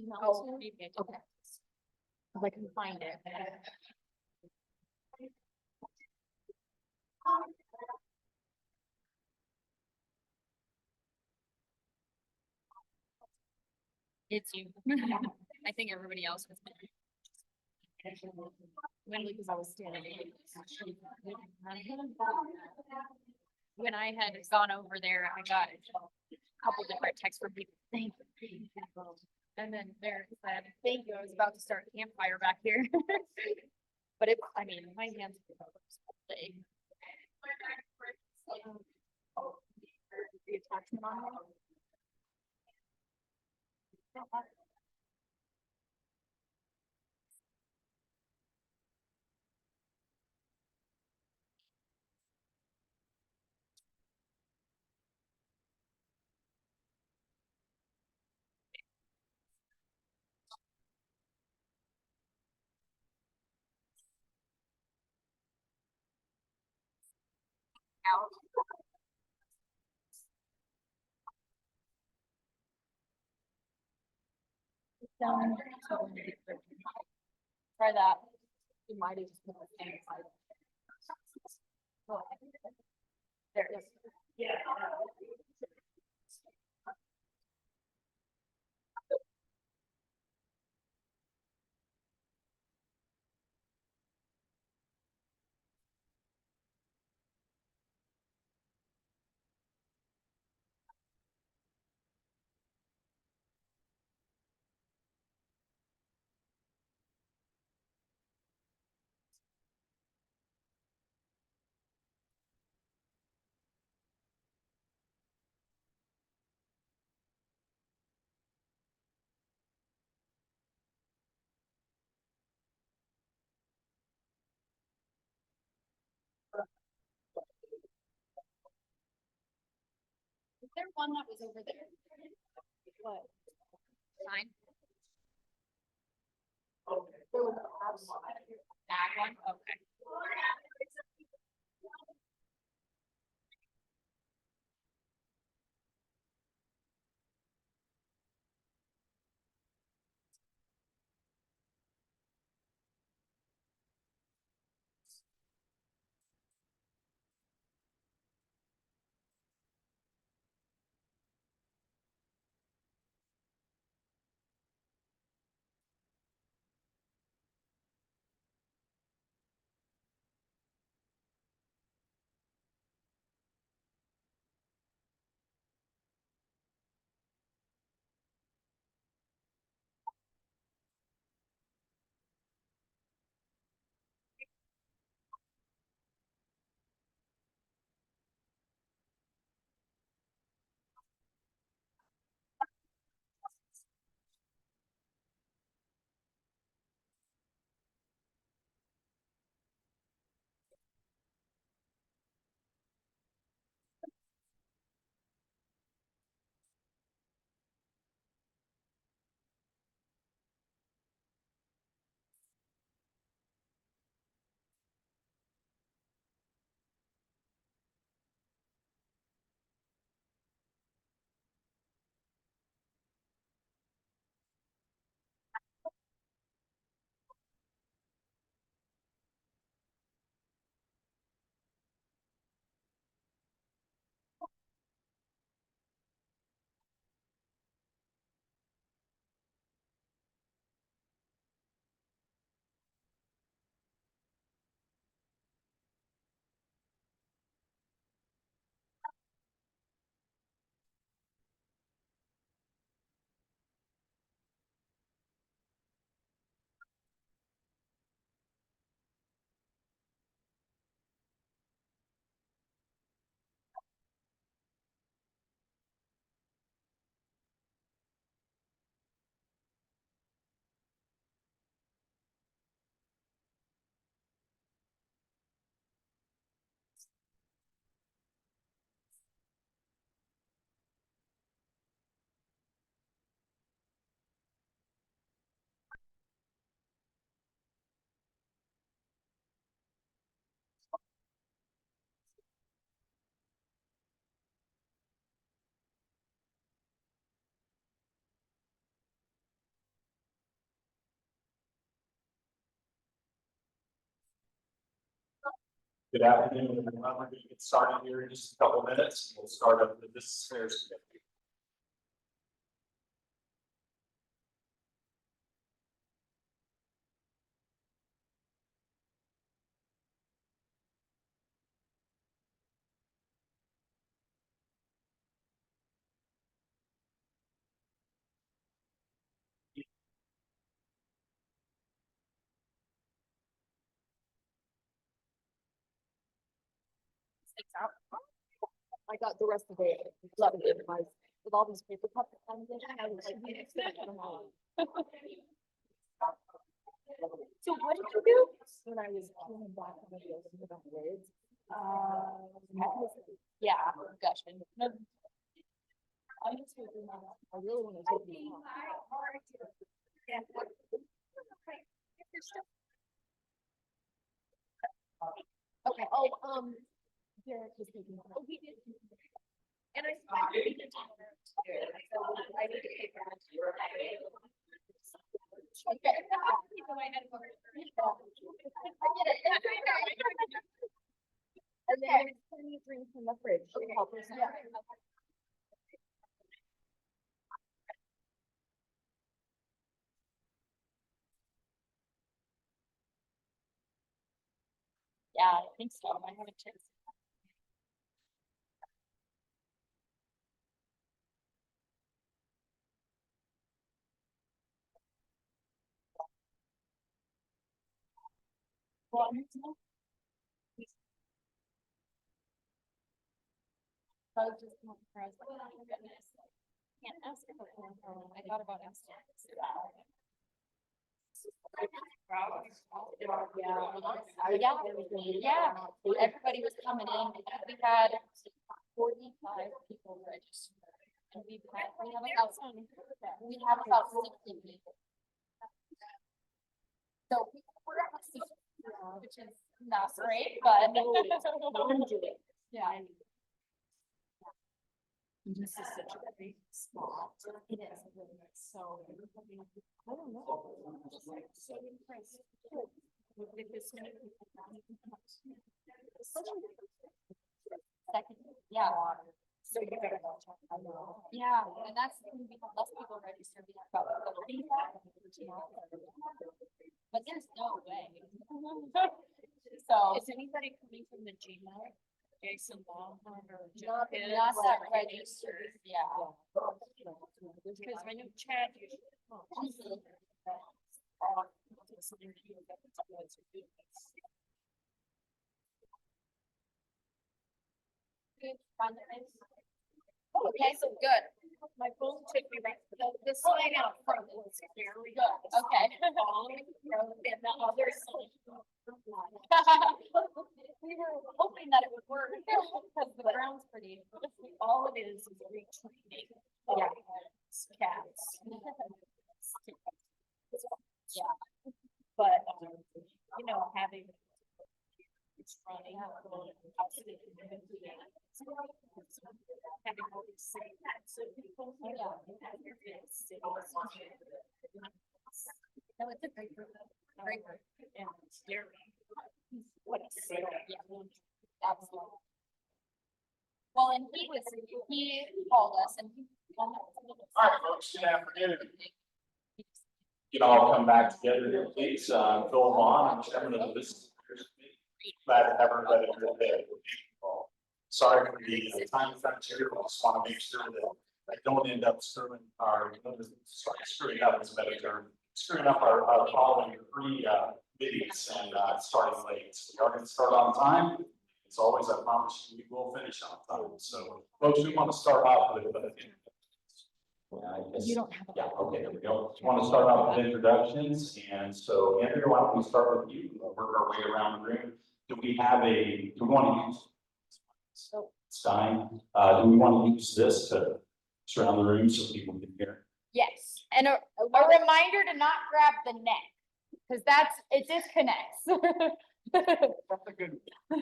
no, okay. If I can find it. It's you. I think everybody else was. Mainly because I was standing. When I had gone over there, I got a couple different texts from people. Thank you. And then there said, thank you. I was about to start a campfire back here. But it, I mean, my hands. Big. The attachment on it. Out. Try that. You might have just put the same side. Oh, there it is. Yeah. Is there one that was over there? What? Sign? Okay. That one, okay. Good afternoon, everyone. We're going to get started here in just a couple minutes. We'll start up with this affairs committee. Sticks out. I got the rest of it, loving it, with all these paper cups. I was like, so what did you do? When I was peeling back on the wheels and the words, yeah, gosh, I just I really want to take me. Okay, Derek was thinking. Oh, he did. And I thought he did. So I need to take that. Okay. And then there's plenty of drinks in the fridge. Yeah. Yeah, I think so. I haven't checked. Well, I was just not surprised. Oh my goodness. Can't ask her. I thought about asking. Yeah, everybody was coming in. We had 45 people registered. And we have about 60 people. So we're at 60, which is not great, but yeah. This is such a great spot. It is. So I don't know. I'm just like so impressed with this many people. Second, yeah. So you better watch out. I know. Yeah, and that's when we have less people registered. We have about 30. But there's no way. So is anybody coming from the GMAC? Jason Longhorn or not registered, yeah. Because I know Chad usually. Okay, so good. My phone took me right. The sign out front was very good. Okay. And the other sign. We were hoping that it would work because the ground's pretty. All it is retraining. Yeah. Cats. Yeah. But you know, having it's running having all these same so people no, it's a great group. Great group. And Jeremy. What a yeah, absolutely. Well, and he called us and All right, folks, good afternoon. You all come back together here, please. Phil Vaughn, I'm chairman of this. Glad to have everybody here today. Sorry for the time factor here, but I just want to make sure that I don't end up screwing up is a better term. Screwing up our following three meetings and starting late. So we are going to start on time. As always, I promise you we will finish on time. So folks, we want to start off with you don't have yeah, okay, there we go. Just want to start off with introductions. And so Andrew, why don't we start with you? We'll work our way around the room. Do we want to use Stein? Do we want to use this to surround the room so people can hear? Yes, and a reminder to not grab the neck, because it disconnects. That's a good one.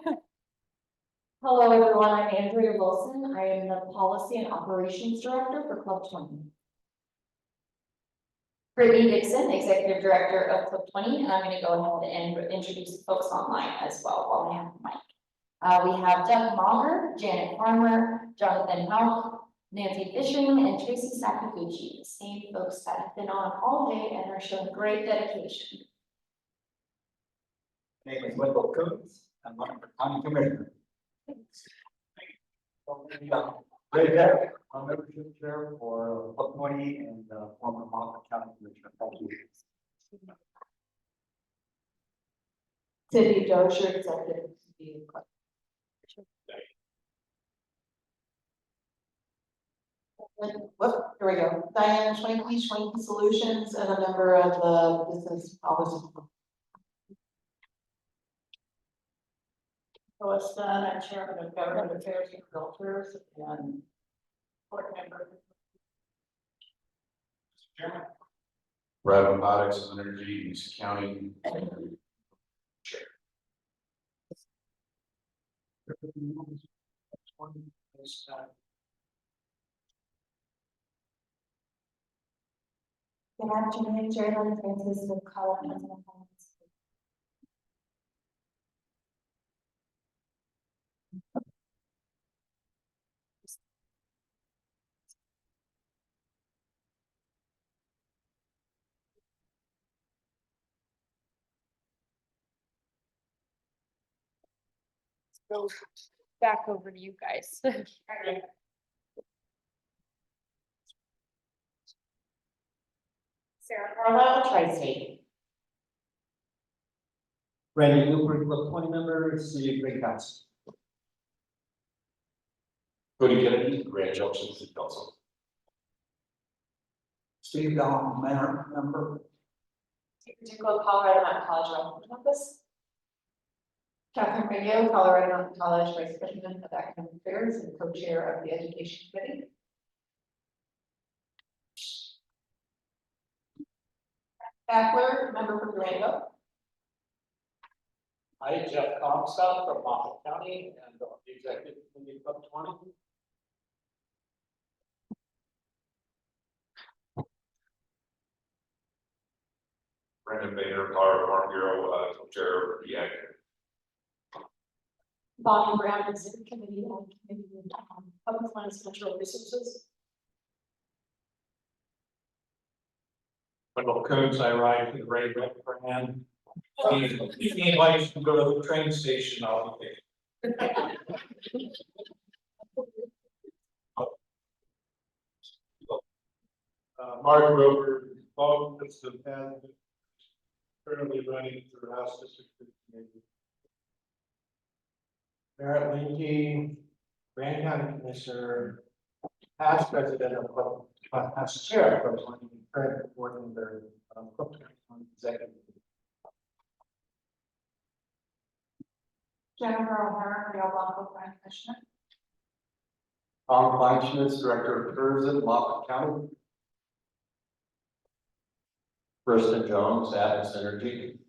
Hello, everyone. I'm Andrea Wilson. I am the Policy and Operations Director for Club 20. Brittany Dixon, Executive Director of Club 20, and I'm going to go ahead and introduce folks online as well while I have the mic. We have Doug Maher, Janet Farmer, Jonathan Houck, Nancy Fishing, and Tracy Sakaguchi, the same folks that have been on all day and are showing great dedication. Name is Wendell Coons, I'm running for county commissioner. Right there, I'm membership chair for Buck County and former Moffett County Commissioner. Thank you. Cindy Dozier, executive. Whoop, here we go. Diane Schwenke Solutions, and a member of the business policy. Lois Dunn, I'm chairman of government affairs and realtors and board member. Brad Robotics, Energy, East County. Good afternoon, Geraldine Francis with College. Go back over to you guys. Sarah Carlisle, Tri-State. Randy Newbert, Buck County member, City of Great Council. Cody Kennedy, Grand Junction City Council. Steve Down, mayor, member. Particular Colorado Mountain College Resident Campus. Catherine Radio, Colorado Mountain College Vice President of Academic Affairs and Co-Chair of the Education Committee. Backler, member from Durango. Hi, Jeff Comstock from Moffett County and the executive committee of Buck County. Brendan Bader, Colorado Farm Bureau, chair of the ag. Bonnie Brown, executive committee on committee on public lands and natural resources. Wendell Coons, I ride for the Ray brand. If he invites you to go to the train station, I'll be there. Mark Rover, Bob, it's the path currently running through House District 15. Merritt Linky, Grand County Commissioner, past president of, past chair of Buck County, current board member of Buck County executive. Jennifer O'Hara, Rio Blanco County Commissioner. Tom Kleinschmidt, Director of Tourism, Moffett County. Kristen Jones, Atlas Energy.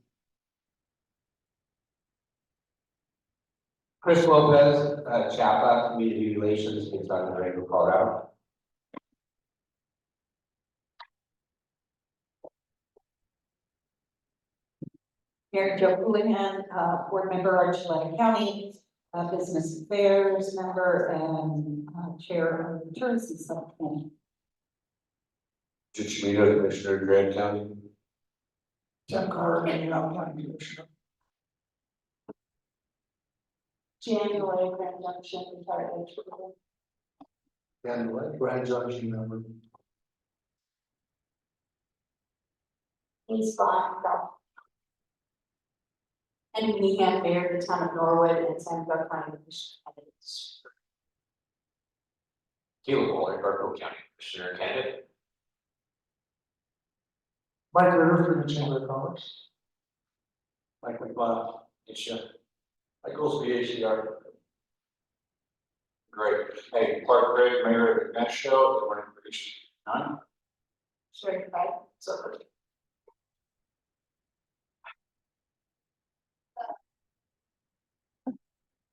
Chris Lopez, Chapa, Community Relations, based out of Durango, Colorado. Mary Jo Houlihan, board member, Archuleta County, business affairs member, and chair of the tourism subcommittee. Jim Schmida, Commissioner, Grand County. Tim Carter, County Commissioner. January Grand Junction, retired educator. And what, Grand Junction member. He's fine, so. And Meehan, mayor of the town of Norwood, and San Diego County Commissioner. Caleb Waller, Garfield County Commissioner candidate. Mike Ritter from the Chamber of Commerce. Mike McLeod, Isha. Michael's VHDR. Great. Hey, Clark Gregg, Mayor of the Next Show, and we're in British. None. Sure, right, so.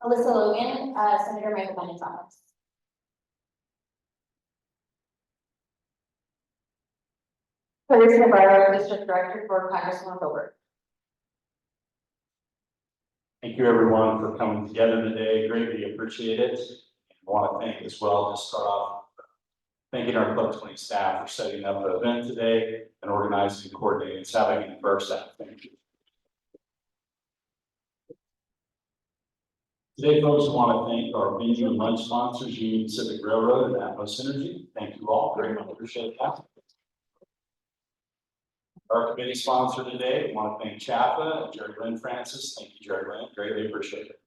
Alyssa Logan, Senator Michael Bennett's office. Clarissa Navarro, District Director for Congresswoman Hilbert. Thank you everyone for coming together today, greatly appreciate it. I want to thank as well, just start off thanking our Club 20 staff for setting up the event today and organizing and coordinating. It's having it for our staff. Thank you. Today, folks, I want to thank our venue and lunch sponsors, Union Pacific Railroad and Atmos Energy. Thank you all very much. Appreciate that. Our committee sponsor today, we want to thank CHAPA and Jerry Lynn Francis. Thank you, Jerry Lynn. Greatly appreciate it.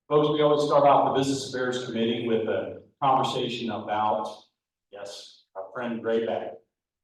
Folks, we always start off the Business Affairs Committee with a conversation about, yes, our friend Grayback.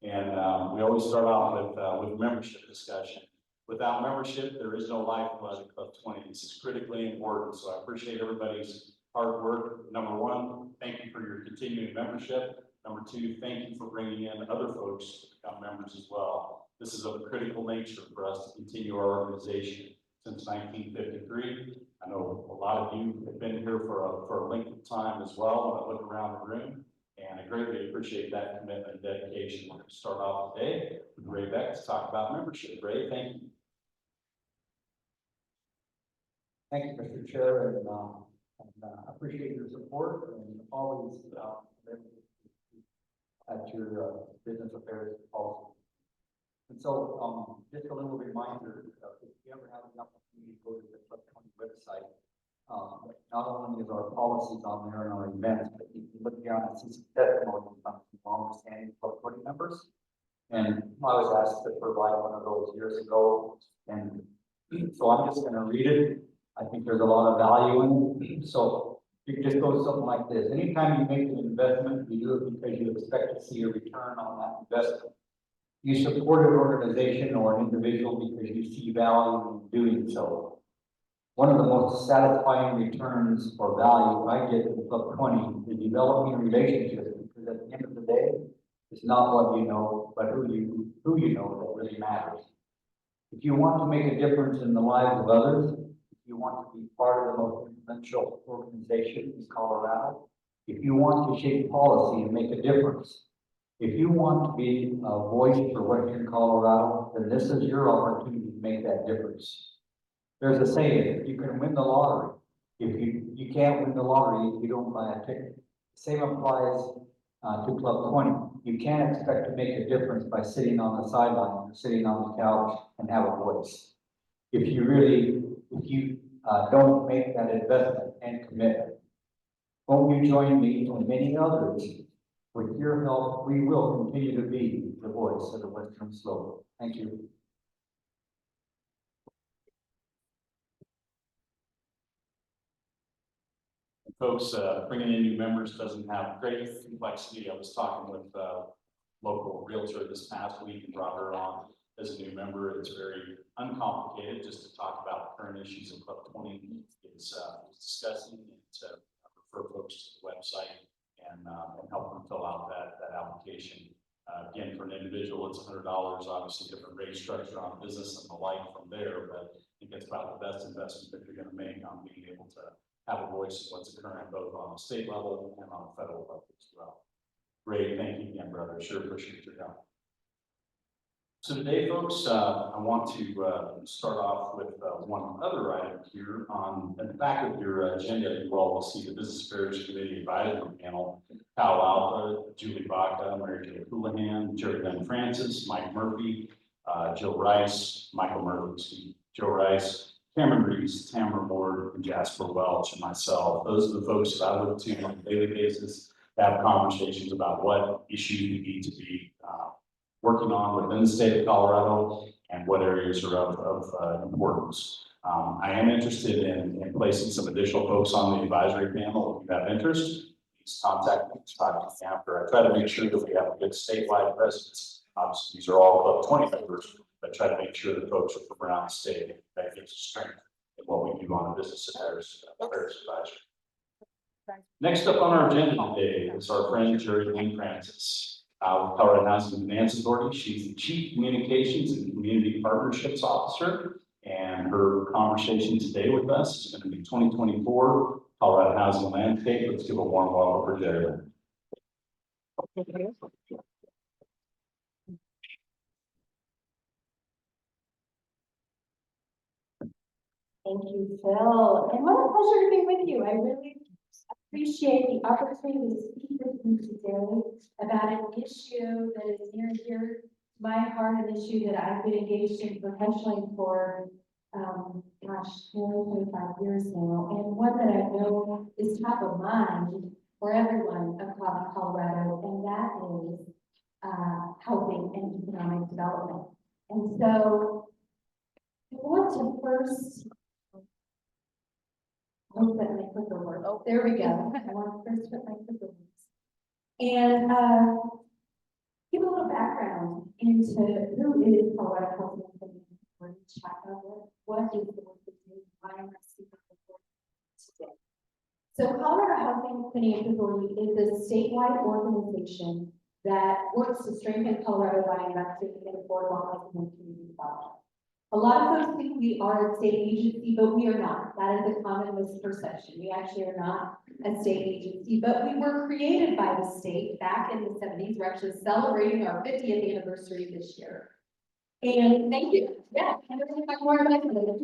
And we always start off with membership discussion. Without membership, there is no lifeblood at Club 20. This is critically important. So I appreciate everybody's hard work. Number one, thank you for your continuing membership. Number two, thank you for bringing in other folks to become members as well. This is of a critical nature for us to continue our organization. Since 1953, I know a lot of you have been here for a length of time as well. When I look around the room, and I greatly appreciate that commitment and dedication. We're going to start off today with Ray Beck to talk about membership. Ray, thank you. Thank you, Mr. Chair, and appreciate your support and always at your business affairs policy. And so, just a little reminder, if you ever have an opportunity to go to the Club 20 website, not only is our policies on there and our events, but you can look down and see some testimonies from some long-standing Club 20 members. And I was asked to provide one of those years ago, and so I'm just going to read it. I think there's a lot of value in it. So you can just go something like this. Anytime you make an investment, you do it because you expect to see a return on that investment. You support an organization or an individual because you see value in doing so. One of the most satisfying returns or value I get in Club 20 is developing relationships, because at the end of the day, it's not what you know, but who you know that really matters. If you want to make a difference in the lives of others, if you want to be part of the most influential organization in Colorado, if you want to shape policy and make a difference, if you want to be a voice for Western Colorado, then this is your opportunity to make that difference. There's a saying, you can win the lottery. If you can't win the lottery if you don't buy a ticket. The same applies to Club 20. You can't expect to make a difference by sitting on the sideline or sitting on the couch and have a voice. If you don't make that investment and commitment, won't you join me and many others? With your help, we will continue to be the voice of the Western Slope. Thank you. Folks, bringing in new members doesn't have great complexity. I was talking with a local realtor this past week and brought her on as a new member. It's very uncomplicated just to talk about current issues in Club 20 is discussing and to refer folks to the website and help them fill out that application. Again, for an individual, it's $100, obviously different rate structure on business and the like from there, but I think it's about the best investment that you're going to make on being able to have a voice in what's occurring both on the state level and on the federal level as well. Great, thank you again, brother. Sure appreciate your help. So today, folks, I want to start off with one other item here. At the back of your agenda, you all will see the Business Affairs Committee Advisory Panel. Kyle Alpha, Julie Baca, Mary Jo Houlihan, Jerry Lynn Francis, Mike Murphy, Joe Rice, Michael Murphy, Joe Rice, Cameron Reese, Tamara Ward, and Jasper Welch, and myself. Those are the folks that I look to on a daily basis to have conversations about what issues we need to be working on within the state of Colorado and what areas are of importance. I am interested in placing some additional folks on the advisory panel. If you have interest, please contact me. Talk to me after. I try to make sure that we have a good statewide presence. Obviously, these are all Club 20 members, but try to make sure that folks are from around the state. That gives us strength in what we do on the Business Affairs Advisory. Next up on our agenda today is our friend Jerry Lynn Francis. Colorado Housing and Finance Authority. She's the Chief Communications and Community Partnerships Officer, and her conversation today with us is going to be 2024 Colorado Housing Landscape. Let's give a warm welcome for Jerry Lynn. Good morning, everyone. Thank you. Thank you, Phil, and what a pleasure to be with you. I really appreciate the opportunity to speak with you today about an issue that is near and dear to my heart, an issue that I've been engaged in professionally for, 25 years now, and one that I know is top of mind for everyone across Colorado, and that is housing and economic development. And so I want to first hope that my clicker works. Oh, there we go. I want to first put my clicker works. And give a little background into who is Colorado Housing Authority. What is the work we do? Why am I speaking today? So Colorado Housing Finance Authority is a statewide organization that works to strengthen Colorado by investing in affordable housing and community development. A lot of folks think we are a state agency, but we are not. That is a common misperception. We actually are not a state agency, but we were created by the state back in the 70s. We're actually celebrating our 50th anniversary this year. And thank you. Yeah, I'm going to talk more about it later.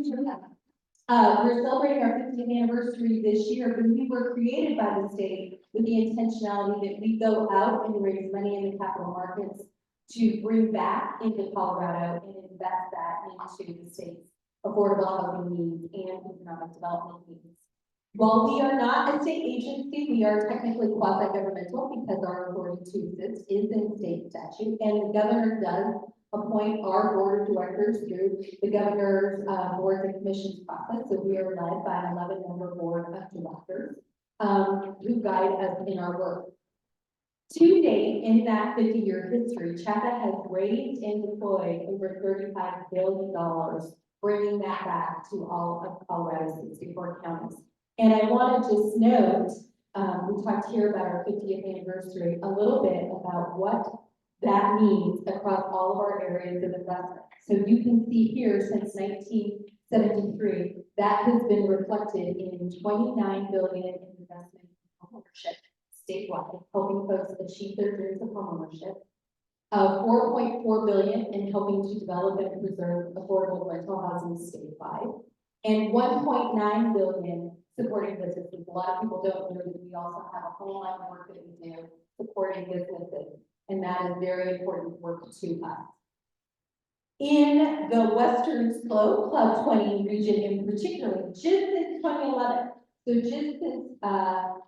We're celebrating our 50th anniversary this year, but we were created by the state with the intentionality that we go out and raise money in the capital markets to bring back into Colorado and invest that into the state's affordable housing needs and economic development needs. While we are not a state agency, we are technically quasi-governmental because our authority to exist is in state statute, and the governor does appoint our board of directors through the governor's boards and commissions process. So we are led by an 11-member board of directors who guide us in our work. To date, in that 50-year history, CHAPA has raised and deployed over $35 billion, bringing that back to all of Colorado's 64 counties. And I want to just note, we talked here about our 50th anniversary, a little bit about what that means across all of our areas of investment. So you can see here since 1973, that has been reflected in $29 billion in investment in homeownership statewide, helping folks achieve their dreams of homeownership. $4.4 billion in helping to develop and preserve affordable rental housing statewide, and $1.9 billion supporting businesses. A lot of people don't know that we also have a whole lot of work that we do supporting businesses, and that is very important work to us. In the Western Slope Club 20 region in particular, just since 2011, so just since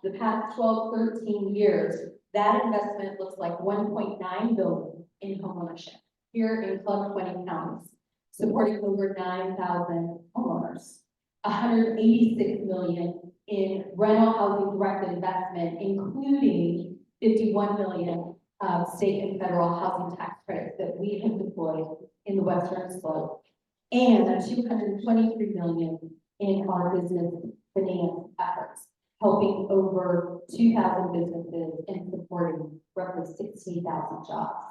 the past 12, 13 years, that investment looks like $1.9 billion in homeownership here in Club 20 counties, supporting over 9,000 homeowners. $186 million in rental housing direct investment, including $51 million of state and federal housing tax credits that we have deployed in the Western Slope, and $223 million in our business finance efforts, helping over 2,000 businesses and supporting roughly 16,000 jobs.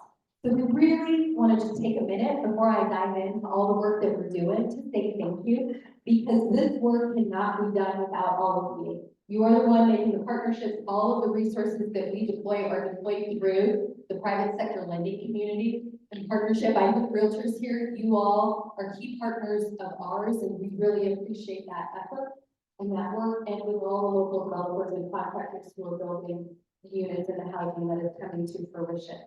So we really want to just take a minute before I dive into all the work that we're doing to say thank you, because this work cannot be done without all of you. You are the one making the partnerships. All of the resources that we deploy are deployed through the private sector lending community and partnership. I have realtors here. You all are key partners of ours, and we really appreciate that effort and that work, and with all the local developers and contractors who are building the units and the housing that is coming to fruition.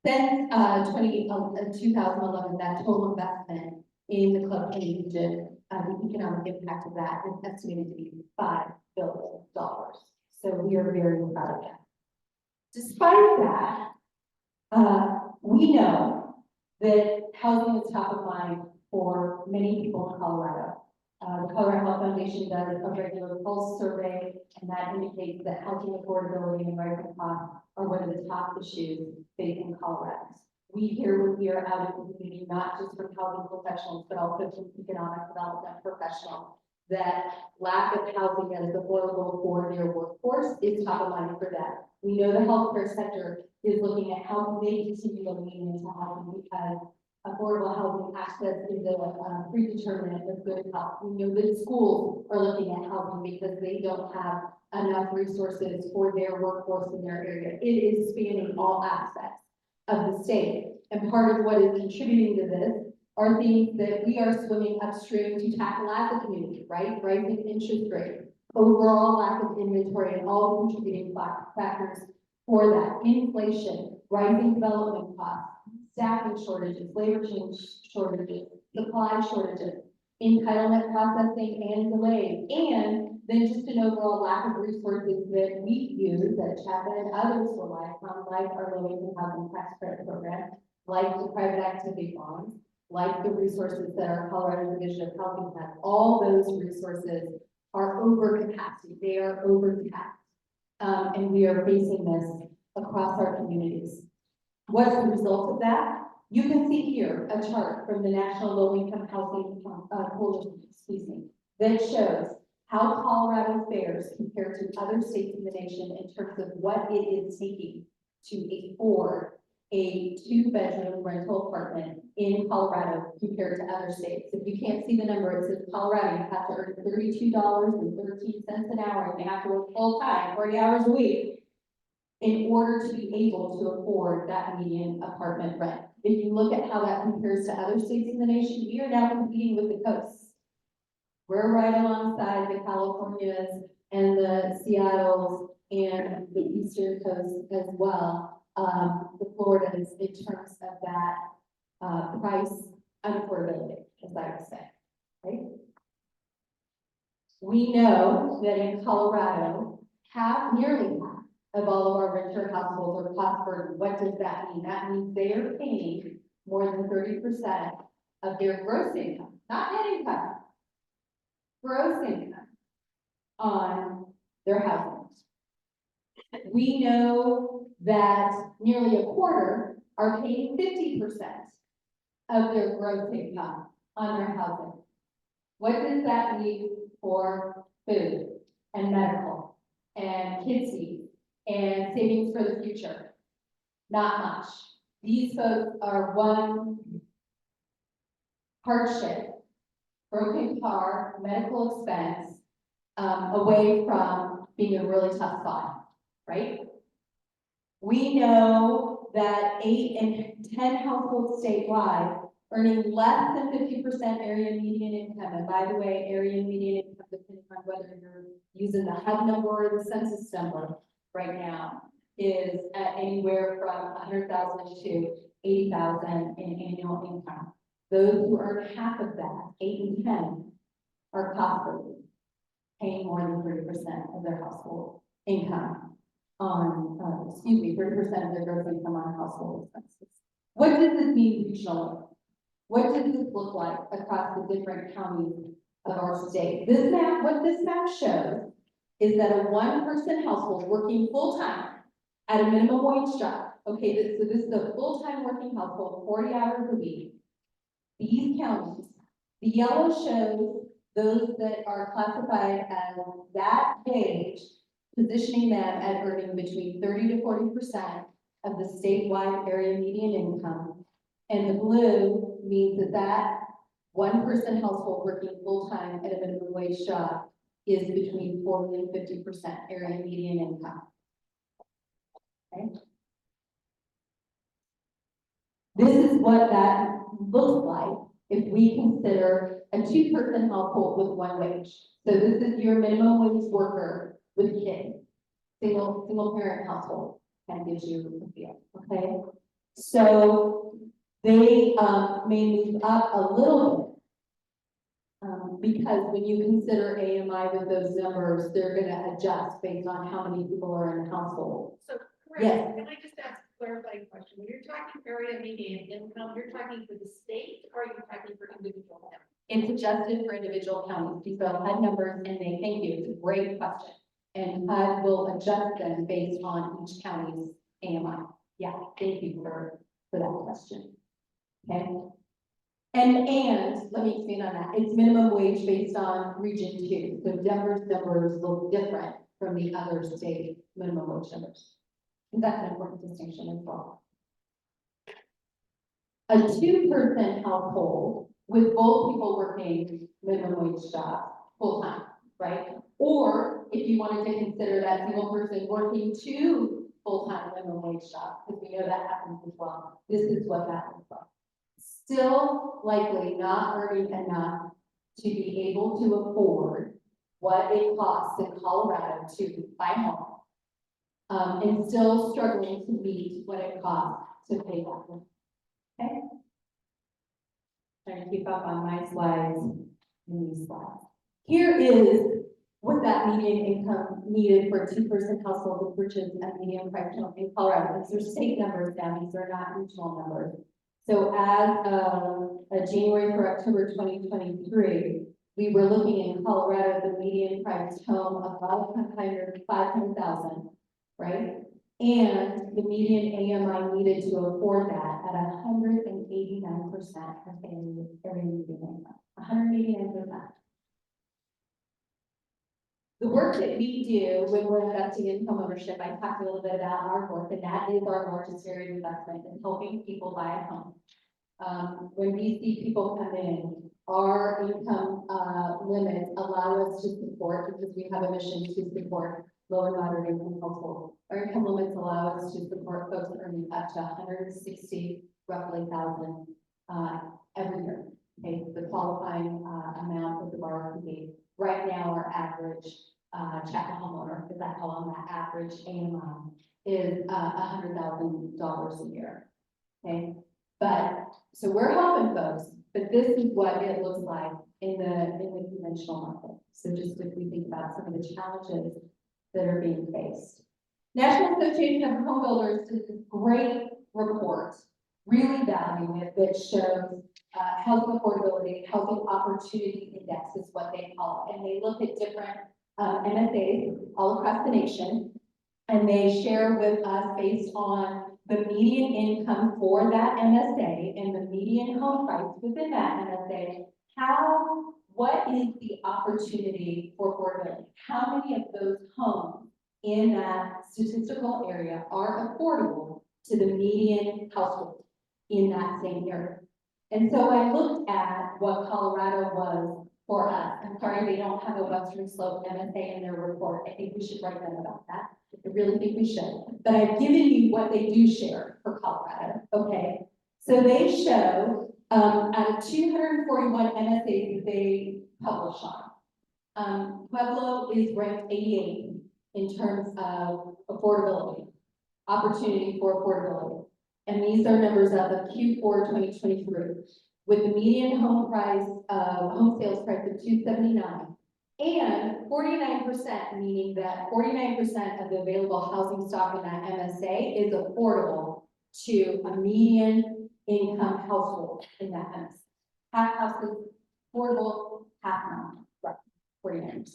Since 2011, that total investment in the Club 20 region, the economic impact of that is estimated to be $5 billion. So we are very proud of that. Despite that, we know that housing is top of mind for many people in Colorado. The Colorado Health Foundation does a regular pulse survey, and that indicates that housing affordability and rising costs are one of the top issues facing Coloradans. We hear when we are out in the community, not just from housing professionals, but also from economic development professionals, that lack of housing that is affordable for their workforce is top of mind for them. We know the healthcare sector is looking at how they continue to lean into housing, because affordable housing access is a predeterminant of good health. We know that schools are looking at housing because they don't have enough resources for their workforce in their area. It is spanning all aspects of the state. And part of what is contributing to this are things that we are swimming upstream to tackle as a community, right? Rising interest rate, overall lack of inventory, and all contributing factors for that. Inflation, rising development costs, staffing shortages, labor chain shortages, supply shortages, entitlement processing and delays, and then just an overall lack of resources that we use, that Chapter and others rely upon, like our low-income housing tax credit program, like the private activity bonds, like the resources that our Colorado Division of Housing has. All those resources are over capacity, they are overtaxed. And we are facing this across our communities. What's the result of that? You can see here a chart from the National Low Income Housing Coalition, that shows how Colorado fares compared to other states in the nation in terms of what it is taking to afford a 2-bedroom rental apartment in Colorado compared to other states. If you can't see the number, it says Colorado, you have to earn $32.13 an hour, and you have to work full-time, 40 hours a week, in order to be able to afford that median apartment rent. If you look at how that compares to other states in the nation, we are now competing with the coasts. We're right alongside the Californias and the Seattles and the Eastern Coast as well, the Floridas, in terms of that price unaffordability, as I would say, right? We know that in Colorado, nearly half of all of our renter households are cost burdened. What does that mean? That means they are paying more than 30% of their gross income, not net income, gross income on their housing. We know that nearly a quarter are paying 50% of their gross income on their housing. What does that mean for food and medical and kids' fees and savings for the future? Not much. These folks are one hardship, broken car, medical expense, away from being a really tough spot, right? We know that 8 in 10 households statewide earning less than 50% area median income. And by the way, area median income, depending on whether you're using the HUD number or the census number right now, is at anywhere from 100,000 to 80,000 in annual income. Those who earn half of that, 8 and 10, are cost burdened, paying more than 30% of their household income on, 30% of their gross income on household expenses. What does this mean regionally? What does this look like across the different counties of our state? This map, what this map shows is that a 1-person household working full-time at a minimum wage job, okay, so this is a full-time working household, 40 hours a week. These counties, the yellow shows those that are classified as that age, positioning them at earning between 30 to 40% of the statewide area median income. And the blue means that that 1-person household working full-time at a minimum wage job is between 40 and 50% area median income. Okay. This is what that looks like if we consider a 2-person household with 1 wage. So this is your minimum wage worker with kids, single parent household, that gives you a feel, okay? So they may move up a little bit because when you consider AMI with those numbers, they're gonna adjust based on how many people are in the household. So, Yes. correct, can I just ask a clarifying question? When you're talking area median income, you're talking for the state, or are you talking for individual counties? It's adjusted for individual counties. These are HUD numbers, and they thank you. It's a great question. And HUD will adjust them based on each county's AMI. Yeah, thank you for that question. Okay. And let me expand on that. It's minimum wage based on region 2. So Denver's numbers look different from the other state minimum wage numbers. And that's an important distinction as well. A 2-person household with both people working minimum wage jobs full-time, right? Or if you wanted to consider that single person working 2 full-time minimum wage jobs, because we know that happens as well. This is what that looks like. still likely not earning enough to be able to afford what it costs in Colorado to buy a home. And still struggling to meet what it costs to pay that home. Okay? Trying to keep up on my slides and these slides. Here is what that median income needed for a two-person household to purchase a median price home in Colorado. These are state numbers now, these are not regional numbers. So as of January for October 2023, we were looking in Colorado, the median priced home of about 500,000, right? And the median AMI needed to afford that at 189% of every median income, 189%. The work that we do when we're investing in homeownership, I talked a little bit about our work, and that is our largest area of investment in helping people buy a home. When we see people come in, our income limits allow us to support, because we have a mission to support low and moderate income households. Our income limits allow us to support folks earning up to 160 roughly thousand every year. Okay, the qualifying amount of the borrower can be. Right now, our average Chapter homeowner, because I call them that average AMI, is $100,000 a year. Okay, but so we're helping folks, but this is what it looks like in the conventional market. So just if we think about some of the challenges that are being faced. National Association of Home Builders did this great report, really valuing it, that shows housing affordability, housing opportunity index is what they call it. And they look at different MSAs all across the nation, and they share with us based on the median income for that MSA and the median home price within that MSA, what is the opportunity for affordability? How many of those homes in that statistical area are affordable to the median household in that same area? And so I looked at what Colorado was for us. I'm sorry, they don't have a Western Slope MSA in their report. I think we should write them about that. I really think we should. But I've given you what they do share for Colorado, okay? So they show, out of 241 MSAs that they publish on, Pueblo is ranked 88 in terms of affordability, opportunity for affordability. And these are numbers out of Q4 2023, with the median home price, home sales price of $279, and 49%, meaning that 49% of the available housing stock in that MSA is affordable to a median income household in that MSA. Half houses affordable, half not, right, 49%.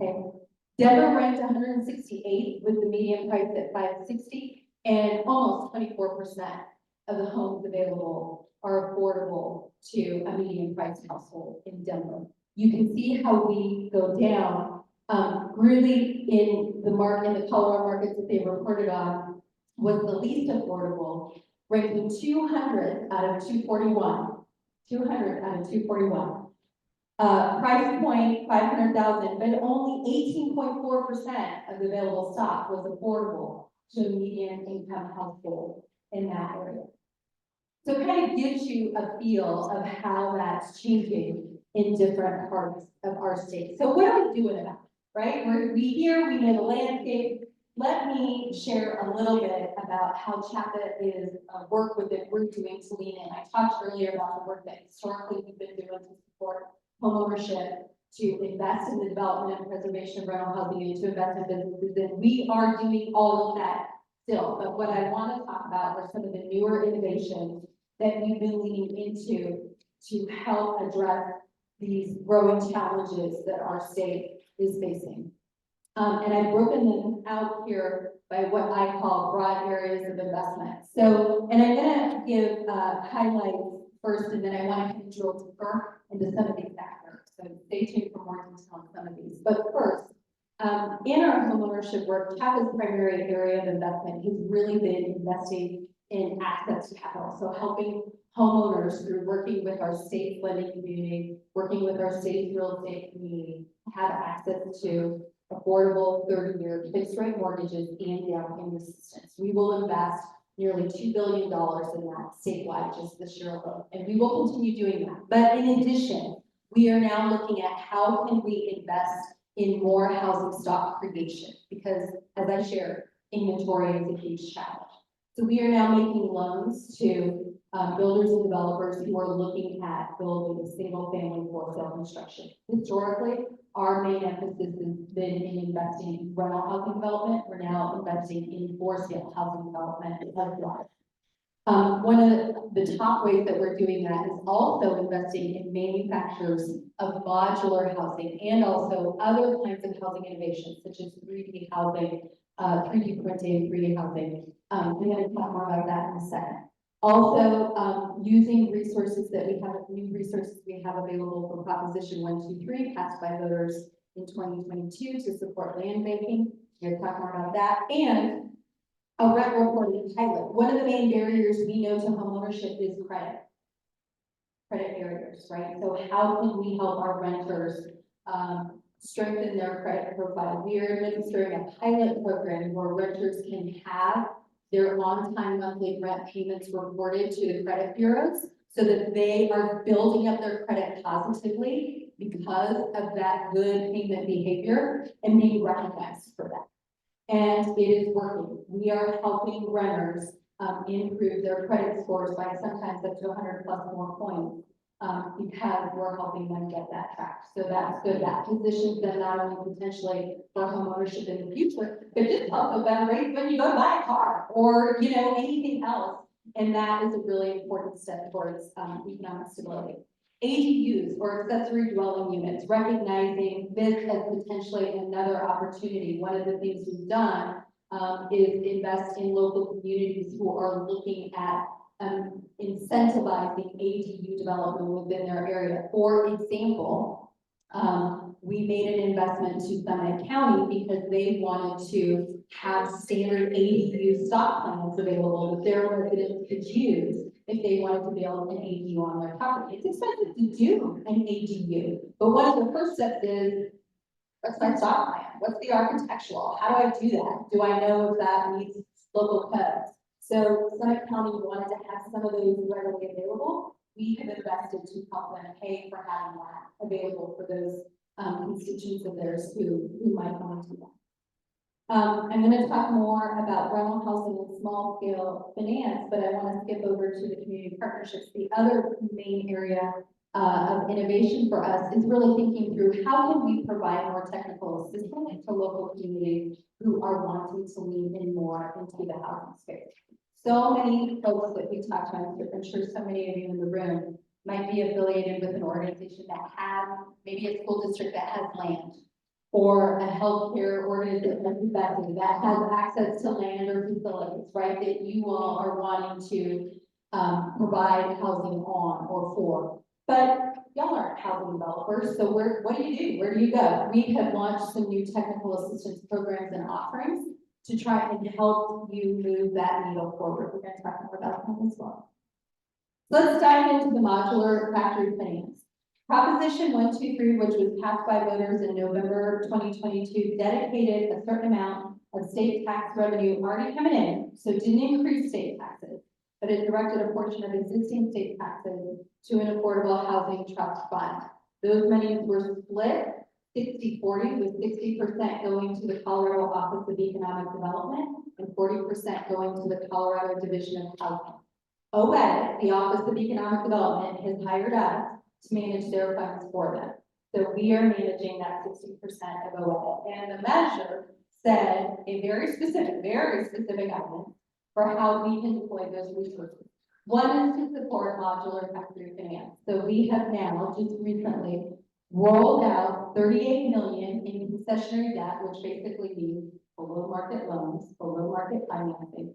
Okay. Denver ranked 168 with the median price at $560. And almost 24% of the homes available are affordable to a median priced household in Denver. You can see how we go down, really in the Colorado markets that they reported on was the least affordable, ranking 200 out of 241. 200 out of 241. Price point 500,000, but only 18.4% of the available stock was affordable to a median income household in that area. So it kind of gives you a feel of how that's changing in different parts of our state. So what are we doing about it, right? We know the landscape. Let me share a little bit about how CHAPA is work with it we're doing to lean in. I talked earlier about the work that historically we've been doing to support homeownership, to invest in the development and preservation of rental housing, and to invest in businesses. And we are doing all of that still. But what I want to talk about are some of the newer innovations that we've been leaning into to help address these growing challenges that our state is facing. And I've broken them out here by what I call broad areas of investment. So, and I'm going to give highlights first, and then I want to kind of drill deeper into some of these factors. So stay tuned for more details on some of these. But first, in our homeownership work, CHAPA's primary area of investment has really been investing in access to capital. So helping homeowners through working with our state lending community, working with our state real estate community, have access to affordable 30-year fixed rate mortgages and down payment assistance. We will invest nearly $2 billion in that statewide just this year alone, and we will continue doing that. But in addition, we are now looking at how can we invest in more housing stock creation, because as I shared, inventory is a huge challenge. So we are now making loans to builders and developers who are looking at building single family for sale construction. Historically, our main emphasis has been in investing in rental housing development. We're now investing in for sale housing development as well. One of the top ways that we're doing that is also investing in manufacturers of modular housing and also other kinds of housing innovations such as 3D housing, 3D printing, 3D housing. I'm going to talk more about that in a second. Also, using resources that we have, new resources we have available for Proposition 123 passed by voters in 2022 to support land banking. We're going to talk more about that. And a rent reporting pilot. One of the main barriers we know to homeownership is credit barriers, right? So how can we help our renters strengthen their credit profile? We are administering a pilot program where renters can have their on-time monthly rent payments reported to the credit bureaus so that they are building up their credit positively because of that good payment behavior and being recognized for that. And it is working. We are helping renters improve their credit scores by sometimes up to 100+ more points because we're helping them get that tracked. So that's good. That positions them not only potentially for homeownership in the future, but just also better rates when you go to buy a car or, you know, anything else. And that is a really important step towards economic stability. ADUs or accessory dwelling units, recognizing this as potentially another opportunity. One of the things we've done is invest in local communities who are looking at incentivizing ADU development within their area. For example, we made an investment to Summit County because they wanted to have standard ADU stock plans available that their residents could use if they wanted to build an ADU on their property. It's expensive to do an ADU, but one of the first steps is, what's my stock plan? What's the architectural? How do I do that? Do I know if that meets local codes? So Summit County wanted to have some of those readily available. We have invested to help them pay for having that available for those constituents of theirs who might want to do that. I'm going to talk more about rental housing and small scale finance, but I want to skip over to the community partnerships. The other main area of innovation for us is really thinking through how can we provide more technical assistance to local communities who are wanting to lean in more into the housing space. So many folks that we talked to, I'm sure so many of you in the room might be affiliated with an organization that has, maybe a school district that has land, or a healthcare organization that has access to land or facilities, right? That you all are wanting to provide housing on or for. But y'all aren't housing developers, so what do you do? Where do you go? We have launched some new technical assistance programs and offerings to try and help you move that needle forward. We're going to talk more about that as well. Let's dive into the modular factory finance. Proposition 123, which was passed by voters in November 2022, dedicated a certain amount of state tax revenue already coming in, so it didn't increase state taxes, but it directed a portion of existing state taxes to an affordable housing trust fund. Those monies were split 60-40, with 60% going to the Colorado Office of Economic Development and 40% going to the Colorado Division of Housing. OED, the Office of Economic Development, has hired us to manage their funds for them. So we are managing that 60% of OED. And the measure said a very specific item for how we can deploy those resources. One is to support modular factory finance. So we have now just recently rolled out $38 million in concessionary debt, which basically means below market loans, below market financing,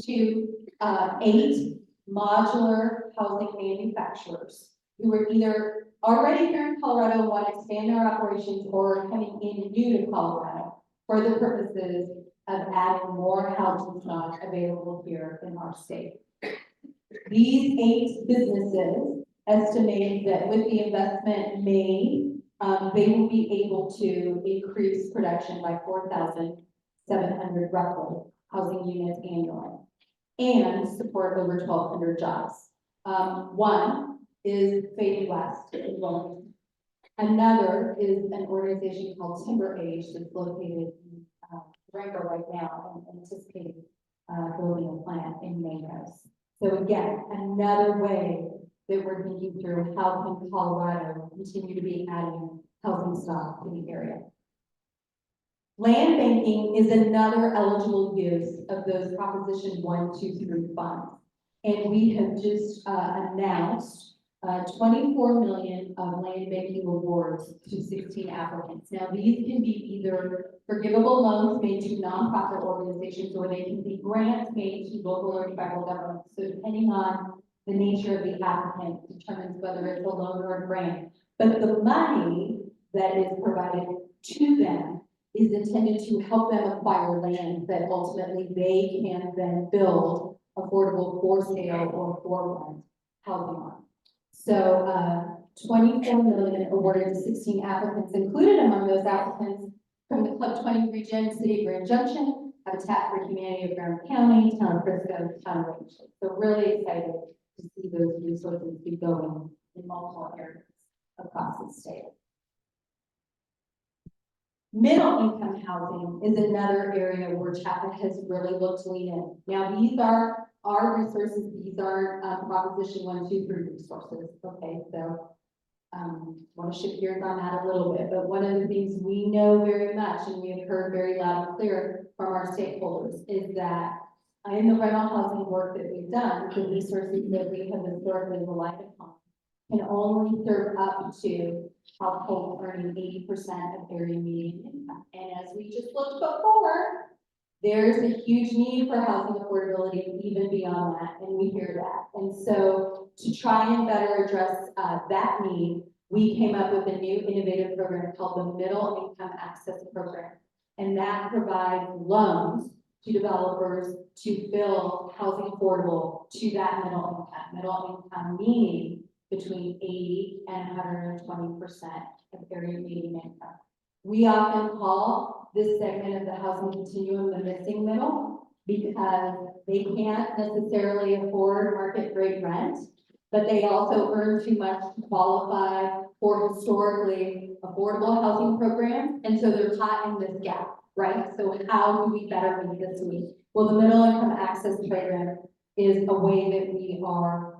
to 8 modular housing manufacturers who are either already here in Colorado and want to expand their operations or coming in new to Colorado for the purposes of adding more housing stock available here in our state. These 8 businesses estimate that with the investment made, they will be able to increase production by 4,700 roughly housing units annually. and support over 1,200 jobs. One is Fading West in Wilmington. Another is an organization called Timber Age that's located in Durango right now and anticipating building a plant in Mayos. So again, another way that we're thinking through how can Colorado continue to be adding housing stock to the area. Land banking is another eligible use of those Proposition 1, 2, 3 funds. And we have just announced 24 million of land banking awards to 16 applicants. Now, these can be either forgivable loans made to nonprofit organizations, or they can be grants made to local or federal governments. So depending on the nature of the applicant determines whether it's a loan or a grant. But the money that is provided to them is intended to help them acquire land that ultimately they can then build affordable for sale or for rent housing on. So 24 million awarded to 16 applicants. Included among those applicants from the Club 20 region, City of Grand Junction, Habitat for Humanity of Grand County, Town of Frisco, Town of Rangeley. So really excited to see those resources be going in multiple areas across the state. Middle income housing is another area where Chapter has really looked to lean in. Now, these are our resources. These are Proposition 1, 2, 3 resources. Okay, so want to shift gears on that a little bit, but one of the things we know very much, and we have heard very loud and clear from our stakeholders, is that in the rental housing work that we've done, the resources that we have historically relied upon can only serve up to households earning 80% of area median income. And as we just looked before, there's a huge need for housing affordability even beyond that, and we hear that. And so to try and better address that need, we came up with a new innovative program called the Middle Income Access Program. And that provides loans to developers to build housing affordable to that middle income. Middle income meaning between 80 and 120% of area median income. We often call this segment of the housing continuum the missing middle because they can't necessarily afford market rate rent, but they also earn too much to qualify for historically affordable housing programs. And so they're caught in this gap, right? So how do we better meet this need? Well, the Middle Income Access Program is a way that we are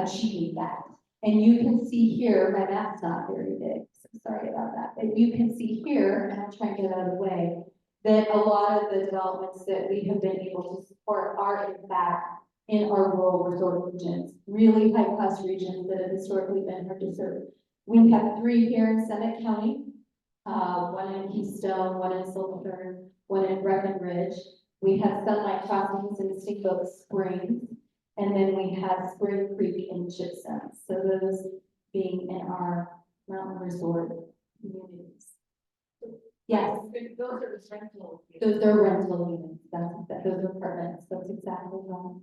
achieving that. And you can see here, my map's not very big, so sorry about that. But you can see here, and I'll try and get out of the way, that a lot of the developments that we have been able to support are in fact in our rural resort regions, really high-class regions that have historically been hard to serve. We have 3 here in Summit County, one in Keystone, one in Silverthorne, one in Breckenridge. We have Sunlight Crossings in Steamboat Springs. And then we have Spring Creek and Gypsum. So those being in our mountain resort communities. Yes. Those are the rental. Those are rental units. Those are apartments. That's exactly right.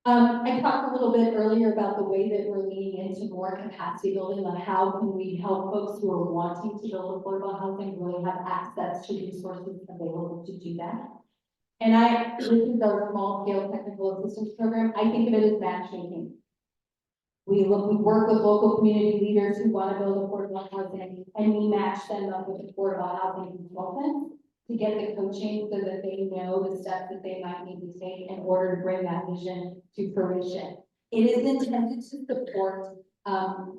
I talked a little bit earlier about the way that we're leaning into more capacity building on how can we help folks who are wanting to build affordable housing really have access to resources available to do that. And this is our small scale technical assistance program. I think of it as matchmaking. We work with local community leaders who want to build affordable housing, and we match them up with affordable housing consultants to get the coaching so that they know the steps that they might need to take in order to bring that vision to fruition. It is intended to support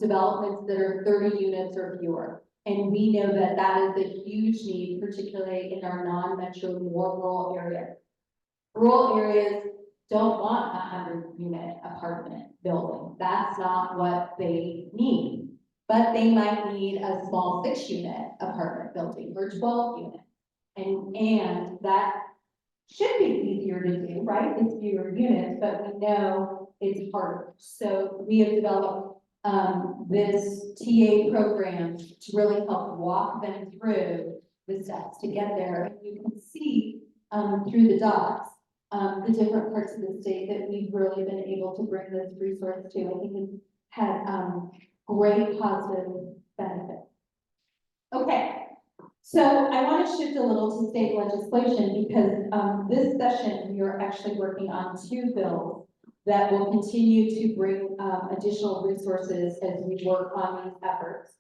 developments that are 30 units or fewer. And we know that that is a huge need, particularly in our non-metro, more rural areas. Rural areas don't want a 100-unit apartment building. That's not what they need. But they might need a small 6-unit apartment building or 12-unit. And that should be easier to do, right? It's fewer units, but we know it's harder. So we have developed this TA program to really help walk them through the steps to get there. And you can see through the dots the different parts of the state that we've really been able to bring this resource to. I think it's had great positive benefit. Okay, So I want to shift a little to state legislation because this session, we are actually working on 2 bills that will continue to bring additional resources as we work on these efforts.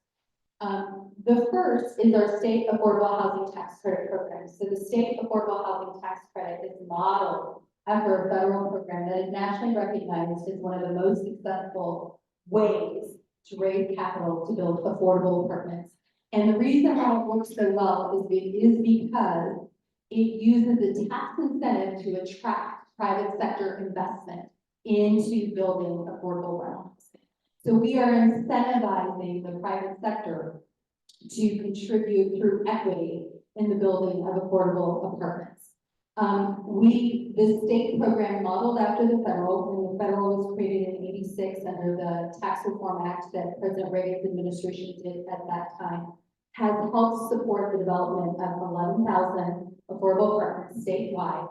The first is our state affordable housing tax credit program. So the state affordable housing tax credit is modeled after a federal program that is nationally recognized as one of the most successful ways to raise capital to build affordable apartments. And the reason why it works so well is because it uses a tax incentive to attract private sector investment into building affordable rentals. So we are incentivizing the private sector to contribute through equity in the building of affordable apartments. The state program modeled after the federal, and the federal was created in '86 under the Tax Reform Act that President Reagan's administration did at that time, has helped support the development of 11,000 affordable apartments statewide,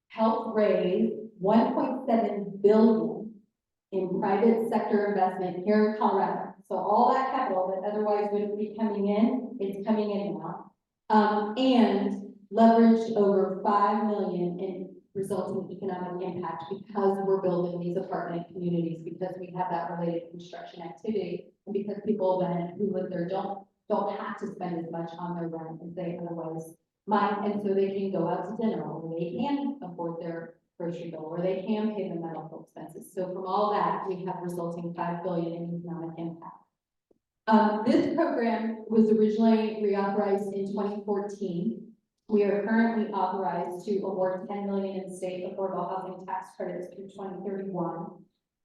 helped raise $1.7 billion in private sector investment here in Colorado. So all that capital that otherwise wouldn't be coming in, it's coming in now. And leveraged over $5 million in resulting economic impact because we're building these apartment communities, because we have that related construction activity, and because people then who live there don't have to spend as much on their rent as they otherwise might, and so they can go out to dinner, or they can afford their grocery bill, or they can pay the medical expenses. So from all that, we have resulting $5 billion in economic impact. This program was originally reauthorized in 2014. We are currently authorized to award $10 million in state affordable housing tax credits through 2031.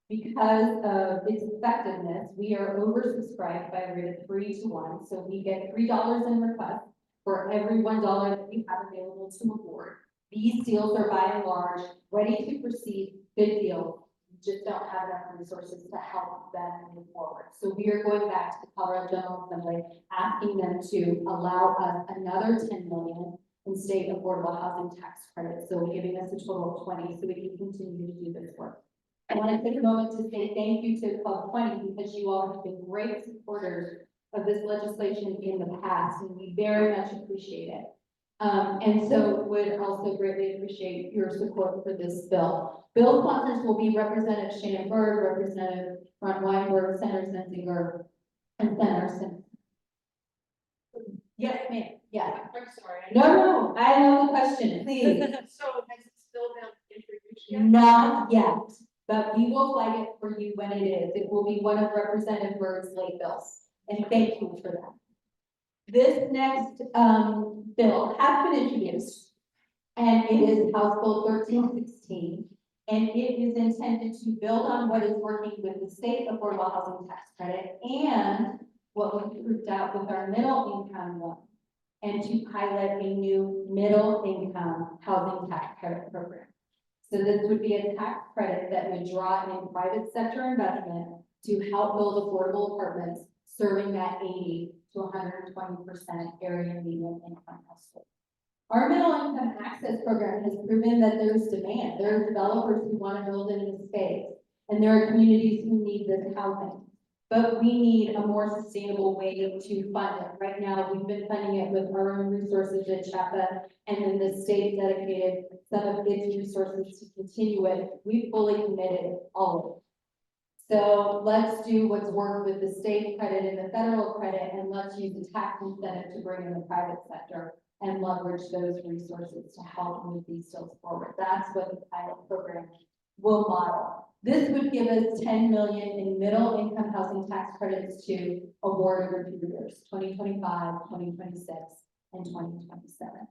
Because of its effectiveness, we are oversubscribed by a rate of 3 to 1. So we get $3 in requests for every $1 that we have available to award. These deals are by and large ready to proceed, good deals. We just don't have enough resources to help them move forward. So we are going back to the Colorado General Assembly, asking them to allow us another $10 million in state affordable housing tax credits. So giving us a total of 20 so we can continue to do this work. I want to take a moment to say thank you to Club 20 because you all have been great supporters of this legislation in the past, and we very much appreciate it. And so would also greatly appreciate your support for this bill. Bill sponsors will be Representative Shannon Bird, Representative Ron Weinberg, Senator Zenzinger, and Senator Simpson. Yes, ma'am. Yeah. I'm sorry. No, I know the question, please. So has it still been introduced yet? Not yet, but we will flag it for you when it is. It will be one of Representative Bird's late bills, and thank you for that. This next bill has been introduced, and it is House Bill 1316, and it is intended to build on what is working with the state affordable housing tax credit and what we proved out with our middle income loan, and to pilot a new middle income housing tax credit program. So this would be a tax credit that would draw in private sector investment to help build affordable apartments, serving that 80 to 120% area median income household. Our middle income access program has proven that there's demand. There are developers who want to build in this space, and there are communities who need this housing. But we need a more sustainable way to fund it. Right now, we've been funding it with our own resources at CHAPA, and then the state dedicated some of its resources to continue it. We fully committed all of it. So let's do what's worked with the state credit and the federal credit, and let's use the tax incentive to bring in the private sector and leverage those resources to help move these deals forward. That's what the pilot program will model. This would give us 10 million in middle income housing tax credits to award over 2 years, 2025, 2026, and 2027.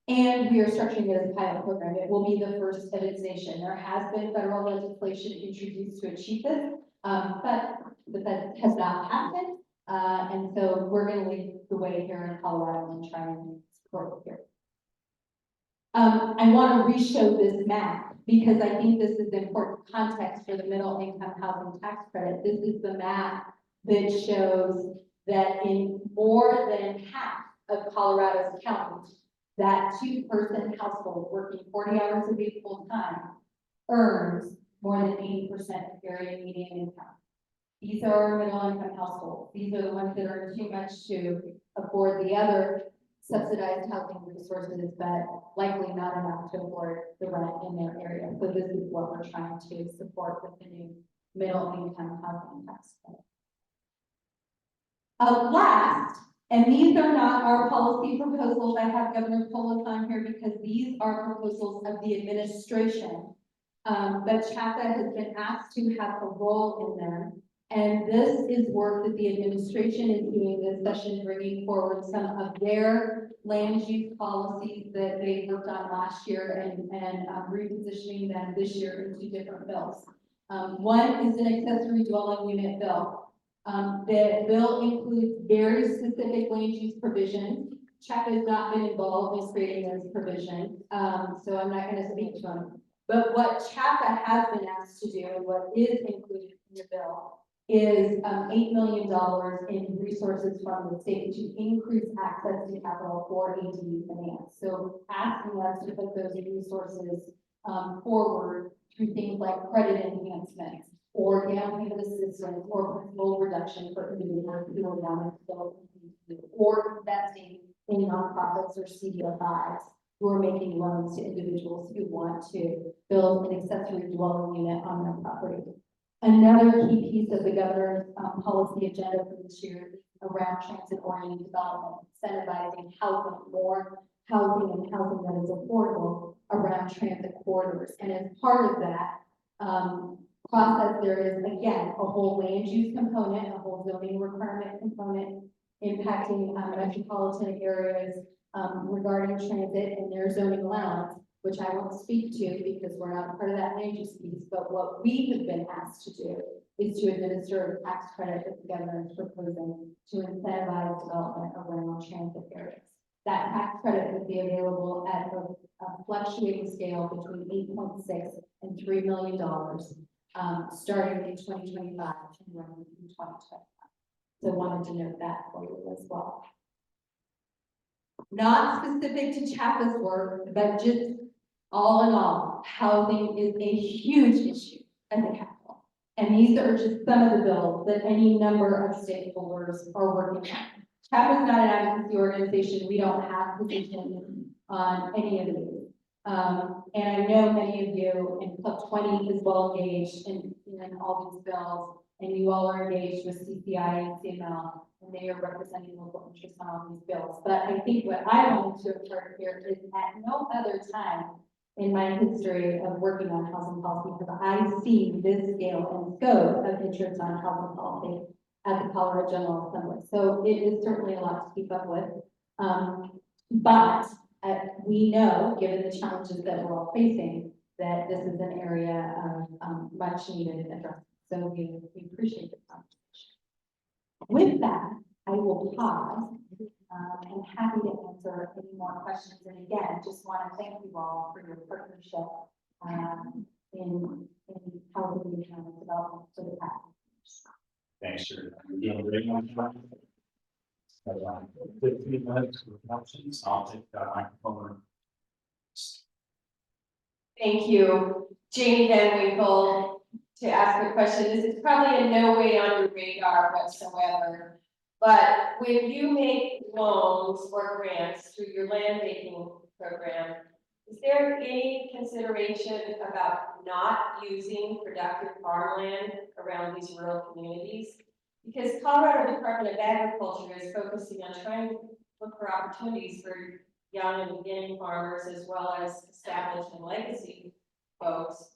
And we are structuring it as a pilot program. It will be the first of its nation. There has been federal legislation introduced to achieve this, but that has not happened. And so we're going to lead the way here in Colorado and try and support it here. I want to re-show this map because I think this is important context for the middle income housing tax credit. This is the map that shows that in more than half of Colorado's counties, that 2-person household working 40 hours a week full time earns more than 80% of area median income. These are our middle income households. These are the ones that are too much to afford the other subsidized housing resources, but likely not enough to afford the rent in their area. So this is what we're trying to support with the new middle income housing tax credit. Last, and these are not our policy proposals. I have Governor Polis on here because these are proposals of the administration. But CHAPA has been asked to have a role in them. And this is work that the administration is doing this session, bringing forward some of their land use policies that they worked on last year and repositioning them this year into different bills. One is an accessory dwelling unit bill. The bill includes very specific land use provisions. CHAPA has not been involved in creating those provisions, so I'm not going to speak to them. But what CHAPA has been asked to do, and what is included in the bill, is $8 million in resources from the state to increase access to capital for ADU finance. So asking us to put those resources forward through things like credit enhancements or down payment assistance or principal reduction for individuals who are wanting to build or investing in nonprofits or CDFIs who are making loans to individuals who want to build an accessory dwelling unit on their property. Another key piece of the governor's policy agenda for this year is around transit-oriented development, incentivizing housing, more housing and housing that is affordable around transit corridors. And as part of that process, there is, again, a whole land use component, a whole zoning requirement component impacting metropolitan areas regarding transit and their zoning allowance, which I won't speak to because we're not part of that land use piece. But what we have been asked to do is to administer a tax credit that the governor is proposing to incentivize development around transit areas. That tax credit would be available at a fluctuating scale between $8.6 and $3 million, starting in 2025 and running in 2025. So I wanted to note that for you as well. Not specific to CHAPA's work, but just all in all, housing is a huge issue at the Capitol. And these are just some of the bills that any number of stakeholders are working on. CHAPA is not an advocacy organization. We don't have positions on any of these. And I know many of you in Club 20 is well engaged in all these bills, and you all are engaged with CCI and CML, and they are representing local interests on all these bills. But I think what I wanted to observe here is at no other time in my history of working on housing policy have I seen this scale and scope of interest on housing policy at the Colorado General Assembly. So it is certainly a lot to keep up with. But we know, given the challenges that we're all facing, that this is an area of much needed addressing. So we appreciate the conversation. With that, I will pause. I'm happy to answer any more questions. And again, just want to thank you all for your partnership in housing and economic development for the past years. Thanks, sir. You know, very much. 15 minutes for questions. I'll take that microphone. Thank you, Jamie Van Winkle, to ask a question. This is probably in no way on your radar whatsoever, but when you make loans or grants through your land banking program, is there any consideration about not using productive farmland around these rural communities? Because Colorado Department of Agriculture is focusing on trying to look for opportunities for young and beginning farmers as well as established and legacy folks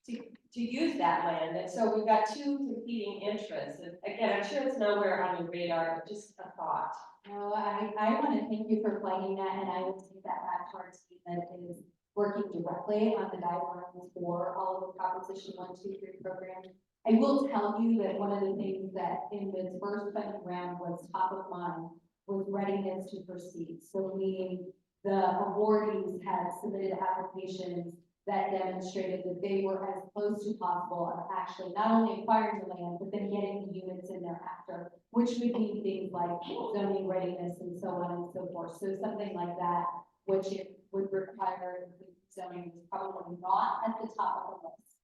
to use that land. And so we've got two competing interests. And again, I'm sure it's nowhere on your radar, but just a thought. No, I want to thank you for flagging that, and I will take that back to our team that is working directly on the guidelines for all of the Proposition 1, 2, 3 programs. I will tell you that one of the things that in this first funding round was top of mind was readiness to proceed. So meaning the awardees had submitted applications that demonstrated that they were as close to possible of actually not only acquiring the land, but then getting the units in thereafter, which would mean things like zoning readiness and so on and so forth. So something like that, which it would require zoning, is probably not at the top of the list.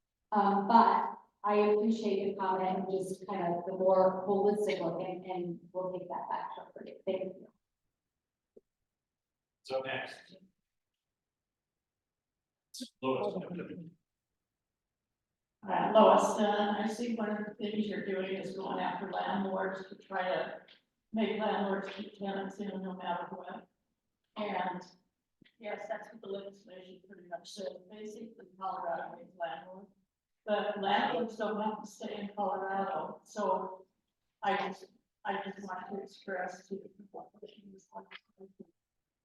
But I appreciate the comment and just kind of the more holistic look, and we'll take that back to her. Thank you. So next. Lois. Lois, I see one of the things you're doing is going after landlords to try to make landlords keep tenants in no matter what. And yes, that's what the legislation pretty much says. Basically, Colorado is landlord. But landlords don't have to stay in Colorado, so I just want to express to the people pushing this legislation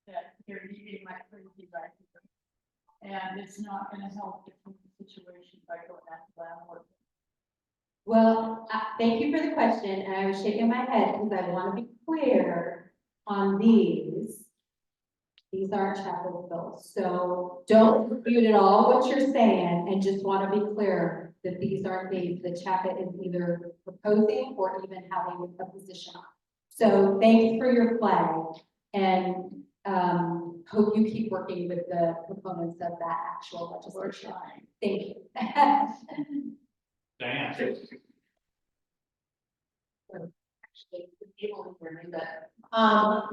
that you're leaving my crazy right here. And it's not gonna help the situation by going after landlords. Well, thank you for the question, and I was shaking my head because I want to be clear on these. These aren't chapel bills, so don't dispute at all what you're saying, and just want to be clear that these aren't things that chapel is either proposing or even having a position on. So thanks for your flag, and hope you keep working with the proponents of that actual legislation. Thank you. Diane. Actually, people will hear me, but,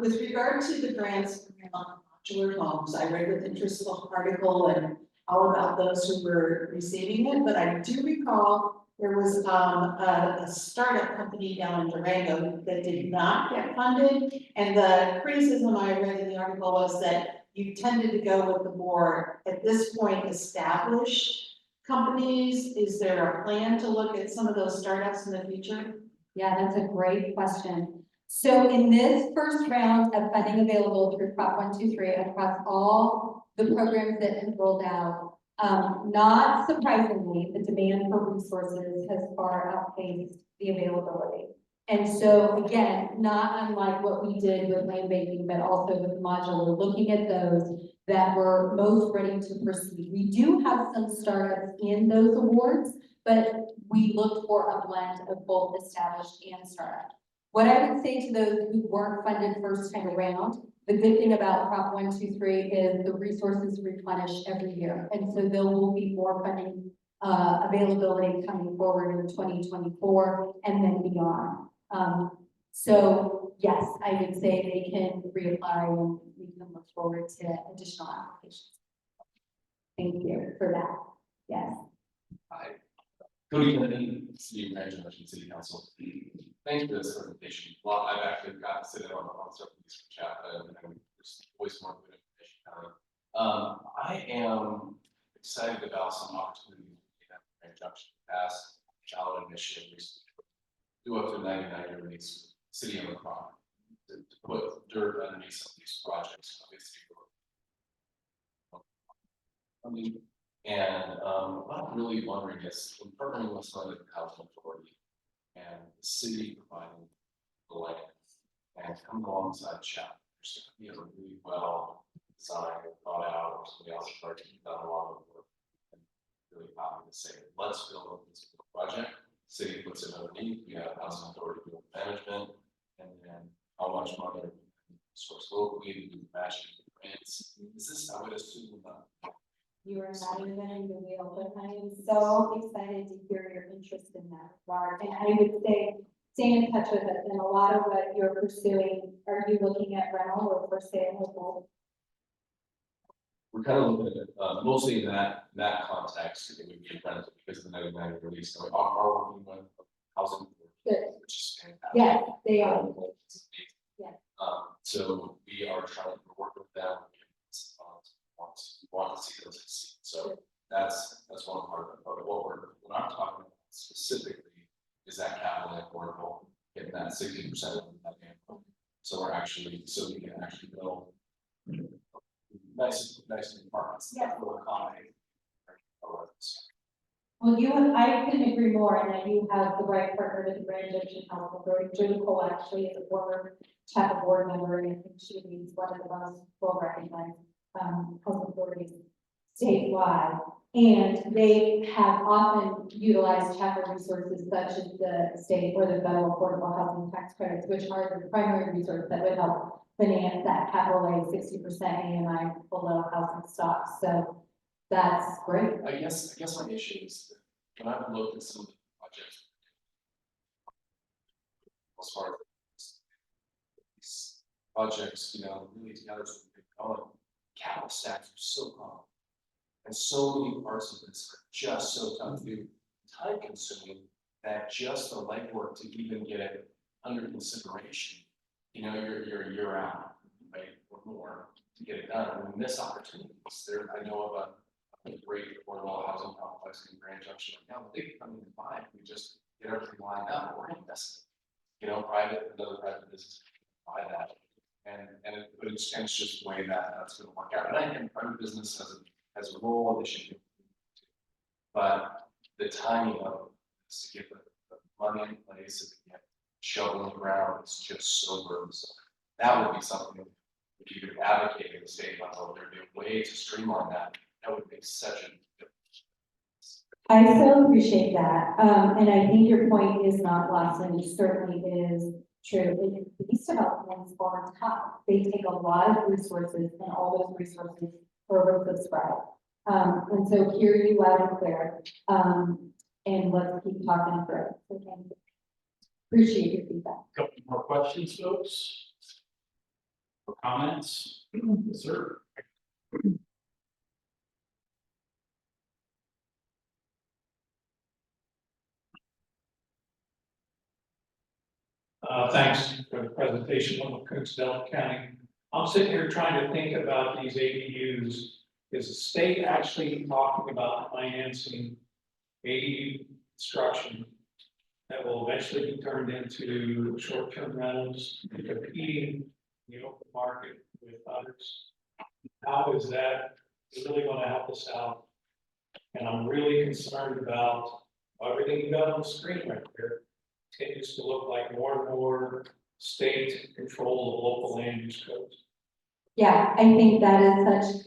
with regard to the grants on modular homes, I read with interest the article and all about those who were receiving it, but I do recall there was, a startup company down in Durango that did not get funded. And the criticism I read in the article was that you tended to go with the more, at this point, established companies. Is there a plan to look at some of those startups in the future? Yeah, that's a great question. So in this first round of funding available through Prop 123 across all the programs that have rolled out, not surprisingly, the demand for resources has far outpaced the availability. And so again, not unlike what we did with land banking, but also with modular, looking at those that were most ready to proceed. We do have some startups in those awards, but we looked for a blend of both established and startup. What I would say to those who weren't funded first time around, the good thing about Prop 123 is the resources replenish every year. And so there will be more funding availability coming forward in 2024 and then beyond. So yes, I would say they can reapply and we can look forward to additional applications. Thank you for that. Yes. Hi. Cody Kennedy, City Manager, City Council. Thanks for this presentation. Well, I've actually got to sit in on some of these from Chapter and there's always more good information coming. I am excited about some opportunities in Junction Pass, Child Initiatives, do up to 99 release city on the property to put dirt underneath some of these projects. And what I'm really wondering is, when partnering with some of the housing authority and the city providing the land and come alongside Chapter, there's going to be a really well designed and thought out, or somebody else has already done a lot of work and really happy to say, let's build this project. City puts it underneath, we have housing authority doing management, and then how much money we can source locally, do matching grants. Is this, I would assume, You are not even in the wheel, but I am so excited to hear your interest in that, Mark. And I would say, stay in touch with us, and a lot of what you're pursuing, are you looking at rental or for sale or both? we're kind of looking at mostly in that context, it would be rental because of the 99 release. So are working with housing, Good. which is fantastic. Yes, they are. Yeah. So we are trying to work with them. Want to see those succeed. So that's one part of it. But what I'm talking about specifically is that capital affordable, getting that 60% of that income. So we're actually, so we can actually build nice apartments that will accommodate. Well, I couldn't agree more, and that you have the right partner with the Grand Junction Housing Authority. Julie Cole actually is a former Chapel board member, and I think she is one of the most well-recognized housing authorities statewide. And they have often utilized Chapel resources such as the state or the federal affordable housing tax credits, which are the primary resource that would help finance that capital A 60% AMI below housing stock. So that's great. I guess my issue is that when I've looked at some of the projects. As far as these projects, you know, really together, so we get going. Capital stacks are so common. And so many parts of this are just so tough to do, time consuming, that just the legwork to even get it under consideration. You know, you're a year out, right, or more to get it done, and we miss opportunities. There, I know of a great affordable housing complex in Grand Junction right now, but they can come in and buy if we just get everything lined up or invest. You know, another private business buy that. It's just the way that's gonna work out. And I think private business has a role, they should do. But the timing of this to get the money in place and to get shovel in the ground is just so burdensome. That would be something if you could advocate at the state level, there'd be a way to streamline that. That would make such a difference. I so appreciate that, and I think your point is not lost, and it certainly is true. These developments are tough. They take a lot of resources, and all those resources are oversubscribed. And so hear you loud and clear, and let's keep talking through it. So thank you. Appreciate your feedback. Couple more questions, folks? Or comments? Yes, sir. Thanks for the presentation on Cookstown County. I'm sitting here trying to think about these ADUs. Is the state actually talking about financing ADU construction that will eventually be turned into short-term rentals and competing in the open market with others? How is that really going to help us out? And I'm really concerned about everything you got on the screen right there. Continues to look like more and more state control of local land use codes. Yeah, I think that is such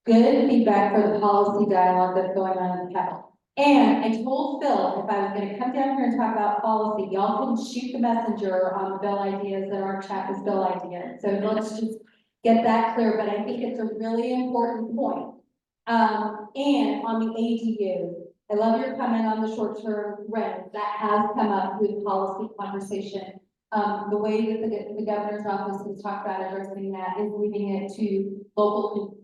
good feedback for the policy dialogue that's going on in the Capitol. And I told Phil, if I was gonna come down here and talk about policy, y'all can shoot the messenger on the bill ideas that aren't Chapa's bill ideas. So let's just get that clear, but I think it's a really important point. And on the ADU, I love your comment on the short-term rent. That has come up with policy conversation. The way that the governor's office has talked about addressing that is leaving it to local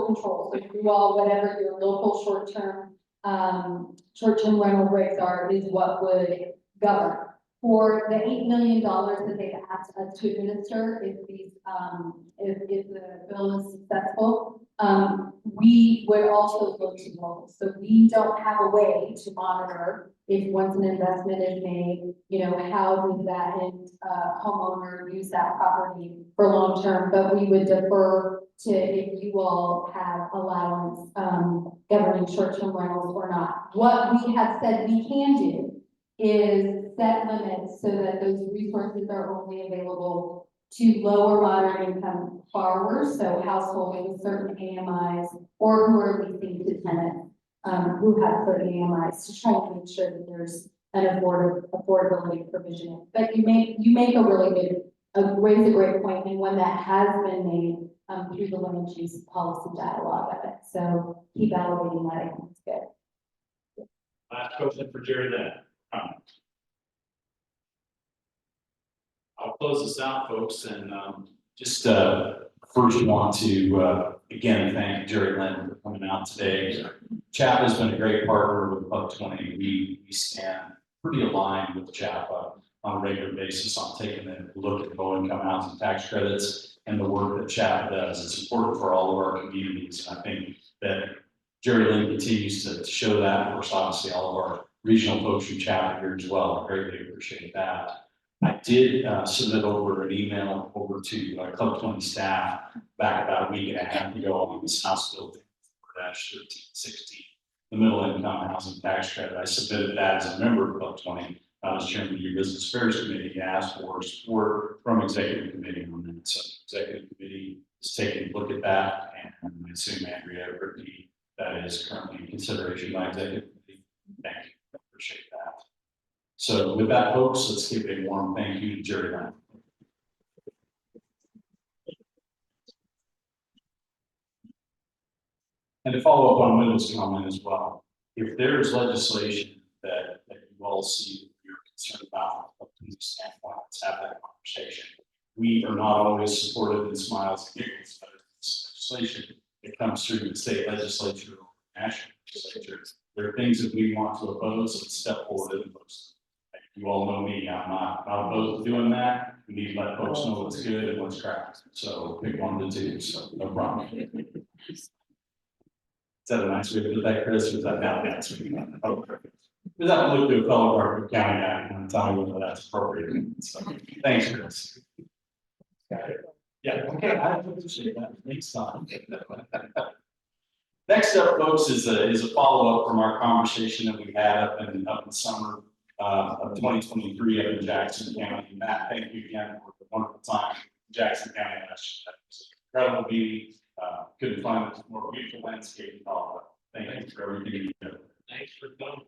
control. So you all, whatever your local short-term rental rates are, is what would govern. For the $8 million that they've asked us to administer, if the bill is successful, we would also look to local. So we don't have a way to monitor if once an investment is made, you know, how does that homeowner use that property for long term, but we would defer to if you all have allowance governing short-term rentals or not. What we have said we can do is set limits so that those resources are only available to lower moderate income borrowers, so households with certain AMIs or who are leasing to tenants who have certain AMIs, to try to make sure that there's an affordability provision. But you make a really good, raise a great point, and one that has been made through the land use policy dialogue of it. So keep elevating that. I think it's good. Last question for Jerry then. I'll close this out, folks, and just first want to again thank Jerry Lynn for coming out today. Chapa has been a great partner with Buck 20. We stand pretty aligned with Chapa on a regular basis on taking a look at low-income housing tax credits and the work that Chapa does. It's important for all of our communities. And I think that Jerry Lynn continues to show that. Of course, obviously, all of our regional folks from Chapa here as well. I greatly appreciate that. I did submit over an email over to Club 20 staff back about a week and a half ago on this House Bill 1316, the middle income housing tax credit. I submitted that as a member of Club 20. I was chairman of your business affairs committee, asked for support from executive committee on that. So executive committee is taking a look at that, and I assume Andrea Ripley, that is currently in consideration by executive committee. Thank you, I appreciate that. So with that, folks, let's give a warm thank you to Jerry Lynn. And to follow up on Wendell's comment as well, if there is legislation that you all all see what you're concerned about from the standpoint. Let's have that conversation. We are not always supportive in smiles and giggles, but it's legislation. It comes through the state legislature or national legislature. There are things that we want to oppose, let's step forward and oppose. You all know me, I'm not opposed to doing that. We need to let folks know what's good and what's crap. So pick one of the two, so no problem. Is that a nice way to do that, Chris, or is that not nice? Does that look to a fellow Garfield County guy and tell me whether that's appropriate? So, thanks, Chris. Got it. Yeah, okay, I appreciate that. Thanks, Tom. Next up, folks, is a follow-up from our conversation that we had up in summer of 2023 up in Jackson County. Matt, thank you again for the wonderful time in Jackson County last year. That was an incredible meeting. Couldn't find a more beautiful landscape in Colorado. Thank you for everything you do. Thanks for coming.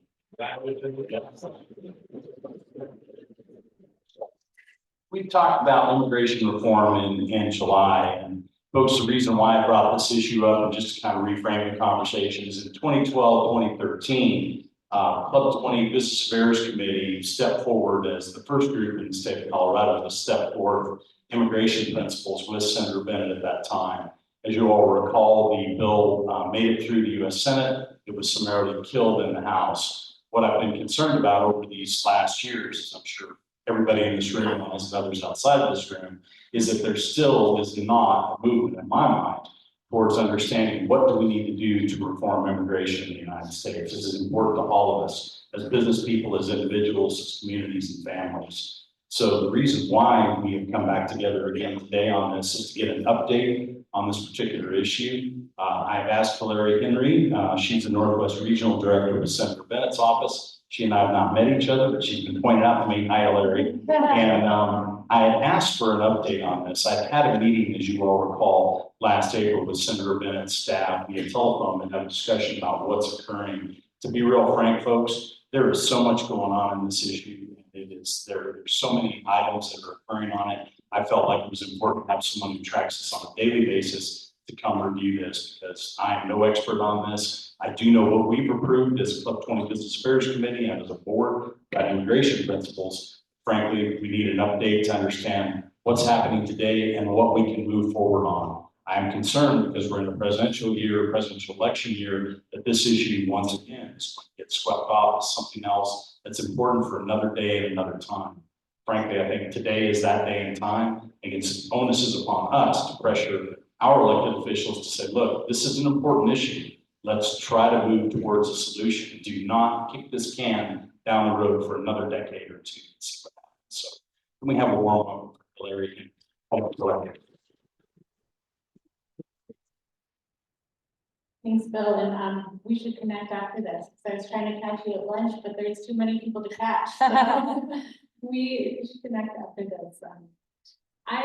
We talked about immigration reform in July, and folks, the reason why I brought this issue up and just to kind of reframe the conversation is in 2012, 2013, Club 20 Business Affairs Committee stepped forward as the first group in the state of Colorado to step forward immigration principles with Senator Bennett at that time. As you all recall, the bill made it through the U.S. Senate. It was summarily killed in the House. What I've been concerned about over these last years, as I'm sure everybody in this room, and others outside of this room, is that there still is not a movement in my mind towards understanding what do we need to do to reform immigration in the United States. This is important to all of us as business people, as individuals, as communities and families. So the reason why we have come back together again today on this is to get an update on this particular issue. I've asked Valerie Henry, she's the Northwest Regional Director with Senator Bennett's office. She and I have not met each other, but she's been pointed out to me. Hi, Larry. And I had asked for an update on this. I had a meeting, as you all recall, last April with Senator Bennett's staff via telephone and had a discussion about what's occurring. To be real frank, folks, there is so much going on in this issue. There's so many items that are occurring on it. I felt like it was important to have someone who tracks this on a daily basis to come review this, because I am no expert on this. I do know what we've approved as Club 20 Business Affairs Committee and as a board about immigration principles. Frankly, we need an update to understand what's happening today and what we can move forward on. I'm concerned because we're in a presidential election year, that this issue once again is going to get swept off as something else that's important for another day and another time. Frankly, I think today is that day and time. And it's onus upon us to pressure our elected officials to say, look, this is an important issue. Let's try to move towards a solution. Do not kick this can down the road for another decade or two and see what happens. So can we have a warm welcome for Larry? Go ahead. Thanks, Bill, and we should connect after this, because I was trying to catch you at lunch, but there's too many people to catch. So we should connect after this. I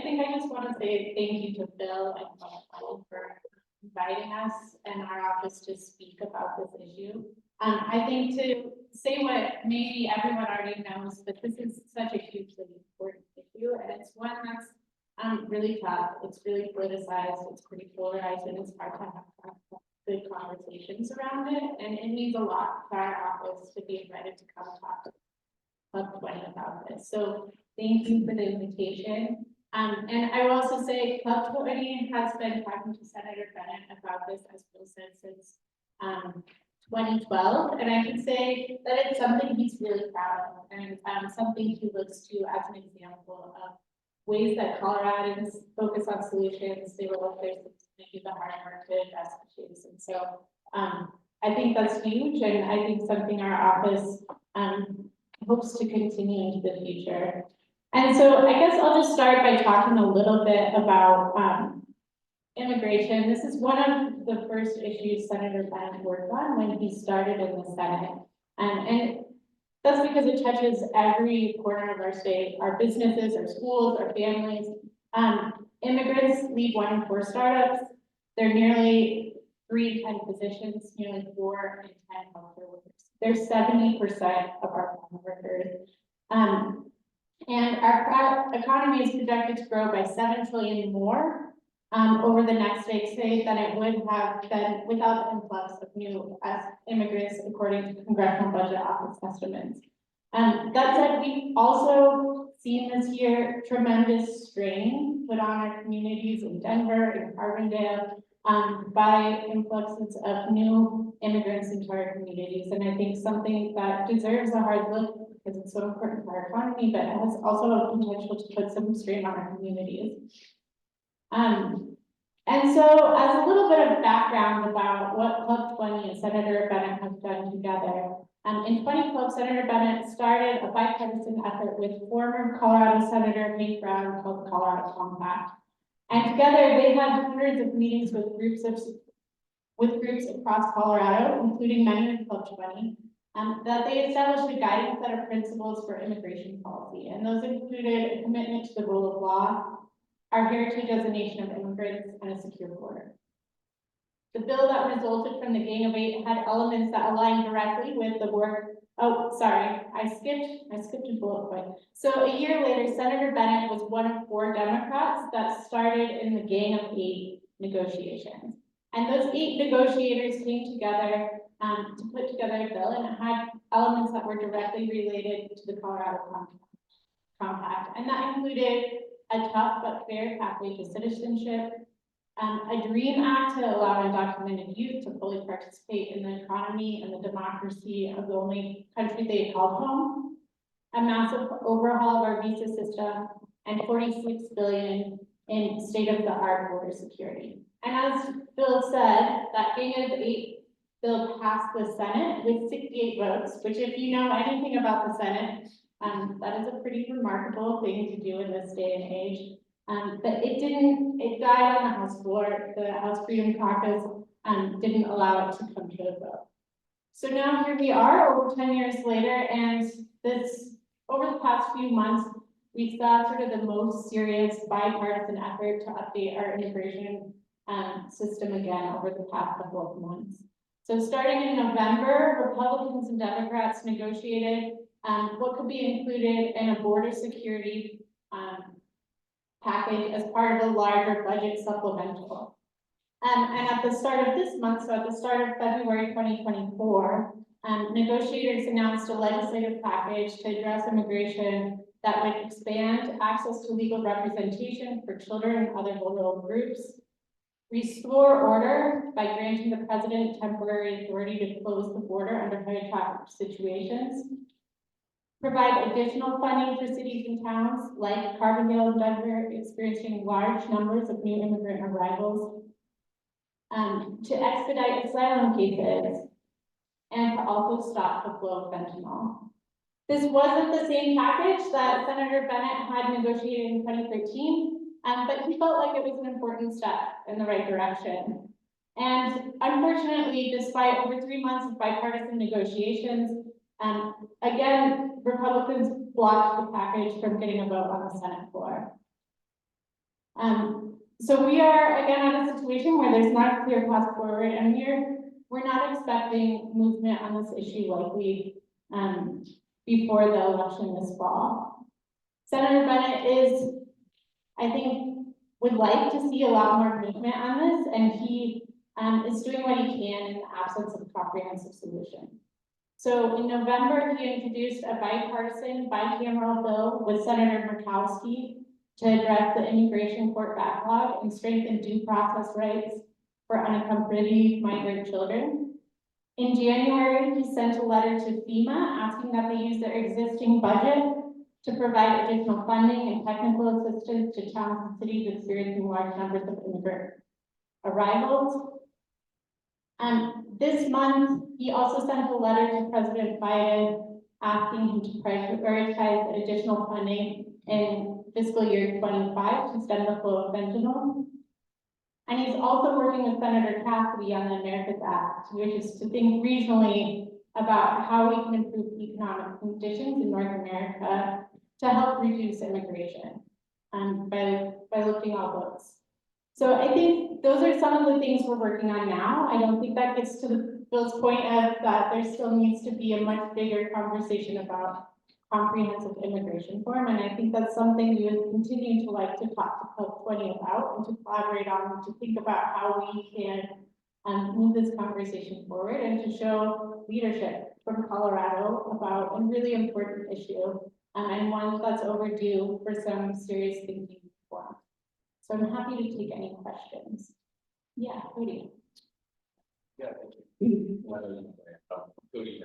think I just want to say thank you to Bill and Paul for inviting us and our office to speak about this issue. I think to say what maybe everyone already knows, but this is such a hugely important issue, and it's one that's really tough. It's really politicized. It's pretty polarized, and it's hard to have good conversations around it. And it means a lot to our office to be invited to come talk to Club 20 about this. So thank you for the invitation. And I will also say Club 20 has been talking to Senator Bennett about this, as Bill said, since 2012. And I can say that it's something he's really proud of, and something he looks to as an example of ways that Coloradans focus on solutions. They will, there's maybe the hard work to address issues. And so I think that's huge, and I think something our office hopes to continue into the future. And so I guess I'll just start by talking a little bit about immigration. This is one of the first issues Senator Bennett worked on when he started in the Senate. And that's because it touches every corner of our state, our businesses, our schools, our families. Immigrants lead 1 in 4 startups. They're nearly 3 in 10 positions, nearly 4 in 10 healthcare workers. They're 70% of our farm workers. And our economy is projected to grow by $7 trillion more over the next decade than it would have been without the influx of new immigrants, according to Congressional Budget Office estimates. That said, we've also seen this year tremendous strain put on our communities in Denver and Carbondale by influxes of new immigrants into our communities. And I think something that deserves a hard look because it's so important for our economy, but has also a potential to put some strain on our communities. And so as a little bit of background about what Club 20 and Senator Bennett have done together, in 2012, Senator Bennett started a bipartisan effort with former Colorado Senator Hank Brown called the Colorado Compact. And together they had hundreds of meetings with groups across Colorado, including many of Club 20, that they established a guiding set of principles for immigration policy. And those included a commitment to the rule of law, our heritage as a nation of immigrants, and a secure border. The bill that resulted from the Gang of Eight had elements that aligned directly with the work. Oh, sorry, I skipped a bullet point. So a year later, Senator Bennett was one of 4 Democrats that started in the Gang of Eight negotiations. And those 8 negotiators came together to put together a bill, and it had elements that were directly related to the Colorado Compact. And that included a tough but fair pathway to citizenship, a DREAM Act to allow undocumented youth to fully participate in the economy and the democracy of the only country they called home, a massive overhaul of our visa system, and $46 billion in state-of-the-art border security. And as Bill said, that Gang of Eight bill passed the Senate with 68 votes, which if you know anything about the Senate, that is a pretty remarkable thing to do in this day and age. But it died on the House floor. The House Freedom Caucus didn't allow it to come to a vote. So now here we are over 10 years later, and over the past few months, we saw sort of the most serious bipartisan effort to update our immigration system again over the past couple of months. So starting in November, Republicans and Democrats negotiated what could be included in a border security package as part of a larger budget supplemental. And at the start of this month, so at the start of February 2024, negotiators announced a legislative package to address immigration that would expand access to legal representation for children and other vulnerable groups, restore order by granting the president temporary authority to close the border under high traffic situations, provide additional funding for cities and towns like Carbondale and Denver experiencing large numbers of new immigrant arrivals, to expedite asylum cases, and to also stop the flow of fentanyl. This wasn't the same package that Senator Bennett had negotiated in 2013, but he felt like it was an important step in the right direction. And unfortunately, despite over 3 months of bipartisan negotiations, again, Republicans blocked the package from getting a vote on the Senate floor. So we are again at a situation where there's not a clear path forward, and we're not expecting movement on this issue likely before the election this fall. Senator Bennett I think, would like to see a lot more movement on this, and he is doing what he can in the absence of a comprehensive solution. So in November, he introduced a bipartisan bicameral bill with Senator Murkowski to address the immigration court backlog and strengthen due process rights for unaccompanied migrant children. In January, he sent a letter to FEMA asking that they use their existing budget to provide additional funding and technical assistance to towns and cities experiencing large numbers of immigrant arrivals. This month, he also sent a letter to President Biden asking him to prioritize additional funding in fiscal year 25 to stem the flow of fentanyl. And he's also working with Senator Cassidy on the Americas Act, which is to think regionally about how we can improve economic conditions in North America to help reduce immigration by lifting all boats. So I think those are some of the things we're working on now. I don't think that gets to Bill's point of that there still needs to be a much bigger conversation about comprehensive immigration form, and I think that's something we would continue to like to talk to Club 20 about and to collaborate on, and to think about how we can move this conversation forward and to show leadership from Colorado about a really important issue, and one that's overdue for some serious thinking reform. So I'm happy to take any questions. Yeah, Cody. Yeah, thank you. Cody,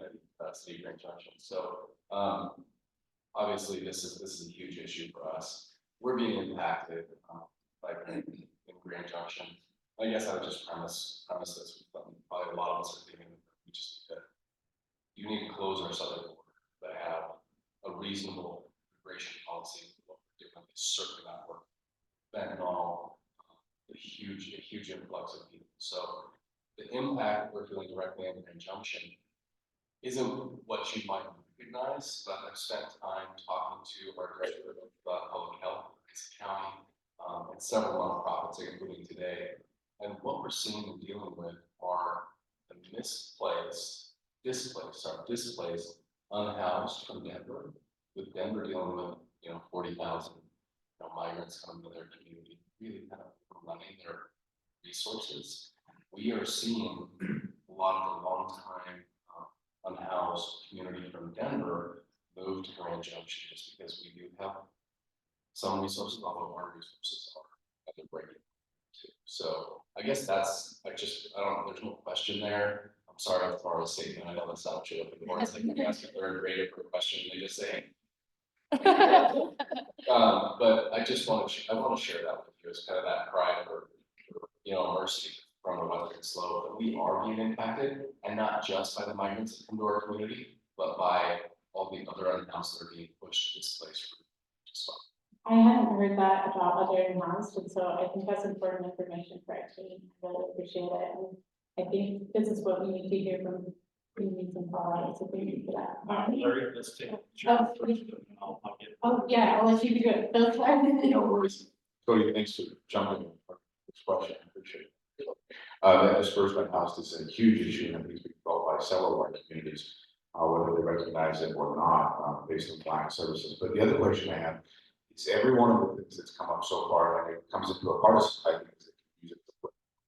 City Grand Junction. So, obviously, this is a huge issue for us. We're being impacted by in Grand Junction. I guess I would just premise this. Probably a lot of us are thinking we just need to close our southern border, but have a reasonable immigration policy. What we're doing is certainly not working. Fentanyl, a huge influx of people. So the impact we're feeling directly in conjunction isn't what you might recognize, but I've spent time talking to our director of public health in this county and several nonprofits, including today. And what we're seeing and dealing with are the displaced, unhoused from Denver, with Denver dealing with 40,000 migrants coming to their community, really kind of running their resources. We are seeing a lot of the long-time unhoused community from Denver move to Grand Junction just because we do have some resources, although our resources are at the breaking too. So I guess there's no question there. I'm sorry as far as saying, I know that's not true. It's like you ask a third grader for a question, they just say. But I want to share that with you as kind of that pride for mercy from the Western slope, that we are being impacted, and not just by the migrants that come to our community, but by all the other unhoused that are being pushed to this place. I hadn't heard that about other unhoused, and so I think that's important information for our team. I really appreciate it, and I think this is what we need to hear from communities in Colorado, so thank you for that. Larry, let's take. I'll get. Oh, yeah, I'll let you do it. No worries. Cody, thanks for jumping in for this question. I appreciate it. That disbursement cost is a huge issue, and I think it's been felt by several of our communities, whether they recognize it or not, based on client services. But the other question I have is, every one of the things that's come up so far, and it comes into a partisan type things that can use it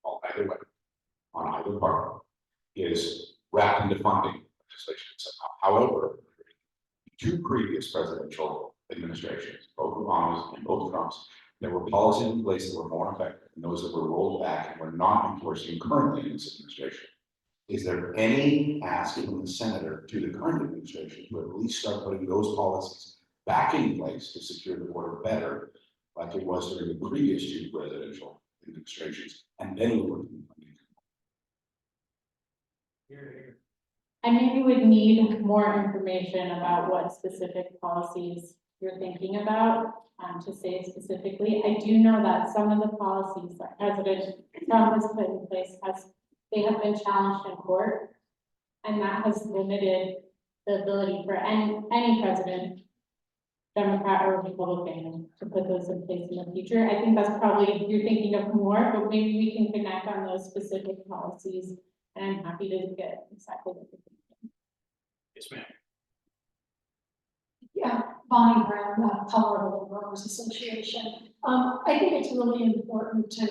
on either way, on either part, is wrapped into funding legislation somehow. However, two previous presidential administrations, both Obama's and both Trump's, there were policies in place that were more effective than those that were rolled back and were not enforcing currently in this administration. Is there any ask from the senator to the current administration to at least start putting those policies back in place to secure the border better, like it was during the previous two presidential administrations, and then we were I maybe would need more information about what specific policies you're thinking about, to say specifically. I do know that some of the policies that President Trump has put in place they have been challenged in court, and that has limited the ability for any president, Democrat or Republican, to put those in place in the future. I think that's probably, you're thinking of more, but maybe we can connect on those specific policies, and I'm happy to get exactly what you're thinking. Yes, ma'am. Yeah, Bonnie Brown, Colorado Growers Association. I think it's really important to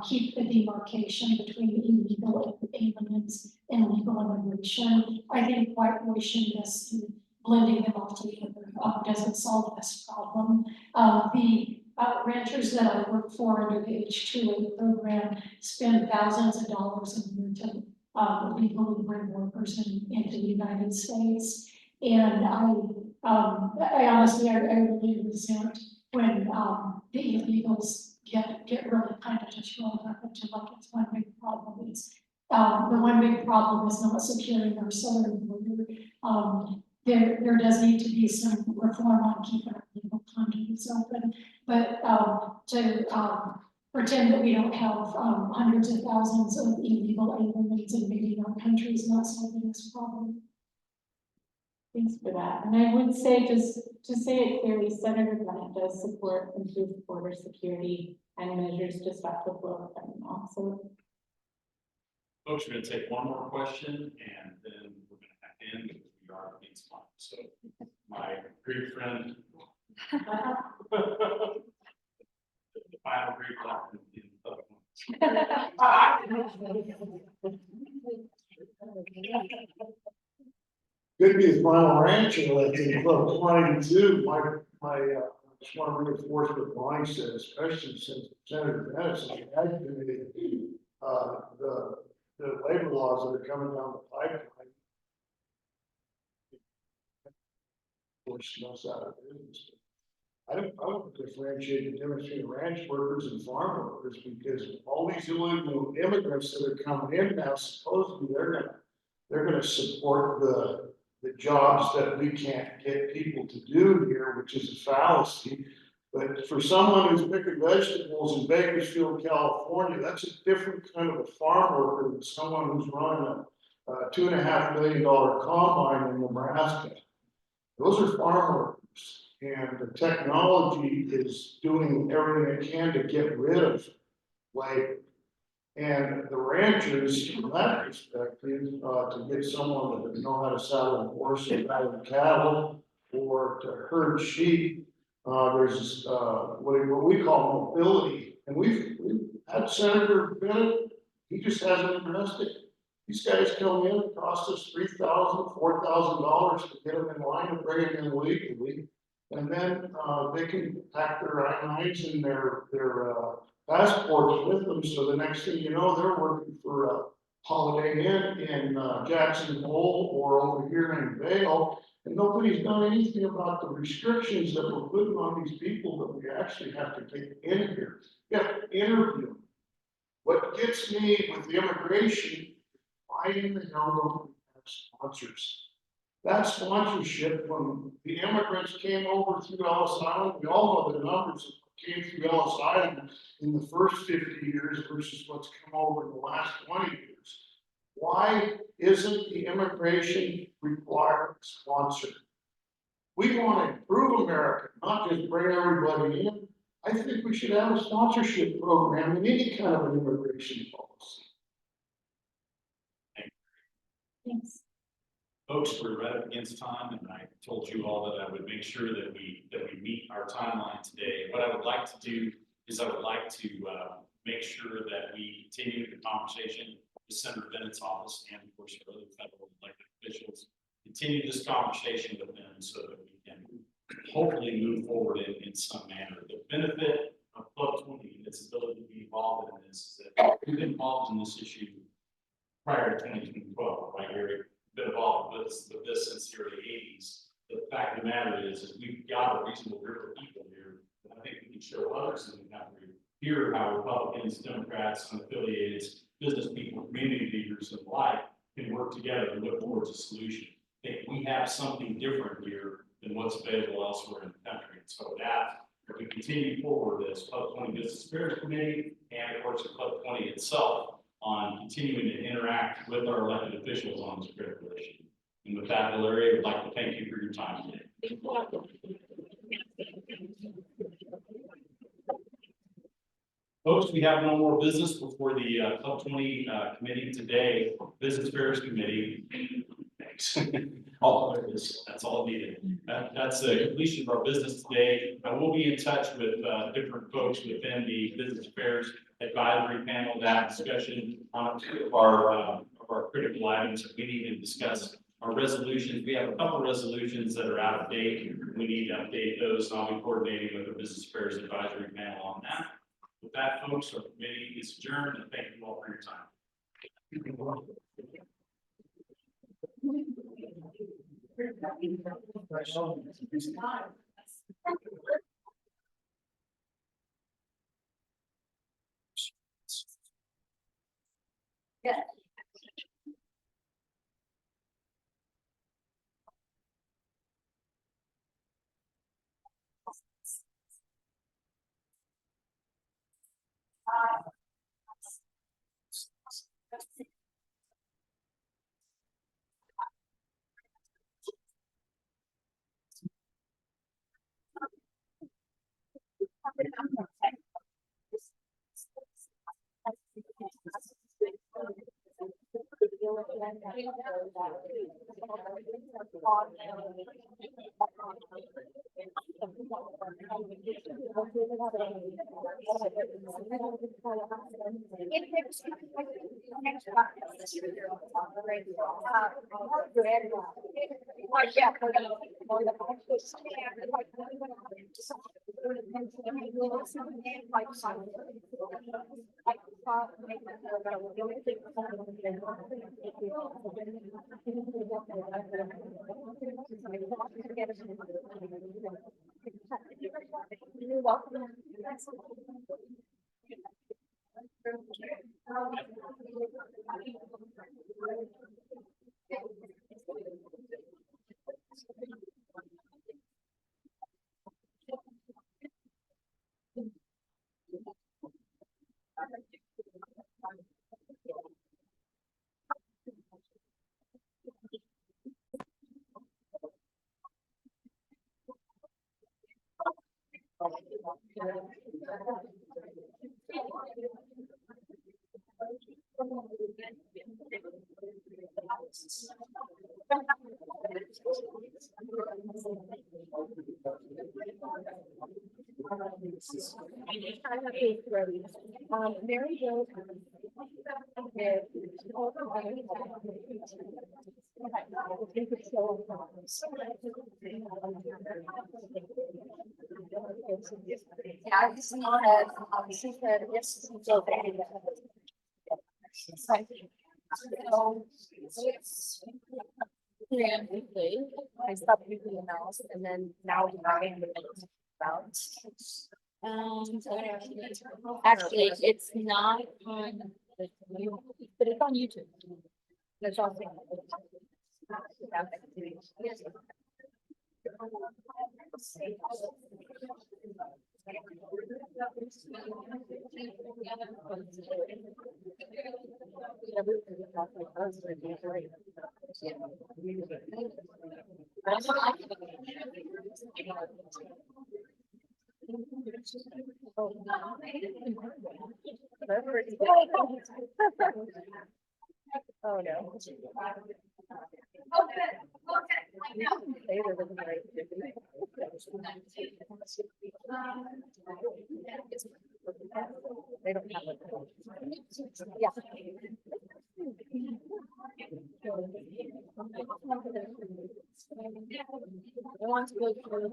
keep the demarcation between illegal aliens and legal immigration. I think whitewashing this and blending them all together doesn't solve this problem. The ranchers that I work for under the H-2A program spend thousands of dollars a year to legally bring workers into the United States. And I honestly, I really resent when the illegals get really kind of just rolled up into like it's one big problem. It's the one big problem is not securing our southern border. There does need to be some reform on keeping our legal conduits open, but to pretend that we don't have hundreds of thousands of illegal aliens invading our country is not solving this problem. Thanks for that. And I would say, just to say it clearly, Senator Bennett does support improved border security and measures to stop the flow of fentanyl. So, folks, we're going to take one more question, and then we're going to end because we are being smart. So my great friend. The final great left in Could be the final ranch election in Club 22. Just want to reinforce what Bonnie said, especially since Senator Bennett advocated the labor laws that are coming down the pipeline. Forcing us out of business. I want to differentiate the difference between ranch workers and farm workers, because all these illegal immigrants that are coming in now, supposedly they're gonna support the jobs that we can't get people to do here, which is a fallacy. But for someone who's picking vegetables in Bakersfield, California, that's a different kind of a farm worker than someone who's running a $2.5 million combine in Nebraska. Those are farm workers, and the technology is doing everything it can to get rid of labor. And the ranchers, from that perspective, to get someone that know how to saddle a horse and ride cattle, or to herd sheep, there's what we call mobility. And we've had Senator Bennett, he just hasn't invested. These guys come in, it costs us $3,000, $4,000 to get them in line and bring them in legally. And then they can pack their I-9s and their passports with them. So the next thing you know, they're working for a Holiday Inn in Jackson Hole or over here in Vail. And nobody's done anything about the restrictions that we're putting on these people that we actually have to get in here. You have to interview them. What gets me with the immigration, why in the hell don't we have sponsors? That sponsorship, when the immigrants came over through Ellis Island, we all know the numbers that came through Ellis Island in the first 50 years versus what's come over in the last 20 years. Why isn't the immigration required sponsor? We want to improve America, not just bring everybody in. I think we should have a sponsorship program in any kind of an immigration policy. Thanks. Folks, we're right up against time, and I told you all that I would make sure that we meet our timeline today. What I would like to do is I would like to make sure that we continue the conversation with Senator Bennett's office and of course our other federal elected officials. Continue this conversation with them so that we can hopefully move forward in some manner. The benefit of Club 20 and its ability to be involved in this is that we've been involved in this issue prior to 2012, right, Gary? Been involved with this since the early 80s. The fact of the matter is we've got a reasonable group of people here, and I think we can show others in the country here how Republicans, Democrats, unaffiliated, business people, community leaders, and the like can work together and look towards a solution. I think we have something different here than what's available elsewhere in the country. So that if we continue forward as Club 20 Business Affairs Committee and of course the Club 20 itself, on continuing to interact with our elected officials on this critical issue. And with that, Valeria, I'd like to thank you for your time today. Folks, we have no more business before the Club 20 committee today, Business Affairs Committee. Thanks. All of this, that's all needed. That's the completion of our business today. I will be in touch with different folks within the Business Affairs Advisory Panel, that discussion on our critical items that we need to discuss. Our resolutions, we have a couple of resolutions that are out of date. We need to update those, and I'll be coordinating with the Business Affairs Advisory Panel on that. With that, folks, our committee is adjourned, and thank you all for your time. Yeah. You're welcome. Mary Jo. Yeah, this is not a, she said, yes, it's okay. So it's I stopped using the mouse and then now we're in the about. Actually, it's not on, but it's on YouTube. That's all. Oh no. They don't have it. Yeah. I want to go through.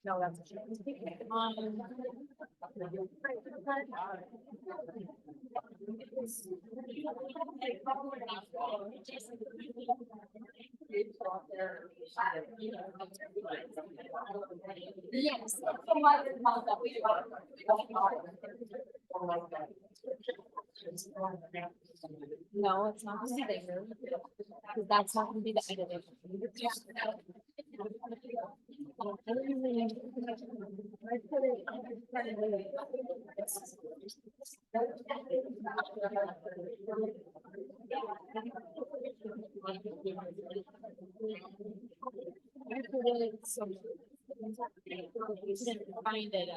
No, that's a shame. Yes. No, it's not the bigger, because that's not gonna be the edited. Find it.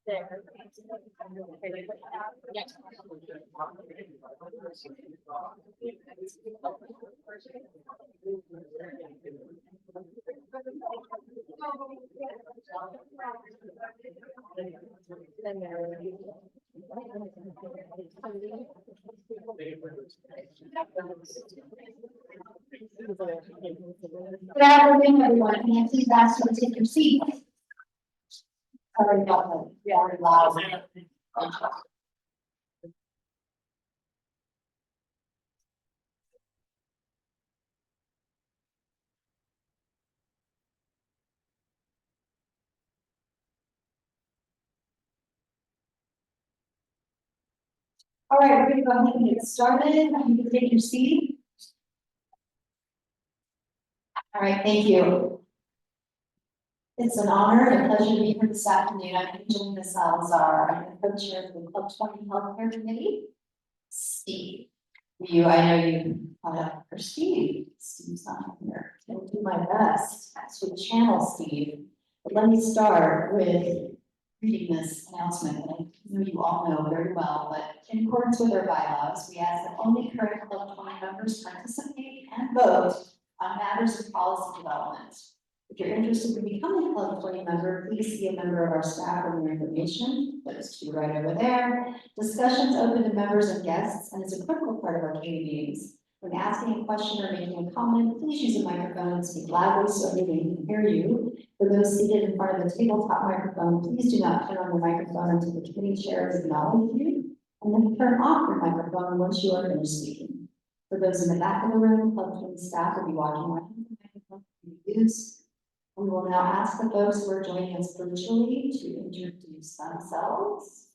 There. Yes. Good afternoon, everyone. Can you please ask you to take your seats? Sorry about that. Very loud. All right, we're gonna go ahead and get started. You can take your seat. All right, thank you. It's an honor and a pleasure to be here this afternoon. I'm Angelina Salazar. I'm the co-chair of the Club 20 Healthcare Committee. Steve, I know you for Steve. Steve's not here. I'll do my best to channel Steve. But let me start with reading this announcement that I know you all know very well, but in accordance with our bylaws, we ask that only current Club 20 members participate and vote on matters of policy development. If you're interested in becoming a Club 20 member, please see a member of our staff for more information. Those two right over there. Discussions open to members and guests and is a critical part of our committee meetings. When asking a question or making a comment, please use a microphone and speak loudly so everyone can hear you. For those seated in front of the tabletop microphone, please do not turn on your microphone until the committee chair has acknowledged you, and then turn off your microphone once you are finished speaking. For those in the back of the room, Club 20 staff will be walking around the microphone to be used. We will now ask the folks who are joining us virtually to introduce themselves.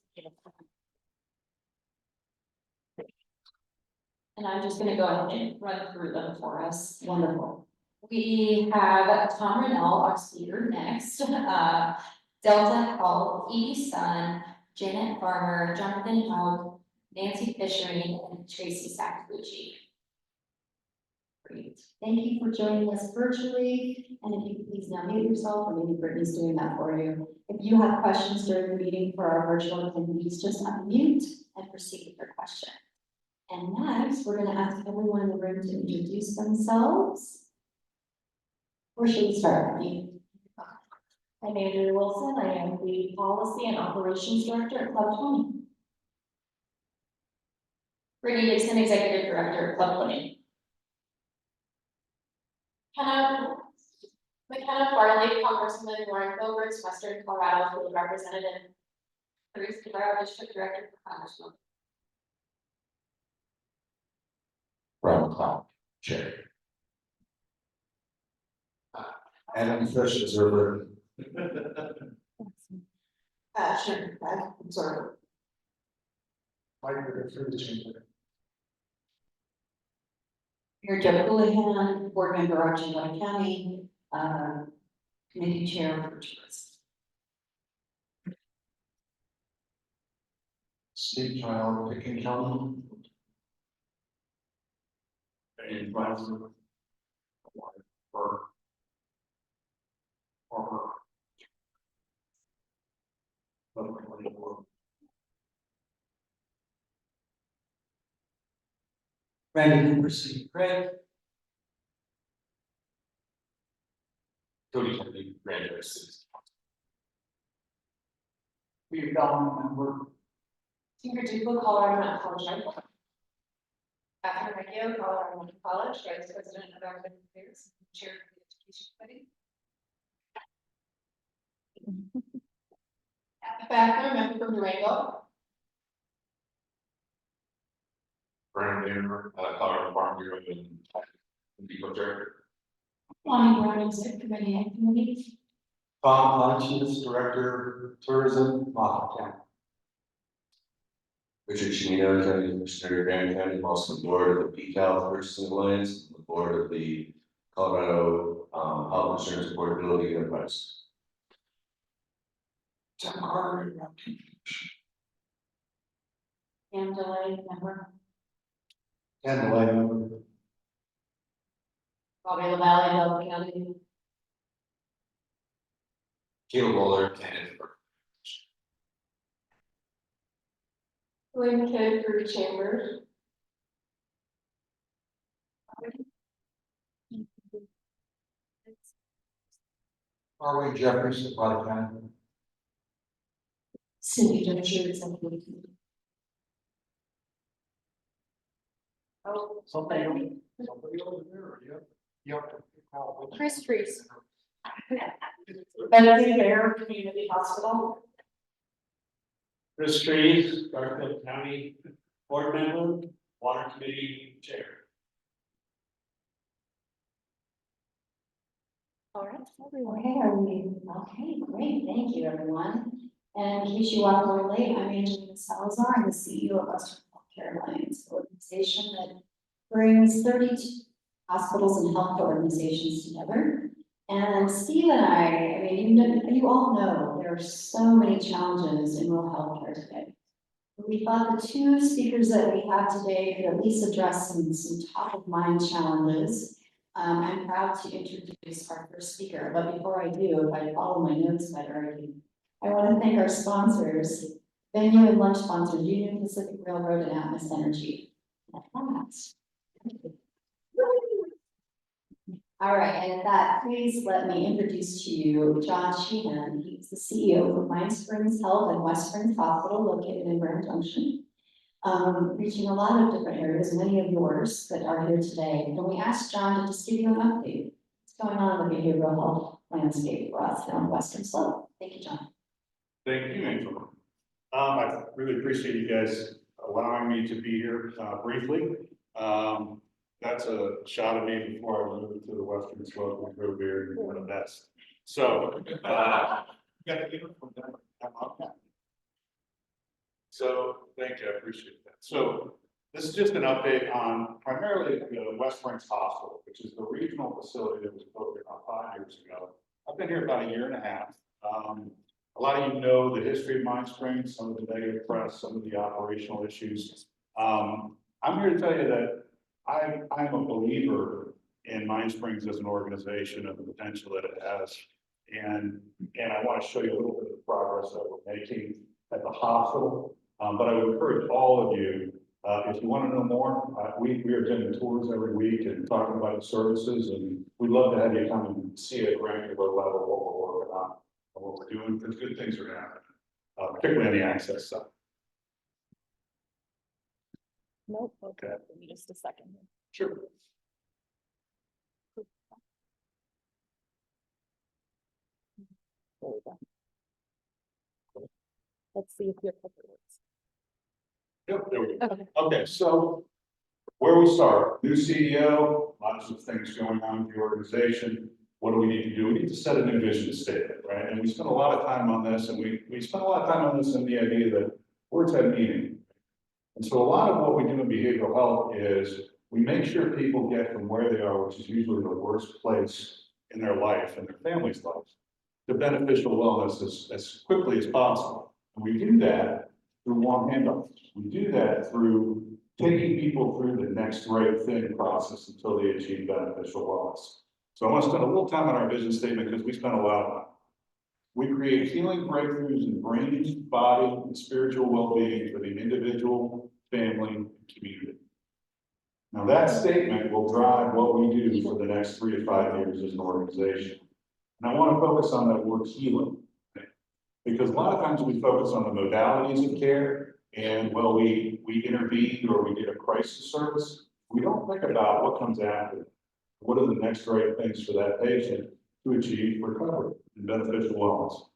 And I'm just gonna go ahead and run through them for us. Wonderful. We have Tom Rennell, our speaker, next. Delta Health, Edie Sun, Janet Farmer, Jonathan Hogg, Nancy Fishering, and Tracy Sakaguchi. Great. Thank you for joining us virtually. And if you could please now mute yourself, or maybe Brittany's doing that for you. If you have questions during the meeting for our virtual attendees, just unmute and proceed with your question. And next, we're going to ask everyone in the room to introduce themselves. Or should we start with you? I'm Andrea Wilson. I am the Policy and Operations Director at Club 20. Brittany Dixon, Executive Director of Club 20. McKenna Farley, Congressman Warren Gilbert's Western Colorado Field Representative. Bruce Guerrero, District Director for Congressman. Ron Cloud, Chair. Adam Fish, Observer. Sure, I'm sorry. Mike, we're through the chamber. Mayor Joe Houlihan, Board Member Archie County, Committee Chair for Tourists. Steve Child, Picking County. And Bradford. Or. Randy Cooper, City Craig. Cody Kennedy, Grand Rapids City. Peter Bellman, member. Tinker Duple, Colorado Mountain College Rifle. Catherine McGill, Colorado Mountain College, Vice President of Academic Affairs, Chair of the Education Committee. Kathy Backer, member from Durango. Brandon Danner, Colorado Farm Bureau and Depot Chair. Lonnie Brown, Executive Committee and Committee. Tom Hodges, Director, Tourism, Moffitt County. Richard Chimino, County Commissioner, Grand County, I'm also the board of the PCAL Purchasing Alliance, the board of the Colorado Health Insurance Affordability Enterprise. Tim Carter, Pam DeLay, member. and the lady member. Bobby LaValle, Delta County. Caleb Roller, candidate for William Kidd through Chambers. Harway Jeffries, Supply County. Cindy Dozier, Executive Committee. Oh, Somebody over there, yep. Chris Trees. Betsy Bear, Community Hospital. Chris Trees, Garfield County Board Member, Water Committee Chair. All right, okay, great, thank you, everyone. And in case you walked away late, I'm Angelina Salazar, I'm the CEO of Western Healthcare Alliance, an organization that brings 32 hospitals and healthcare organizations together. And Steve and I mean, you all know there are so many challenges in rural healthcare today. We thought the two speakers that we have today could at least address some top of mind challenges. I'm proud to introduce our first speaker, but before I do, if I follow my notes better, I want to thank our sponsors, venue and lunch sponsors, Union Pacific Railroad and Atmos Energy. All right, and at that, please let me introduce to you John Sheehan. He's the CEO of Mine Springs Health and West Springs Hospital located in Grand Junction, reaching a lot of different areas, many of yours that are here today. And we asked John to just give you an update. What's going on in the behavioral health landscape for us down Western Slope? Thank you, John. Thank you, Angela. I really appreciate you guys allowing me to be here briefly. That's a shot of me before I moved to the Western Slope and grew beard and one of the best. So, so thank you, I appreciate that. So this is just an update on primarily the West Springs Hospital, which is the regional facility that was built here about 5 years ago. I've been here about 1.5 years. A lot of you know the history of Mine Springs, some of the negative press, some of the operational issues. I'm here to tell you that I'm a believer in Mine Springs as an organization and the potential that it has. And I want to show you a little bit of the progress that we're making at the hospital. But I would encourage all of you, if you want to know more, we are doing tours every week and talking about the services, and we'd love to have you come and see at a granular level what we're working on and what we're doing, because good things are going to happen, particularly on the access side. Nope. Okay. Give me just a second. Sure. There we go. Let's see if your clicker works. Yep, there we go. Okay. Okay, so where we start, new CEO, lots of things going on with the organization. What do we need to do? We need to set a new vision statement, right? And we spent a lot of time on this, and we spent a lot of time on this in the idea that words have meaning. And so a lot of what we do in behavioral health is we make sure people get from where they are, which is usually the worst place in their life and their family's life, to beneficial wellness as quickly as possible. And we do that through warm handoffs. We do that through taking people through the next right thing process until they achieve beneficial wellness. So I want to spend a little time on our vision statement because we spent a lot of time. We create healing breakthroughs in brain, body, and spiritual well-being for the individual, family, and community. Now that statement will drive what we do for the next 3 to 5 years as an organization. And I want to focus on that word healing, because a lot of times we focus on the modalities of care and, well, we intervened or we did a crisis service. We don't think about what comes after. What are the next right things for that patient to achieve recovery and beneficial wellness?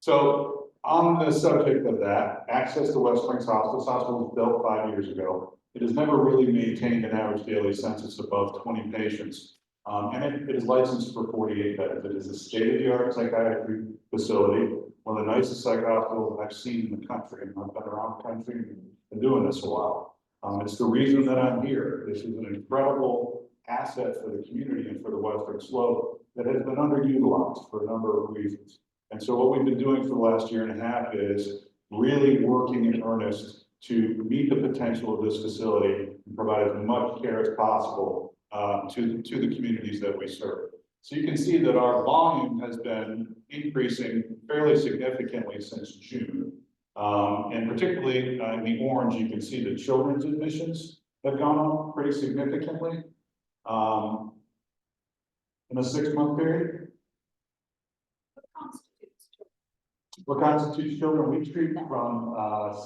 So on the subject of that, access to West Springs Hospital. This hospital was built 5 years ago. It has never really maintained an average daily census above 20 patients. And it is licensed for 48 beds. It is a state-of-the-art psychiatry facility, one of the nicest psych hospitals I've seen in the country. And I've been around the country and been doing this a while. It's the reason that I'm here. This is an incredible asset for the community and for the Western Slope that has been underutilized for a number of reasons. And so what we've been doing for the last 1.5 years is really working in earnest to meet the potential of this facility and provide as much care as possible to the communities that we serve. So you can see that our volume has been increasing fairly significantly since June. And particularly in the orange, you can see the children's admissions have gone up pretty significantly in a 6-month period. What constitutes children? We treat from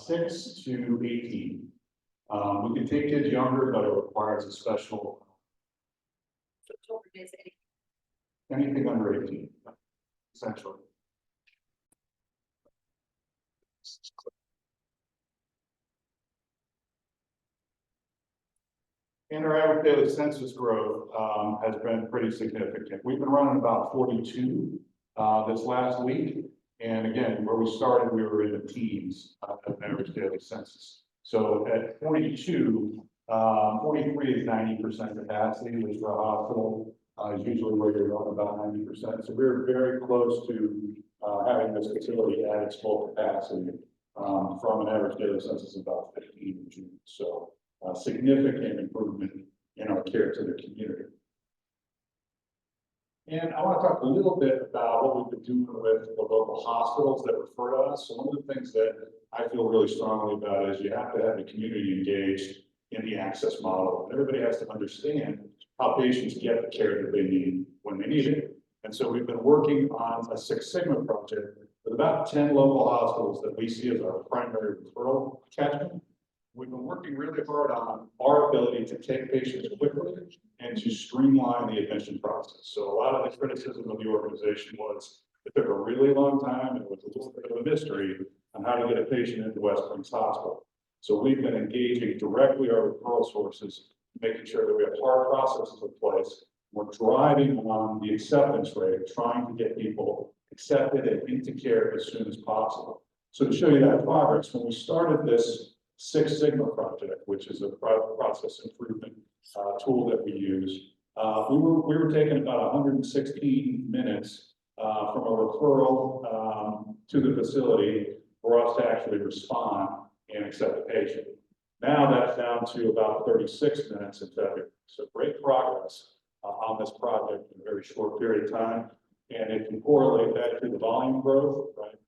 6 to 18. We can take kids younger, but it requires a special. Anything under 18, essentially. And our average daily census growth has been pretty significant. We've been running about 42 this last week. And again, where we started, we were in the teens at an average daily census. So at 42, 43 is 90% capacity, which for a hospital is usually where you're going about 90%. So we're very close to having this facility at its full capacity from an average daily census of about 15 in June. So significant improvement in our care to the community. And I want to talk a little bit about what we've been doing with the local hospitals that refer to us. So one of the things that I feel really strongly about is you have to have the community engaged in the access model. Everybody has to understand how patients get the care that they need when they need it. And so we've been working on a Six Sigma project with about 10 local hospitals that we see as our primary referral catchment. We've been working really hard on our ability to take patients quickly and to streamline the admission process. So a lot of the criticism of the organization was it took a really long time and it was a little bit of a mystery on how to get a patient into West Springs Hospital. So we've been engaging directly our referral sources, making sure that we have hard processes in place. We're driving on the acceptance rate, trying to get people accepted and into care as soon as possible. So to show you that progress, when we started this Six Sigma project, which is a process improvement tool that we use, we were taking about 116 minutes from a referral to the facility for us to actually respond and accept the patient. Now that's down to about 36 minutes in February. So great progress on this project in a very short period of time. And if you correlate that to the volume growth, right,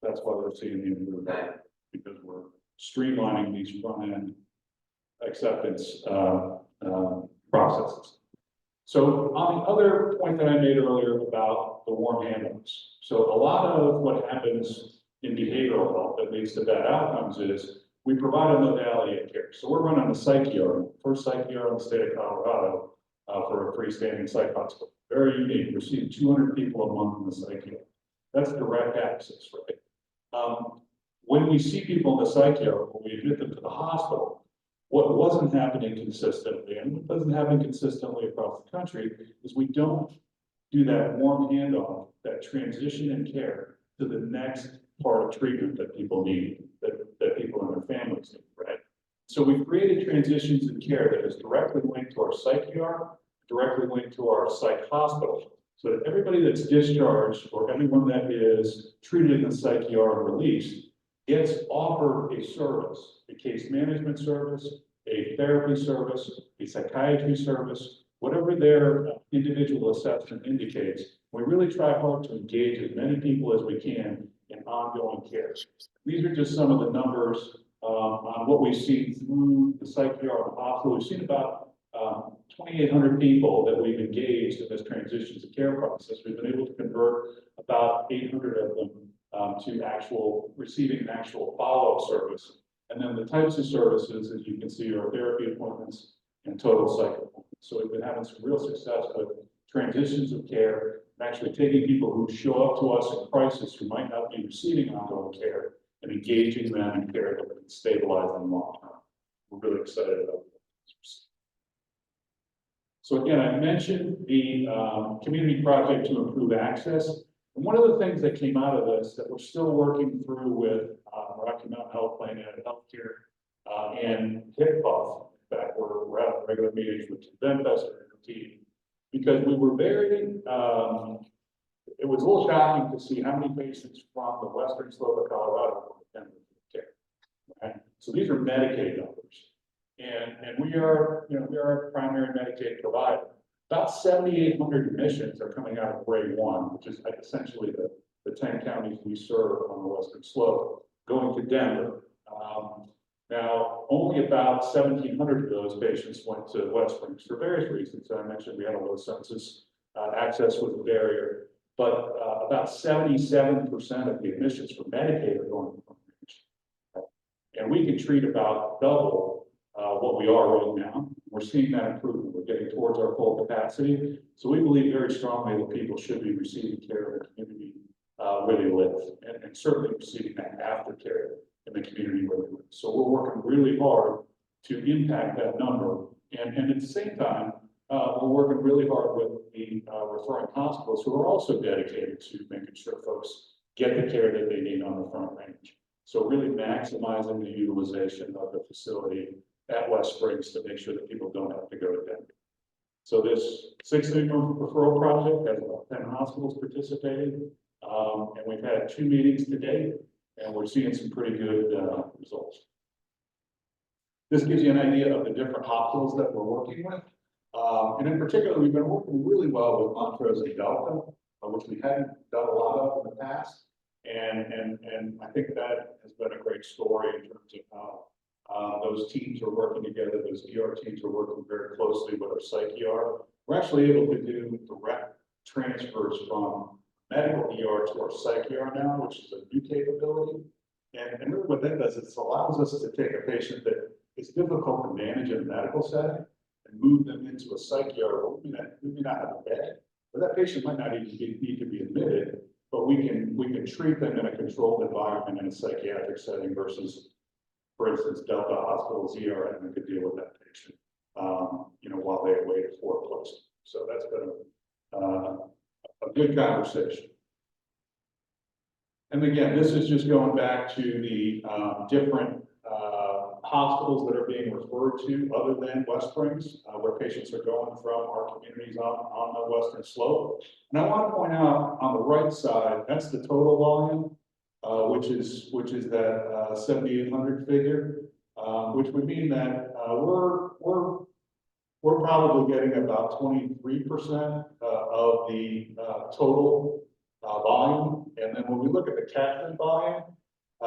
that's why we're seeing the improvement, because we're streamlining these front-end acceptance processes. So on the other point that I made earlier about the warm handoffs. So a lot of what happens in behavioral health that leads to bad outcomes is we provide a modality of care. So we're running a psych ER, first psych ER in the state of Colorado for a freestanding psych hospital. Very unique. We're seeing 200 people a month in the psych ER. That's direct access, right? When we see people in the psych ER, when we admit them to the hospital, what wasn't happening consistently, and what doesn't happen consistently across the country, is we don't do that warm handoff, that transition in care to the next part of treatment that people need, that people and their families need, right? So we've created transitions in care that is directly linked to our psych ER, directly linked to our psych hospital, so that everybody that's discharged or anyone that is treated in the psych ER and released gets offered a service, a case management service, a therapy service, a psychiatry service, whatever their individual assessment indicates. We really try hard to engage as many people as we can in ongoing care. These are just some of the numbers on what we've seen through the psych ER and the hospital. We've seen about 2,800 people that we've engaged in this transition to care process. We've been able to convert about 800 of them to receiving an actual follow-up service. And then the types of services, as you can see, are therapy appointments and total psych appointments. So we've been having some real success with transitions of care, and actually taking people who show up to us in crisis who might not be receiving ongoing care and engaging them in care that can stabilize them long term. We're really excited about this. So again, I mentioned the community project to improve access. And one of the things that came out of this that we're still working through with Rocky Mountain Health Plan and Healthcare and HICPUF, in fact, we're at regular meetings with Ventus and team, because we were very, it was a little shocking to see how many patients from the western slope of Colorado were attending care. Right? So these are Medicaid numbers. And we are a primary Medicaid provider. About 7,800 admissions are coming out of grade 1, which is essentially the 10 counties we serve on the western slope, going to Denver. Now, only about 1,700 of those patients went to West Springs for various reasons. I mentioned we had a low census, access was a barrier, but about 77% of the admissions for Medicaid are going to Front Range. And we can treat about double what we are right now. We're seeing that improvement. We're getting towards our full capacity. So we believe very strongly that people should be receiving care in the community where they live, and certainly receiving that aftercare in the community where they live. So we're working really hard to impact that number. And at the same time, we're working really hard with the referring hospitals who are also dedicated to making sure folks get the care that they need on the Front Range. So really maximizing the utilization of the facility at West Springs to make sure that people don't have to go to Denver. So this 6 million referral project has about 10 hospitals participating. And we've had 2 meetings to date, and we're seeing some pretty good results. This gives you an idea of the different hospitals that we're working with. And in particular, we've been working really well with Montrose and Delta, which we hadn't done a lot of in the past. And I think that has been a great story in terms of how those teams are working together. Those ER teams are working very closely with our psych ER. We're actually able to do direct transfers from medical ER to our psych ER now, which is a new capability. And really what that does is it allows us to take a patient that is difficult to manage in a medical setting and move them into a psych ER. We may not have a bed, but that patient might not even need to be admitted, but we can treat them in a controlled environment in a psychiatric setting versus, for instance, Delta Hospital's ER having to deal with that patient, while they await for a placement. So that's been a good conversation. And again, this is just going back to the different hospitals that are being referred to other than West Springs, where patients are going from our communities on the western slope. And I want to point out on the right side, that's the total volume, which is that 7,800 figure, which would mean that we're probably getting about 23% of the total volume. And then when we look at the captain volume,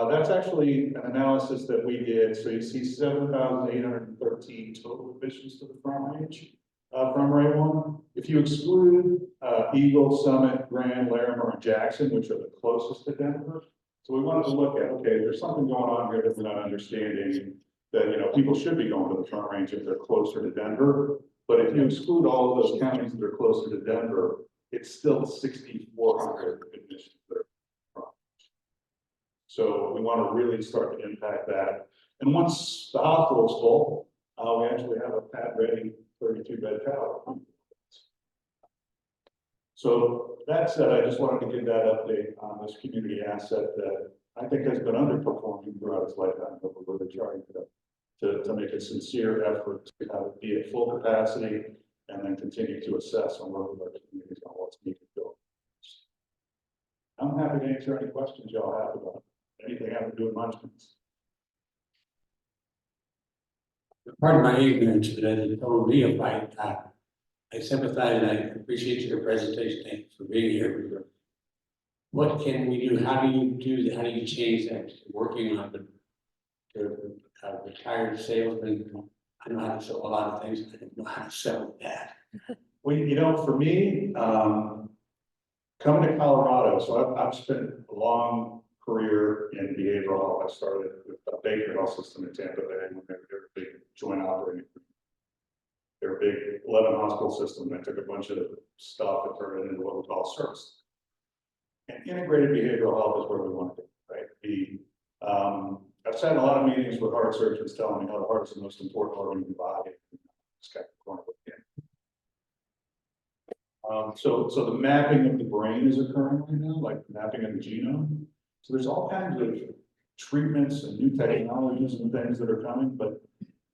that's actually an analysis that we did. So you see 7,813 total admissions to the front range from Ray 1. If you exclude Eagle, Summit, Grand, Larimer, and Jackson, which are the closest to Denver. So we wanted to look at, okay, there's something going on here that we're not understanding, that, people should be going to the front range if they're closer to Denver. But if you exclude all of those counties that are closer to Denver, it's still 6,400 admissions that are front range. So we want to really start to impact that. And once the hospital's full, we actually have a pad ready 32-bed tower. So that said, I just wanted to give that update on this community asset that I think has been underperforming throughout its lifetime, but we're really trying to make a sincere effort to have it be at full capacity and then continue to assess on where our communities on what's needed to go. I'm happy to answer any questions y'all have about anything having to do with Munchkins. Pardon my ignorance, but as a total neophyte, I sympathize and I appreciate your presentation. Thank you for being here. What can we do? How do you do that? How do you change that? Working on the retired salesman. I know how to sell a lot of things. I don't know how to sell that. Well, for me, coming to Colorado, so I've spent a long career in behavioral health. I started with a Baker Health System in Tampa Bay when they were a big joint operating. They're a big 11 hospital system that took a bunch of stuff and turned it into what we call service. And integrated behavioral health is where we want to be, right? I've sat in a lot of meetings with heart surgeons telling me how the heart is the most important organ in the body. So the mapping of the brain is occurring right now, like mapping of the genome. So there's all kinds of treatments and new technologies and things that are coming, but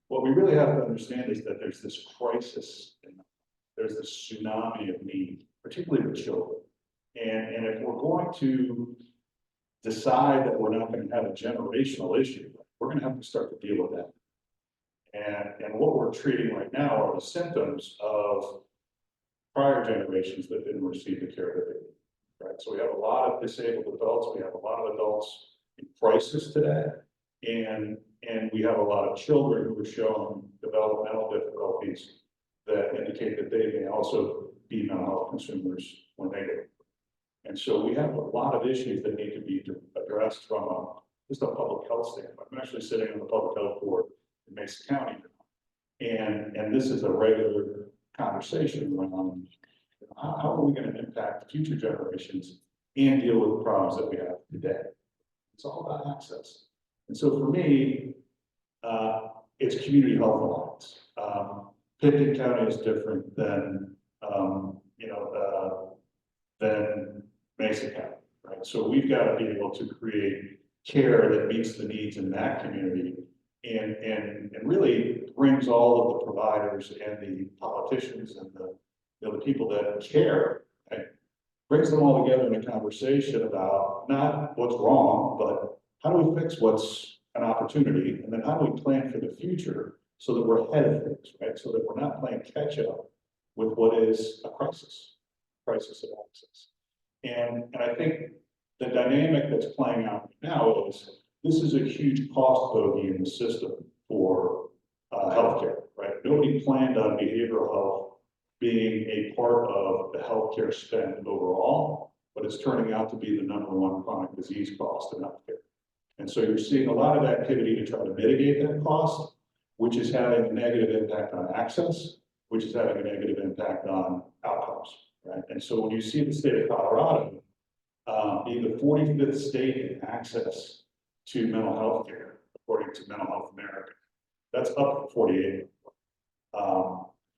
what we really have to understand is that there's this crisis, there's this tsunami of need, particularly with children. And if we're going to decide that we're not going to have a generational issue, we're going to have to start to deal with that. And what we're treating right now are the symptoms of prior generations that didn't receive the care that they did. Right? So we have a lot of disabled adults. We have a lot of adults in crisis today. And we have a lot of children who are showing developmental difficulties that indicate that they may also be mental health consumers when they get. And so we have a lot of issues that need to be addressed from just a public health standpoint. I'm actually sitting on the public health board in Mesa County now. And this is a regular conversation around how are we going to impact future generations and deal with the problems that we have today. It's all about access. And so for me, it's community health alliance. Pittman County is different than Mesa County, right? So we've got to be able to create care that meets the needs in that community. And really brings all of the providers and the politicians and the, you know, the people that care, right? Brings them all together in a conversation about not what's wrong, but how do we fix what's an opportunity? And then how do we plan for the future so that we're ahead of things, right? So that we're not playing catch up with what is a crisis of access. And I think the dynamic that's playing out now is this is a huge cost bogey in the system for healthcare, right? Nobody planned on behavioral health being a part of the healthcare spend overall, but it's turning out to be the #1 chronic disease cost in healthcare. And so you're seeing a lot of activity to try to mitigate that cost, which is having a negative impact on access, which is having a negative impact on outcomes, right? And so when you see the state of Colorado being the 45th state in access to mental health care, according to Mental Health America, that's up from 48.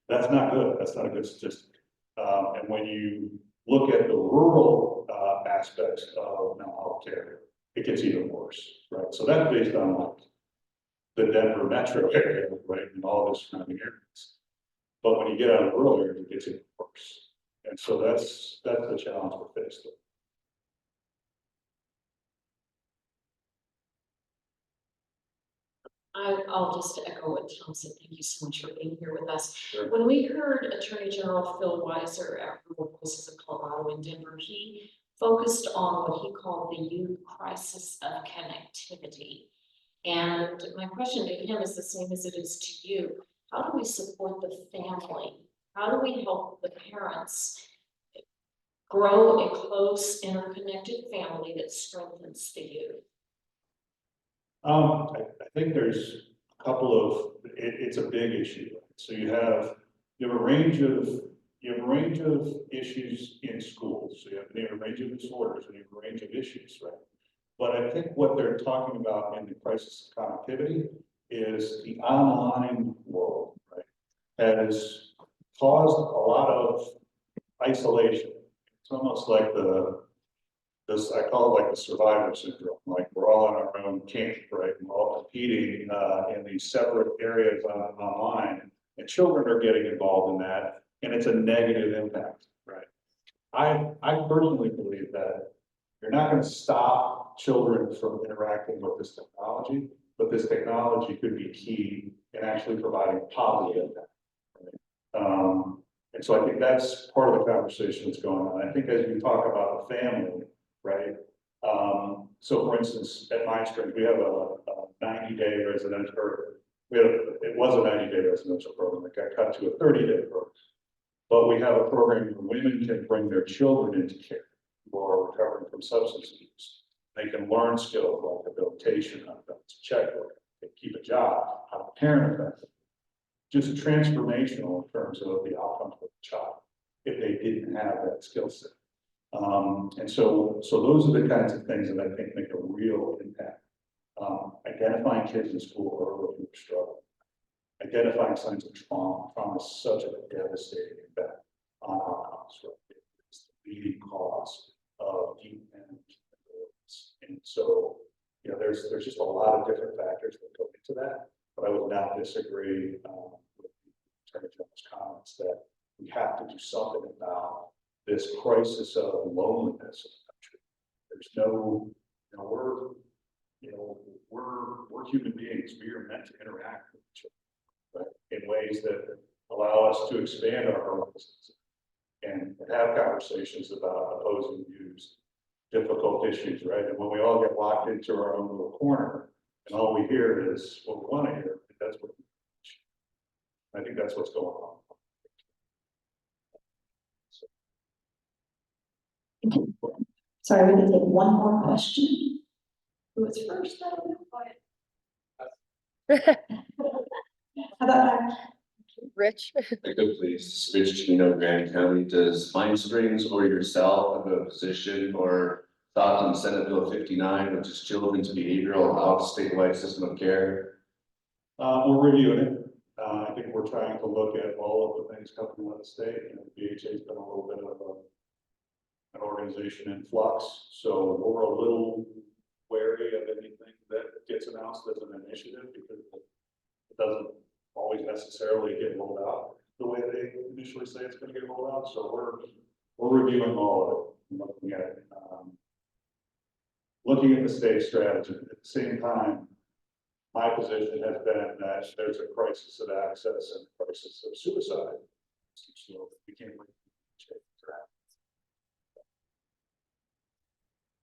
That's not good. That's not a good statistic. And when you look at the rural aspects of mental health care, it gets even worse, right? So that's based on like the Denver metro area, right, and all the surrounding areas. But when you get out of rural areas, it gets even worse. And so that's the challenge we're faced with. I'll just echo what Tom said. Thank you so much for being here with us. When we heard Attorney General Phil Weiser at Rural Voices of Colorado in Denver, he focused on what he called the youth crisis of connectivity. And my question to him is the same as it is to you. How do we support the family? How do we help the parents grow a close, interconnected family that strengthens the youth? I think there's a couple of, it's a big issue. So you have a range of issues in schools. So you have a range of disorders and you have a range of issues, right? But I think what they're talking about in the crisis of connectivity is the online world, right? Has caused a lot of isolation. It's almost like I call it like the survivor syndrome. Like we're all in our own camp, right? And we're all competing in these separate areas online, and children are getting involved in that, and it's a negative impact, right? I personally believe that you're not going to stop children from interacting with this technology, but this technology could be key in actually providing positive impact. Right? And so I think that's part of the conversation that's going on. I think as we talk about the family, right? So for instance, at Mindstream, we have a 90-day residential, it was a 90-day residential program that got cut to a 30-day program. But we have a program where women can bring their children into care who are recovering from substance abuse. They can learn skills like habilitation, how to checkbook, they keep a job, how to parent effectively. Just transformational in terms of the outcomes of the child if they didn't have that skill set. And so those are the kinds of things that I think make a real impact. Identifying kids in school early who struggle. Identifying signs of trauma. Trauma is such a devastating impact on outcomes. Right? It's the leading cause of deep end disabilities. And so, you know, there's just a lot of different factors that go into that. But I would not disagree with the Attorney General's comments that we have to do something about this crisis of loneliness in the country. There's no, we're human beings. We are meant to interact with each other, right? In ways that allow us to expand our horizons and have conversations about opposing views, difficult issues, right? And when we all get locked into our own little corner and all we hear is what we want to hear, that's what I think that's what's going on. Sorry, we can take one more question. Who was first? How about that? Rich? Echo, please. Rich Chino, Grand County. Does Pine Springs or yourself have a position or thought on Senate Bill 59, which is children's behavioral health statewide system of care? We're reviewing it. I think we're trying to look at all of the things coming out of the state. You know, the BHA has been a little bit of an organization in flux, so we're a little wary of anything that gets announced as an initiative because it doesn't always necessarily get rolled out the way they initially say it's gonna get rolled out, so we're reviewing all of it, looking at the state strategy. At the same time, my position has been that there's a crisis of access and a crisis of suicide. So we can't wait to check it out.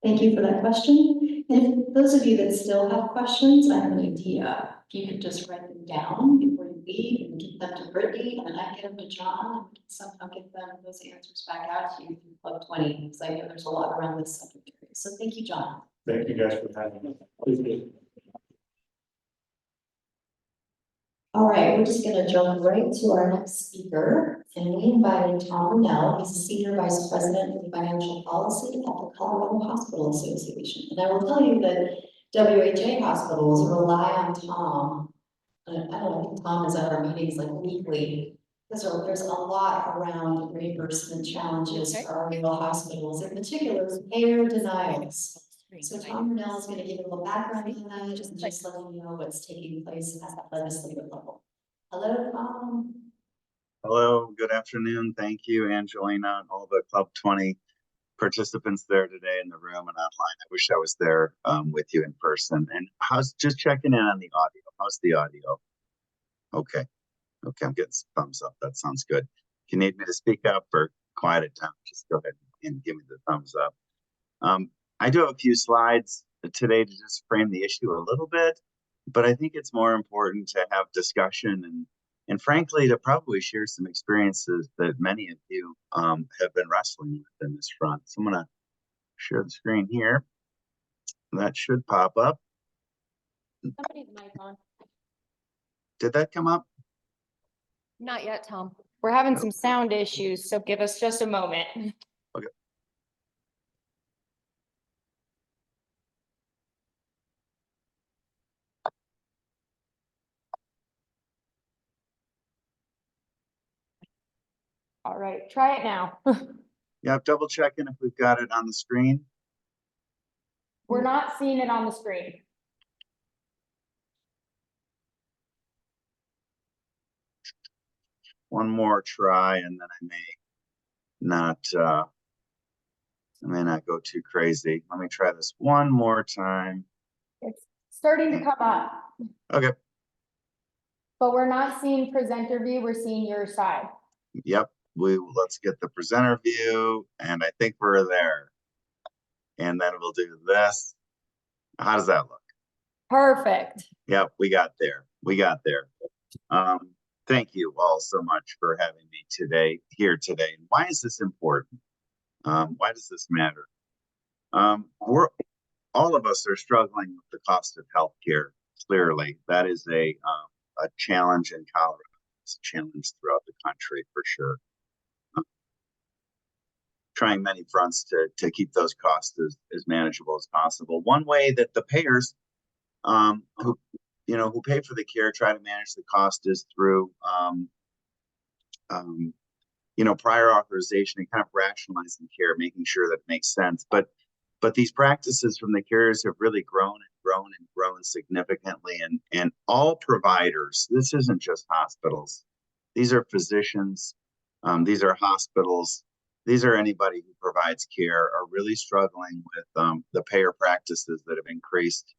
Thank you for that question. And if those of you that still have questions, I have an idea. If you could just write them down before you leave and get them to Brittany, and I get them to John, and we can somehow get them those answers back out to you through Club 20, because I know there's a lot around this subject area. So thank you, John. Thank you guys for having me. Appreciate it. All right, we're just gonna jump right to our next speaker, and we invited Tom Rennell. He's the Senior Vice President of Financial Policy at the Colorado Hospital Association. And I will tell you that WHA hospitals rely on Tom. I don't know, I think Tom is at our meetings like weekly. There's a lot around reimbursement challenges for our rural hospitals, in particular payer denials. So Tom Rennell is going to give a little background on that, just letting you know what's taking place at the legislative level. Hello, Tom. Hello, good afternoon. Thank you, Angelina, and all the Club 20 participants there today in the room and online. I wish I was there with you in person. And how's just checking in on the audio? How's the audio? Okay. Okay, I'm getting some thumbs up. That sounds good. If you need me to speak up or quiet it down, just go ahead and give me the thumbs up. I do have a few slides today to just frame the issue a little bit, but I think it's more important to have discussion and frankly, to probably share some experiences that many of you have been wrestling with in this front. So I'm gonna share the screen here. That should pop up. Somebody's mic on. Did that come up? Not yet, Tom. We're having some sound issues, so give us just a moment. Okay. All right, try it now. Yeah, double checking if we've got it on the screen. We're not seeing it on the screen. One more try, and then I may not go too crazy. Let me try this one more time. It's starting to come up, Okay. but we're not seeing presenter view. We're seeing your side. Yep. Let's get the presenter view, and I think we're there. And then we'll do this. How does that look? Perfect. Yep, we got there. We got there. Thank you all so much for having me here today. Why is this important? Why does this matter? All of us are struggling with the cost of healthcare. Clearly, that is a challenge in Colorado. It's a challenge throughout the country for sure. Trying many fronts to keep those costs as manageable as possible. One way that the payers who pay for the care try to manage the cost is through prior authorization and kind of rationalizing care, making sure that it makes sense. But these practices from the carriers have really grown significantly, and all providers, this isn't just hospitals, these are physicians, these are hospitals, these are anybody who provides care, are really struggling with the payer practices that have increased.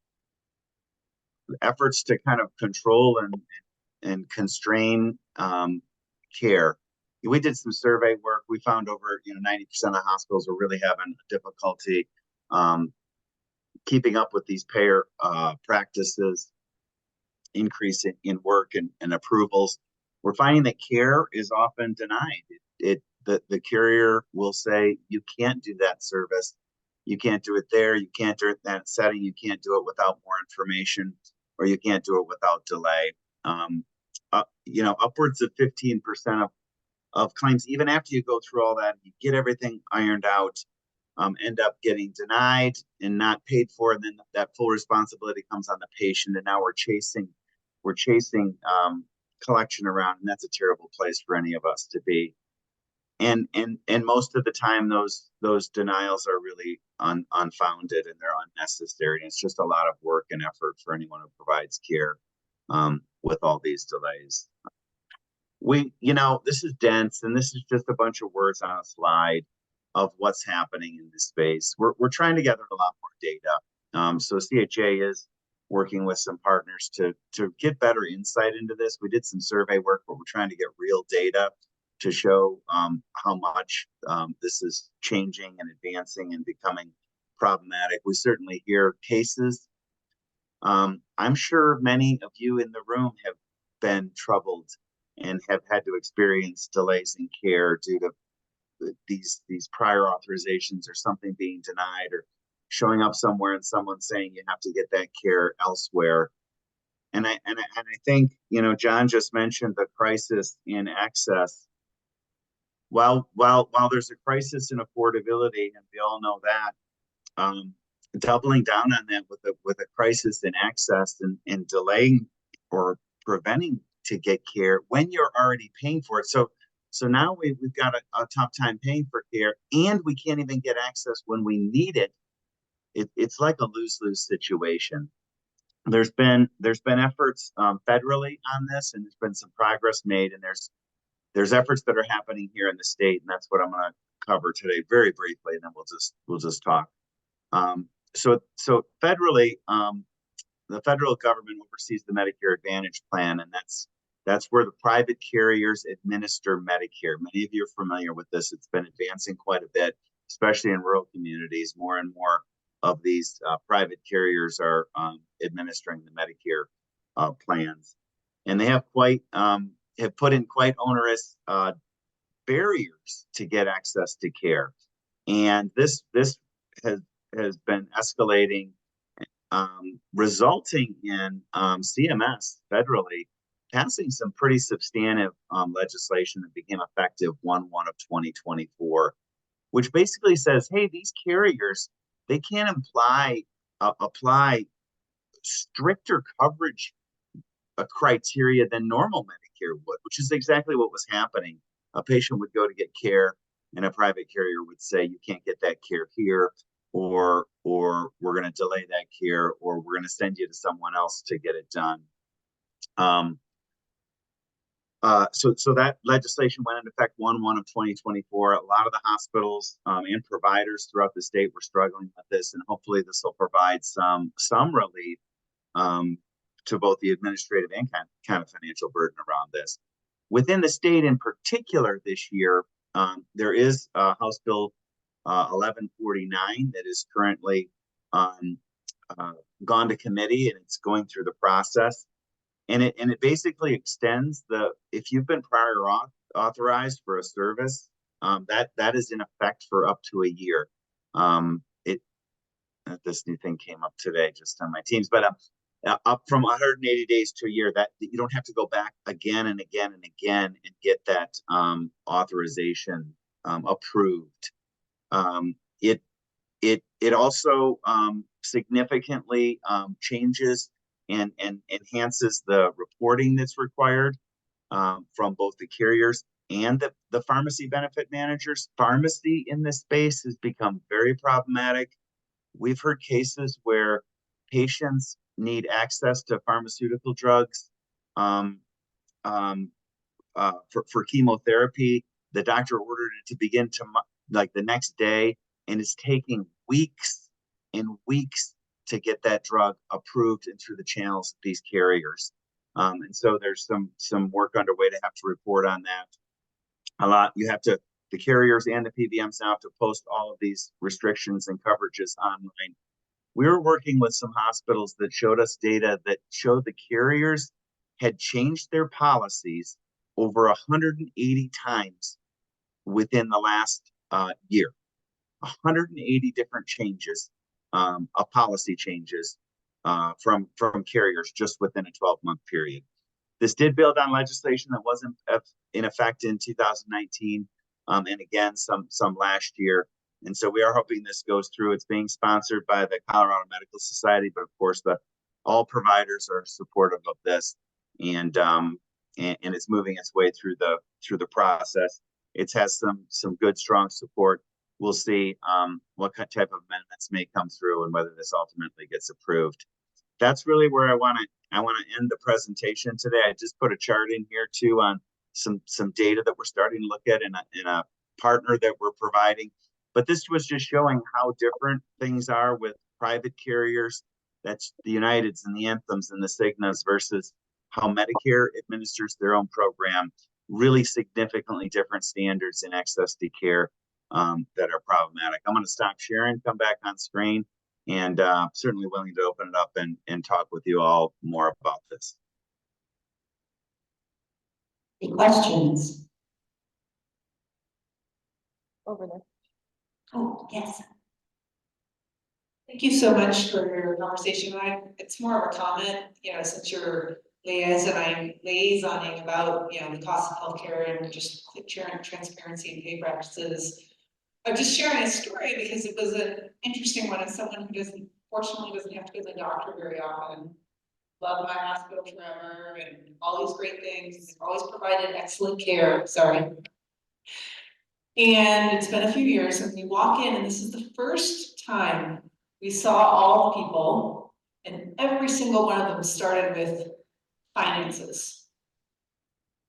Efforts to kind of control and constrain care. We did some survey work. We found over 90% of hospitals are really having difficulty keeping up with these payer practices, increasing in work and approvals. We're finding that care is often denied. The carrier will say, you can't do that service. You can't do it there. You can't do it in that setting. You can't do it without more information, or you can't do it without delay. Upwards of 15% of claims, even after you go through all that, you get everything ironed out, end up getting denied and not paid for, and then that full responsibility comes on the patient. And now we're chasing collection around, and that's a terrible place for any of us to be. and most of the time those denials are really unfounded and they're unnecessary. And it's just a lot of work and effort for anyone who provides care with all these delays. This is dense, and this is just a bunch of words on a slide of what's happening in this space. We're trying to gather a lot more data. So CHA is working with some partners to get better insight into this. We did some survey work, but we're trying to get real data to show how much this is changing and advancing and becoming problematic. We certainly hear cases. I'm sure many of you in the room have been troubled and have had to experience delays in care due to these prior authorizations or something being denied, or showing up somewhere and someone saying you have to get that care elsewhere. And I think, John just mentioned the crisis in access. While there's a crisis in affordability, and we all know that, doubling down on that with a crisis in access and delaying or preventing to get care when you're already paying for it. So now we've got a tough time paying for care, and we can't even get access when we need it. It's like a lose-lose situation. There's been efforts federally on this, and there's been some progress made, and there's efforts that are happening here in the state, and that's what I'm going to cover today very briefly, and then we'll just talk. So federally, the federal government oversees the Medicare Advantage plan, and that's where the private carriers administer Medicare. Many of you are familiar with this. It's been advancing quite a bit, especially in rural communities. More and more of these private carriers are administering the Medicare plans, and they have put in quite onerous barriers to get access to care. And this has been escalating, resulting in CMS federally passing some pretty substantive legislation that became effective 1/1/2024, which basically says, hey, these carriers, they can't apply stricter coverage criteria than normal Medicare would, which is exactly what was happening. A patient would go to get care, and a private carrier would say, you can't get that care here, or we're going to delay that care, or we're going to send you to someone else to get it done. So that legislation went into effect 1/1/2024. A lot of the hospitals and providers throughout the state were struggling with this, and hopefully this will provide some relief to both the administrative and kind of financial burden around this. Within the state in particular this year, there is House Bill 1149 that is currently gone to committee, and it's going through the process. And it basically extends if you've been prior authorized for a service, that is in effect for up to a year. This new thing came up today just on my Teams, but up from 180 days to a year, that you don't have to go back again and again and again and get that authorization approved. It also significantly changes and enhances the reporting that's required from both the carriers and the pharmacy benefit managers. Pharmacy in this space has become very problematic. We've heard cases where patients need access to pharmaceutical drugs for chemotherapy. The doctor ordered it to begin like the next day, and it's taking weeks and weeks to get that drug approved and through the channels of these carriers. And so there's some work underway to have to report on that. The carriers and the PBMs now have to post all of these restrictions and coverages online. We were working with some hospitals that showed us data that showed the carriers had changed their policies over 180 times within the last year. 180 different changes of policy changes from carriers just within a 12-month period. This did build on legislation that wasn't in effect in 2019, and again some last year. And so we are hoping this goes through. It's being sponsored by the Colorado Medical Society, but of course all providers are supportive of this, and it's moving its way through the process. It has some good, strong support. We'll see what type of amendments may come through and whether this ultimately gets approved. That's really where I want to end the presentation today. I just put a chart in here too on some data that we're starting to look at in a partner that we're providing. But this was just showing how different things are with private carriers. That's the Uniteds and the Anthems and the Cignas versus how Medicare administers their own program. Really significantly different standards in access to care that are problematic. I'm going to stop sharing, come back on screen, and certainly willing to open it up and talk with you all more about this. Any questions? Over there. Oh, yes. Thank you so much for your conversation. It's more of a comment, since you're liaisoning about, the cost of healthcare and just transparency and pay practices. I'm just sharing a story because it was an interesting one as someone who fortunately doesn't have to go to the doctor very often. Love my hospital forever and all these great things. They've always provided excellent care. Sorry. And it's been a few years and we walk in and this is the first time we saw all the people and every single one of them started with finances.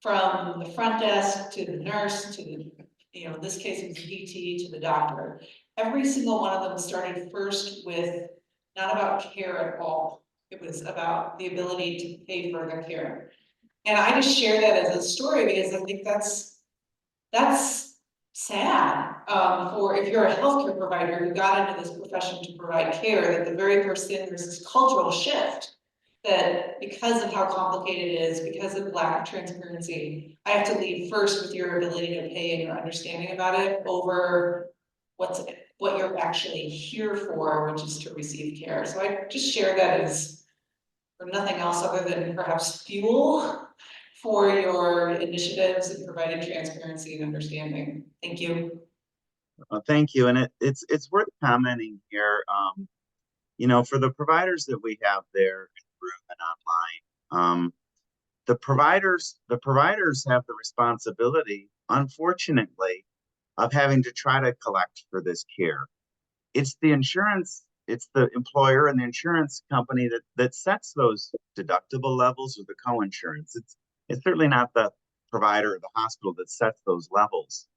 From the front desk to the nurse to the, in this case it was the PT to the doctor. Every single one of them started first with not about care at all. It was about the ability to pay for their care. And I just share that as a story because I think that's sad. Or if you're a healthcare provider who got into this profession to provide care, that the very first thing there's this cultural shift that because of how complicated it is, because of lack of transparency, I have to lead first with your ability to pay and your understanding about it over what you're actually here for, which is to receive care. So I just share that as for nothing else other than perhaps fuel for your initiatives and providing transparency and understanding. Thank you. Well, thank you. And it's worth commenting here, for the providers that we have there in the room and online, the providers have the responsibility, unfortunately, of having to try to collect for this care. It's the employer and the insurance company that sets those deductible levels or the co-insurance. It's certainly not the provider or the hospital that sets those levels.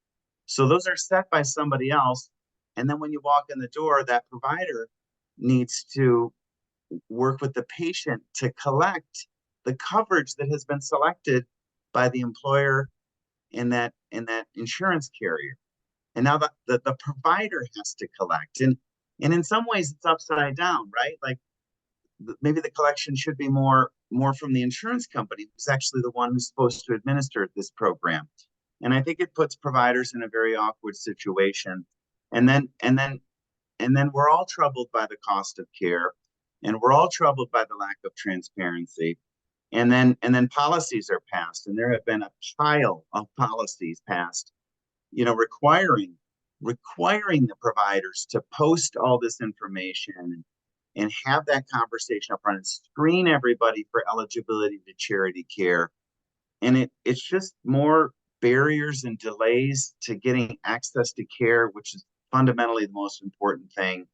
So those are set by somebody else. And then when you walk in the door, that provider needs to work with the patient to collect the coverage that has been selected by the employer in that insurance carrier. And now the provider has to collect. And in some ways it's upside down, right? Like maybe the collection should be more from the insurance company, who's actually the one who's supposed to administer this program. And I think it puts providers in a very awkward situation. And then we're all troubled by the cost of care, and we're all troubled by the lack of transparency. And then policies are passed, and there have been a pile of policies passed, requiring the providers to post all this information and have that conversation up front and screen everybody for eligibility to charity care. And it's just more barriers and delays to getting access to care, which is fundamentally the most important thing.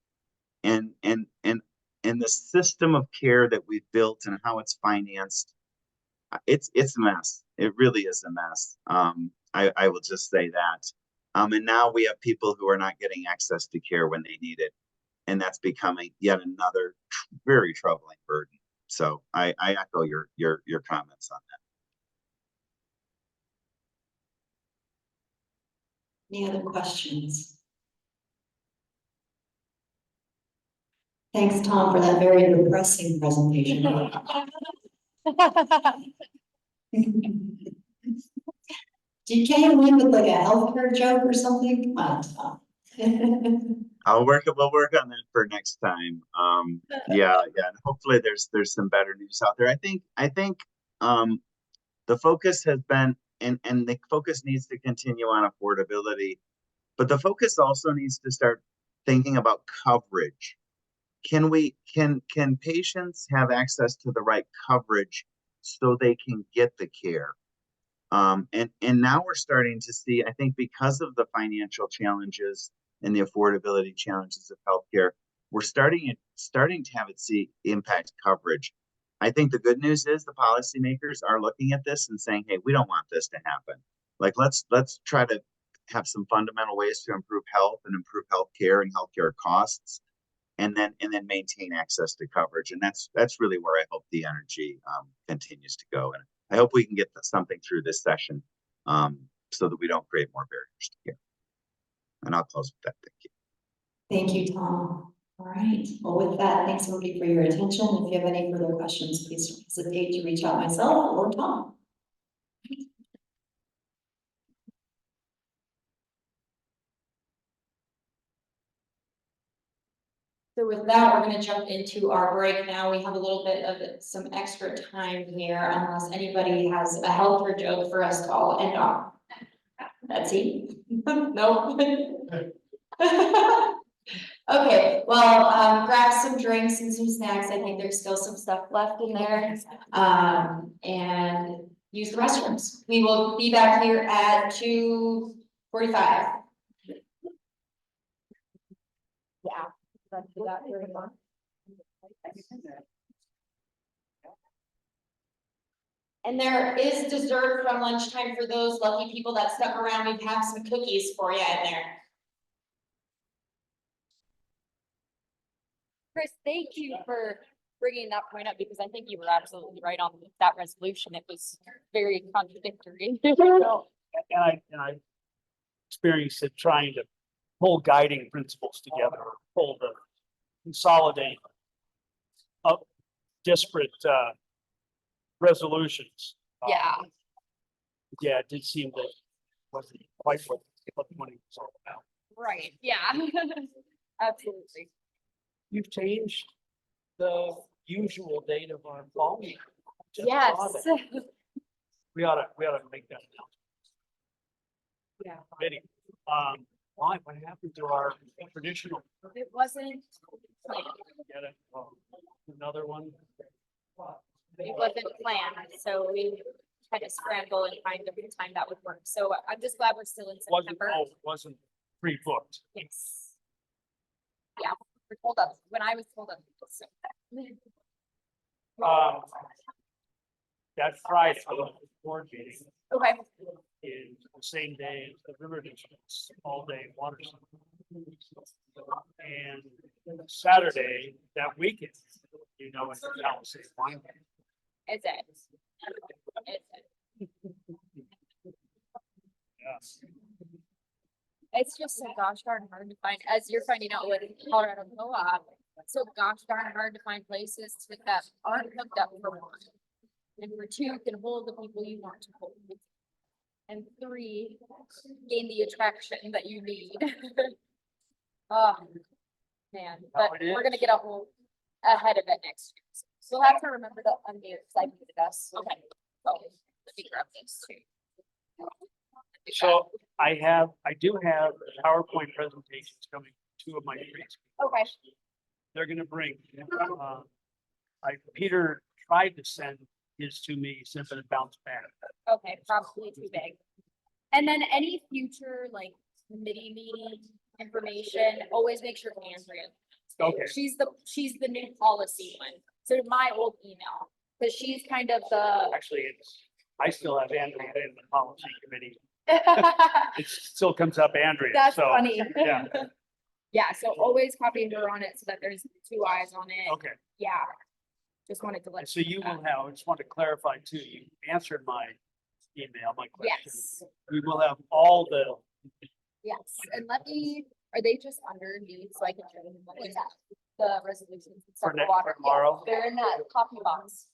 And the system of care that we've built and how it's financed, it's a mess. It really is a mess. I will just say that. And now we have people who are not getting access to care when they need it. And that's becoming yet another very troubling burden. So I echo your comments on that. Any other questions? Thanks, Tom, for that very depressing presentation. Can you win with like a healthcare joke or something? Come on, Tom. We'll work on that for next time. Yeah. And hopefully there's some better news out there. I think the focus has been, and the focus needs to continue on affordability, but the focus also needs to start thinking about coverage. Can patients have access to the right coverage so they can get the care? And now we're starting to see, I think because of the financial challenges and the affordability challenges of healthcare, we're starting to have it see impact coverage. I think the good news is the policymakers are looking at this and saying, hey, we don't want this to happen. Like, let's try to have some fundamental ways to improve health and improve healthcare and healthcare costs, and then maintain access to coverage. And that's really where I hope the energy continues to go. And I hope we can get something through this session so that we don't create more barriers to care. And I'll close with that. Thank you. Thank you, Tom. All right. Well, with that, thanks everybody for your attention. If you have any further questions, please don't hesitate to reach out myself or Tom. So with that, we're going to jump into our break now. We have a little bit of some extra time here, unless anybody has a healthcare joke for us to all end on. Betsy? No. Okay, well, grab some drinks and some snacks. I think there's still some stuff left in there. And use the restrooms. We will be back here at 2:45. Yeah. And there is dessert from lunchtime for those lucky people that stuck around. We have some cookies for you in there. Chris, thank you for bringing that point up, because I think you were absolutely right on that resolution. It was very contradictory. And I experienced it trying to pull guiding principles together, or pull the consolidate up disparate resolutions. Yeah. Yeah, it did seem that wasn't quite what the money was all about. Right. Yeah. Absolutely. You've changed the usual date of our fall meeting. Just Yes. saw that. We ought to make that announcement. Yeah. Committee. Why? What happened to our traditional? It wasn't planned. Get it? Another one. It wasn't planned, so we had to scramble and find a time that would work. So I'm just glad we're still in September. Wasn't pre-booked. Yes. Yeah, we're told up when I was told up. So. That Friday, board meeting. Okay. Is the same day as the river district's all day water. And Saturday, that weekend, you know, it's Palisade Wine. Is it? Is it? Yes. It's just so gosh darn hard to find, as you're finding out with Colorado Co-op, so gosh darn hard to find places that aren't hooked up for one. And for two, can hold the people you want to hold. And three, gain the attraction that you need. Oh, man, but we're gonna get a whole ahead of it next year. So we'll have to remember to unmute, because I muted us. Okay. Oh, let me grab this too. So I do have PowerPoint presentations coming, two of my grades. Okay. They're gonna bring, Peter tried to send his to me, sent it bounced back. Okay, probably too big. And then any future like committee meeting information, always make sure Andrea. Okay. She's the new policy one. So my old email, because she's kind of the. Actually, I still have Andrea in the policy committee. It still comes up Andrea. That's so, funny. Yeah. Yeah, so always copy her on it so that there's two eyes on it. Okay. Yeah. Just wanted to let. So you will have, I just want to clarify too, you answered my email, my question. Yes. We will have all the. Yes, and are they just underneath so I can show them what is that? The resolutions. and stuff, For water. tomorrow? Yeah, they're in that copy box.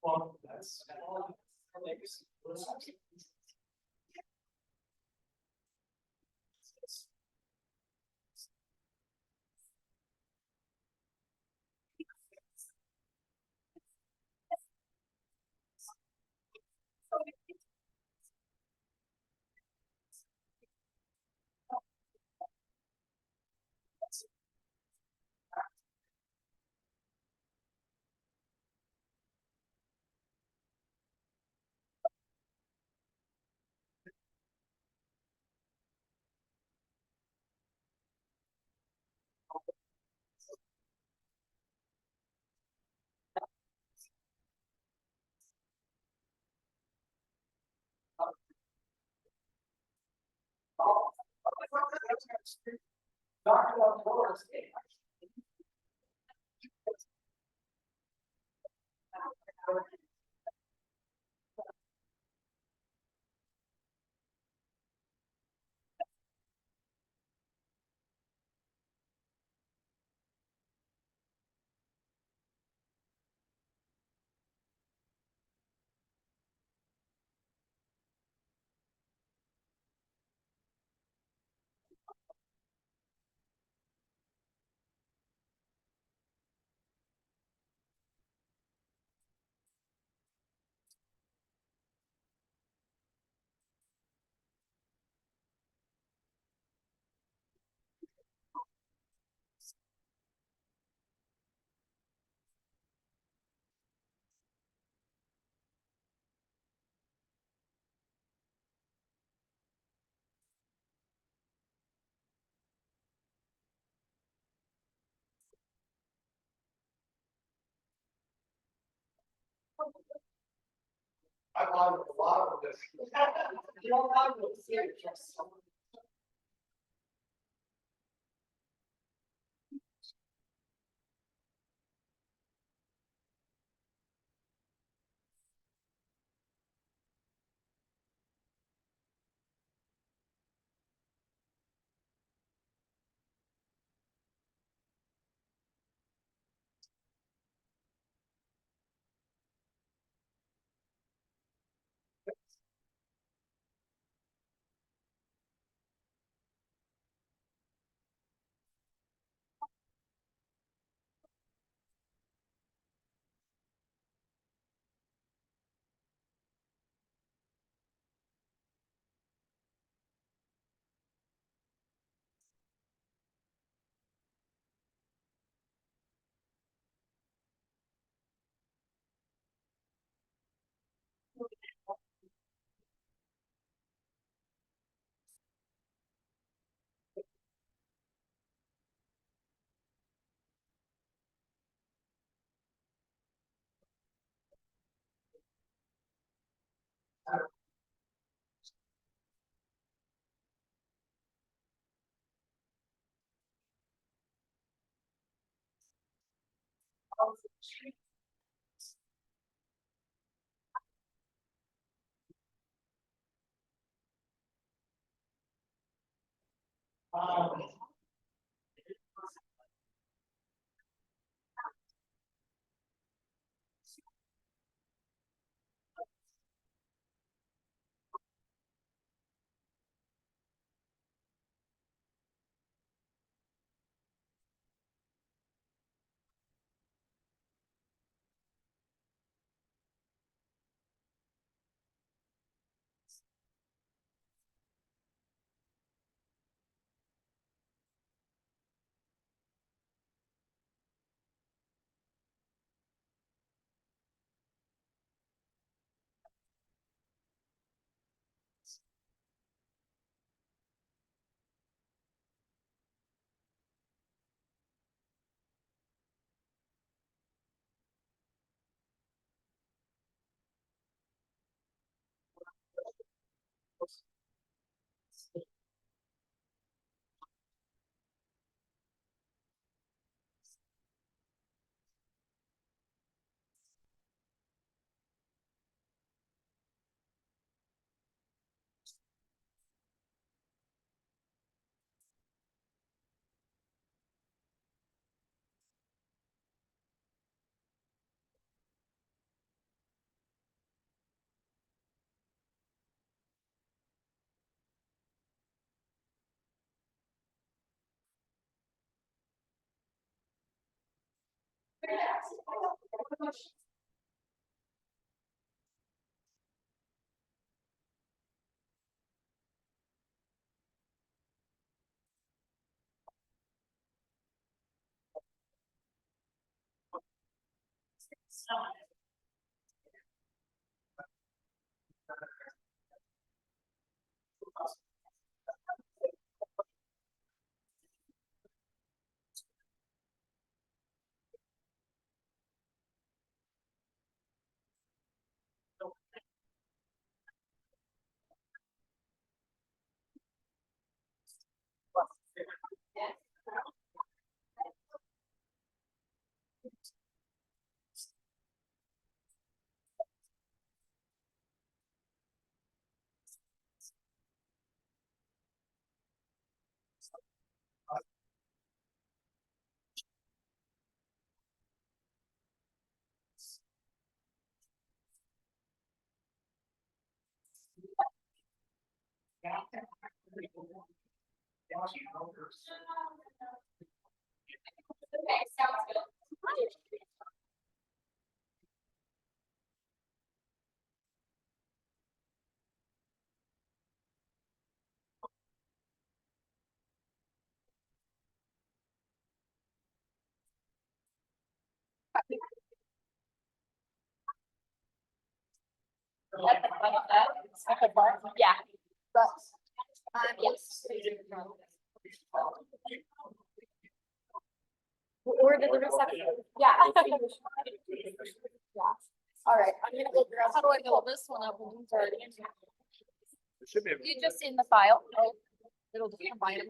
Well, that's. I bought a lot of this. You don't have to see it, just. Okay, sounds good. At the front of that, second part, yeah. But, yes. Or did the reception? Yeah. Yeah. All right, I'm gonna go grab, how do I fill this one up? When it's already in here? You just in the file. Oh, it'll just combine them.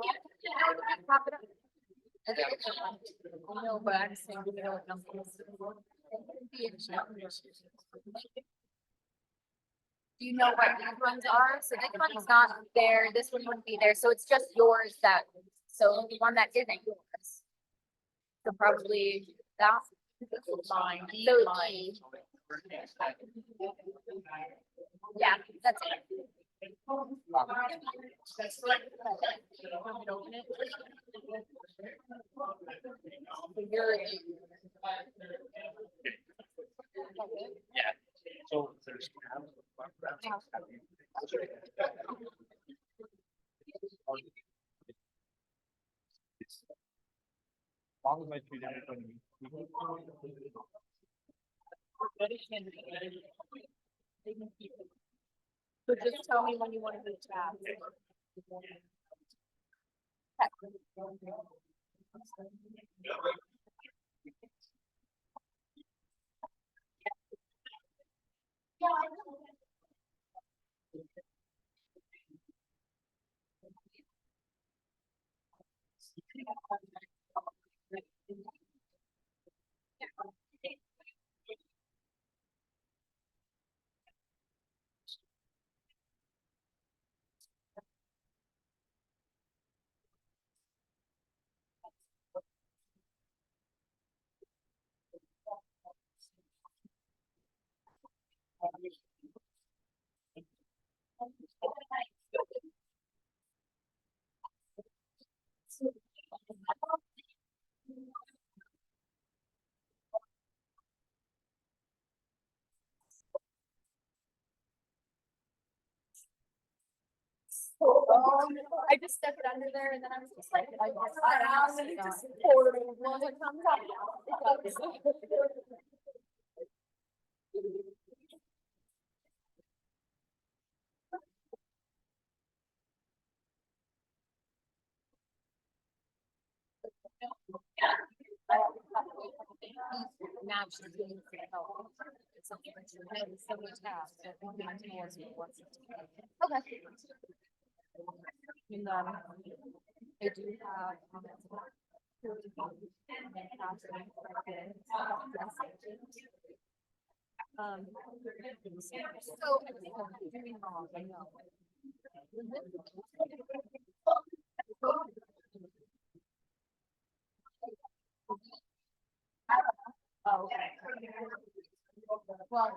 Pop it up. I know, but I'm saying. Do you know what these ones are? So this one's not there, this one wouldn't be there, so it's just yours that, so the one that isn't yours. So probably that. Mine. So mine. Yeah, that's it. Yeah. So there's. As long as I treat everybody. So just tell me when you want to do tab. I just stuck it under there and then I was just like, I guess I don't know, and it just poured and it comes out. Now she's doing it for help. It's something that you have so much tasks. Okay. And I do have comments about. So I think I'm doing wrong, I know. Oh, okay. Well,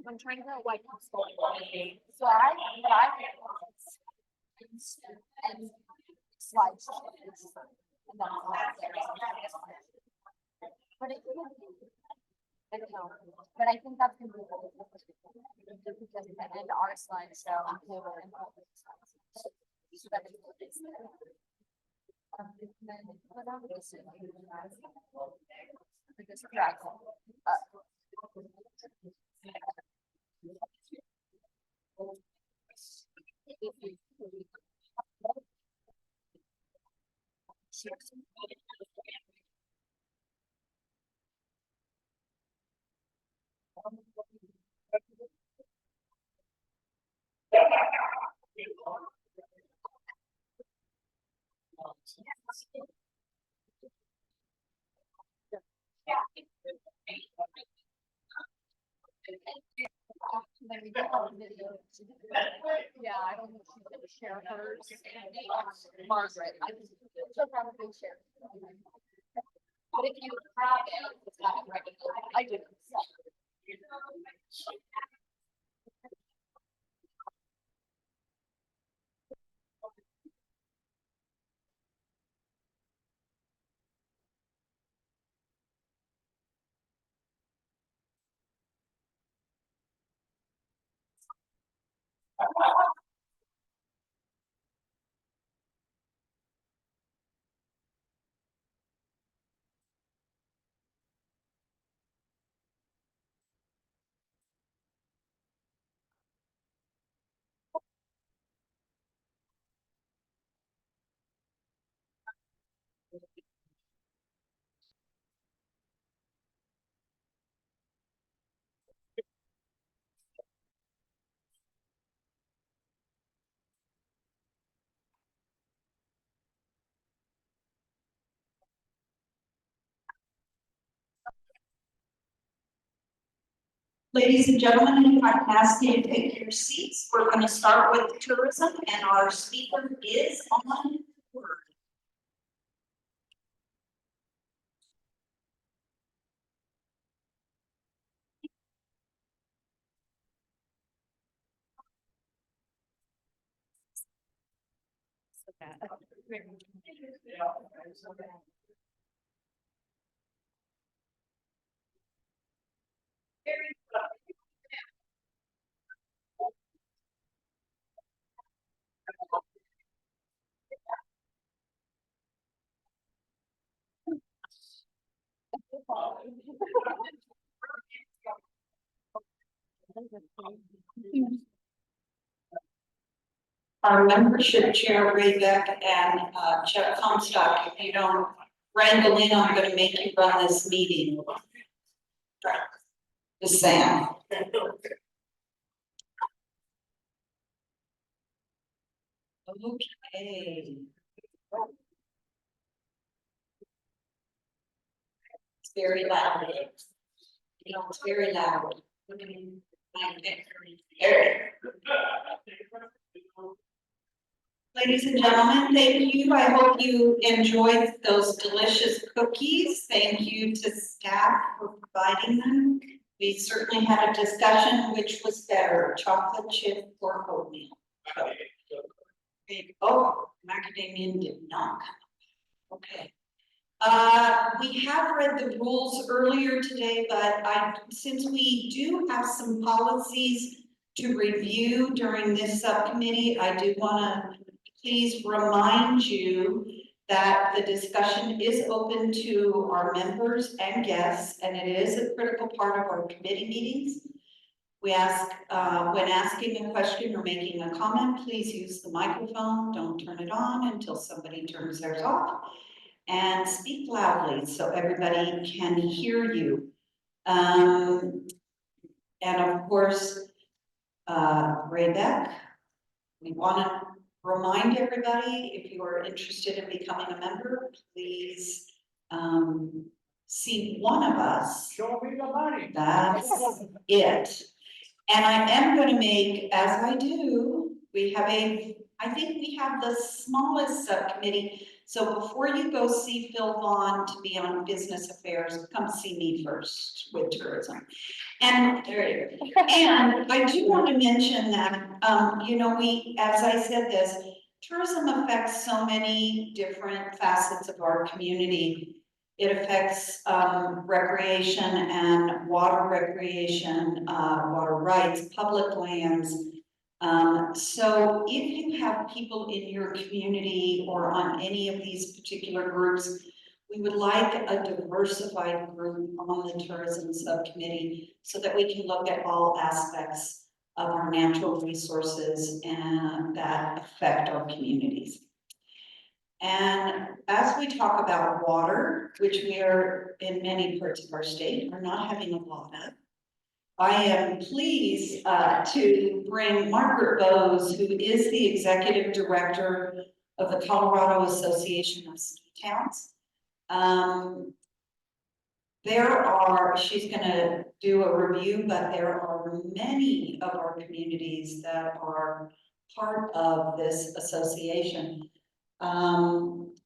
I'm trying to know why it's going. So what I did was and slides. And then but it I don't know, but I think that's gonna be really difficult. Just to end our slideshow and we will input the slides. So that is what they said. Then what else is it? Because drag Yeah, I don't know if she's gonna share hers. Margaret, she'll probably share. But if you have it, it's not right. I do. Ladies and gentlemen, if I can ask you to take your seats, we're going to start with tourism, and our speaker is on board. Our membership chair, Ray Beck, and Chuck Comstock, if you don't wrangle in, I'm going to make you run this meeting. Just saying. Okay. It's very loud. You know, it's very loud. Ladies and gentlemen, thank you. I hope you enjoyed those delicious cookies. Thank you to staff for providing them. We certainly had a discussion which was better, chocolate chip or oatmeal. Oh, macadamia did not. Okay. We have read the rules earlier today, but since we do have some policies to review during this subcommittee, I do want to please remind you that the discussion is open to our members and guests, and it is a critical part of our committee meetings. We ask, when asking a question or making a comment, please use the microphone. Don't turn it on until somebody turns theirs off. And speak loudly so everybody can hear you. And of course, Ray Beck, we want to remind everybody, if you are interested in becoming a member, please see one of us. Show me the money. That's it. And I am going to make, as I do, I think we have the smallest subcommittee. So before you go see Phil Vaughn to be on business affairs, come see me first with tourism. And I do want to mention that, you know, as I said this, tourism affects so many different facets of our community. It affects recreation and water recreation, water rights, public lands. So if you have people in your community or on any of these particular groups, we would like a diversified group on the tourism subcommittee so that we can look at all aspects of our natural resources and that affect our communities. And as we talk about water, which we are in many parts of our state are not having a lot of, I am pleased to bring Margaret Bowes, who is the Executive Director of the Colorado Association of Ski Towns. She's gonna do a review, but there are many of our communities that are part of this association.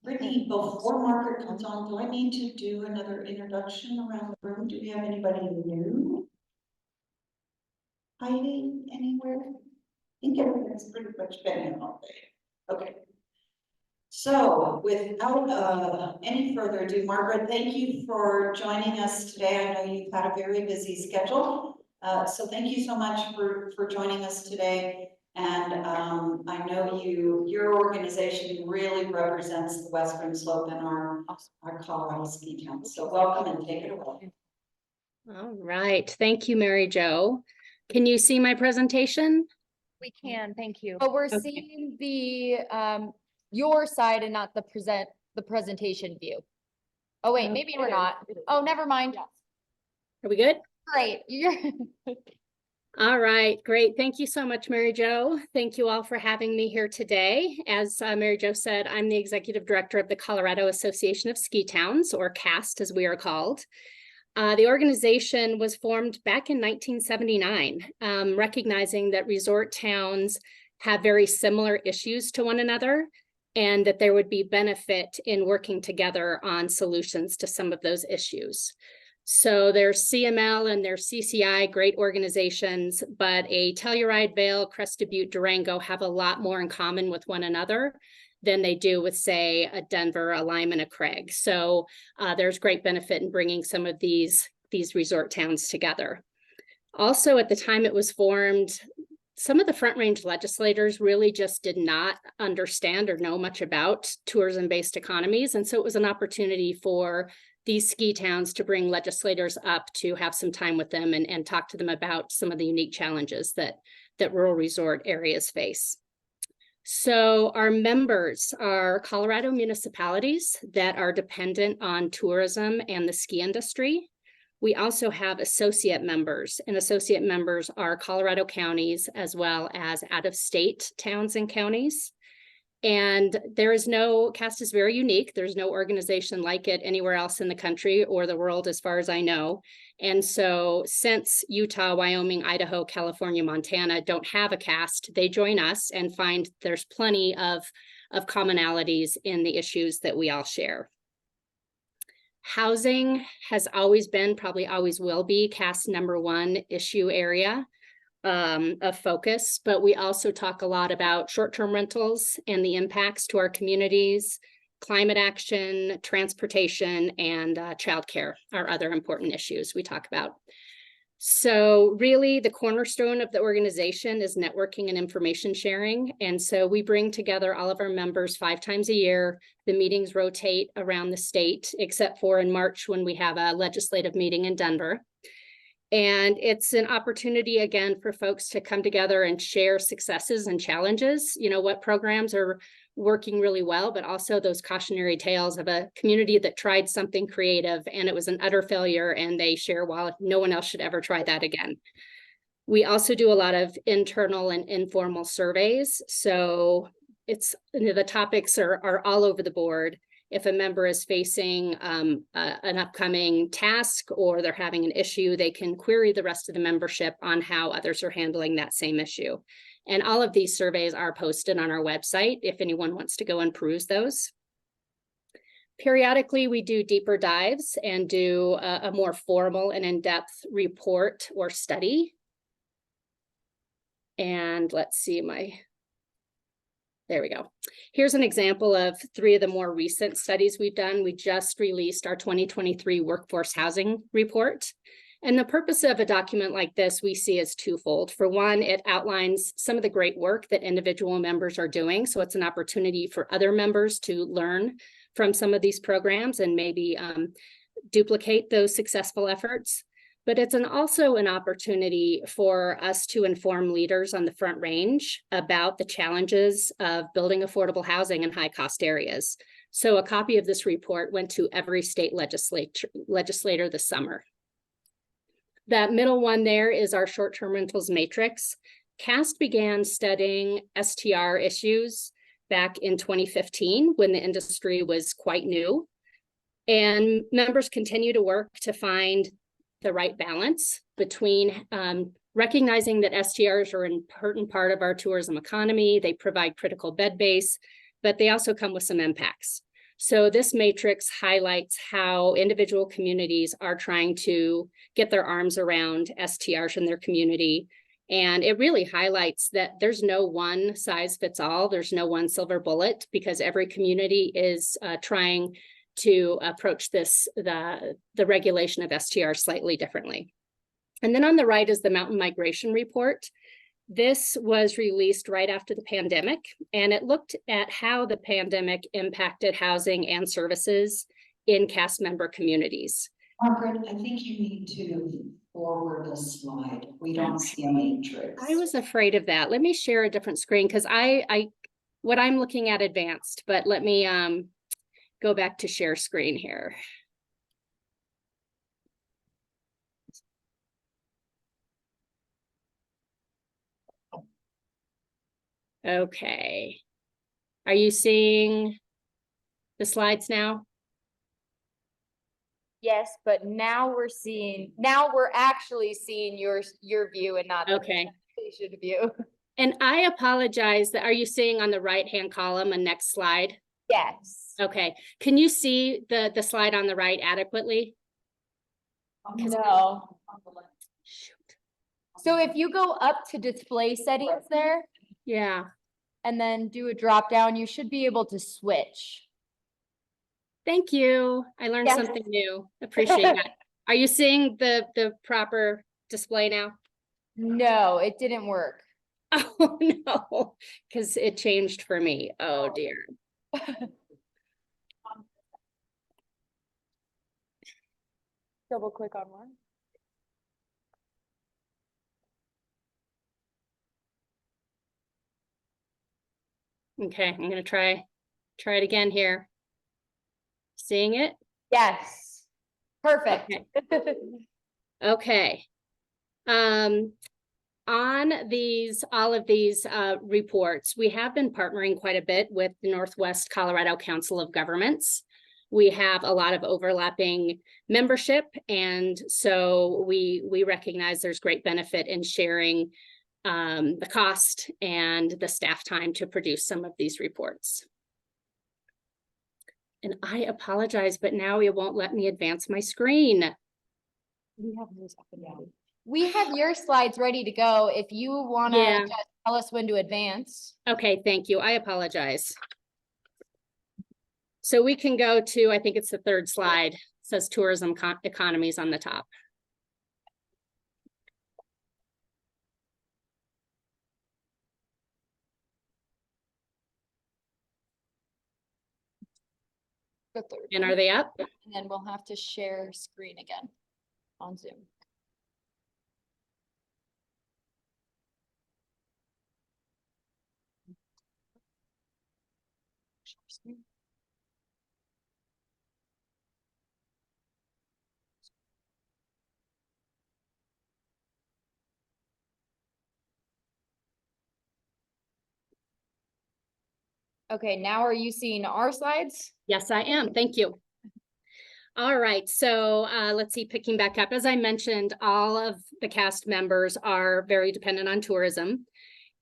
Brittany, before Margaret comes on, do I need to do another introduction around the room? Do we have anybody new? Hiding anywhere? I think everything's pretty much been in all day. Okay. So without any further ado, Margaret, thank you for joining us today. I know you've had a very busy schedule. So thank you so much for joining us today. And I know your organization really represents the Western Slope and our Colorado ski towns. So welcome and take it away. All right, thank you, Mary Jo. Can you see my presentation? We can, thank you. But But we're Okay. seeing the your side and not the presentation view. Oh wait, maybe we're not. Oh, never mind. Are we good? Great. You're All right, great. Thank you so much, Mary Jo. Thank you all for having me here today. As Mary Jo said, I'm the Executive Director of the Colorado Association of Ski Towns, or CAST as we are called. The organization was formed back in 1979, recognizing that resort towns have very similar issues to one another, and that there would be benefit in working together on solutions to some of those issues. So there's CML and there's CCI, great organizations, but a Telluride, Vail, Crested Butte, Durango have a lot more in common with one another than they do with, say, a Denver, a Lyman, a Craig. So there's great benefit in bringing some of these resort towns together. Also, at the time it was formed, some of the Front Range legislators really just did not understand or know much about tourism-based economies. And so it was an opportunity for these ski towns to bring legislators up to have some time with them and talk to them about some of the unique challenges that rural resort areas face. So our members are Colorado municipalities that are dependent on tourism and the ski industry. We also have associate members, and associate members are Colorado counties as well as out-of-state towns and counties. And there is no, CAST is very unique. There's no organization like it anywhere else in the country or the world as far as I know. And so since Utah, Wyoming, Idaho, California, Montana don't have a CAST, they join us and find there's plenty of commonalities in the issues that we all share. Housing has always been, probably always will be, CAST's #1 issue area of focus, but we also talk a lot about short-term rentals and the impacts to our communities, climate action, transportation, and childcare are other important issues we talk about. So really the cornerstone of the organization is networking and information sharing. And so we bring together all of our members 5 times a year. The meetings rotate around the state, except for in March when we have a legislative meeting in Denver. And it's an opportunity again for folks to come together and share successes and challenges, you know, what programs are working really well, but also those cautionary tales of a community that tried something creative and it was an utter failure, and they share, well, no one else should ever try that again. We also do a lot of internal and informal surveys. So it's, you know, the topics are all over the board. If a member is facing an upcoming task or they're having an issue, they can query the rest of the membership on how others are handling that same issue. And all of these surveys are posted on our website if anyone wants to go and peruse those. Periodically, we do deeper dives and do a more formal and in-depth report or study. And let's see, There we go. Here's an example of 3 of the more recent studies we've done. We just released our 2023 workforce housing report. And the purpose of a document like this we see as twofold. For one, it outlines some of the great work that individual members are doing. So it's an opportunity for other members to learn from some of these programs and maybe duplicate those successful efforts. But it's also an opportunity for us to inform leaders on the Front Range about the challenges of building affordable housing in high-cost areas. So a copy of this report went to every state legislator this summer. That middle one there is our short-term rentals matrix. CAST began studying STR issues back in 2015 when the industry was quite new. And members continue to work to find the right balance between recognizing that STRs are an important part of our tourism economy. They provide critical bed base, but they also come with some impacts. So this matrix highlights how individual communities are trying to get their arms around STRs in their community. And it really highlights that there's no one size fits all. There's no one silver bullet because every community is trying to approach the regulation of STR slightly differently. And then on the right is the mountain migration report. This was released right after the pandemic, and it looked at how the pandemic impacted housing and services in CAST member communities. Margaret, I think you need to forward the slide. We don't see a matrix. I was afraid of that. Let me share a different screen because what I'm looking at advanced, but let me go back to share screen here. Okay. Are you seeing the slides now? Yes, but now we're actually seeing your view and not the presentation view. And I apologize that, are you seeing on the right-hand column a next slide? Yes. Okay, can you see the slide on the right adequately? No. So if you go up to display settings there. Yeah. And then do a drop down, you should be able to switch. Thank you. I learned something new. Appreciate that. Are you seeing the proper display now? No, it didn't work. Oh no, because it changed for me. Oh dear. Double click on one. Okay, I'm gonna try it again here. Seeing it? Yes. Perfect. Okay. Okay. On all of these reports, we have been partnering quite a bit with the Northwest Colorado Council of Governments. We have a lot of overlapping membership, and so we recognize there's great benefit in sharing the cost and the staff time to produce some of these reports. And I apologize, but now it won't let me advance my screen. We have your slides ready to go if you want to just tell us when to advance. Okay, thank you. I apologize. So we can go to, I think it's the third slide. It says tourism economies on the top. And are they up? And then we'll have to share screen again on Zoom. Okay, now are you seeing our slides? Yes, I am. Thank you. All right, so let's see, picking back up. As I mentioned, all of the CAST members are very dependent on tourism.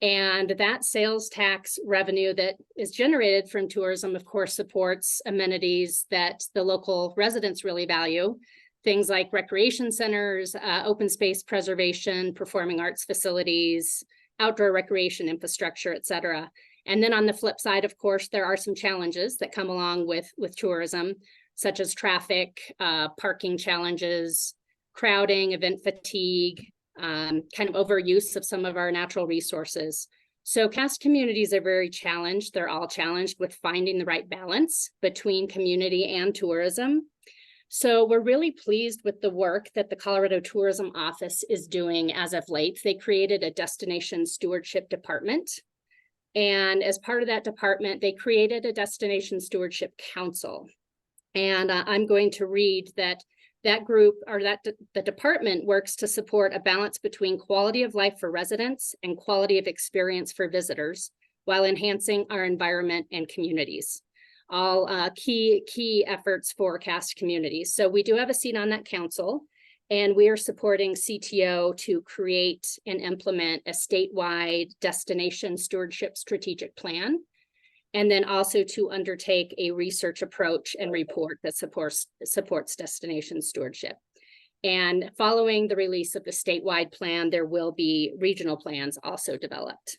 And that sales tax revenue that is generated from tourism, of course, supports amenities that the local residents really value. Things like recreation centers, open space preservation, performing arts facilities, outdoor recreation infrastructure, et cetera. And then on the flip side, of course, there are some challenges that come along with tourism, such as traffic, parking challenges, crowding, event fatigue, kind of overuse of some of our natural resources. So CAST communities are very challenged. They're all challenged with finding the right balance between community and tourism. So we're really pleased with the work that the Colorado Tourism Office is doing as of late. They created a destination stewardship department. And as part of that department, they created a destination stewardship council. And I'm going to read that group, or the department, works to support a balance between quality of life for residents and quality of experience for visitors while enhancing our environment and communities. All key efforts for CAST communities. So we do have a seat on that council, and we are supporting CTO to create and implement a statewide destination stewardship strategic plan, and then also to undertake a research approach and report that supports destination stewardship. And following the release of the statewide plan, there will be regional plans also developed.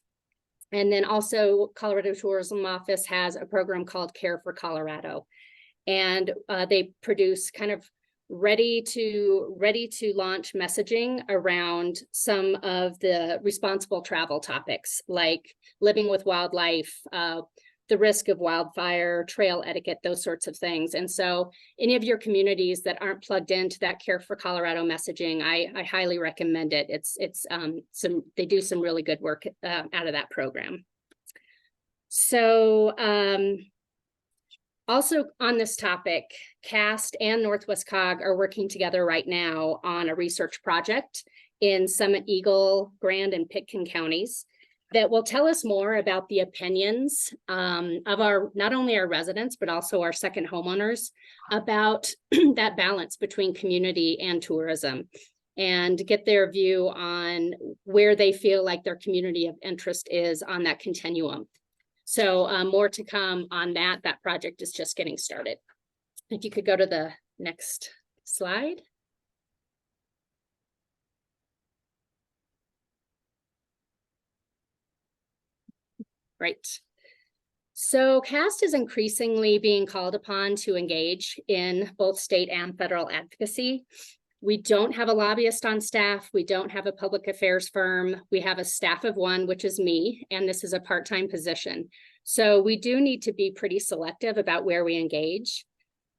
And then also Colorado Tourism Office has a program called Care for Colorado. And they produce kind of ready to launch messaging around some of the responsible travel topics, like living with wildlife, the risk of wildfire, trail etiquette, those sorts of things. And so any of your communities that aren't plugged into that Care for Colorado messaging, I highly recommend it. They do some really good work out of that program. So also on this topic, CAST and Northwest COG are working together right now on a research project in Summit, Eagle, Grand, and Pitkin counties that will tell us more about the opinions of not only our residents, but also our second homeowners about that balance between community and tourism, and get their view on where they feel like their community of interest is on that continuum. So more to come on that. That project is just getting started. If you could go to the next slide. Right. So CAST is increasingly being called upon to engage in both state and federal advocacy. We don't have a lobbyist on staff. We don't have a public affairs firm. We have a staff of one, which is me, and this is a part-time position. So we do need to be pretty selective about where we engage.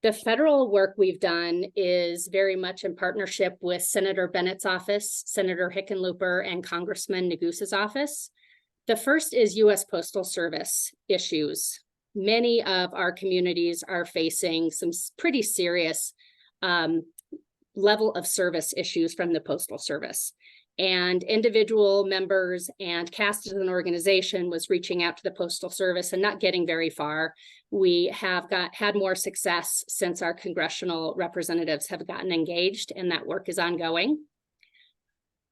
The federal work we've done is very much in partnership with Senator Bennett's office, Senator Hickenlooper, and Congressman Negus's office. The first is U.S. Postal Service issues. Many of our communities are facing some pretty serious level of service issues from the Postal Service. And individual members and CAST as an organization was reaching out to the Postal Service and not getting very far. We have had more success since our congressional representatives have gotten engaged, and that work is ongoing.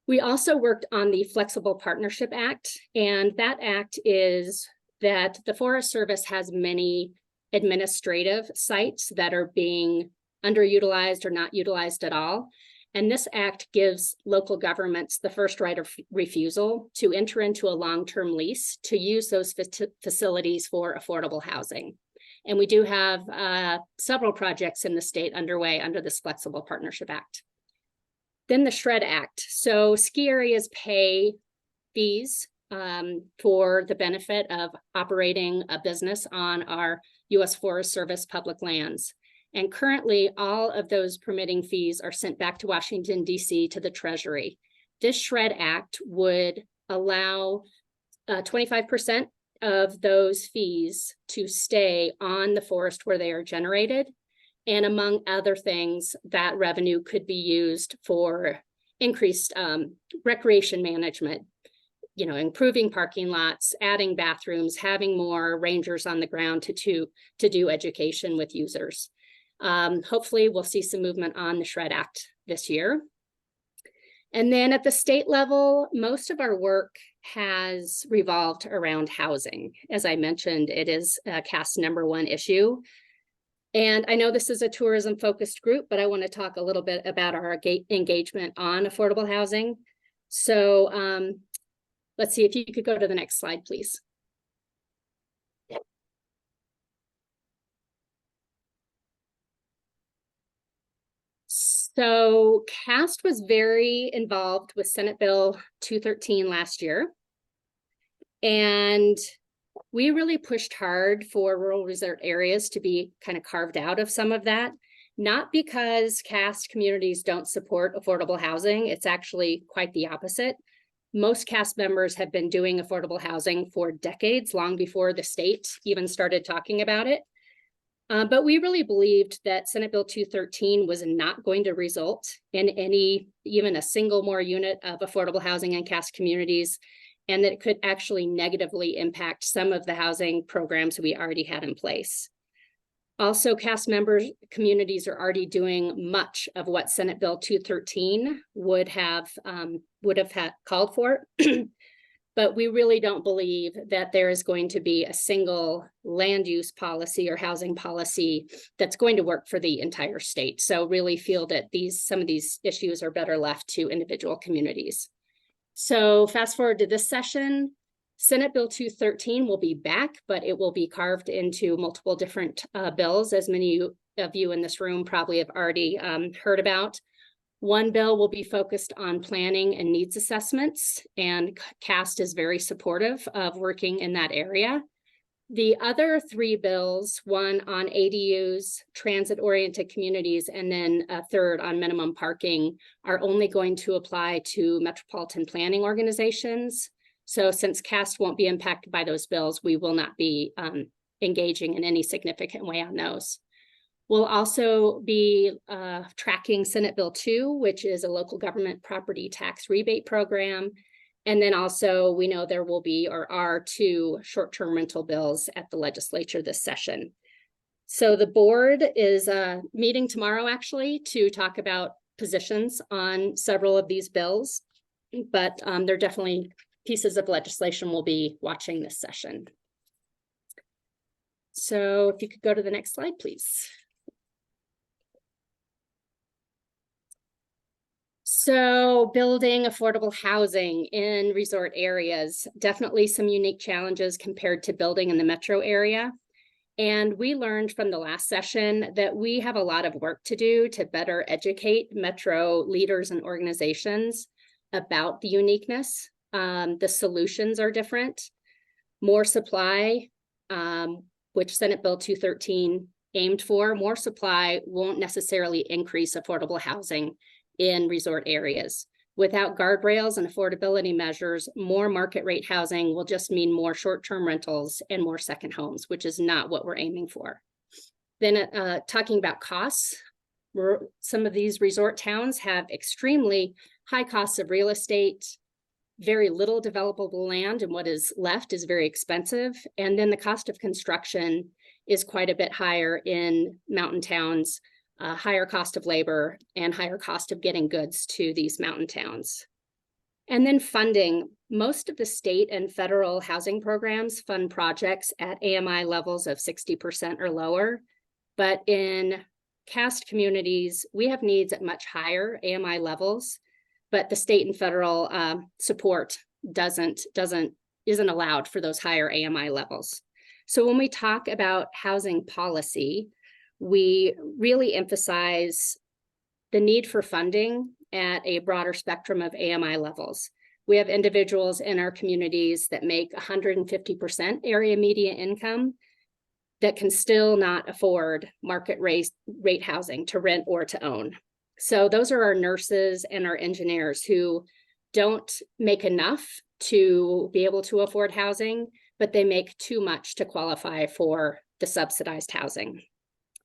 We also worked on the Flexible Partnership Act, and that act is that the Forest Service has many administrative sites that are being underutilized or not utilized at all. And this act gives local governments the first right of refusal to enter into a long-term lease to use those facilities for affordable housing. And we do have several projects in the state underway under this Flexible Partnership Act. Then the SHRED Act. So ski areas pay fees for the benefit of operating a business on our U.S. Forest Service public lands. And currently, all of those permitting fees are sent back to Washington, D.C. to the Treasury. This SHRED Act would allow 25% of those fees to stay on the forest where they are generated. And among other things, that revenue could be used for increased recreation management, improving parking lots, adding bathrooms, having more rangers on the ground to do education with users. Hopefully we'll see some movement on the SHRED Act this year. And then at the state level, most of our work has revolved around housing. As I mentioned, it is CAST's #1 issue. And I know this is a tourism focused group, but I want to talk a little bit about our engagement on affordable housing. So let's see if you could go to the next slide, please. So CAST was very involved with Senate Bill 213 last year. And we really pushed hard for rural resort areas to be kind of carved out of some of that. Not because CAST communities don't support affordable housing, it's actually quite the opposite. Most CAST members have been doing affordable housing for decades, long before the state even started talking about it. But we really believed that Senate Bill 213 was not going to result in even a single more unit of affordable housing in CAST communities, and that it could actually negatively impact some of the housing programs we already had in place. Also, CAST members communities are already doing much of what Senate Bill 213 would have called for. But we really don't believe that there is going to be a single land use policy or housing policy that's going to work for the entire state. So really feel that some of these issues are better left to individual communities. So fast forward to this session, Senate Bill 213 will be back, but it will be carved into multiple different bills, as many of you in this room probably have already heard about. One bill will be focused on planning and needs assessments, and CAST is very supportive of working in that area. The other three bills, one on ADUs, transit-oriented communities, and then a third on minimum parking, are only going to apply to metropolitan planning organizations. So since CAST won't be impacted by those bills, we will not be engaging in any significant way on those. We'll also be tracking Senate Bill 2, which is a local government property tax rebate program. And then also we know there will be or are 2 short-term rental bills at the legislature this session. So the board is meeting tomorrow actually to talk about positions on several of these bills, but they're definitely pieces of legislation we'll be watching this session. So if you could go to the next slide, please. So building affordable housing in resort areas, definitely some unique challenges compared to building in the metro area. And we learned from the last session that we have a lot of work to do to better educate metro leaders and organizations about the uniqueness. The solutions are different. More supply, which Senate Bill 213 aimed for, more supply won't necessarily increase affordable housing in resort areas. Without guardrails and affordability measures, more market rate housing will just mean more short-term rentals and more second homes, which is not what we're aiming for. Then talking about costs, some of these resort towns have extremely high costs of real estate, very little developable land, and what is left is very expensive. And then the cost of construction is quite a bit higher in mountain towns, higher cost of labor, and higher cost of getting goods to these mountain towns. And then funding. Most of the state and federal housing programs fund projects at AMI levels of 60% or lower. But in CAST communities, we have needs at much higher AMI levels, but the state and federal support isn't allowed for those higher AMI levels. So when we talk about housing policy, we really emphasize the need for funding at a broader spectrum of AMI levels. We have individuals in our communities that make 150% area median income that can still not afford market rate housing to rent or to own. So those are our nurses and our engineers who don't make enough to be able to afford housing, but they make too much to qualify for the subsidized housing.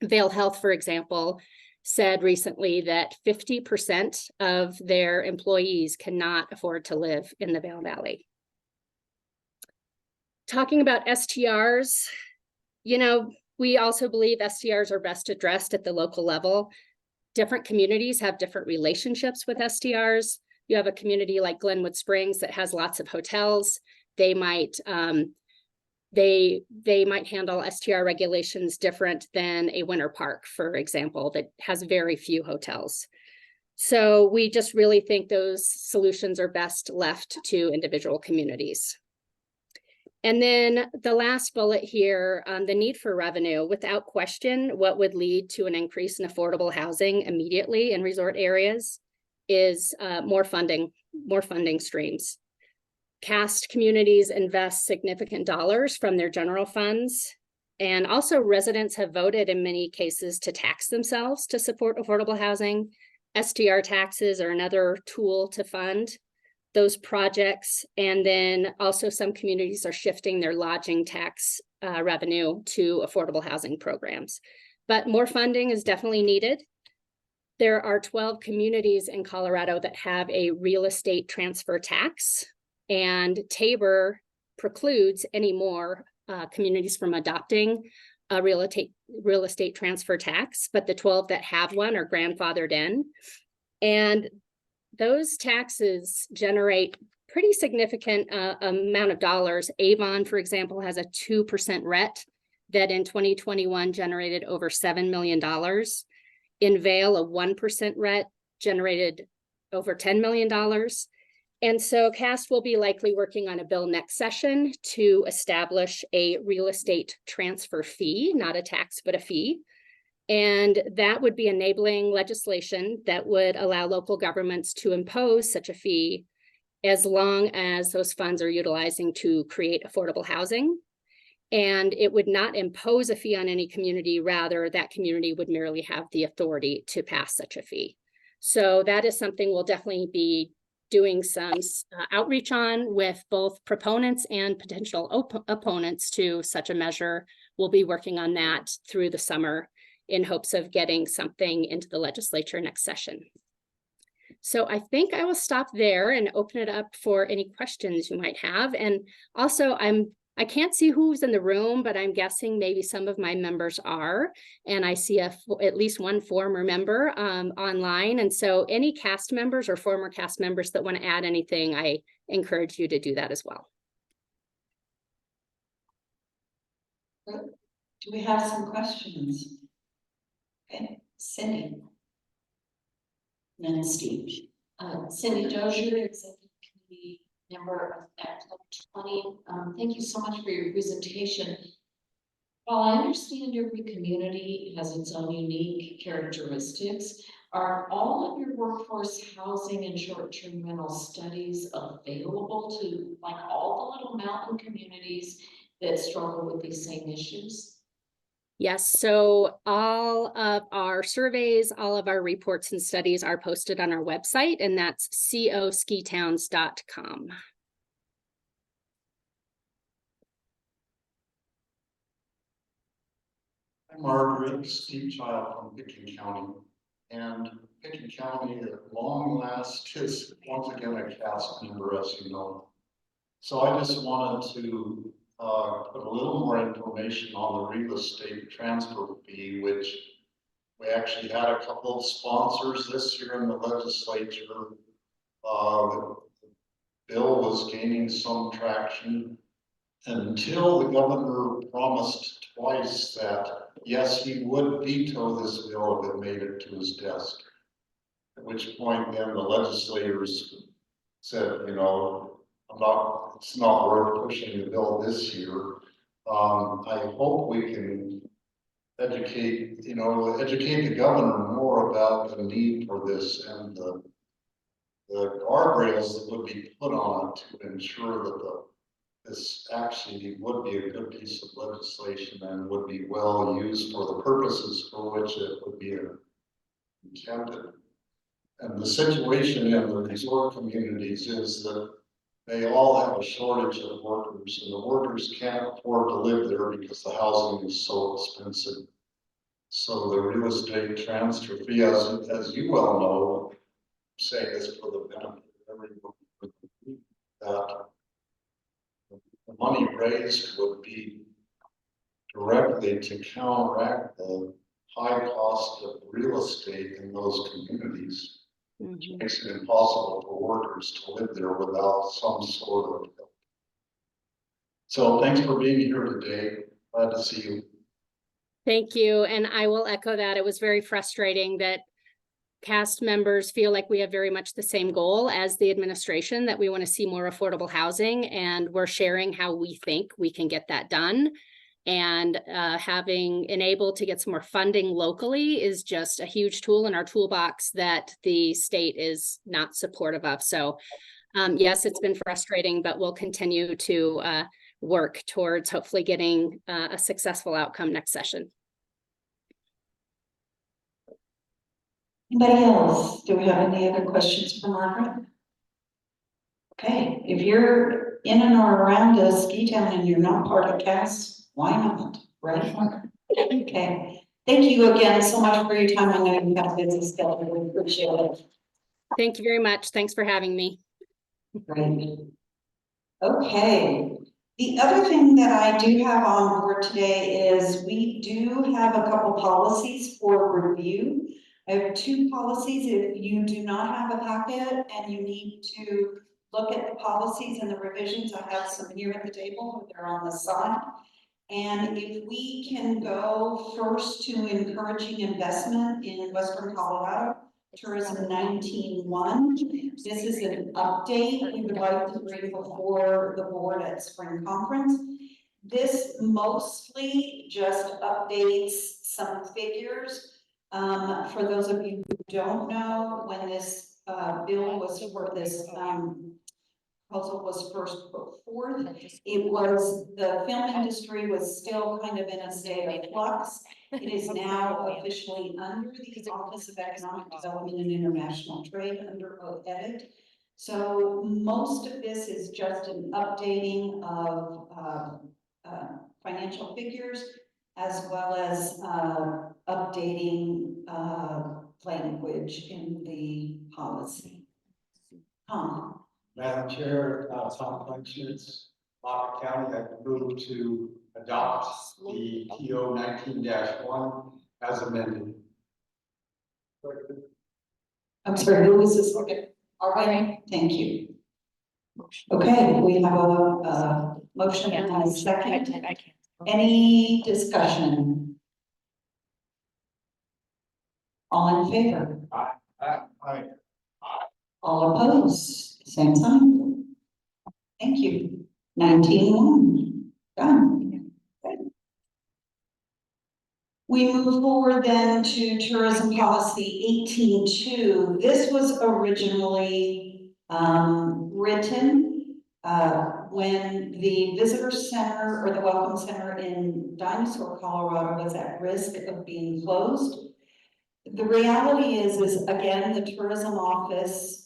Vail Health, for example, said recently that 50% of their employees cannot afford to live in the Vail Valley. Talking about STRs, we also believe STRs are best addressed at the local level. Different communities have different relationships with STRs. You have a community like Glenwood Springs that has lots of hotels. They might handle STR regulations different than a winter park, for example, that has very few hotels. So we just really think those solutions are best left to individual communities. And then the last bullet here, the need for revenue. Without question, what would lead to an increase in affordable housing immediately in resort areas is more funding streams. Cast communities invest significant dollars from their general funds. And also residents have voted in many cases to tax themselves to support affordable housing. STR taxes are another tool to fund those projects. And then also some communities are shifting their lodging tax revenue to affordable housing programs. But more funding is definitely needed. There are 12 communities in Colorado that have a real estate transfer tax, and Tabor precludes any more communities from adopting a real estate transfer tax, but the 12 that have one are grandfathered in. And those taxes generate pretty significant amount of dollars. Avon, for example, has a 2% RET that in 2021 generated over $7 million. In Vail, a 1% RET generated over $10 million. And so CAST will be likely working on a bill next session to establish a real estate transfer fee, not a tax, but a fee. And that would be enabling legislation that would allow local governments to impose such a fee as long as those funds are utilizing to create affordable housing. And it would not impose a fee on any community, rather that community would merely have the authority to pass such a fee. So that is something we'll definitely be doing some outreach on with both proponents and potential opponents to such a measure. We'll be working on that through the summer in hopes of getting something into the legislature next session. So I think I will stop there and open it up for any questions you might have. And also I can't see who's in the room, but I'm guessing maybe some of my members are, and I see at least one former member online. And so any cast members or former cast members that want to add anything, I encourage you to do that as well. Do we have some questions? Okay, Cindy. And then Steve. Cindy Dozier, Executive Committee Member of Act 20. Thank you so much for your presentation. While I understand every community has its own unique characteristics, are all of your workforce housing and short-term rental studies available to like all the little mountain communities that struggle with these same issues? Yes, so all of our surveys, all of our reports and studies are posted on our website, and that's coskitowns.com. I'm Margaret, Steve Child from Pickens County. And Pickens County at long last is once again a CAST member, as you know. So I just wanted to put a little more information on the real estate transfer fee, which we actually had a couple of sponsors this year in the legislature. The bill was gaining some traction until the governor promised twice that, yes, he would veto this bill if it made it to his desk. At which point then the legislators said, you know, it's not worth pushing the bill this year. I hope we can educate the governor more about the need for this and the guardrails that would be put on it to ensure that this actually would be a good piece of legislation and would be well used for the purposes for which it would be intended. And the situation in the resort communities is that they all have a shortage of workers, and the workers can't afford to live there because the housing is so expensive. So the real estate transfer fee, as you well know, say this for the benefit of everyone, that the money raised would be directly to counteract the high cost of real estate in those communities. Which makes it impossible for workers to live there without some sort of help. So thanks for being here today. Glad to see you. Thank you. And I will echo that. It was very frustrating that cast members feel like we have very much the same goal as the administration, that we want to see more affordable housing, and we're sharing how we think we can get that done. And having enabled to get some more funding locally is just a huge tool in our toolbox that the state is not supportive of. So yes, it's been frustrating, but we'll continue to work towards hopefully getting a successful outcome next session. Anybody else? Do we have any other questions for Margaret? Okay, if you're in and or around a ski town and you're not part of CAS, why not, right? Okay, thank you again so much for your time. I know you've got a busy schedule. We appreciate it. Thank you very much. Thanks for having me. Great. Okay, the other thing that I do have on board today is we do have a couple policies for review. I have two policies. If you do not have a packet and you need to look at the policies and the revisions, I have some here at the table. They're on the side. And if we can go first to encouraging investment in Western Colorado, Tourism 19.1. This is an update we would like to bring before the board at spring conference. This mostly just updates some figures. For those of you who don't know, when this bill was for this proposal was first put forth, it was, the film industry was still kind of in a state of flux. It is now officially under the Office of Economic Development and International Trade under OEDIT. So most of this is just an updating of financial figures, as well as updating language in the policy. Madam Chair, Tom Functions, Moffett County, I move to adopt the TO 19-1 as amended. I'm sorry, who was this? Okay. All right, thank you. Okay, we have a motion and a second. Any discussion? All in favor? Aye. All opposed? Same sign. Thank you. 19.1, done. Okay. We move forward then to tourism policy 18.2. This was originally written when the visitor center or the welcome center in Dinosaur, Colorado was at risk of being closed. The reality is again, the tourism office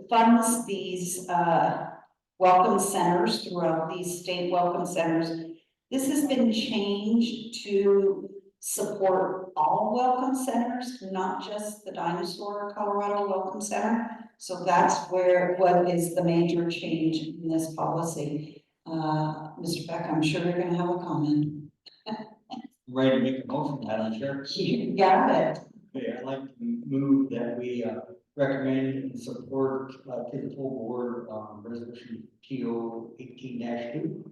funds these welcome centers throughout these state welcome centers. This has been changed to support all welcome centers, not just the Dinosaur, Colorado Welcome Center. So that's what is the major change in this policy. Mr. Beck, I'm sure you're going to have a comment. Ready to make a motion, Madam Chair? You got it. Okay, I'd like to move that we recommend and support to the full board resolution TO 18-2.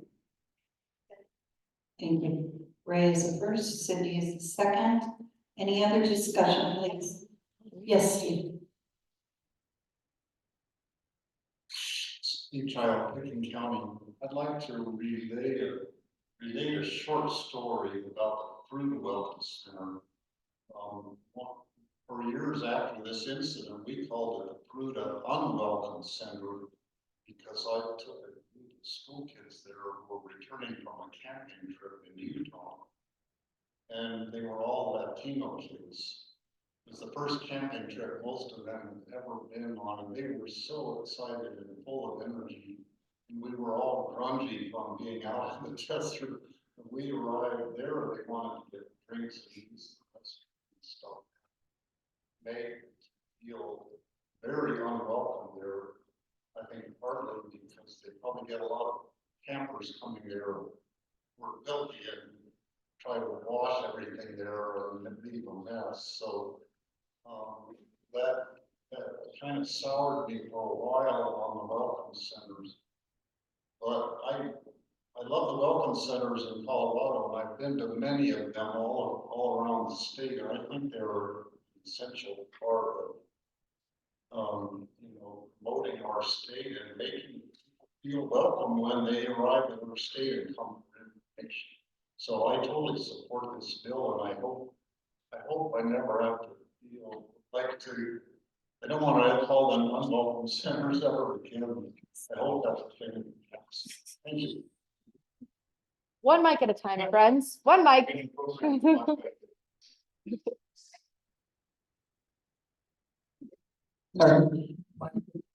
Thank you. Ray is the first, Cindy is the second. Any other discussion, please? Yes, Steve. Steve Child, Pickens County. I'd like to relate a short story about the Fruit Welcome Center. For years after this incident, we called it the Fruit Unwelcome Center because I took a group of school kids there who were returning from a camping trip in Utah. And they were all Latino kids. It was the first camping trip most of them had ever been on, and they were so excited and full of energy. And we were all grungy from being out in the desert. When we arrived there, they wanted to get drinks and use the restroom and stuff. Made feel very unwelcome there. I think partly because they probably get a lot of campers coming there who are filthy and try to wash everything there and leave a mess. So that kind of soured me for a while on the welcome centers. But I love the welcome centers in Colorado, and I've been to many of them all around the state, and I think they're essential part of, promoting our state and making people feel welcome when they arrive in our state and come for information. So I totally support this bill, and I hope I never have to, I don't want to call them unwelcome centers ever again. I hope that's the thing that happens. Thank you. One mic at a time, friends. One mic.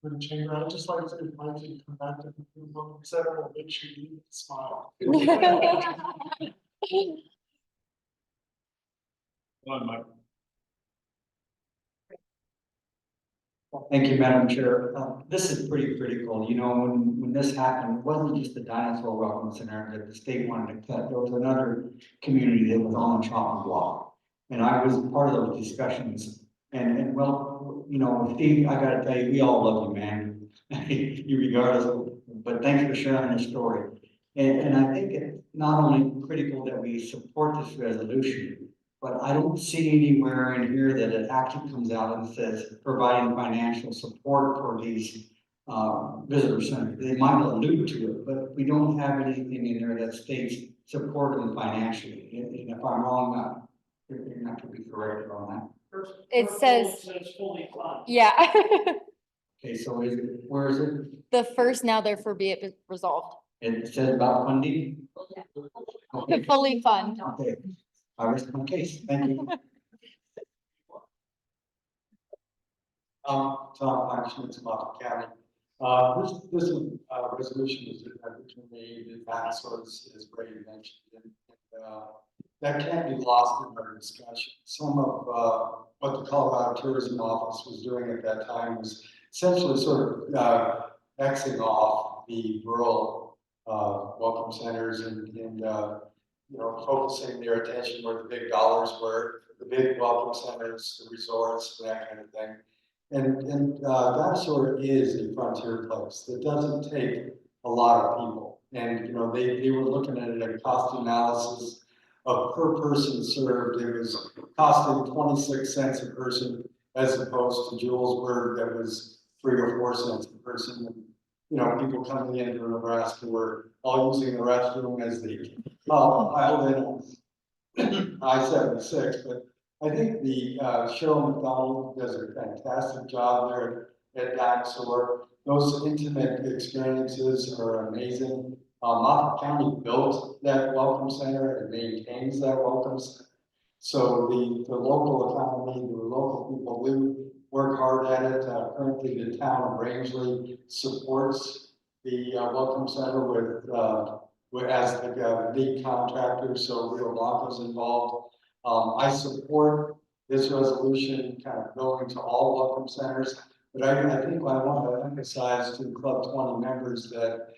For the chamber, I'd just like to invite you to come back to the room, except for make sure you smile. One mic. Thank you, Madam Chair. This is pretty critical. You know, when this happened, it wasn't just the dinosaur welcome center that the state wanted to cut. There was another community that was on the chopping block. And I was part of those discussions. And well, you know, Steve, I gotta tell you, we all love you, man. You regardless, but thanks for sharing your story. And I think it's not only critical that we support this resolution, but I don't see anywhere in here that it actually comes out and says providing financial support for these visitor centers. They might allude to it, but we don't have anything in there that states support them financially. And if I'm wrong, you're not to be corrected on that. It says, yeah. Okay, so where is it? The first now therefore be it resolved. It says about funding? Okay. To fully fund. Okay, I rest my case, thank you. Tom Schmitz, Moffett County. This resolution is between the dinosaurs, as Brady mentioned, and that can't be lost in our discussion. Some of what the Colorado Tourism Office was doing at that time was essentially sort of Xing off the rural welcome centers and focusing their attention where the big dollars were, the big welcome centers, the resorts, that kind of thing. And Dinosaur is a frontier place that doesn't take a lot of people. And they were looking at a cost analysis of per person served. It was costing 26 cents a person as opposed to Julesburg that was 3 or 4 cents a person. And, people coming into Nebraska were all using the restroom as they piled in I-76. But I think the Cheryl McDonald does a fantastic job there at Dinosaur. Those intimate experiences are amazing. Moffett County built that welcome center and maintains that welcome center. So the local economy, the local people do work hard at it. Currently, the town of Rangeley supports the welcome center as the lead contractor. So Rio Blanco's involved. I support this resolution kind of going to all welcome centers, but I think I want to emphasize to Club 20 members that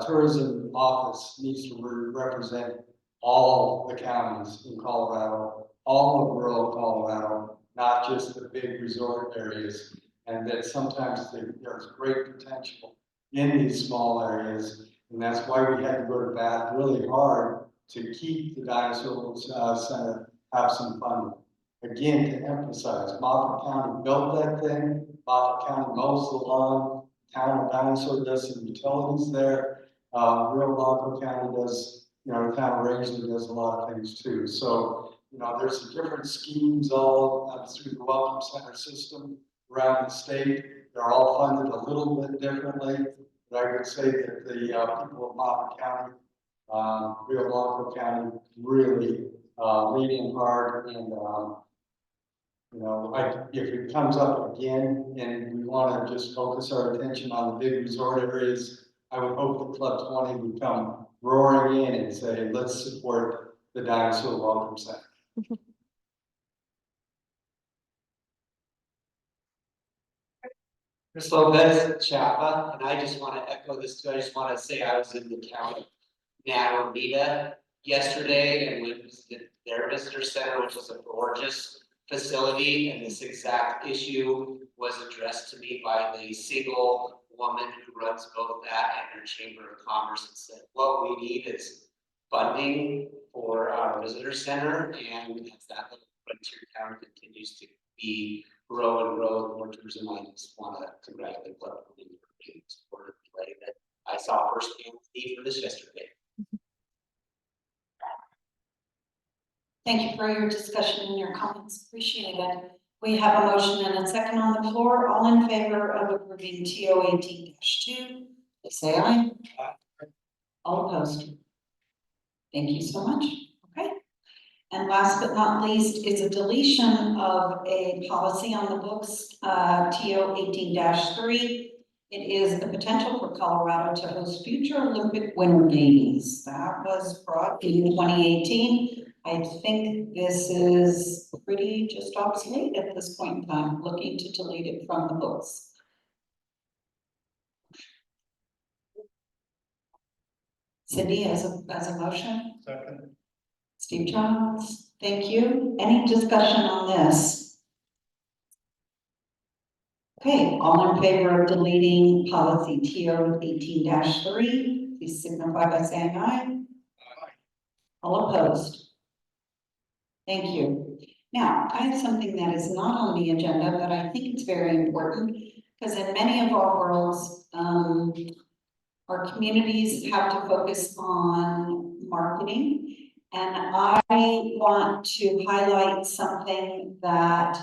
tourism office needs to represent all the counties in Colorado, all of rural Colorado, not just the big resort areas, and that sometimes there's great potential in these small areas, and that's why we had to go to bat really hard to keep the Dinosaur Center have some funding. Again, to emphasize, Moffett County built that thing, Moffett County mows the lawn, town of Dinosaur does some utilities there, Rio Blanco County does, town of Rangeley does a lot of things too. So, there's some different schemes all through the welcome center system around the state. They're all funded a little bit differently, but I would say that the people of Moffett County, Rio Blanco County really leading hard, and if it comes up again and we want to just focus our attention on the big resort areas, I would hope that Club 20 would come roaring in and say, let's support the Dinosaur Welcome Center. Chris Lopez, Chapa, and I just want to echo this too. I just want to say I was in the town of Naramita yesterday and went to their visitor center, which is a gorgeous facility, and this exact issue was addressed to me by the single woman who runs both that and her Chamber of Commerce, and said, what we need is funding for our visitor center, and as that little frontier town continues to we grow and grow more tourism. I just want to congratulate Club for being supportive of the way that I saw firsthand the need for this yesterday. Thank you for your discussion and your comments. Appreciate it. We have a motion and a second on the floor. All in favor of approving TO 18-2, please say aye. All opposed. Thank you so much. Okay. And last but not least is a deletion of a policy on the books, TO 18-3. It is the potential for Colorado to host future Olympic Winter Games. That was brought in 2018. I think this is pretty just obsolete at this point in time, looking to delete it from the books. Cindy, as a motion? Second. Steve Johns, thank you. Any discussion on this? Okay, all in favor of deleting policy TO 18-3, please signify by saying aye. All opposed? Thank you. Now, I have something that is not on the agenda, but I think it's very important because in many of our worlds, our communities have to focus on marketing. And I want to highlight something that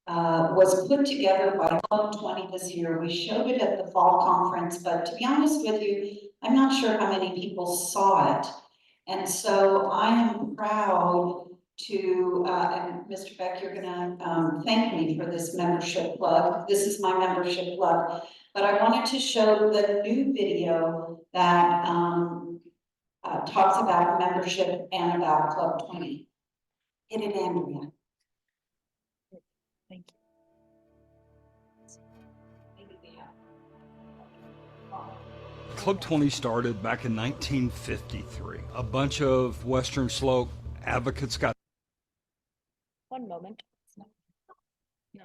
was put together by Club 20 this year. We showed it at the fall conference, but to be honest with you, I'm not sure how many people saw it. And so I am proud to, and Mr. Beck, you're gonna thank me for this membership plug. This is my membership plug, but I wanted to show the new video that talks about membership and about Club 20. Hit it, Andrea. Thank you. Club 20 started back in 1953. A bunch of Western Slope advocates got. One moment. No.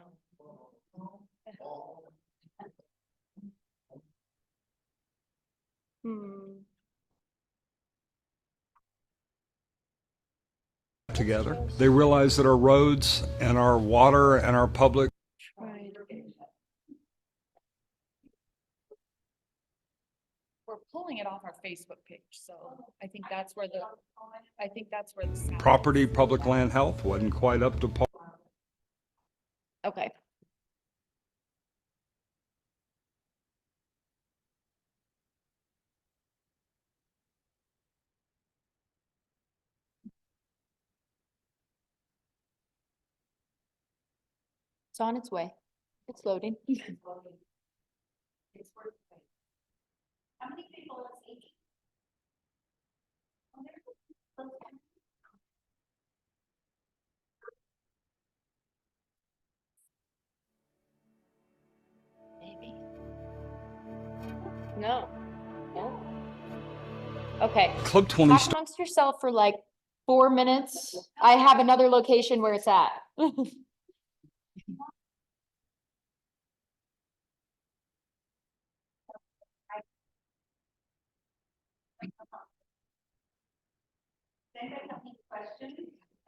Together. They realized that our roads and our water and our public. We're pulling it off our Facebook page, so I think that's where the Property, public land health wasn't quite up to par. Okay. It's on its way. It's loading. How many people are speaking? Maybe. No. No. Okay. Club 20 Talk amongst yourself for like 4 minutes. I have another location where it's at.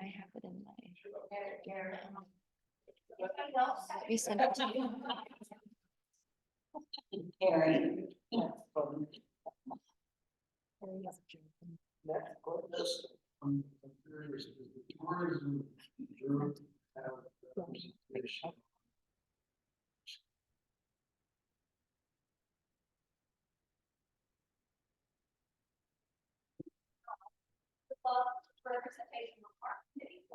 I have it in my. We sent it to you. Harry. Representation of our committee.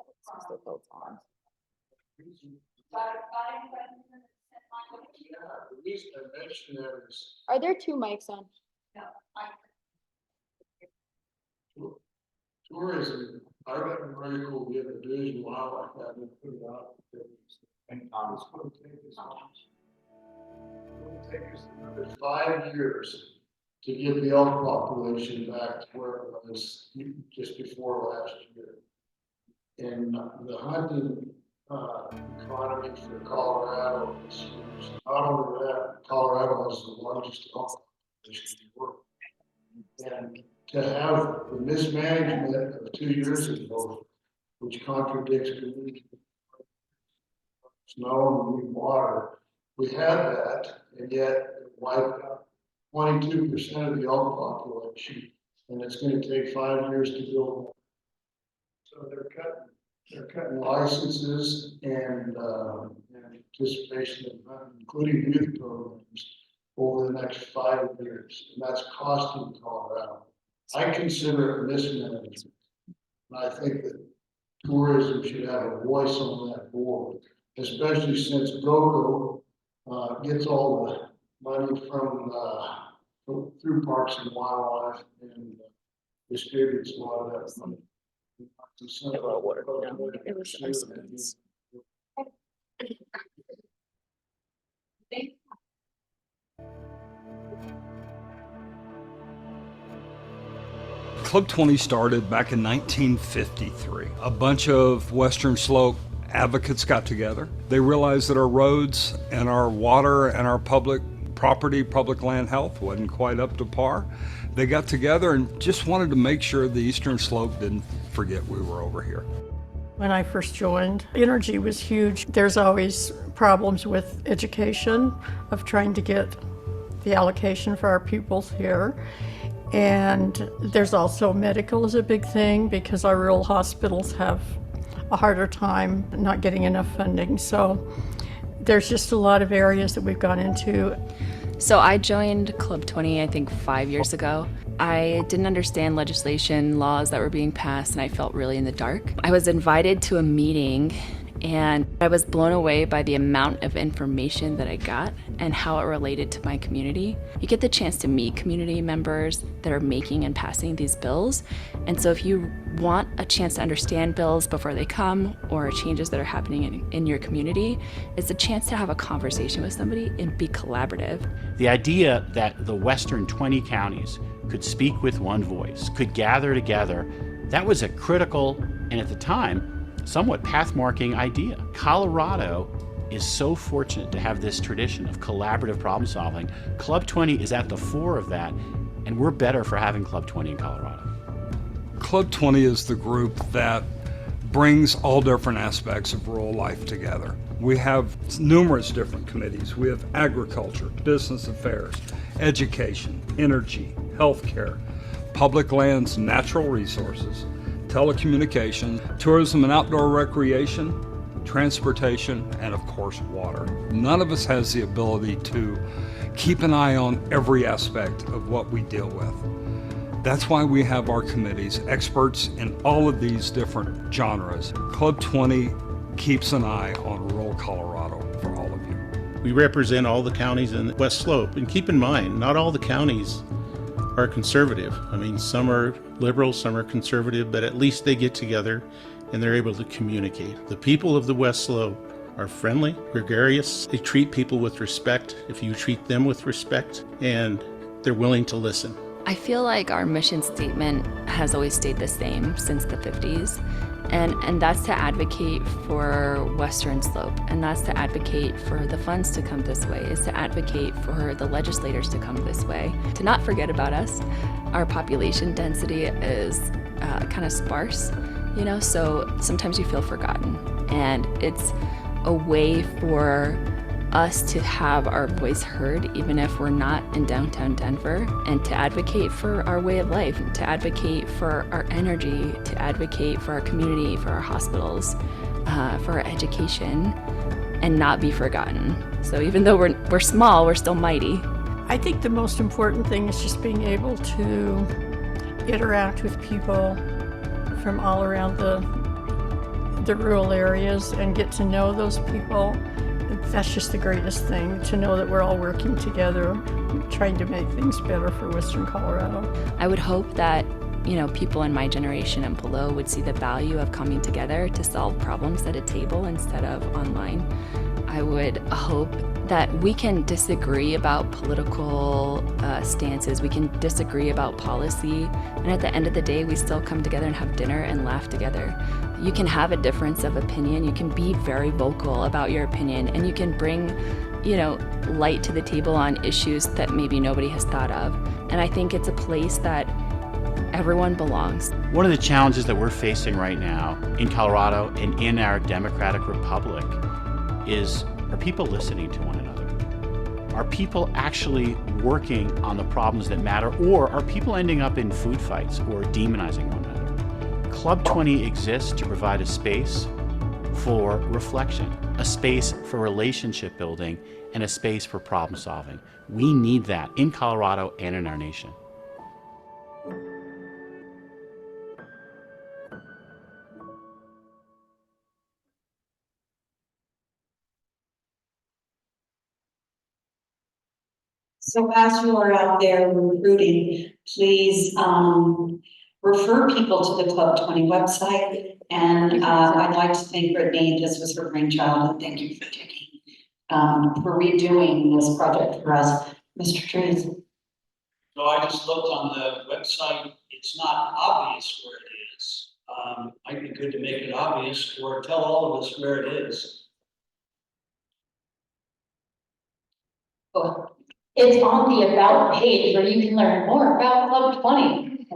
The reason I mentioned that is Are there 2 mics on? tourism. I read an article the other day, wildlife having put it out. And it's going to take us another 5 years to get the elk population back to where it was just before last year. And the hunting economy for Colorado is huge. Not only that, Colorado has the largest elk population in the world. And to have the mismanagement of 2 years ago, which contradicts community snow, we need water. We had that, and yet it wiped out 22% of the elk population, and it's gonna take 5 years to build. So they're cutting licenses and participation in hunting, including youth programs, over the next 5 years, and that's costing Colorado. I consider it mismanagement. And I think that tourism should have a voice on that board, especially since GOCO gets all the money from through Parks and Wildlife and distributes a lot of that money. Club 20 started back in 1953. A bunch of Western Slope advocates got together. They realized that our roads and our water and our public property, public land health wasn't quite up to par. They got together and just wanted to make sure the Eastern Slope didn't forget we were over here. When I first joined, energy was huge. There's always problems with education, of trying to get the allocation for our pupils here. And there's also medical is a big thing because our rural hospitals have a harder time not getting enough funding. So there's just a lot of areas that we've gone into. So I joined Club 20, I think 5 years ago. I didn't understand legislation, laws that were being passed, and I felt really in the dark. I was invited to a meeting and I was blown away by the amount of information that I got and how it related to my community. You get the chance to meet community members that are making and passing these bills. And so if you want a chance to understand bills before they come or changes that are happening in your community, it's a chance to have a conversation with somebody and be collaborative. The idea that the western 20 counties could speak with one voice, could gather together, that was a critical, and at the time, somewhat path-marking idea. Colorado is so fortunate to have this tradition of collaborative problem solving. Club 20 is at the fore of that, and we're better for having Club 20 in Colorado. Club 20 is the group that brings all different aspects of rural life together. We have numerous different committees. We have agriculture, business affairs, education, energy, healthcare, public lands, natural resources, telecommunication, tourism and outdoor recreation, transportation, and of course, water. None of us has the ability to keep an eye on every aspect of what we deal with. That's why we have our committees, experts in all of these different genres. Club 20 keeps an eye on rural Colorado for all of you. We represent all the counties in the West Slope, and keep in mind, not all the counties are conservative. I mean, some are liberal, some are conservative, but at least they get together and they're able to communicate. The people of the West Slope are friendly, gregarious. They treat people with respect if you treat them with respect, and they're willing to listen. I feel like our mission statement has always stayed the same since the 50s. And that's to advocate for Western Slope, and that's to advocate for the funds to come this way, is to advocate for the legislators to come this way, to not forget about us. Our population density is kind of sparse, you know, so sometimes you feel forgotten. And it's a way for us to have our voice heard, even if we're not in downtown Denver, and to advocate for our way of life, to advocate for our energy, to advocate for our community, for our hospitals, for our education, and not be forgotten. So even though we're small, we're still mighty. I think the most important thing is just being able to interact with people from all around the rural areas and get to know those people. That's just the greatest thing, to know that we're all working together, trying to make things better for Western Colorado. I would hope that, you know, people in my generation and below would see the value of coming together to solve problems at a table instead of online. I would hope that we can disagree about political stances, we can disagree about policy, and at the end of the day, we still come together and have dinner and laugh together. You can have a difference of opinion, you can be very vocal about your opinion, and you can bring, you know, light to the table on issues that maybe nobody has thought of. And I think it's a place that everyone belongs. One of the challenges that we're facing right now in Colorado and in our democratic republic is, are people listening to one another? Are people actually working on the problems that matter, or are people ending up in food fights or demonizing one another? Club 20 exists to provide a space for reflection, a space for relationship building, and a space for problem solving. We need that in Colorado and in our nation. So as you are out there recruiting, please refer people to the Club 20 website. And I'd like to thank Brittany, this was her brainchild, and thank you for taking, for redoing this project for us. Mr. Trees. So I just looked on the website, it's not obvious where it is. Might be good to make it obvious or tell all of us where it is. Oh, it's on the About page where you can learn more about Club 20.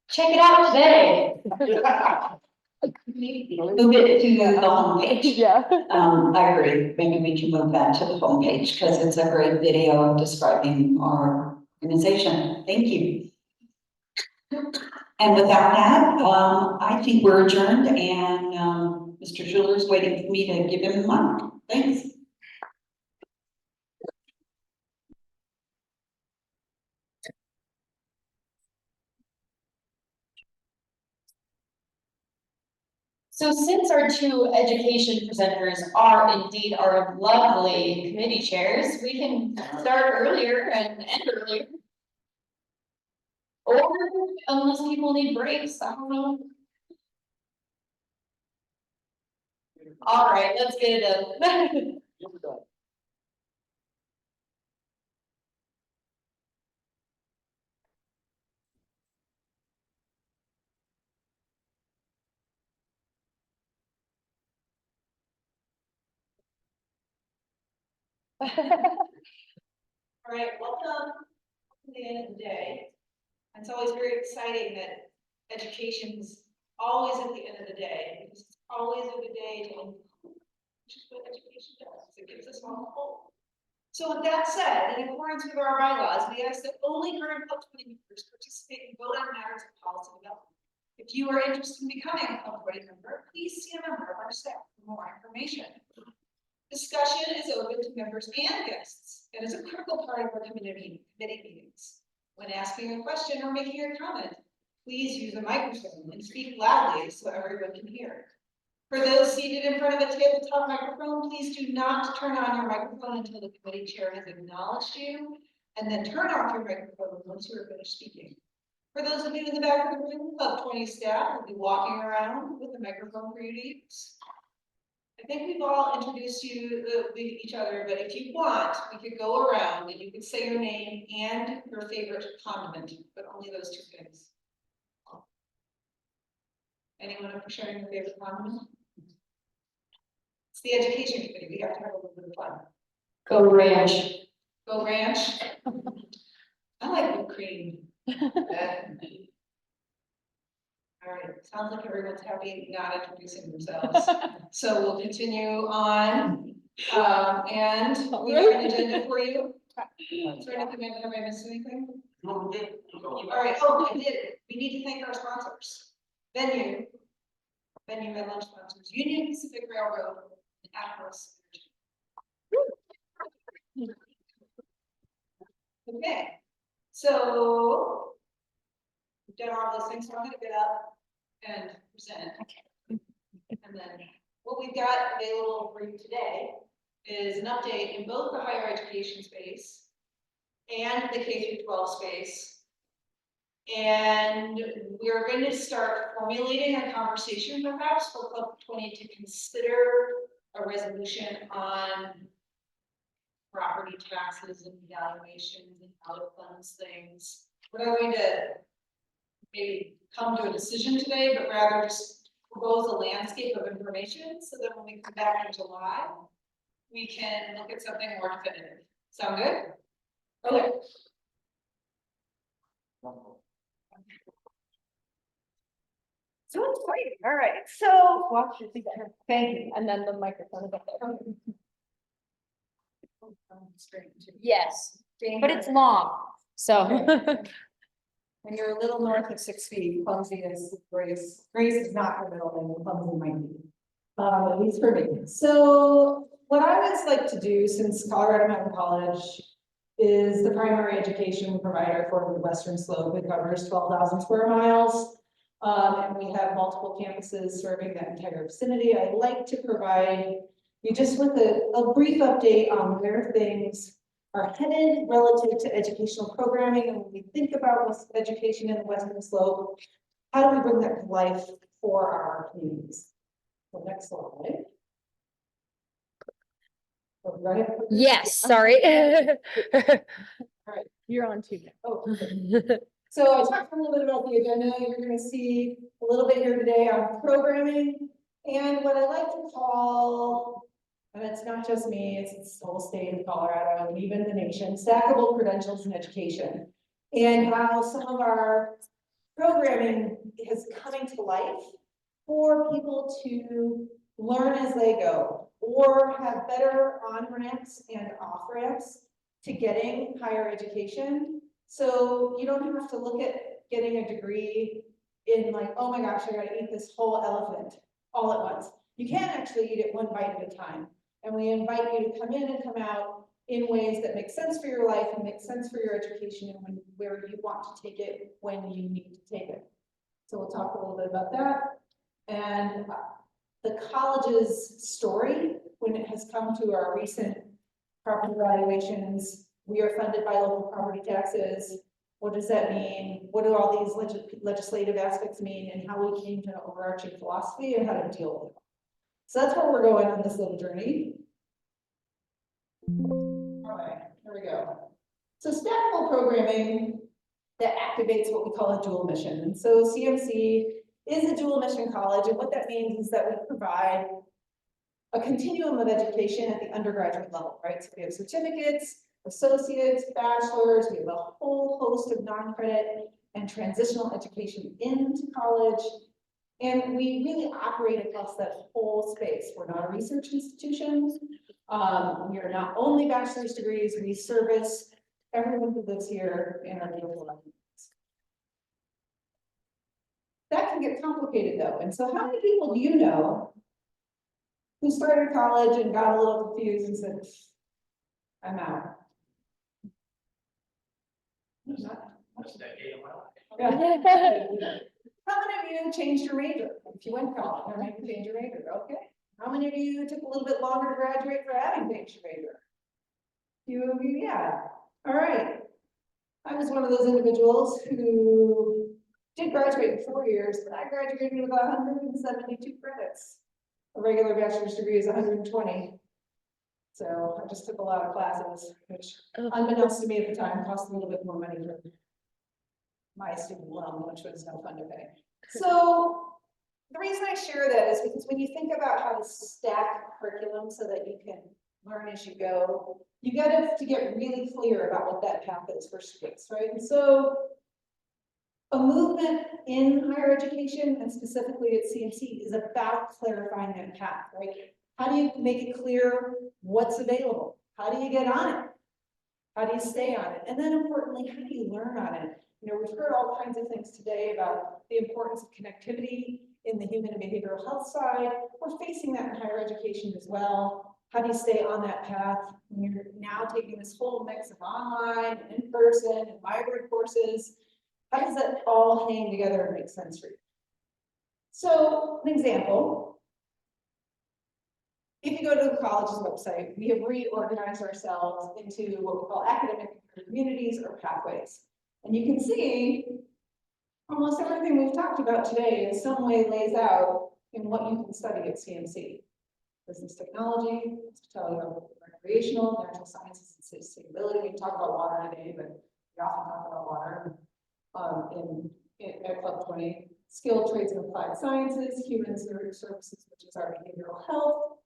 Check it out today. Move it to the homepage. Yeah. I agree. Maybe we can move that to the homepage because it's a great video describing our organization. Thank you. And without that, I think we're adjourned, and Mr. Schuler is waiting for me to give him the mic. Thanks. So since our two education presenters are indeed our lovely committee chairs, we can start earlier and end earlier. Or unless people need breaks, I don't know. All right, let's get it done. All right, welcome to the end of the day. It's always very exciting that education's always at the end of the day, because it's always a good day to, which is what education does, it gives us all hope. So with that said, in accordance with our bylaws, we ask that only current Club 20 members participate and vote on matters of policy development. If you are interested in becoming a Club 20 member, please see a member of our staff for more information. Discussion is open to members and guests. It is a critical part of our committee meetings. When asking a question or making a comment, please use a microphone and speak loudly so everyone can hear. For those seated in front of a tabletop microphone, please do not turn on your microphone until the committee chair has acknowledged you, and then turn off your microphone once you are finished speaking. For those of you in the back of the room, Club 20 staff will be walking around with a microphone for you to use. I think we've all introduced you each other, but if you want, we could go around and you could say your name and your favorite condiment, but only those two things. Anyone up for sharing their favorite condiment? It's the education committee. We have to have a little bit of fun. Go ranch. Go ranch. I like whipped cream. All right, sounds like everyone's happy not introducing themselves. So we'll continue on. And we have an agenda for you. Is there anything, have I missed anything? All right, oh, I did. We need to thank our sponsors. Venue and lunch sponsors. Union Pacific Railroad and Atlas Energy. Okay, so we've done all those things, so I'm gonna get up and present. Okay. And then what we've got available for you today is an update in both the higher education space and the K-12 space. And we're going to start formulating a conversation perhaps for Club 20 to consider a resolution on property taxes and valuations and how it funds things. We're not going to maybe come to a decision today, but rather just propose a landscape of information so that when we come back in July, we can look at something more definitive. Sound good? Okay. So exciting. All right, so. Watch your feature. Thank you. And then the microphone is up there. Yes, but it's long, so. And you're a little north of 6 feet, clumsy as Grace. Grace is not her middle name, clumsy might be. At least for me. So what I always like to do, since Colorado Mountain College is the primary education provider for the Western Slope, it covers 12,000 square miles. And we have multiple campuses serving that entire vicinity. I'd like to provide you just with a brief update on where things are headed relative to educational programming. And when we think about education in the Western Slope, how do we bring that to life for our communities? So next slide. Oh, do I have to put this? Yes, sorry. All right. You're on too. Oh, okay. So I talked a little bit about the agenda. You're going to see a little bit here today on programming and what I like to call, and it's not just me, it's the whole state of Colorado and even the nation, stackable credentials in education, and how some of our programming is coming to life for people to learn as they go or have better on-ramps and off-ramps to getting higher education. So you don't have to look at getting a degree in like, oh my gosh, I gotta eat this whole elephant all at once. You can actually eat it one bite at a time. And we invite you to come in and come out in ways that make sense for your life and make sense for your education and where you want to take it when you need to take it. So we'll talk a little bit about that. And the college's story, when it has come to our recent property valuations, we are funded by local property taxes. What does that mean? What do all these legislative aspects mean and how we came to an overarching philosophy and how to deal with it. So that's where we're going on this little journey. All right, here we go. So stackable programming that activates what we call a dual mission. And so CMC is a dual mission college. And what that means is that we provide a continuum of education at the undergraduate level, right? So we have certificates, associates, bachelors, we have a whole host of non-credit and transitional education into college. And we really operate across that whole space. We're not a research institution. We are not only bachelor's degrees, we service everyone who lives here in our beautiful lives. That can get complicated though. And so how many people do you know who started college and got a little confused and said, I'm out? Yeah. How many of you changed your major? If you went to college, or maybe change your major, okay. How many of you took a little bit longer to graduate for having changed your major? Few of you, yeah. All right. I was one of those individuals who did graduate in 4 years, but I graduated with 172 credits. A regular bachelor's degree is 120. So I just took a lot of classes, which unbeknownst to me at the time cost a little bit more money for my student loan, which was no fun to pay. So the reason I share that is because when you think about how to stack curriculum so that you can learn as you go, you got to get really clear about what that path is for students, right? And so a movement in higher education and specifically at CMC is about clarifying that path, right? How do you make it clear what's available? How do you get on it? How do you stay on it? And then importantly, how do you learn on it? You know, we've heard all kinds of things today about the importance of connectivity in the human and behavioral health side. We're facing that in higher education as well. How do you stay on that path when you're now taking this whole mix of online and in-person and hybrid courses? How does that all hang together and make sense for you? So, an example, if you go to the college's website, we have reorganized ourselves into what we call academic communities or pathways. And you can see almost everything we've talked about today in some way lays out in what you can study at CMC. Business technology, hospitality, recreational, natural sciences, and sustainability. We talk about water today, but we often talk about water at Club 20. Skilled trades and applied sciences, human services, which is our behavioral health,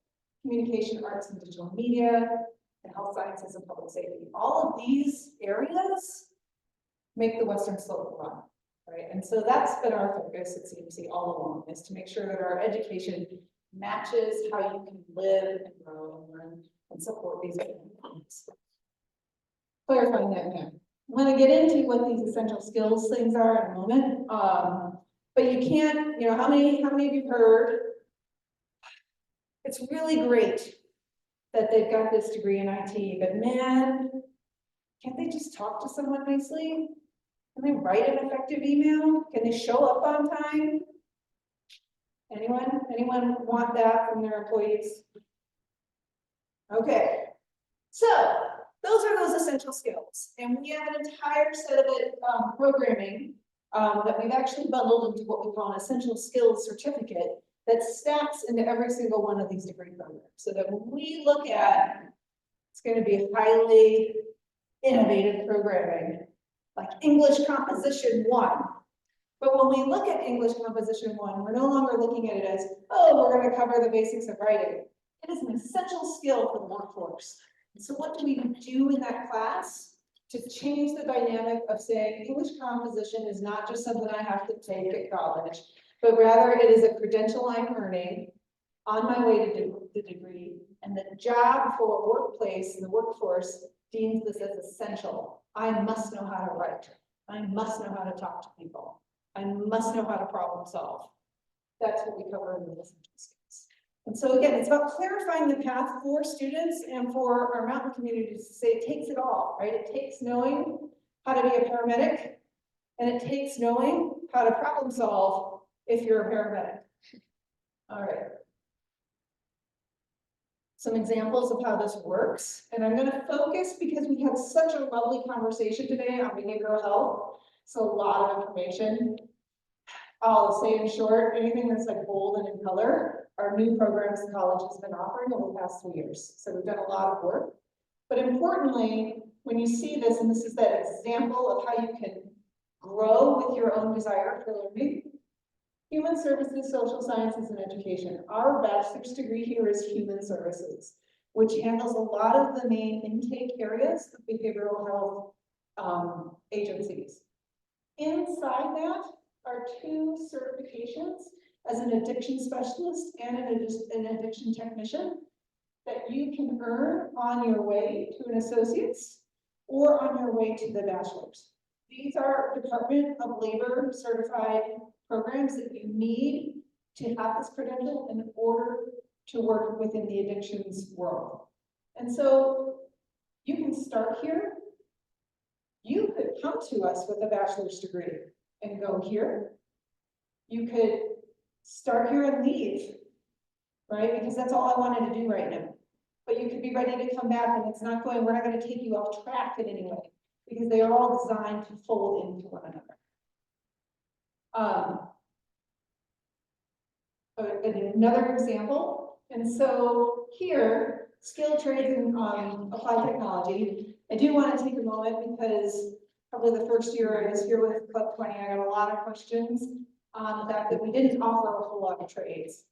communication, arts and digital media, and health sciences and public safety. All of these areas make the Western Slope run, right? And so that's been our focus at CMC all along, is to make sure that our education matches how you can live and grow and learn and support these things. Clarifying that now. I'm going to get into what these essential skills things are in a moment. But you can't, you know, how many of you heard? It's really great that they've got this degree in IT, but man, can't they just talk to someone nicely? Can they write an effective email? Can they show up on time? Anyone want that from their employees? Okay, so those are those essential skills. And we have an entire set of it, programming that we've actually bundled into what we call an essential skills certificate that stacks into every single one of these degree programs. So that when we look at, it's going to be highly innovative programming, like English Composition 1. But when we look at English Composition 1, we're no longer looking at it as, oh, we're going to cover the basics of writing. It is an essential skill for the workforce. So what do we do in that class to change the dynamic of saying English composition is not just something I have to take at college, but rather it is a credential I'm earning on my way to do the degree, and the job for workplace and the workforce deems this as essential. I must know how to write. I must know how to talk to people. I must know how to problem solve. That's what we cover in the essential skills. And so again, it's about clarifying the path for students and for our mountain communities to say it takes it all, right? It takes knowing how to be a paramedic, and it takes knowing how to problem solve if you're a paramedic. All right. Some examples of how this works. And I'm going to focus because we had such a lovely conversation today on behavioral health. So a lot of information. I'll say in short, anything that's like bold and in color are new programs the college has been offering over the past 3 years. So we've done a lot of work. But importantly, when you see this, and this is that example of how you can grow with your own desire for learning, human services, social sciences, and education. Our bachelor's degree here is human services, which handles a lot of the main intake areas of behavioral health agencies. Inside that are 2 certifications as an addiction specialist and an addiction technician that you can earn on your way to an associate's or on your way to the bachelor's. These are Department of Labor certified programs that you need to have this credential in order to work within the addictions world. And so you can start here. You could come to us with a bachelor's degree and go here. You could start here and leave, right? Because that's all I wanted to do right now. But you could be ready to come back, and it's not going, we're not going to take you off track in any way, because they are all designed to fold into one another. Another example, and so here, skilled trades and applied technology. I do want to take a moment because probably the first year I was here with Club 20, I got a lot of questions on the fact that we didn't offer a whole lot of trades.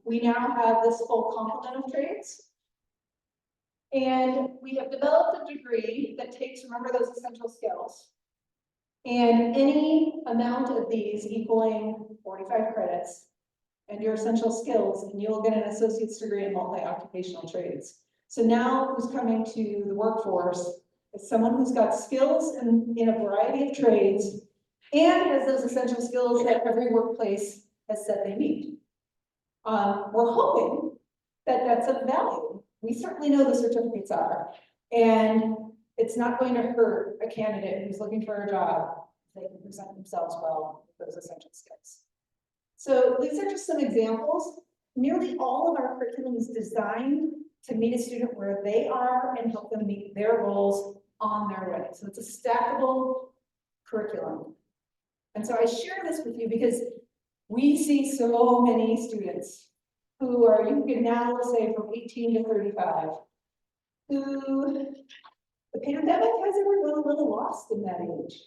We now have this full complement of trades. And we have developed a degree that takes, remember, those essential skills. And any amount of these equaling 45 credits and your essential skills, and you'll get an associate's degree in multi-occupational trades. So now who's coming to the workforce is someone who's got skills in a variety of trades and has those essential skills that every workplace has said they need. We're hoping that that's of value. We certainly know the certificates are, and it's not going to hurt a candidate who's looking for a job if they can present themselves well with those essential skills. So these are just some examples. Nearly all of our curriculum is designed to meet a student where they are and help them meet their goals on their way. So it's a stackable curriculum. And so I share this with you because we see so many students who are, you can now say from 18 to 35, who the pandemic has everyone a little lost in that age.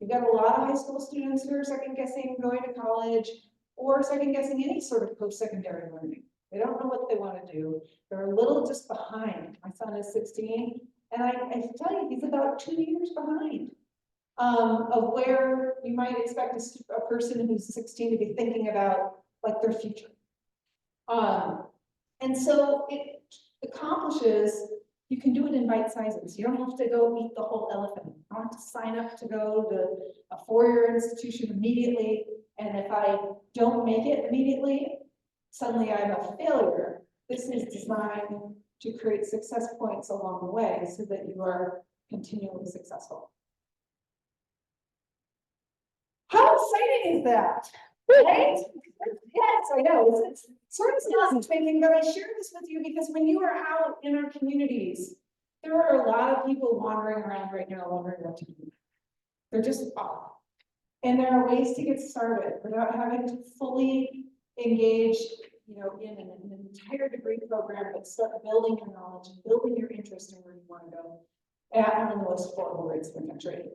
You've got a lot of high school students who are second guessing going to college or second guessing any sort of post-secondary learning. They don't know what they want to do. They're a little just behind. My son is 16, and I tell you, he's about 2 years behind of where you might expect a person who's 16 to be thinking about like their future. And so it accomplishes, you can do it in bite sizes. You don't have to go eat the whole elephant. You don't have to sign up to go to a four-year institution immediately. And if I don't make it immediately, suddenly I'm a failure. This is designed to create success points along the way so that you are continually successful. How exciting is that? Right? Yes, I know. It's sort of not thinking, but I share this with you because when you are out in our communities, there are a lot of people wandering around right now wondering what to do. They're just off. And there are ways to get started without having to fully engage, you know, in an entire degree program, but start building your knowledge, building your interest in where you want to go at one of the most affordable rates in the country.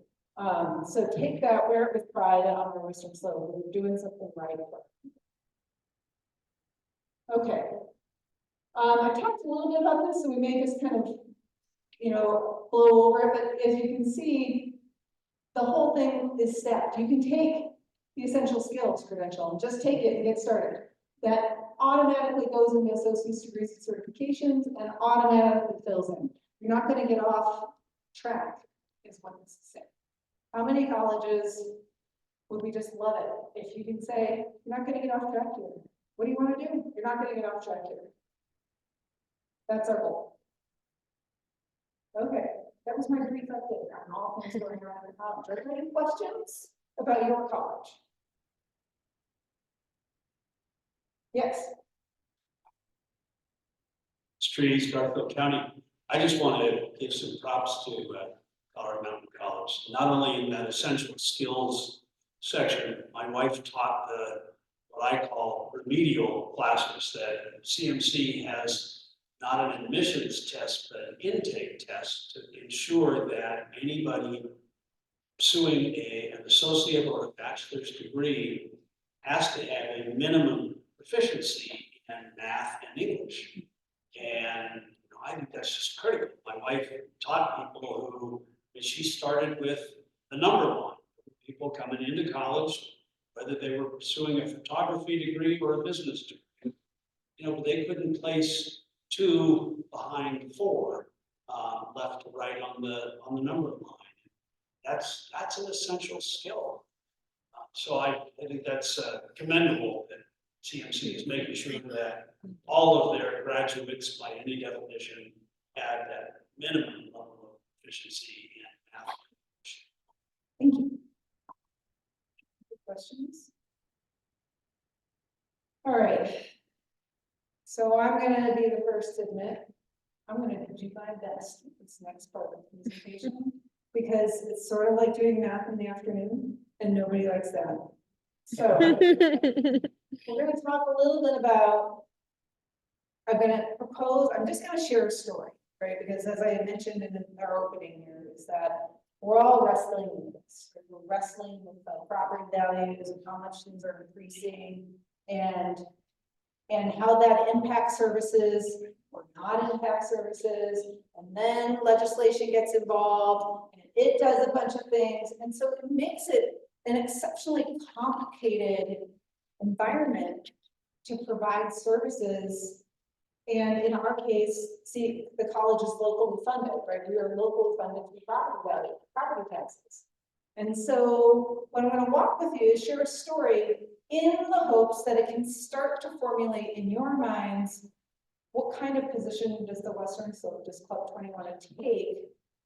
So take that, wear it with pride on the Western Slope. We're doing something right. Okay. I talked a little bit about this, so we may just kind of, you know, blow over it, but as you can see, the whole thing is stacked. You can take the essential skills credential and just take it and get started. That automatically goes into associate's degrees and certifications and automatically fills in. You're not going to get off track, is what this is saying. How many colleges would we just love it if you can say, you're not going to get off track here. What do you want to do? You're not going to get off track here. That's our goal. Okay, that was my brief update on all things going around in college. Are there any questions about your college? Yes. Streets, Garfield County. I just want to give some props to Colorado Mountain College, not only in that essential skills section. My wife taught the what I call remedial classes that CMC has not an admissions test, but an intake test to ensure that anybody pursuing an associate or a bachelor's degree has to have a minimum proficiency in math and English. And I think that's just critical. My wife taught people who, and she started with the number one, people coming into college, whether they were pursuing a photography degree or a business degree, you know, they couldn't place 2 behind 4, left to right on the number line. That's an essential skill. So I think that's commendable that CMC is making sure that all of their graduates, by any definition, have that minimum level of efficiency in math. Thank you. Questions? All right. So I'm going to be the first to admit, I'm going to do my best with this next part of the presentation because it's sort of like doing math in the afternoon and nobody likes that. So we're going to talk a little bit about, I'm just going to share a story, right? Because as I mentioned in our opening here, is that we're all wrestling with this. We're wrestling with the property values and how much things are increasing and how that impacts services or not impact services. And then legislation gets involved and it does a bunch of things. And so it makes it an exceptionally complicated environment to provide services. And in our case, see, the college is locally funded, right? We are locally funded through property taxes. And so what I'm going to walk with you is share a story in the hopes that it can start to formulate in your minds what kind of position does the Western Slope, does Club 20 want to take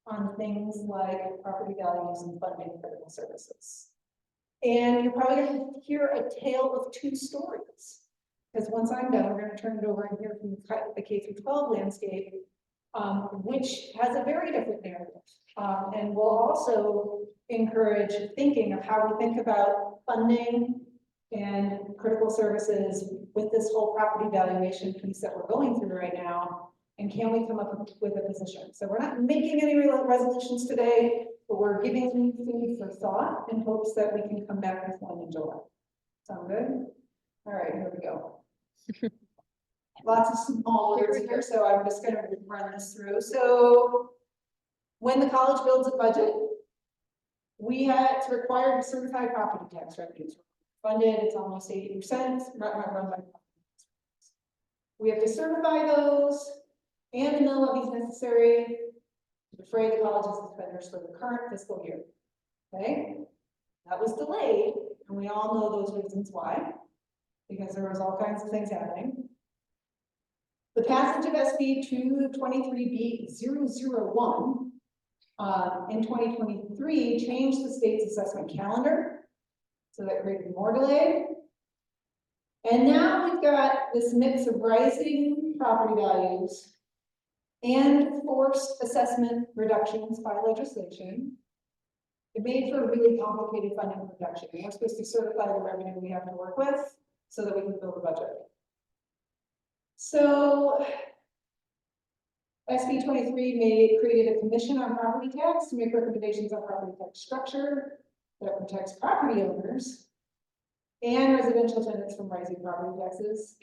on things like property values and funding critical services. And you're probably going to hear a tale of 2 stories. Because once I'm done, we're going to turn it over and hear from the K-12 landscape, which has a very different narrative. And will also encourage thinking of how we think about funding and critical services with this whole property valuation piece that we're going through right now. And can we come up with a position? So we're not making any resolutions today, but we're giving you food for thought in hopes that we can come back with one in July. Sound good? All right, here we go. Lots of small words here, so I'm just going to run this through. So when the college builds a budget, it's required to certify property tax revenues. Funded, it's almost 80%, run by. We have to certify those and the mill levies necessary to defray the college's expenditures for the current fiscal year. Okay, that was delayed, and we all know those reasons why, because there was all kinds of things happening. The passage of SB 223B001 in 2023 changed the state's assessment calendar, so that created more delay. And now we've got this mix of rising property values and forced assessment reductions by legislation. It made for a really complicated funding reduction. We're supposed to certify the revenue we have to work with so that we can build a budget. So SB 23 created a commission on property tax to make recommendations on property tax structure that protects property owners and residential tenants from rising property taxes,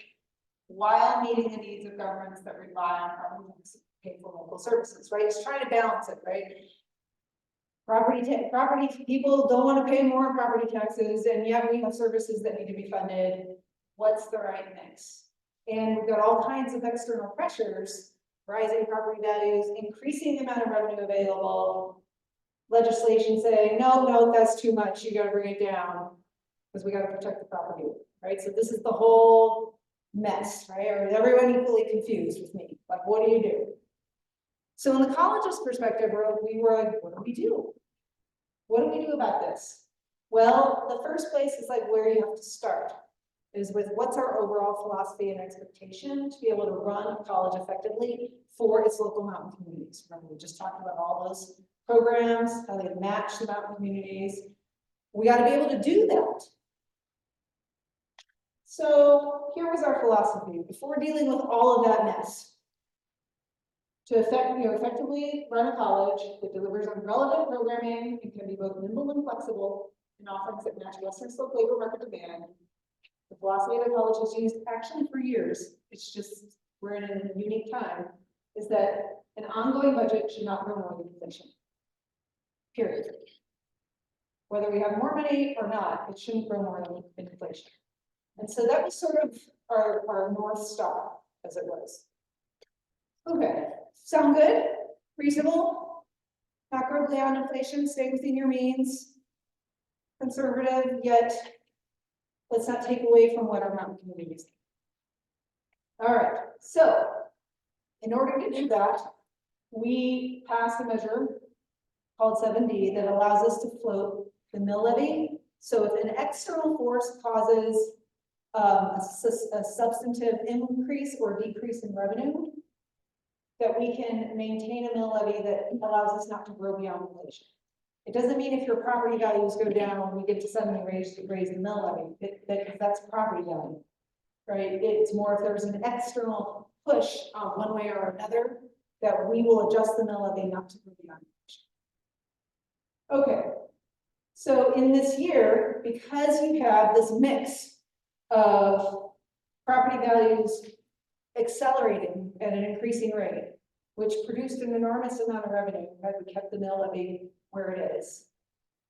while meeting the needs of governments that rely on property tax to pay for local services, right? It's trying to balance it, right? Property people don't want to pay more property taxes, and yet we have services that need to be funded. What's the right mix? And we've got all kinds of external pressures, rising property values, increasing the amount of revenue available, legislation saying, no, that's too much, you got to bring it down, because we got to protect the property, right? So this is the whole mess, right? Or is everyone equally confused with me? Like, what do you do? So in the college's perspective, we were like, what do we do? What do we do about this? Well, the first place is like where you have to start, is with what's our overall philosophy and expectation to be able to run a college effectively for its local mountain communities. Remember, we just talked about all those programs, how they match the mountain communities. We got to be able to do that. So here was our philosophy before dealing with all of that mess. To effectively run a college that delivers on relevant programming and can be both nimble and flexible in offerings that match Western slope labor market demand. The philosophy that college has used actually for years, it's just we're in a unique time, is that an ongoing budget should not grow more than inflation. Period. Whether we have more money or not, it shouldn't grow more than inflation. And so that was sort of our North Star, as it was. Okay, sound good? Reasonable? Not grow beyond inflation, stay within your means. Conservative, yet let's not take away from what our mountain communities do. All right, so in order to do that, we passed a measure called 7D that allows us to float the mill levy. So if an external force causes a substantive increase or decrease in revenue, that we can maintain a mill levy that allows us not to grow beyond inflation. It doesn't mean if your property values go down, we get to suddenly raise the mill levy, that's property value, right? It's more if there's an external push one way or another, that we will adjust the mill levy not to go beyond inflation. Okay, so in this year, because you have this mix of property values accelerating at an increasing rate, which produced an enormous amount of revenue had we kept the mill levy where it is.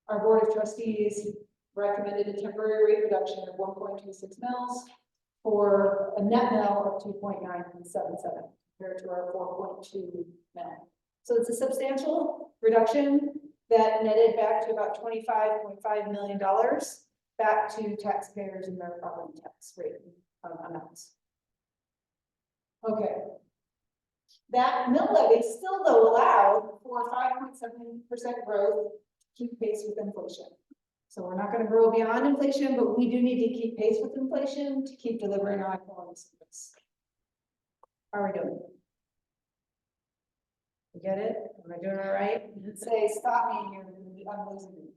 Our Board of Trustees recommended a temporary rate reduction of 1.26 mils for a net mill of 2.977 compared to our 4.2 mil. So it's a substantial reduction that netted back to about $25.5 million back to taxpayers and their property tax rate amounts. Okay. That mill levy still though allowed for 5.7% growth to keep pace with inflation. So we're not going to grow beyond inflation, but we do need to keep pace with inflation to keep delivering high quality service. How are we doing? You get it? Am I doing all right? Say stop me here. I'm losing you.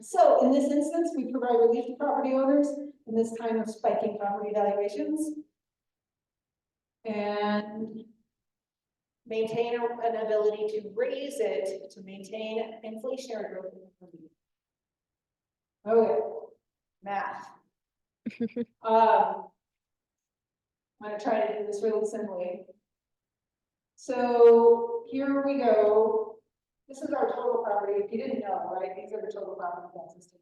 So in this instance, we provide relief to property owners in this time of spiking property valuations, and maintain an ability to raise it to maintain inflationary growth in the community. Okay, math. I'm going to try to do this really simply. So here we go. This is our total property. If you didn't know, right, these are the total property taxes.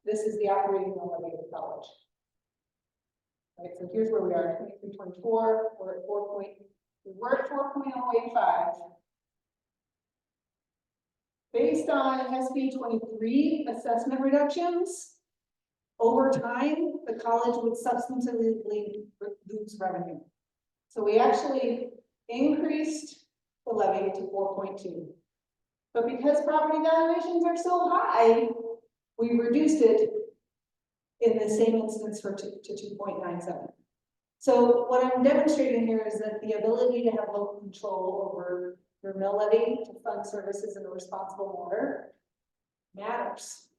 This is the operating mill levy of the college. Right, so here's where we are, 23, 24, we're at 4.085. Based on SB 23 assessment reductions, over time, the college would substantively lose revenue. So we actually increased the levy to 4.2. But because property valuations are so high, we reduced it in the same instance to 2.97. So what I'm demonstrating here is that the ability to have local control over your mill levy to fund services in a responsible manner matters.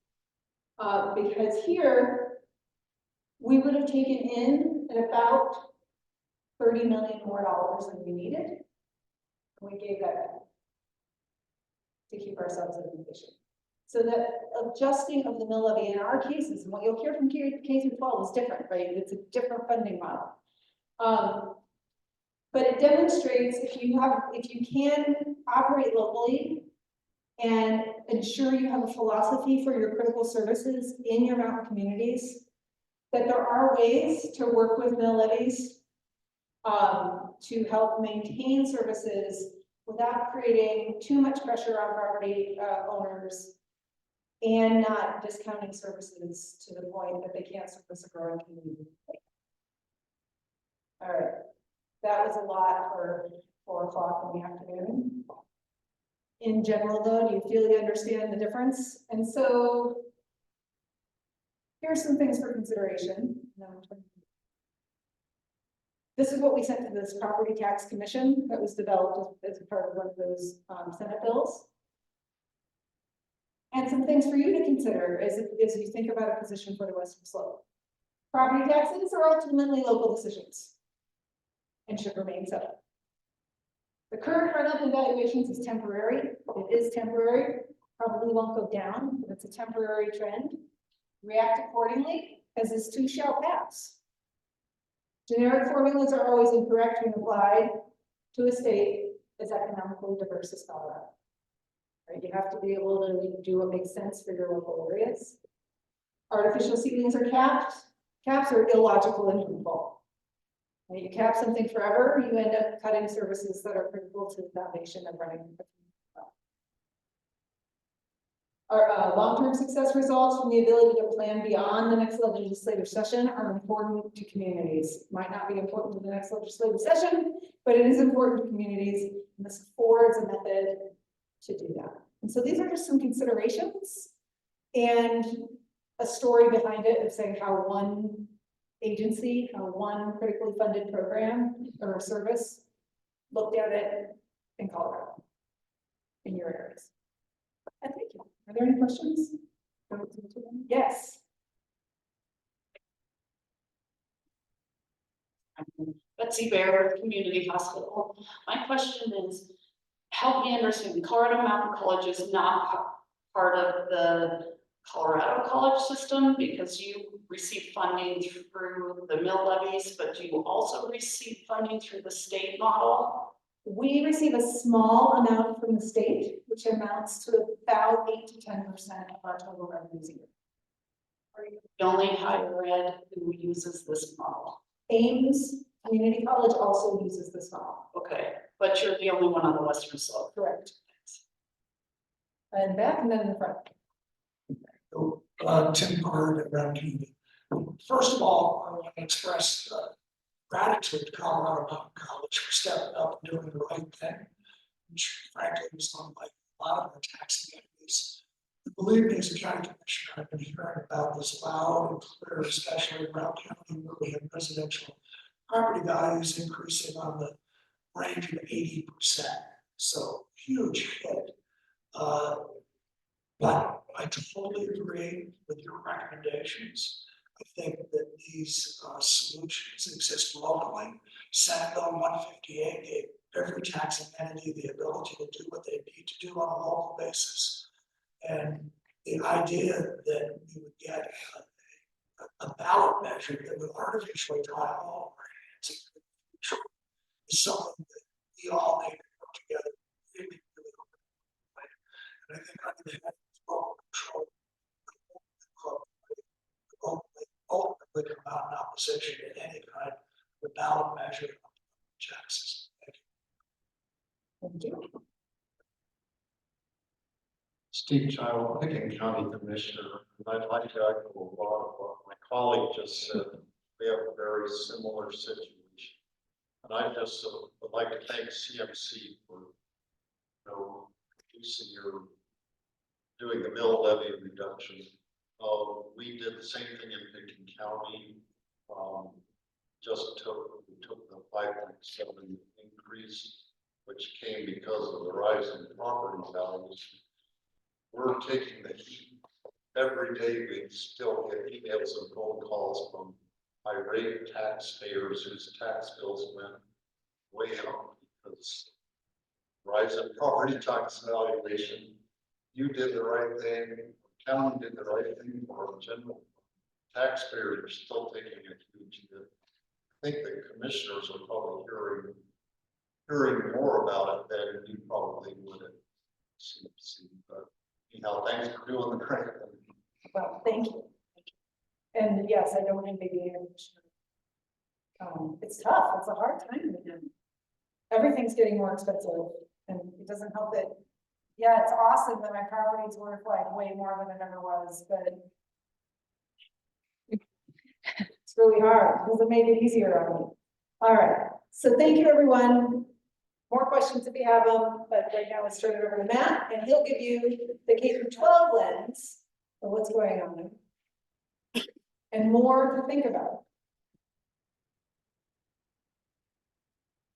Because here, we would have taken in at about $30 million more than we needed. And we gave that back to keep ourselves in position. So that adjusting of the mill levy in our cases, and what you'll hear from K through 12 is different, right? It's a different funding model. But it demonstrates if you can operate locally and ensure you have a philosophy for your critical services in your mountain communities, that there are ways to work with mill levies to help maintain services without creating too much pressure on property owners and not discounting services to the point that they can't service a growing community. All right, that was a lot for 4 o'clock in the afternoon. In general, though, do you feel you understand the difference? And so here's some things for consideration. This is what we sent to this property tax commission that was developed as a part of one of those Senate bills. And some things for you to consider as you think about a position for the Western Slope. Property taxes are ultimately local decisions and should remain so. The current run-up in valuations is temporary. It is temporary, probably won't go down, but it's a temporary trend. React accordingly, as this too shall pass. Generic formulas are always incorrect when applied to a state as economically diverse as Colorado. Right? You have to be able to do what makes sense for your local areas. Artificial ceilings are capped. Caps are illogical and harmful. When you cap something forever, you end up cutting services that are critical to the foundation of running. Our long-term success results from the ability to plan beyond the next legislative session are important to communities. Might not be important to the next legislative session, but it is important to communities, and this affords a method to do that. And so these are just some considerations and a story behind it of saying how one agency, how one critically funded program or service looked at it in Colorado, in your areas. And thank you. Are there any questions? Yes. Betsy Bear, Community Hospital. My question is, help me understand, Colorado Mountain College is not part of the Colorado college system because you receive funding through the mill levies, but do you also receive funding through the state model? We receive a small amount from the state, which amounts to about 8 to 10% of our total revenues a year. Are you the only higher ed who uses this model? Ames Community College also uses this model. Okay, but you're the only one on the Western Slope. Correct. And back and then in the front. Tim Bird at Round Community. First of all, I want to express gratitude to Colorado Mountain College for stepping up and doing the right thing, which frankly was unlike a lot of our tax communities. Believe me, as a county commissioner, I've been hearing about this loud and clear, especially around county where we have residential property values increasing on the range of 80%. So huge hit. But I totally agree with your recommendations. I think that these solutions exist locally. Senate Bill 158 gave every taxing entity the ability to do what they need to do on a local basis. And the idea that you would get a ballot measure that would artificially tie all our hands into the future is something that we all need to work together really, really I think under the head of local control, ultimately come out in opposition to any kind of ballot measure of taxes. Thank you. Steve Child, Lincoln County Commissioner, and I'd like to echo a lot of what my colleague just said. We have a very similar situation. And I just would like to thank CMC for, doing the mill levy reduction. We did the same thing in Lincoln County. We took the 5.7 increase, which came because of the rise in property values. We're taking the heat. Every day we still get emails and phone calls from irate taxpayers whose tax bills went way up because rise in property tax valuation. You did the right thing, the county did the right thing for the general taxpayers are still taking a huge hit. I think the commissioners are probably hearing more about it than you probably would at CMC. But anyhow, thanks for doing the right thing. Well, thank you. And yes, I don't envy the air conditioner. It's tough. It's a hard time with them. Everything's getting more expensive, and it doesn't help that. Yeah, it's awesome that my property's worth like way more than it ever was, but it's really hard because it made it easier on me. All right, so thank you, everyone. More questions if you have them, but right now let's turn it over to Matt, and he'll give you the K-12 lens of what's going on and more to think about.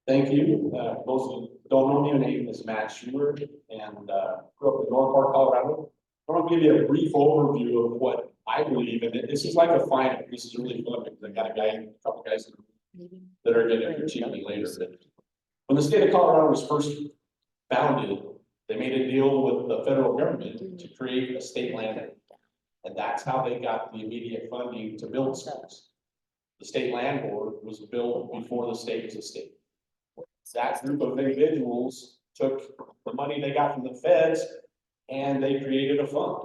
Thank you. Those who don't know me, my name is Matt Schumer, and grew up in North Park, Colorado. I want to give you a brief overview of what I believe in. This is like a final. This is really fun because I got a couple guys that are going to critique me later. But when the state of Colorado was first founded, they made a deal with the federal government to create a state land bank. And that's how they got the immediate funding to build schools. The state land board was built before the state was a state. That group of individuals took the money they got from the feds and they created a fund,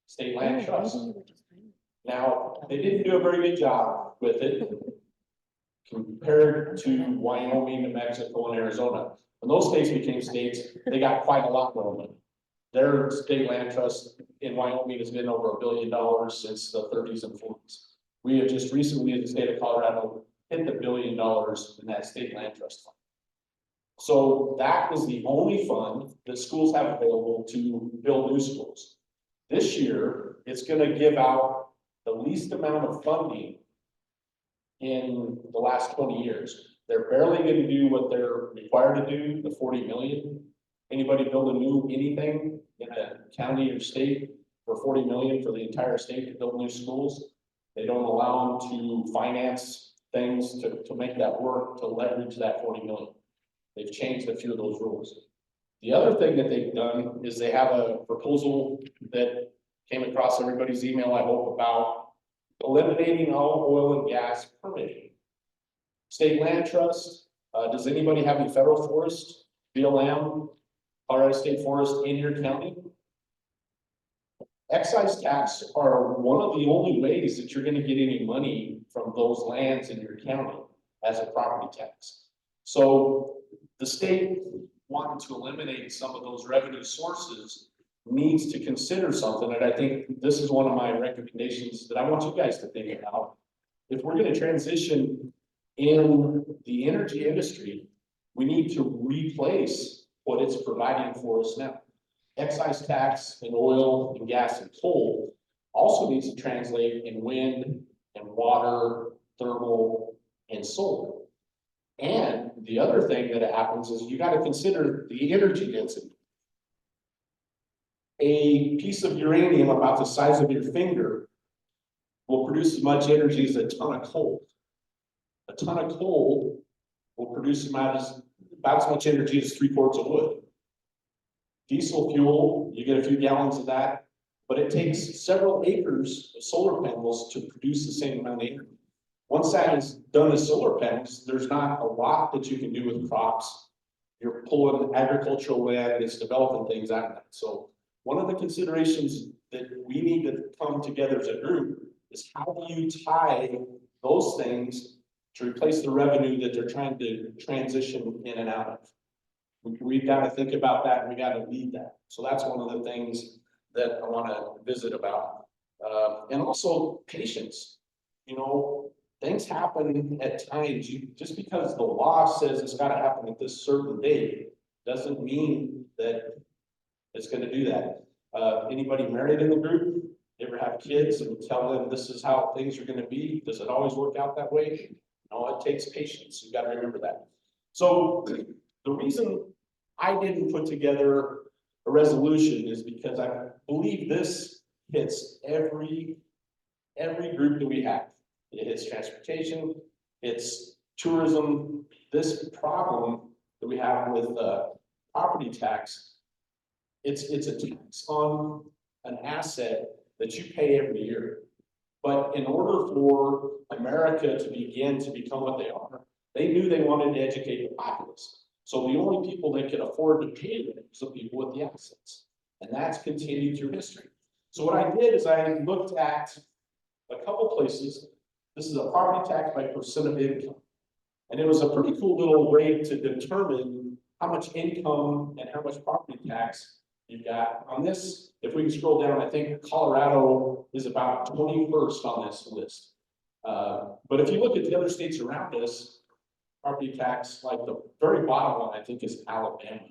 state land trust. Now, they didn't do a very good job with it compared to Wyoming, New Mexico, and Arizona. When those states became states, they got quite a lot more money. Their state land trust in Wyoming has been over $1 billion since the 30s and 40s. We have just recently, in the state of Colorado, hit the $1 billion in that state land trust fund. So that is the only fund that schools have available to build new schools. This year, it's going to give out the least amount of funding in the last 20 years. They're barely going to do what they're required to do, the 40 million. Anybody build a new anything in a county or state for 40 million for the entire state to build new schools? They don't allow them to finance things to make that work, to leverage that 40 million. They've changed a few of those rules. The other thing that they've done is they have a proposal that came across everybody's email, I hope, about eliminating all oil and gas permitting. State land trust, does anybody have any federal forest, BLM, Colorado State Forest in your county? Excise tax are one of the only ways that you're going to get any money from those lands in your county as a property tax. So the state wanting to eliminate some of those revenue sources needs to consider something. And I think this is one of my recommendations that I want you guys to think about. If we're going to transition in the energy industry, we need to replace what it's providing for us now. Excise tax in oil and gas and coal also needs to translate in wind and water, thermal, and solar. And the other thing that happens is you got to consider the energy density. A piece of uranium about the size of your finger will produce as much energy as a ton of coal. A ton of coal will produce about as much energy as 3 quarts of wood. Diesel fuel, you get a few gallons of that, but it takes several acres of solar panels to produce the same amount of energy. Once that is done as solar panels, there's not a lot that you can do with crops. You're pulling agricultural land, it's developing things out of that. So one of the considerations that we need to come together as a group is how do you tie those things to replace the revenue that they're trying to transition in and out of? We've got to think about that, and we got to lead that. So that's one of the things that I want to visit about. And also patience. You know, things happen at times. Just because the law says it's got to happen at this certain date doesn't mean that it's going to do that. Anybody married in the group? Ever have kids and tell them this is how things are going to be? Does it always work out that way? No, it takes patience. You got to remember that. So the reason I didn't put together a resolution is because I believe this hits every group that we have. It hits transportation, it's tourism. This problem that we have with property tax, it's a tax on an asset that you pay every year. But in order for America to begin to become what they are, they knew they wanted to educate the populace. So the only people that could afford to pay it was the people with the assets. And that's continued through history. So what I did is I looked at a couple places. This is a property tax by percent of income. And it was a pretty cool little way to determine how much income and how much property tax you got. On this, if we can scroll down, I think Colorado is about 21st on this list. But if you look at the other states around us, property tax, like the very bottom one, I think is Alabama.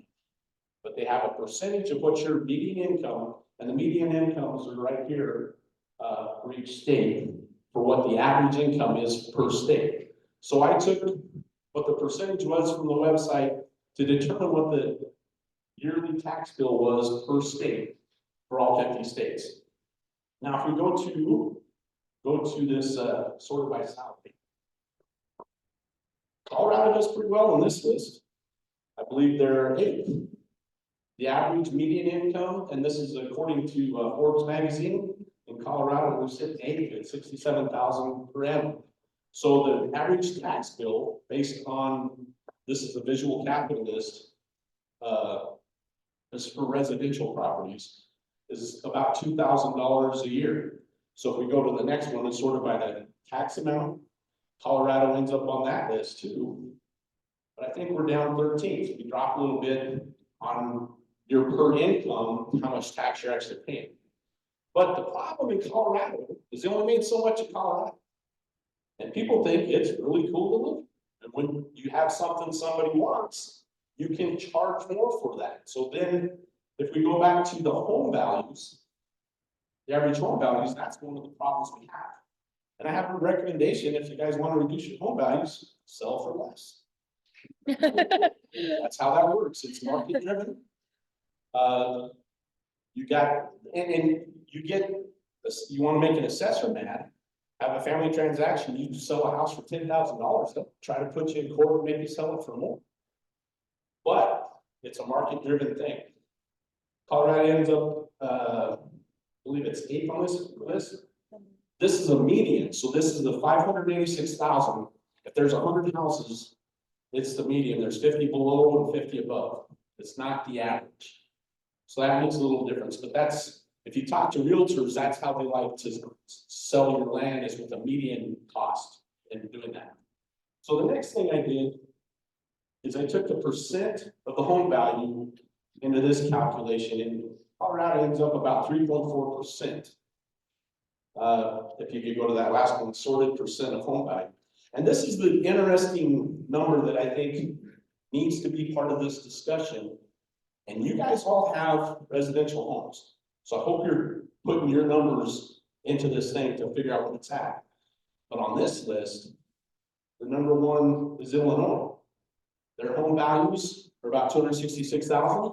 But they have a percentage of what your median income, and the median incomes are right here for each state, for what the average income is per state. So I took what the percentage was from the website to determine what the yearly tax bill was per state for all 50 states. Now, if we go to this sorted by salary, Colorado does pretty well on this list. I believe they're 8th. The average median income, and this is according to Forbes magazine, in Colorado, we're sitting 8th at $67,000 per annum. So the average tax bill, based on, this is a visual capital list, this is for residential properties, is about $2,000 a year. So if we go to the next one, it's sorted by the tax amount. Colorado ends up on that list too. But I think we're down 13th. We drop a little bit on your per income, how much tax you're actually paying. But the problem in Colorado is they only made so much in Colorado. And people think it's really cool to live. And when you have something somebody wants, you can charge more for that. So then if we go back to the home values, the average home values, that's one of the problems we have. And I have a recommendation, if you guys want to reduce your home values, sell for less. That's how that works. It's market driven. You got, and you get, you want to make an assessor mad, have a family transaction, you sell a house for $10,000, they'll try to put you in court and maybe sell it for more. But it's a market driven thing. Colorado ends up, I believe it's 8th on this list. This is a median, so this is the 586,000. If there's 100 houses, it's the median. There's 50 below and 50 above. It's not the average. So that makes a little difference, but that's, if you talk to realtors, that's how they like to sell your land, is with a median cost in doing that. So the next thing I did is I took the percent of the home value into this calculation, and Colorado ends up about 3.4%. If you could go to that last one, sorted percent of home value. And this is the interesting number that I think needs to be part of this discussion. And you guys all have residential homes. So I hope you're putting your numbers into this thing to figure out what it's at. But on this list, the number one is Illinois. Their home values are about 266,000.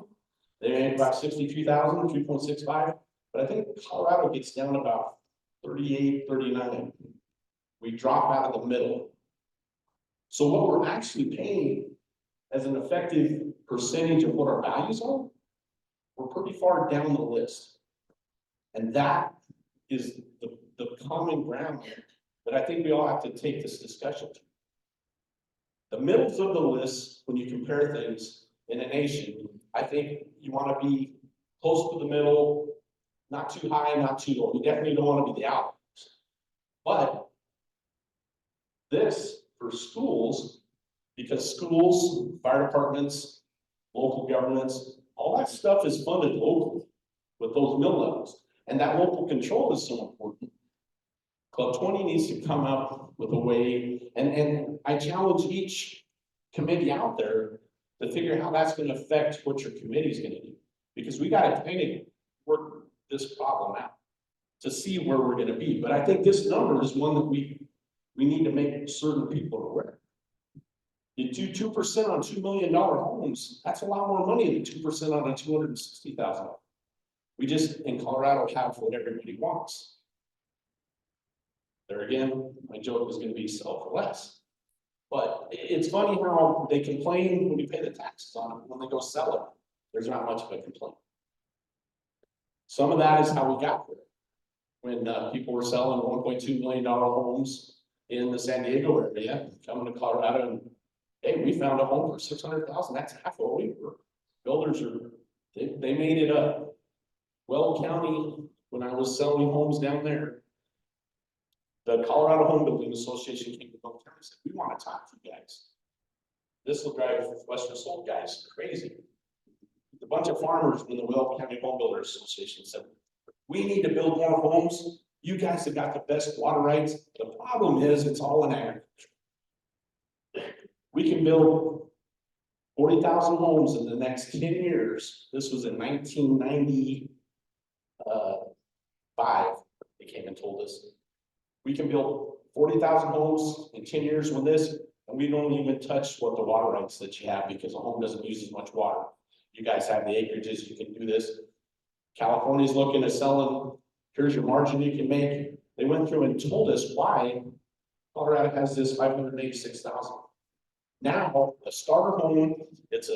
They ain't about 63,000, 3.65. But I think Colorado gets down about 38, 39. We drop out of the middle. So what we're actually paying as an effective percentage of what our values are, we're pretty far down the list. And that is the common ground that I think we all have to take this discussion to. The middles of the list, when you compare things in a nation, I think you want to be close to the middle, not too high, not too low. We definitely don't want to be the outliers. But this for schools, because schools, fire departments, local governments, all that stuff is funded locally with those mill levels. And that local control is so important. Club 20 needs to come up with a way, and I challenge each committee out there to figure out how that's going to affect what your committee is going to do. Because we got to kind of work this problem out to see where we're going to be. But I think this number is one that we need to make certain people aware. You do 2% on $2 million homes, that's a lot more money than 2% on a $260,000. We just, in Colorado, have what everybody wants. There again, my joke is going to be sell for less. But it's funny how they complain when we pay the taxes on it. When they go sell it, there's not much of a complaint. Some of that is how we got there. When people were selling $1.2 million homes in the San Diego area, coming to Colorado, and hey, we found a home for $600,000. That's half what we were. Builders are, they made it up. Weld County, when I was selling homes down there, the Colorado Home Building Association came to Weld County and said, we want to talk to you guys. This will drive Western Slope guys crazy. A bunch of farmers from the Weld County Home Builders Association said, we need to build more homes. You guys have got the best water rights. The problem is it's all in agriculture. We can build 40,000 homes in the next 10 years. This was in 1995. They came and told us. We can build 40,000 homes in 10 years with this, and we don't even touch what the water rights that you have because a home doesn't use as much water. You guys have the acreages, you can do this. California's looking at selling, here's your margin you can make. They went through and told us why Colorado has this 586,000. Now, a starter home, it's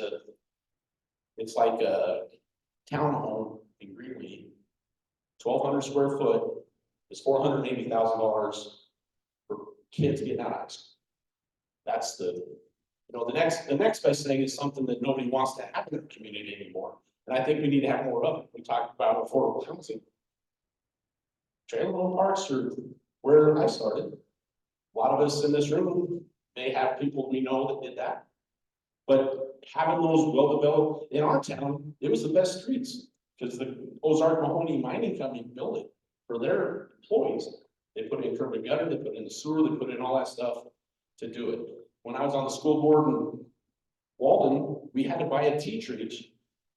like a townhome in Greenlee, 1,200 square foot, is $480,000 for kids getting out of high school. That's the next best thing is something that nobody wants to have in their community anymore. And I think we need to have more of it. We talked about affordable housing. Trailer home parks are where I started. A lot of us in this room may have people we know that did that. But having those well-developed in our town, it was the best streets because the Ozark Mahoney Mining Company built it for their employees. They put in curb and gutter, they put in the sewer, they put in all that stuff to do it. When I was on the school board in Walden, we had to buy a teacherage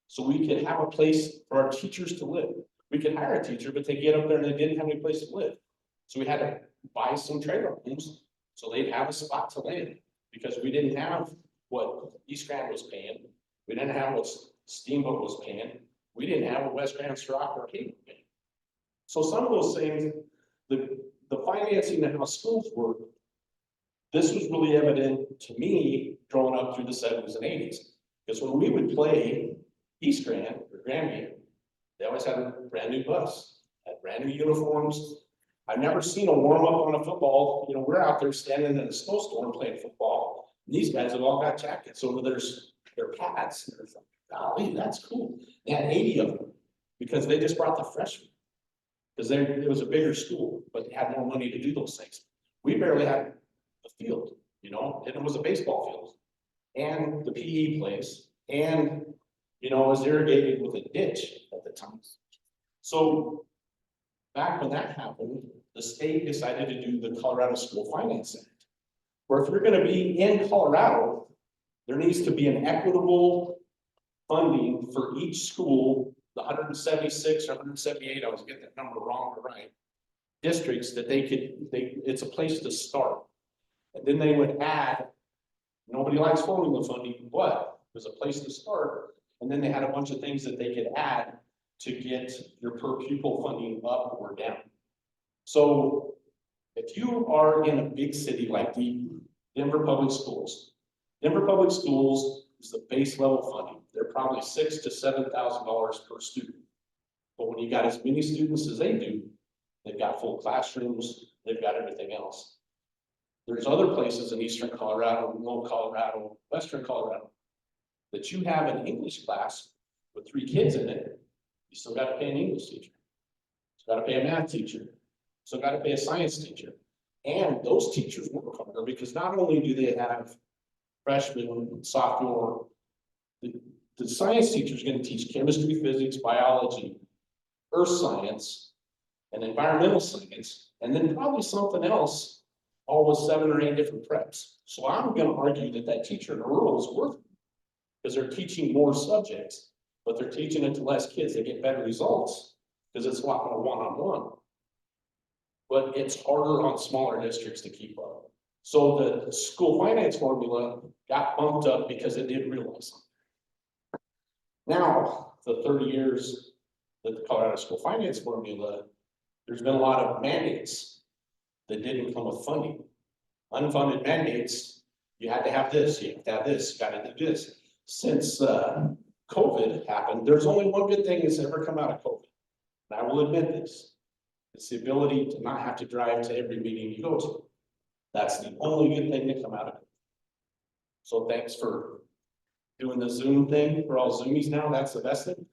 so we could have a place for our teachers to live. We could hire a teacher, but they get up there and they didn't have any place to live. So we had to buy some trailer homes so they'd have a spot to land because we didn't have what East Grand was paying. We didn't have what Steamboat was paying. We didn't have what West Grand Strock or Cape was paying. So some of those things, the financing and how schools work, this was really evident to me growing up through the 70s and 80s. Because when we would play East Grand or Granby, they always had a brand new bus, had brand new uniforms. I've never seen a warm up on a football. You know, we're out there standing in a snowstorm playing football. And these guys have all got jackets over their pads. And it's like, golly, that's cool. They had 80 of them because they just brought the freshmen. Because it was a bigger school, but they had more money to do those things. We barely had a field, you know, and it was a baseball field and the PE place, and you know, it was irrigated with a ditch at the time. So back when that happened, the state decided to do the Colorado School Finance Act, where if you're going to be in Colorado, there needs to be an equitable funding for each school, the 176 or 178, I was getting that number wrong or right, districts that it's a place to start. And then they would add, nobody likes formula funding, but it was a place to start. And then they had a bunch of things that they could add to get your per pupil funding up or down. So if you are in a big city like Denver Public Schools is the base level funding. They're probably $6,000 to $7,000 per student. But when you got as many students as they do, they've got full classrooms, they've got everything else. There's other places in Eastern Colorado, Lower Colorado, Western Colorado, that you have an English class with 3 kids in it, You still gotta pay an English teacher. Still gotta pay a math teacher. Still gotta pay a science teacher. And those teachers work harder because not only do they have freshman, sophomore, the science teacher is gonna teach chemistry, physics, biology, earth science, and environmental science, and then probably something else, all with 7 or 8 different preps. So I'm gonna argue that that teacher in rural is worth it, because they're teaching more subjects, but they're teaching it to less kids. They get better results, because it's a lot more one-on-one. But it's harder on smaller districts to keep up. So the school finance formula got bumped up because it did realize something. Now, the 30 years that the Colorado school finance formula, there's been a lot of mandates that didn't come with funding. Unfunded mandates, you had to have this, you have to have this, you gotta do this. Since COVID happened, there's only one good thing that's ever come out of COVID. And I will admit this. It's the ability to not have to drive to every meeting you go to. That's the only good thing to come out of it. So thanks for doing the Zoom thing. We're all Zoomies now, that's the best thing.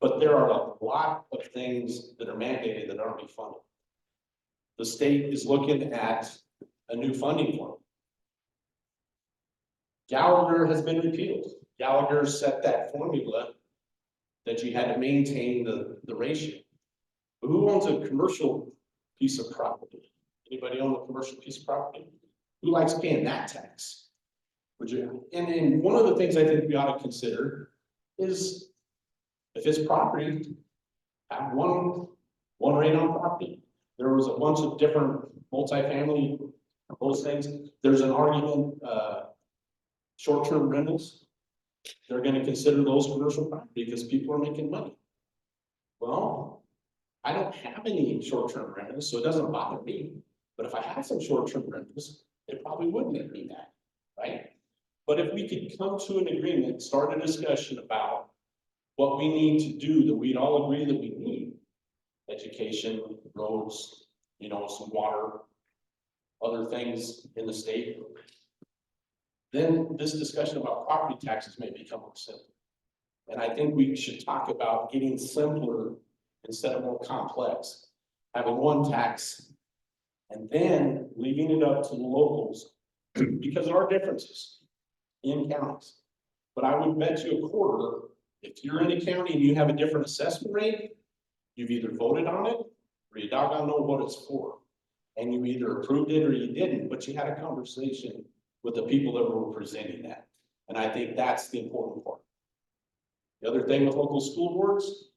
But there are a lot of things that are mandated that aren't being funded. The state is looking at a new funding form. Gallagher has been repealed. Gallagher set that formula that you had to maintain the ratio. But who owns a commercial piece of property? Anybody own a commercial piece of property? Who likes paying that tax? Would you? And one of the things I think we ought to consider is if it's property, have one rate on property. There was a bunch of different multifamily, those things. There's an argument, short-term rentals. They're going to consider those commercial property because people are making money. Well, I don't have any short-term rentals, so it doesn't bother me. But if I had some short-term rentals, it probably would make me mad, right? But if we could come to an agreement, start a discussion about what we need to do that we'd all agree that we need, education, roads, you know, some water, other things in the state, then this discussion about property taxes may become more simple. And I think we should talk about getting simpler instead of more complex, having one tax and then leaving it up to the locals because there are differences in counties. But I would bet you a quarter, if you're in a county and you have a different assessment rate, you've either voted on it or you doggone know what it's for. And you either approved it or you didn't, but you had a conversation with the people that were presenting that. And I think that's the important part. The other thing with local school boards,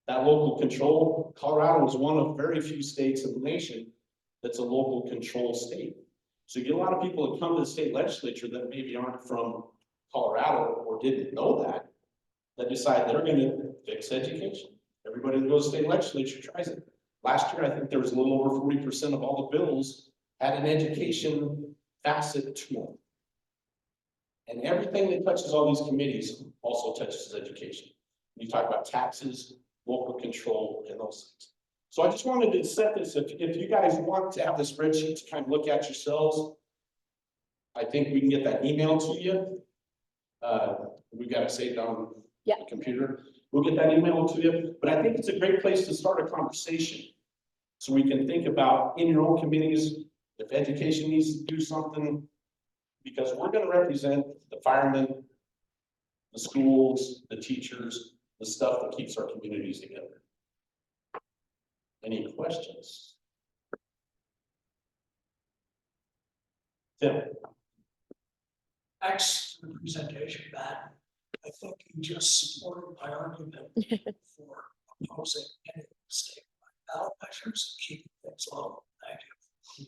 that local control, Colorado is one of very few states in the nation that's a local control state. So you get a lot of people that come to the state legislature that maybe aren't from Colorado or didn't know that decide they're going to fix education. Everybody that goes to state legislature tries it. Last year, I think there was a little over 40% of all the bills had an education facet to them. And everything that touches all these committees also touches education. You talk about taxes, local control, and those things. So I just wanted to set this, if you guys want to have this spreadsheet to kind of look at yourselves, I think we can get that email to you. We've got it saved on the computer. We'll get that email to you, but I think it's a great place to start a conversation. So we can think about in your own communities, if education needs to do something, because we're going to represent the firemen, the schools, the teachers, the stuff that keeps our communities together. Any questions? Tim. Thanks for the presentation, Matt. I think you just supported my argument for opposing any state ballot measures and keeping things low. Thank you.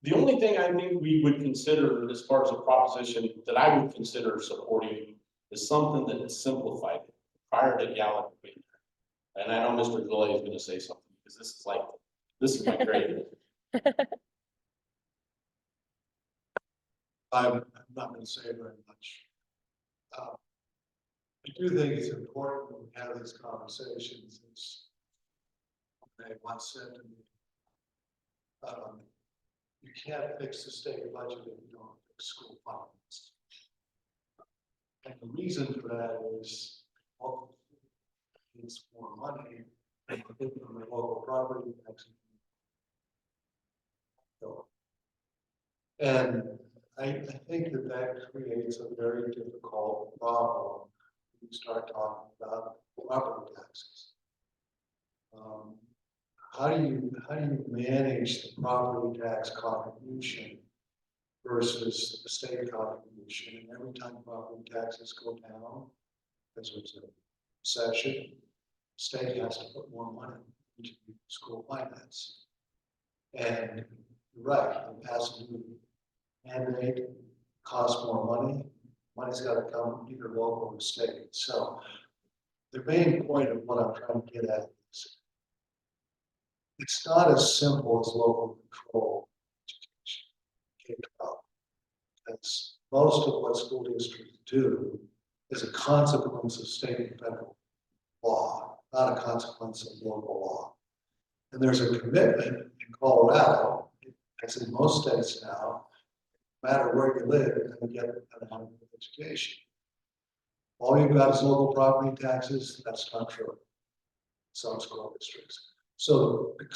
The only thing I think we would consider as far as a proposition that I would consider supporting is something that is simplified prior to Gallagher being there. And I know Mr. Goulet is going to say something because this is my grade. I'm not going to say very much. I do think it's important when we have these conversations. They once said to me, you can't fix the state budget if you don't fix school finance. And the reason for that is, well, needs more money, and from the local property tax. So, and I think that that creates a very difficult problem when you start talking about property taxes. How do you manage the property tax contribution versus the state contribution? And every time property taxes go down, because there's a recession, the state has to put more money into school finance. And you're right, it has to be mandate, cost more money. Money's got to come either local or state. So the main point of what I'm trying to get at is it's not as simple as local control education, K-12, because most of what school districts do is a consequence of state and federal law, not a consequence of local law. And there's a commitment in Colorado, as in most states now, no matter where you live, you're going to get an adequate education. All you've got is local property taxes. That's not true. Some school districts. So the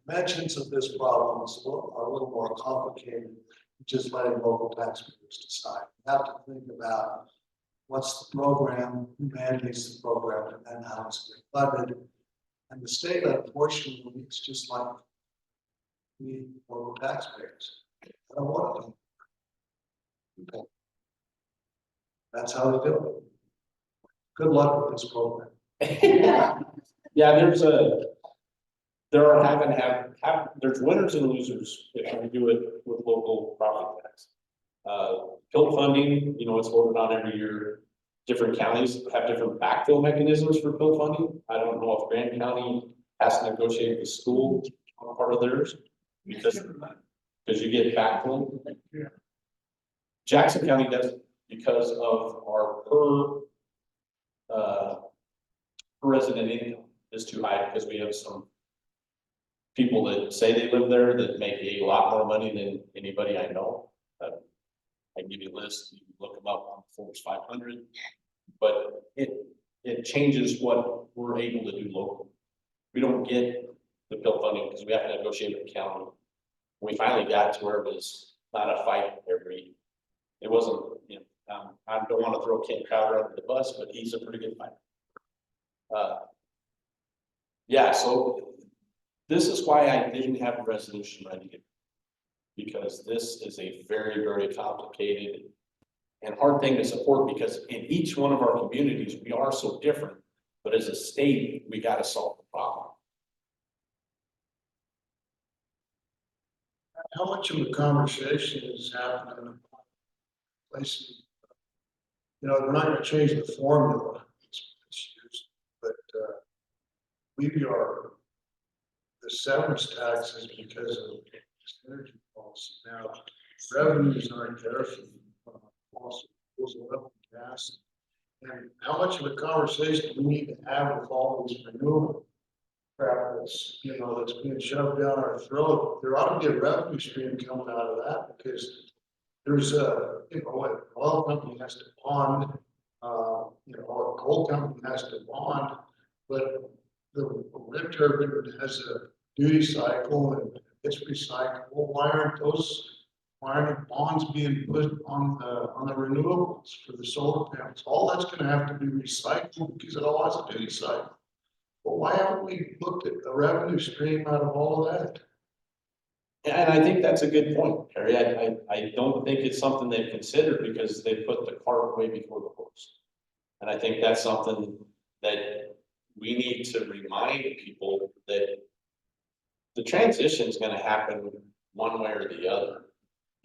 dimensions of this problem are a little more complicated than just letting local taxpayers decide. You have to think about what's the program, who mandates the program, and then how it's funded. And the state, unfortunately, it's just like we local taxpayers. I don't want to. Okay. That's how they do it. Good luck with this program. Yeah, there's winners and losers if we do it with local property tax. Pilt funding, it's voted on every year. Different counties have different backfill mechanisms for pill funding. I don't know if Grant County has to negotiate with the school on part of theirs because you get backfill. Jackson County does because of our per resident income is too high because we have some people that say they live there that make a lot more money than anybody I know. I can give you a list, you can look them up on Forbes 500, but it changes what we're able to do locally. We don't get the pill funding because we have to negotiate with the county. We finally got to where it was not a fight it wasn't, I don't want to throw Ken Crowder under the bus, but he's a pretty good fighter. Yeah, so this is why I didn't have a resolution ready here. Because this is a very, very complicated and hard thing to support because in each one of our communities, we are so different. But as a state, we got to solve the problem. How much of a conversation is happening in the place? We're not going to change the formula, it's used, but we are the severance taxes because of energy policy. Now, revenues aren't there for fossil fuels, oil, and gas. And how much of a conversation do we need to have with all these renewable crap that's being shoved down our throat? There ought to be a revenue stream coming out of that because there's an oil company has to bond, a coal company has to bond, but the wind turbine has a duty cycle and it's recyclable. Why aren't the bonds being put on the renewables for the solar panels? All that's going to have to be recycled because it all has a duty cycle. Well, why haven't we looked at a revenue stream out of all of that? And I think that's a good point, Harry. I don't think it's something they've considered because they put the cart way before the horse. And I think that's something that we need to remind people that the transition is going to happen one way or the other.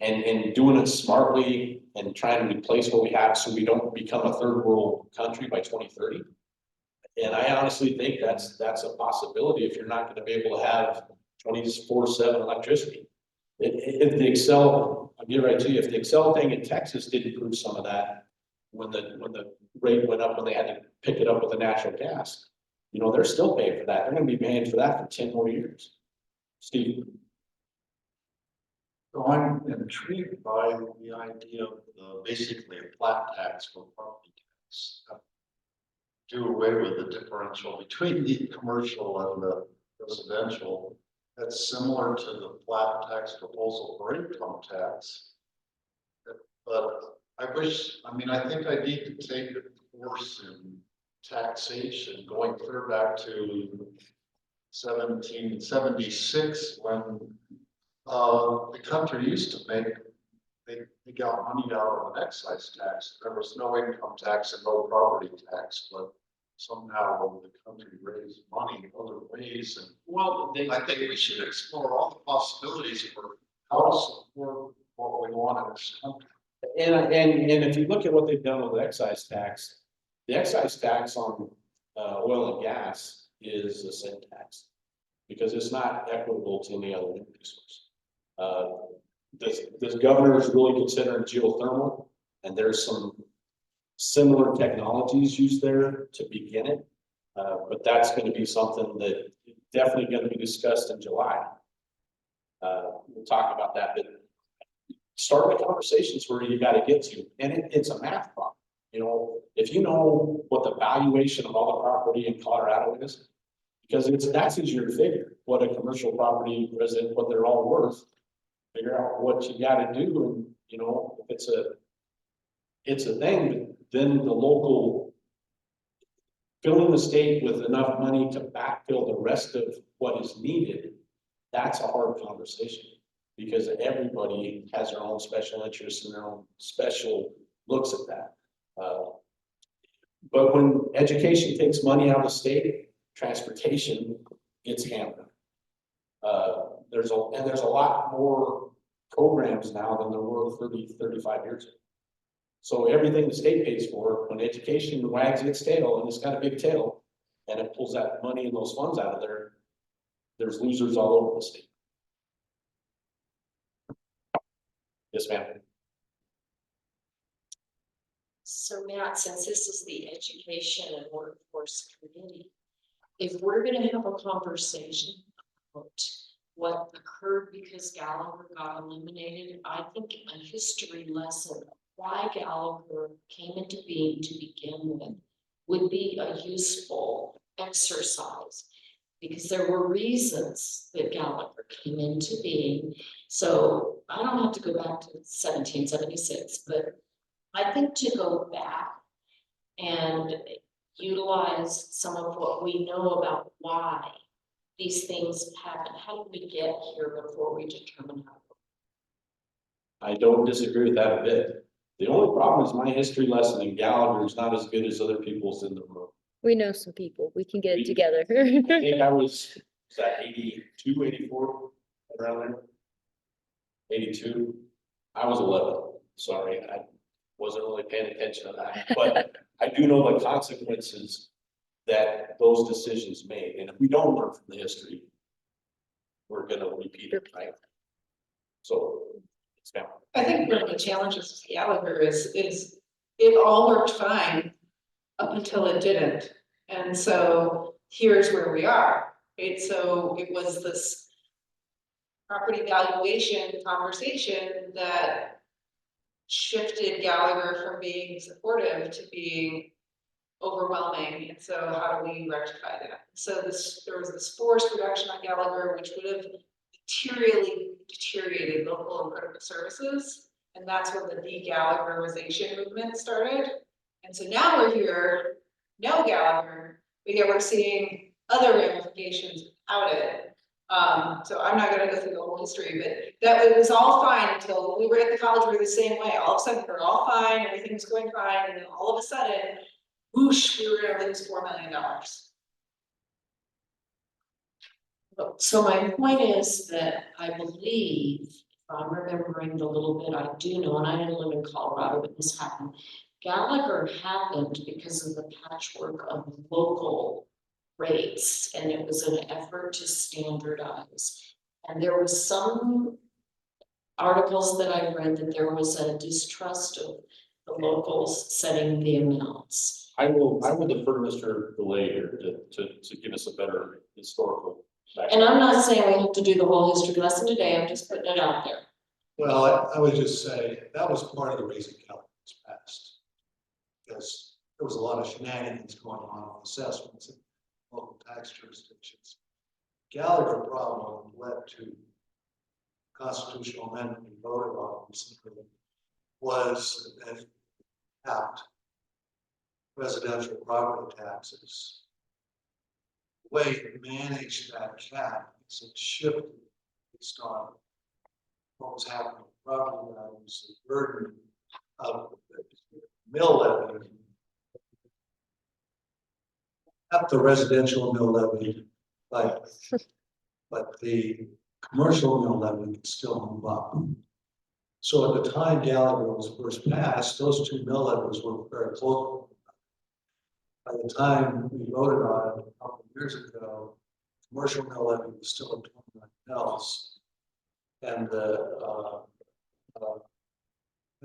And doing it smartly and trying to replace what we have so we don't become a third world country by 2030. And I honestly think that's a possibility if you're not going to be able to have 24/7 electricity. If the Excel, I'll get right to you, if the Excel thing in Texas didn't prove some of that, when the rate went up, when they had to pick it up with the natural gas, they're still paying for that. They're going to be paying for that for 10 more years. Steve. So I'm intrigued by the idea of basically a flat tax for property tax. do away with the differential between the commercial and the residential. That's similar to the flat tax proposal for income tax. But I wish, I mean, I think I need to take a course in taxation going clear back to 1776 when the country used to make, they got money out of an excise tax. There was no income tax and no property tax, but somehow the country raised money in other ways. And well, I think we should explore all the possibilities for how to support what we want in this country. And if you look at what they've done with the excise tax on oil and gas is a sin tax because it's not equitable to any other resource. This governor is really considering geothermal, and there's some similar technologies used there to begin it. But that's going to be something that definitely going to be discussed in July. We'll talk about that, but start the conversations where you got to get to, and it's a math problem. You know, if you know what the valuation of all the property in Colorado is, because that's easier to figure what a commercial property resident, what they're all worth, figure out what you got to do, and you know, if it's a thing, but then the local filling the state with enough money to backfill the rest of what is needed, that's a hard conversation. Because everybody has their own special interests and their own special looks at that. But when education takes money out of the state, transportation gets hammered. There's a lot more programs now than there were 30, 35 years ago. So everything the state pays for, when education wags its tail, and it's got a big tail, and it pulls that money and those funds out of there, there's losers all over the state. Yes, ma'am. So Matt, since this is the Education and Workforce Committee, if we're gonna have a conversation about what occurred because Gallagher got eliminated, I think a history lesson of why Gallagher came into being to begin with would be a useful exercise. Because there were reasons that Gallagher came into being. So I don't have to go back to 1776, but I think to go back and utilize some of what we know about why these things happen. How did we get here before we determine how? I don't disagree with that a bit. The only problem is my history lesson in Gallagher is not as good as other people's in the room. We know some people. We can get it together. I think I was that 82, 84, around there? 82. I was 11. Sorry, I wasn't really paying attention to that. But I do know the consequences that those decisions made. And if we don't learn from the history, we're going to repeat it, right? So, it's down. I think one of the challenges with Gallagher is it all worked fine up until it didn't. And so here's where we are, right? So it was this property valuation conversation that shifted Gallagher from being supportive to being overwhelming. And so how do we rectify that? So there was this forced reduction on Gallagher, which would have materially deteriorated local and critical services. And that's when the de-Gallagherization movement started. And so now we're here, no Gallagher, but yet we're seeing other ramifications without it. So I'm not gonna go through the whole history, but that it was all fine until when we were at the college, we were the same way. All of a sudden, we're all fine, everything was going fine, and then all of a sudden, whoosh, we were gonna lose $4 million. So my point is that I believe, if I'm remembering the little bit I do know, and I didn't live in Colorado when this happened, Gallagher happened because of the patchwork of local rates, and it was an effort to standardize. And there was some articles that I read that there was a distrust of the locals setting the amounts. I will defer to Mr. Delay here to give us a better historical background. And I'm not saying we have to do the whole history lesson today, I'm just putting it out there. Well, I would just say that was part of the reason California was passed. Because there was a lot of shenanigans going on with assessments in local tax jurisdictions. Gallagher problem led to constitutional amendment we voted on recently, was that capped residential property taxes. The way to manage that cap is it shifted based on what was happening with property values, the burden of the mill levy. Not the residential mill levy, but the commercial mill levy can still move up. So at the time Gallagher was first passed, those two mill levies were very close. By the time we voted on it a couple of years ago, commercial mill levy was still at 29 mils. And the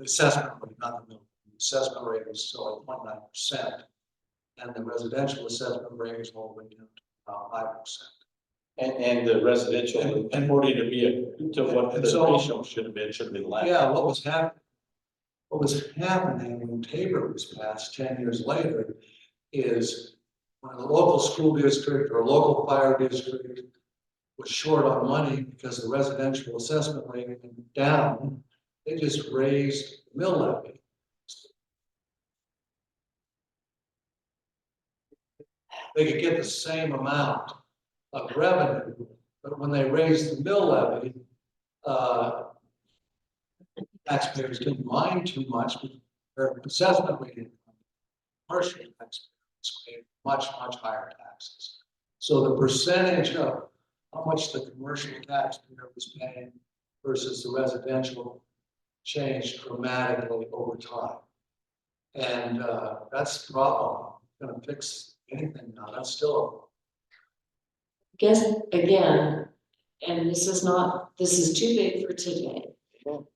assessment rate, not the mill, the assessment rate was still at 29%. And the residential assessment rate was all the way down to about 5%. And the residential, and according to be to what the ratio should have been less. Yeah, what was happening when Tabor was passed 10 years later is when a local school district or a local fire district was short on money because the residential assessment rate went down, they just raised the mill levy. They could get the same amount of revenue, but when they raised the mill levy, taxpayers didn't mind too much because their assessment rate, commercial taxpayers paid much higher taxes. So the percentage of how much the commercial taxpayer was paying versus the residential changed dramatically over time. And that's the problem. Going to fix anything now. That's still Guess again, and this is too big for today.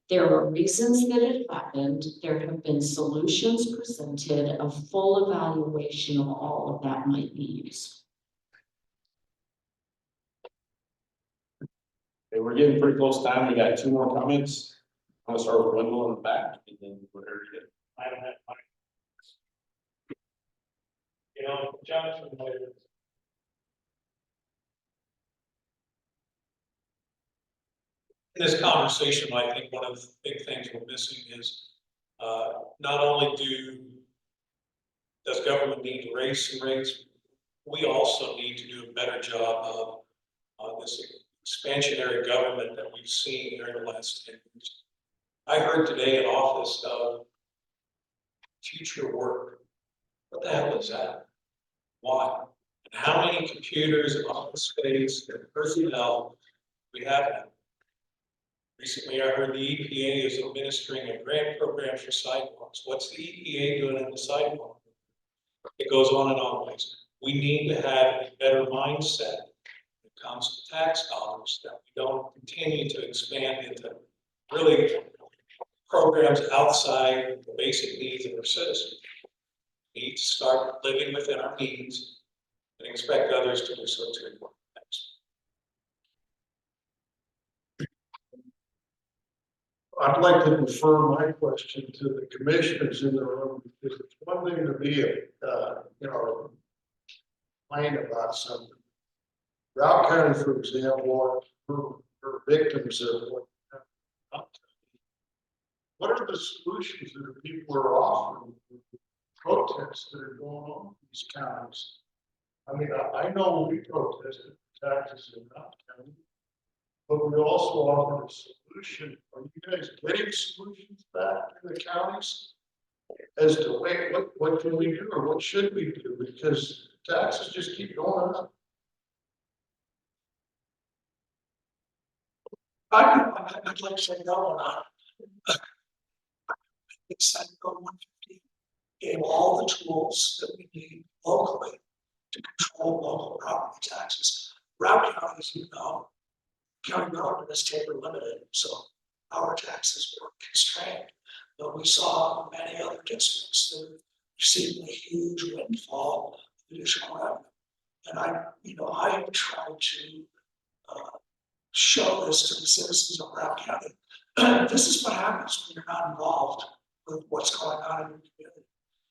There are reasons that it happened. There have been solutions presented. A full evaluation of all of that might be useful. Okay, we're getting pretty close to time. We got 2 more comments. I'm gonna start with Wendell in the back and then we're here to get. I don't have my. You know, Jonathan, in this conversation, I think one of the big things we're missing is not only does government need to raise some rates, we also need to do a better job of this expansionary government that we've seen here in the last 10 years. I heard today in office of future work. What the hell is that? Why? And how many computers, office space, and personnel we have now? Recently, I heard the EPA is administering a grant program for sidewalks. What's the EPA doing on the sidewalk? It goes on and on. We need to have a better mindset when it comes to tax dollars, that we don't continue to expand into really programs outside the basic needs of our citizens. We need to start living within our means and expect others to do so too. Thanks. I'd like to defer my question to the commissioners in the room, because it's one thing to be complain about something. Route County, for example, are victims of what are the solutions that people are offering for protests that are going on in these counties? I mean, I know we protested taxes in Route County, but we also offered a solution. Are you guys getting solutions back in the counties as to what can we do or what should we do? Because taxes just keep going up. I'd like to say no on that. Senate Bill 150 gave all the tools that we need locally to control local property taxes. Route County, as you know, county government is Tabor limited, so our taxes were constrained. But we saw many other districts that received a huge windfall of additional revenue. And I have tried to show this to the citizens of Route County. This is what happens when you're not involved with what's going on in your community.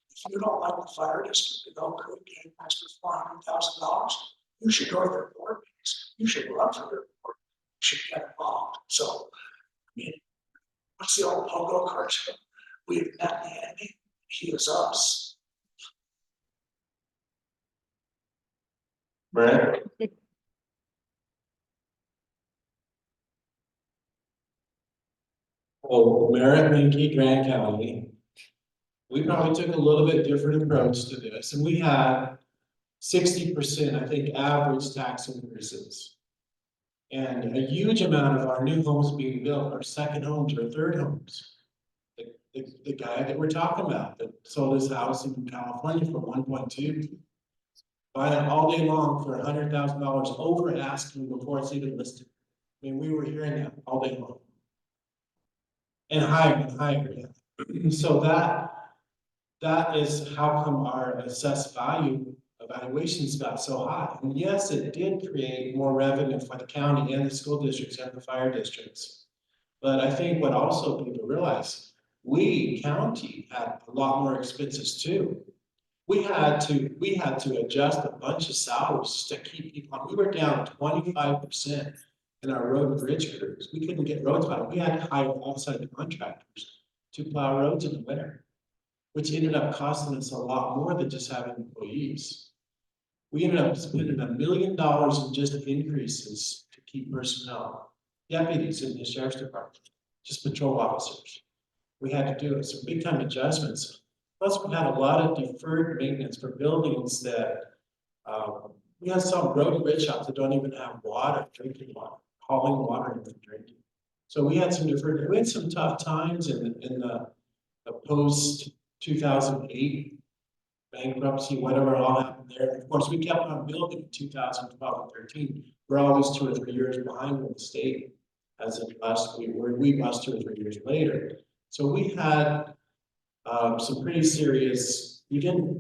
You if you don't like the fire district, to go could get extra $400,000, you should go to their board meetings. You should run for their board. You should get involved. So, I mean, what's the old Pogo cartoon? We have met the enemy. He is us. Brad? Well, Merritt, Minky, Grand County, we probably took a little bit different approach to this, and we had 60%, I think, average tax increases. And a huge amount of our new homes being built are second homes or third homes. The guy that we're talking about that sold his house in California for 1.2, buying it all day long for $100,000 over asking before it's even listed. I mean, we were hearing that all day long. And higher, yeah. So that is how come our assessed value evaluations got so high. And yes, it did create more revenue for the county and the school districts and the fire districts. But I think what also people realize, we county had a lot more expenses too. We had to adjust a bunch of salaries to keep people on. We were down 25% in our road and bridge crews. We couldn't get roads plowed. We had to hire outside contractors to plow roads in the winter, which ended up costing us a lot more than just having employees. We ended up spending $1 million in just increases to keep personnel, deputies in the sheriff's department, just patrol officers. We had to do it, so big time adjustments. Plus, we had a lot of deferred maintenance for buildings that, we had some road and bridge shops that don't even have water, drinking water, hauling water and drinking. So we had some deferred, we had some tough times in the post 2008 bankruptcy, whatever all happened there. Of course, we kept on building in 2012 and 13. We're always 2 or 3 years behind with the state as of last we lost 2 or 3 years later. So we had some pretty serious, we didn't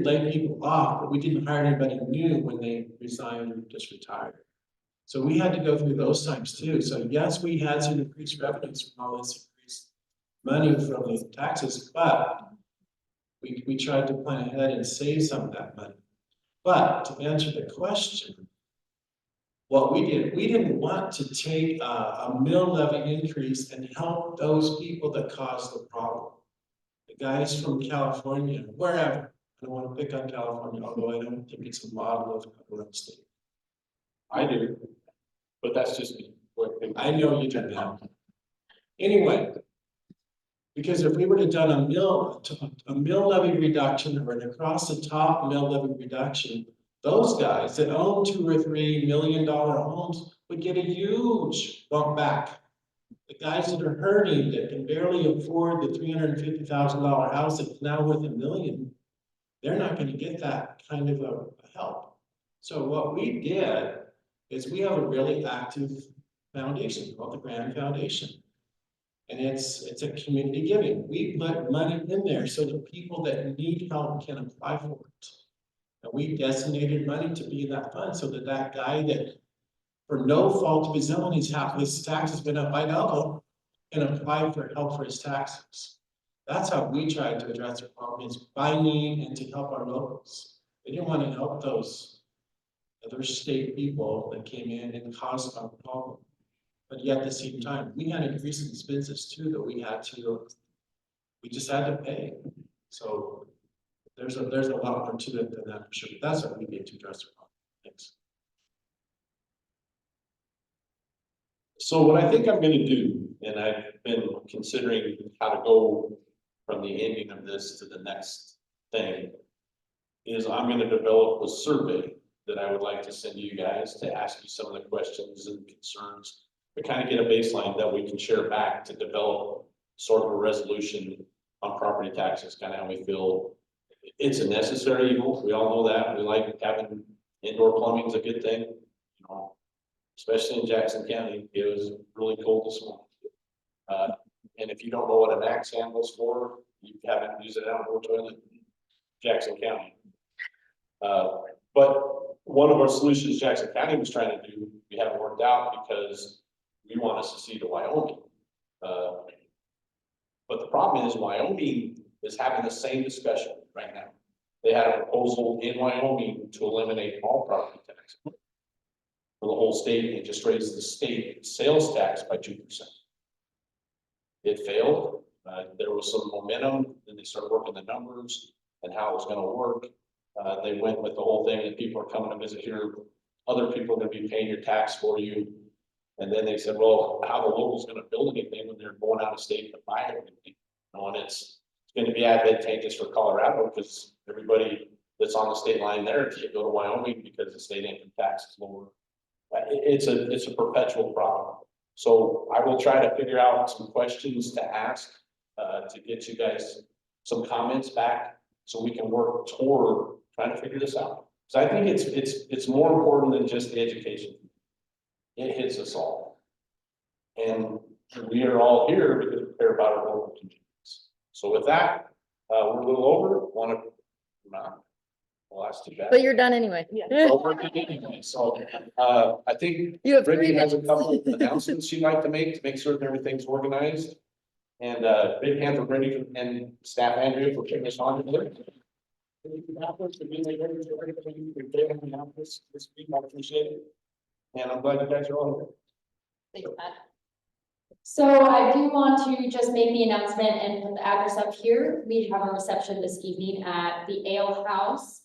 lay people off, but we didn't hire anybody new when they resigned or just retired. So we had to go through those times too. So yes, we had some increased revenues from all this increased money from the taxes, but we tried to plan ahead and save some of that money. But to answer the question, what we didn't want to take a mill levy increase and help those people that caused the problem. The guys from California, wherever, I don't want to pick on California, although I don't think it's a model of real estate. I do, but that's just me. I know you did that. Anyway, because if we would have done a mill levy reduction or an across the top mill levy reduction, those guys that own $2 or $3 million homes would get a huge bump back. The guys that are hurting, that can barely afford the $350,000 house that's now worth $1 million, they're not going to get that kind of a help. So what we did is we have a really active foundation called the Grand Foundation. And it's a community giving. We put money in there so that people that need help can apply for it. And we designated money to be in that fund so that that guy that, for no fault of his own, his taxes been up by double, can apply for help for his taxes. That's how we tried to address the problem, is by need and to help our locals. They didn't want to help those other state people that came in and caused our problem. But yet at the same time, we had increasing expenses too that we just had to pay. So there's a lot more to it than that for sure. But that's what we did to address the problem. Thanks. So what I think I'm gonna do, and I've been considering how to go from the ending of this to the next thing, is I'm gonna develop a survey that I would like to send you guys to ask you some of the questions and concerns, to kind of get a baseline that we can share back to develop sort of a resolution on property taxes, kind of how we feel. It's a necessary evil. We all know that. We like having indoor plumbing is a good thing, you know, especially in Jackson County. It was really cold this morning. And if you don't know what an axe handle is for, you haven't used it outdoor toilet in Jackson County. But one of our solutions Jackson County was trying to do, we haven't worked out because we want us to see to Wyoming. But the problem is Wyoming, is having the same discussion right now. They had a proposal in Wyoming to eliminate all property tax for the whole state and just raise the state sales tax by 2%. It failed. There was some momentum, then they started working the numbers and how it was going to work. They went with the whole thing that people are coming to visit here. Other people are going to be paying your tax for you. And then they said, well, how the local's going to build anything when they're going out of state to buy everything? You know, and it's going to be advantageous for Colorado because everybody that's on the state line there can't go to Wyoming because the state income tax is lower. It's a perpetual problem. So I will try to figure out some questions to ask to get you guys some comments back so we can work toward trying to figure this out. Because I think it's more important than just the education. It hits us all. And we are all here because we care about our local communities. So with that, we're a little over, well, that's too bad. But you're done anyway. Well, we're good anyway. So, I think You have 3 Brittany has a minutes. couple announcements she'd like to make sure that everything's organized. And, big hand for Brittany and staff Andrea for putting this on today. This week, I appreciate it. And I'm glad you guys are all here. Thanks, Matt. So I do want to just make the announcement and put the address up here. We have a reception this evening at the Ale House.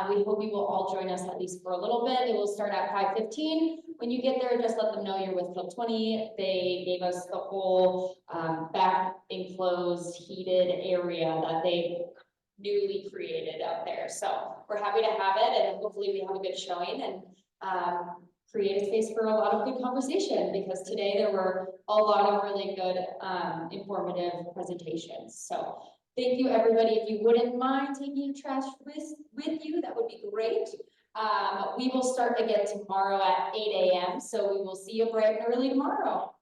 We hope you will all join us at least for a little bit. It will start at 5:15. When you get there, just let them know you're with Club 20. They gave us the whole back enclosed heated area that they newly created out there. So we're happy to have it, and hopefully we have a good showing and create a space for a lot of good conversation, because today there were a lot of really good informative presentations. So thank you, everybody. If you wouldn't mind taking your trash with you, that would be great. We will start again tomorrow at 8 a.m. So we will see you bright and early tomorrow.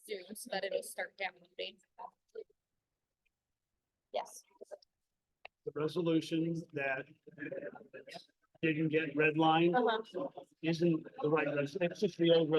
Zoom so that it'll start downloading. Yes. The resolution that didn't get redlined isn't the right resolution. It's just the old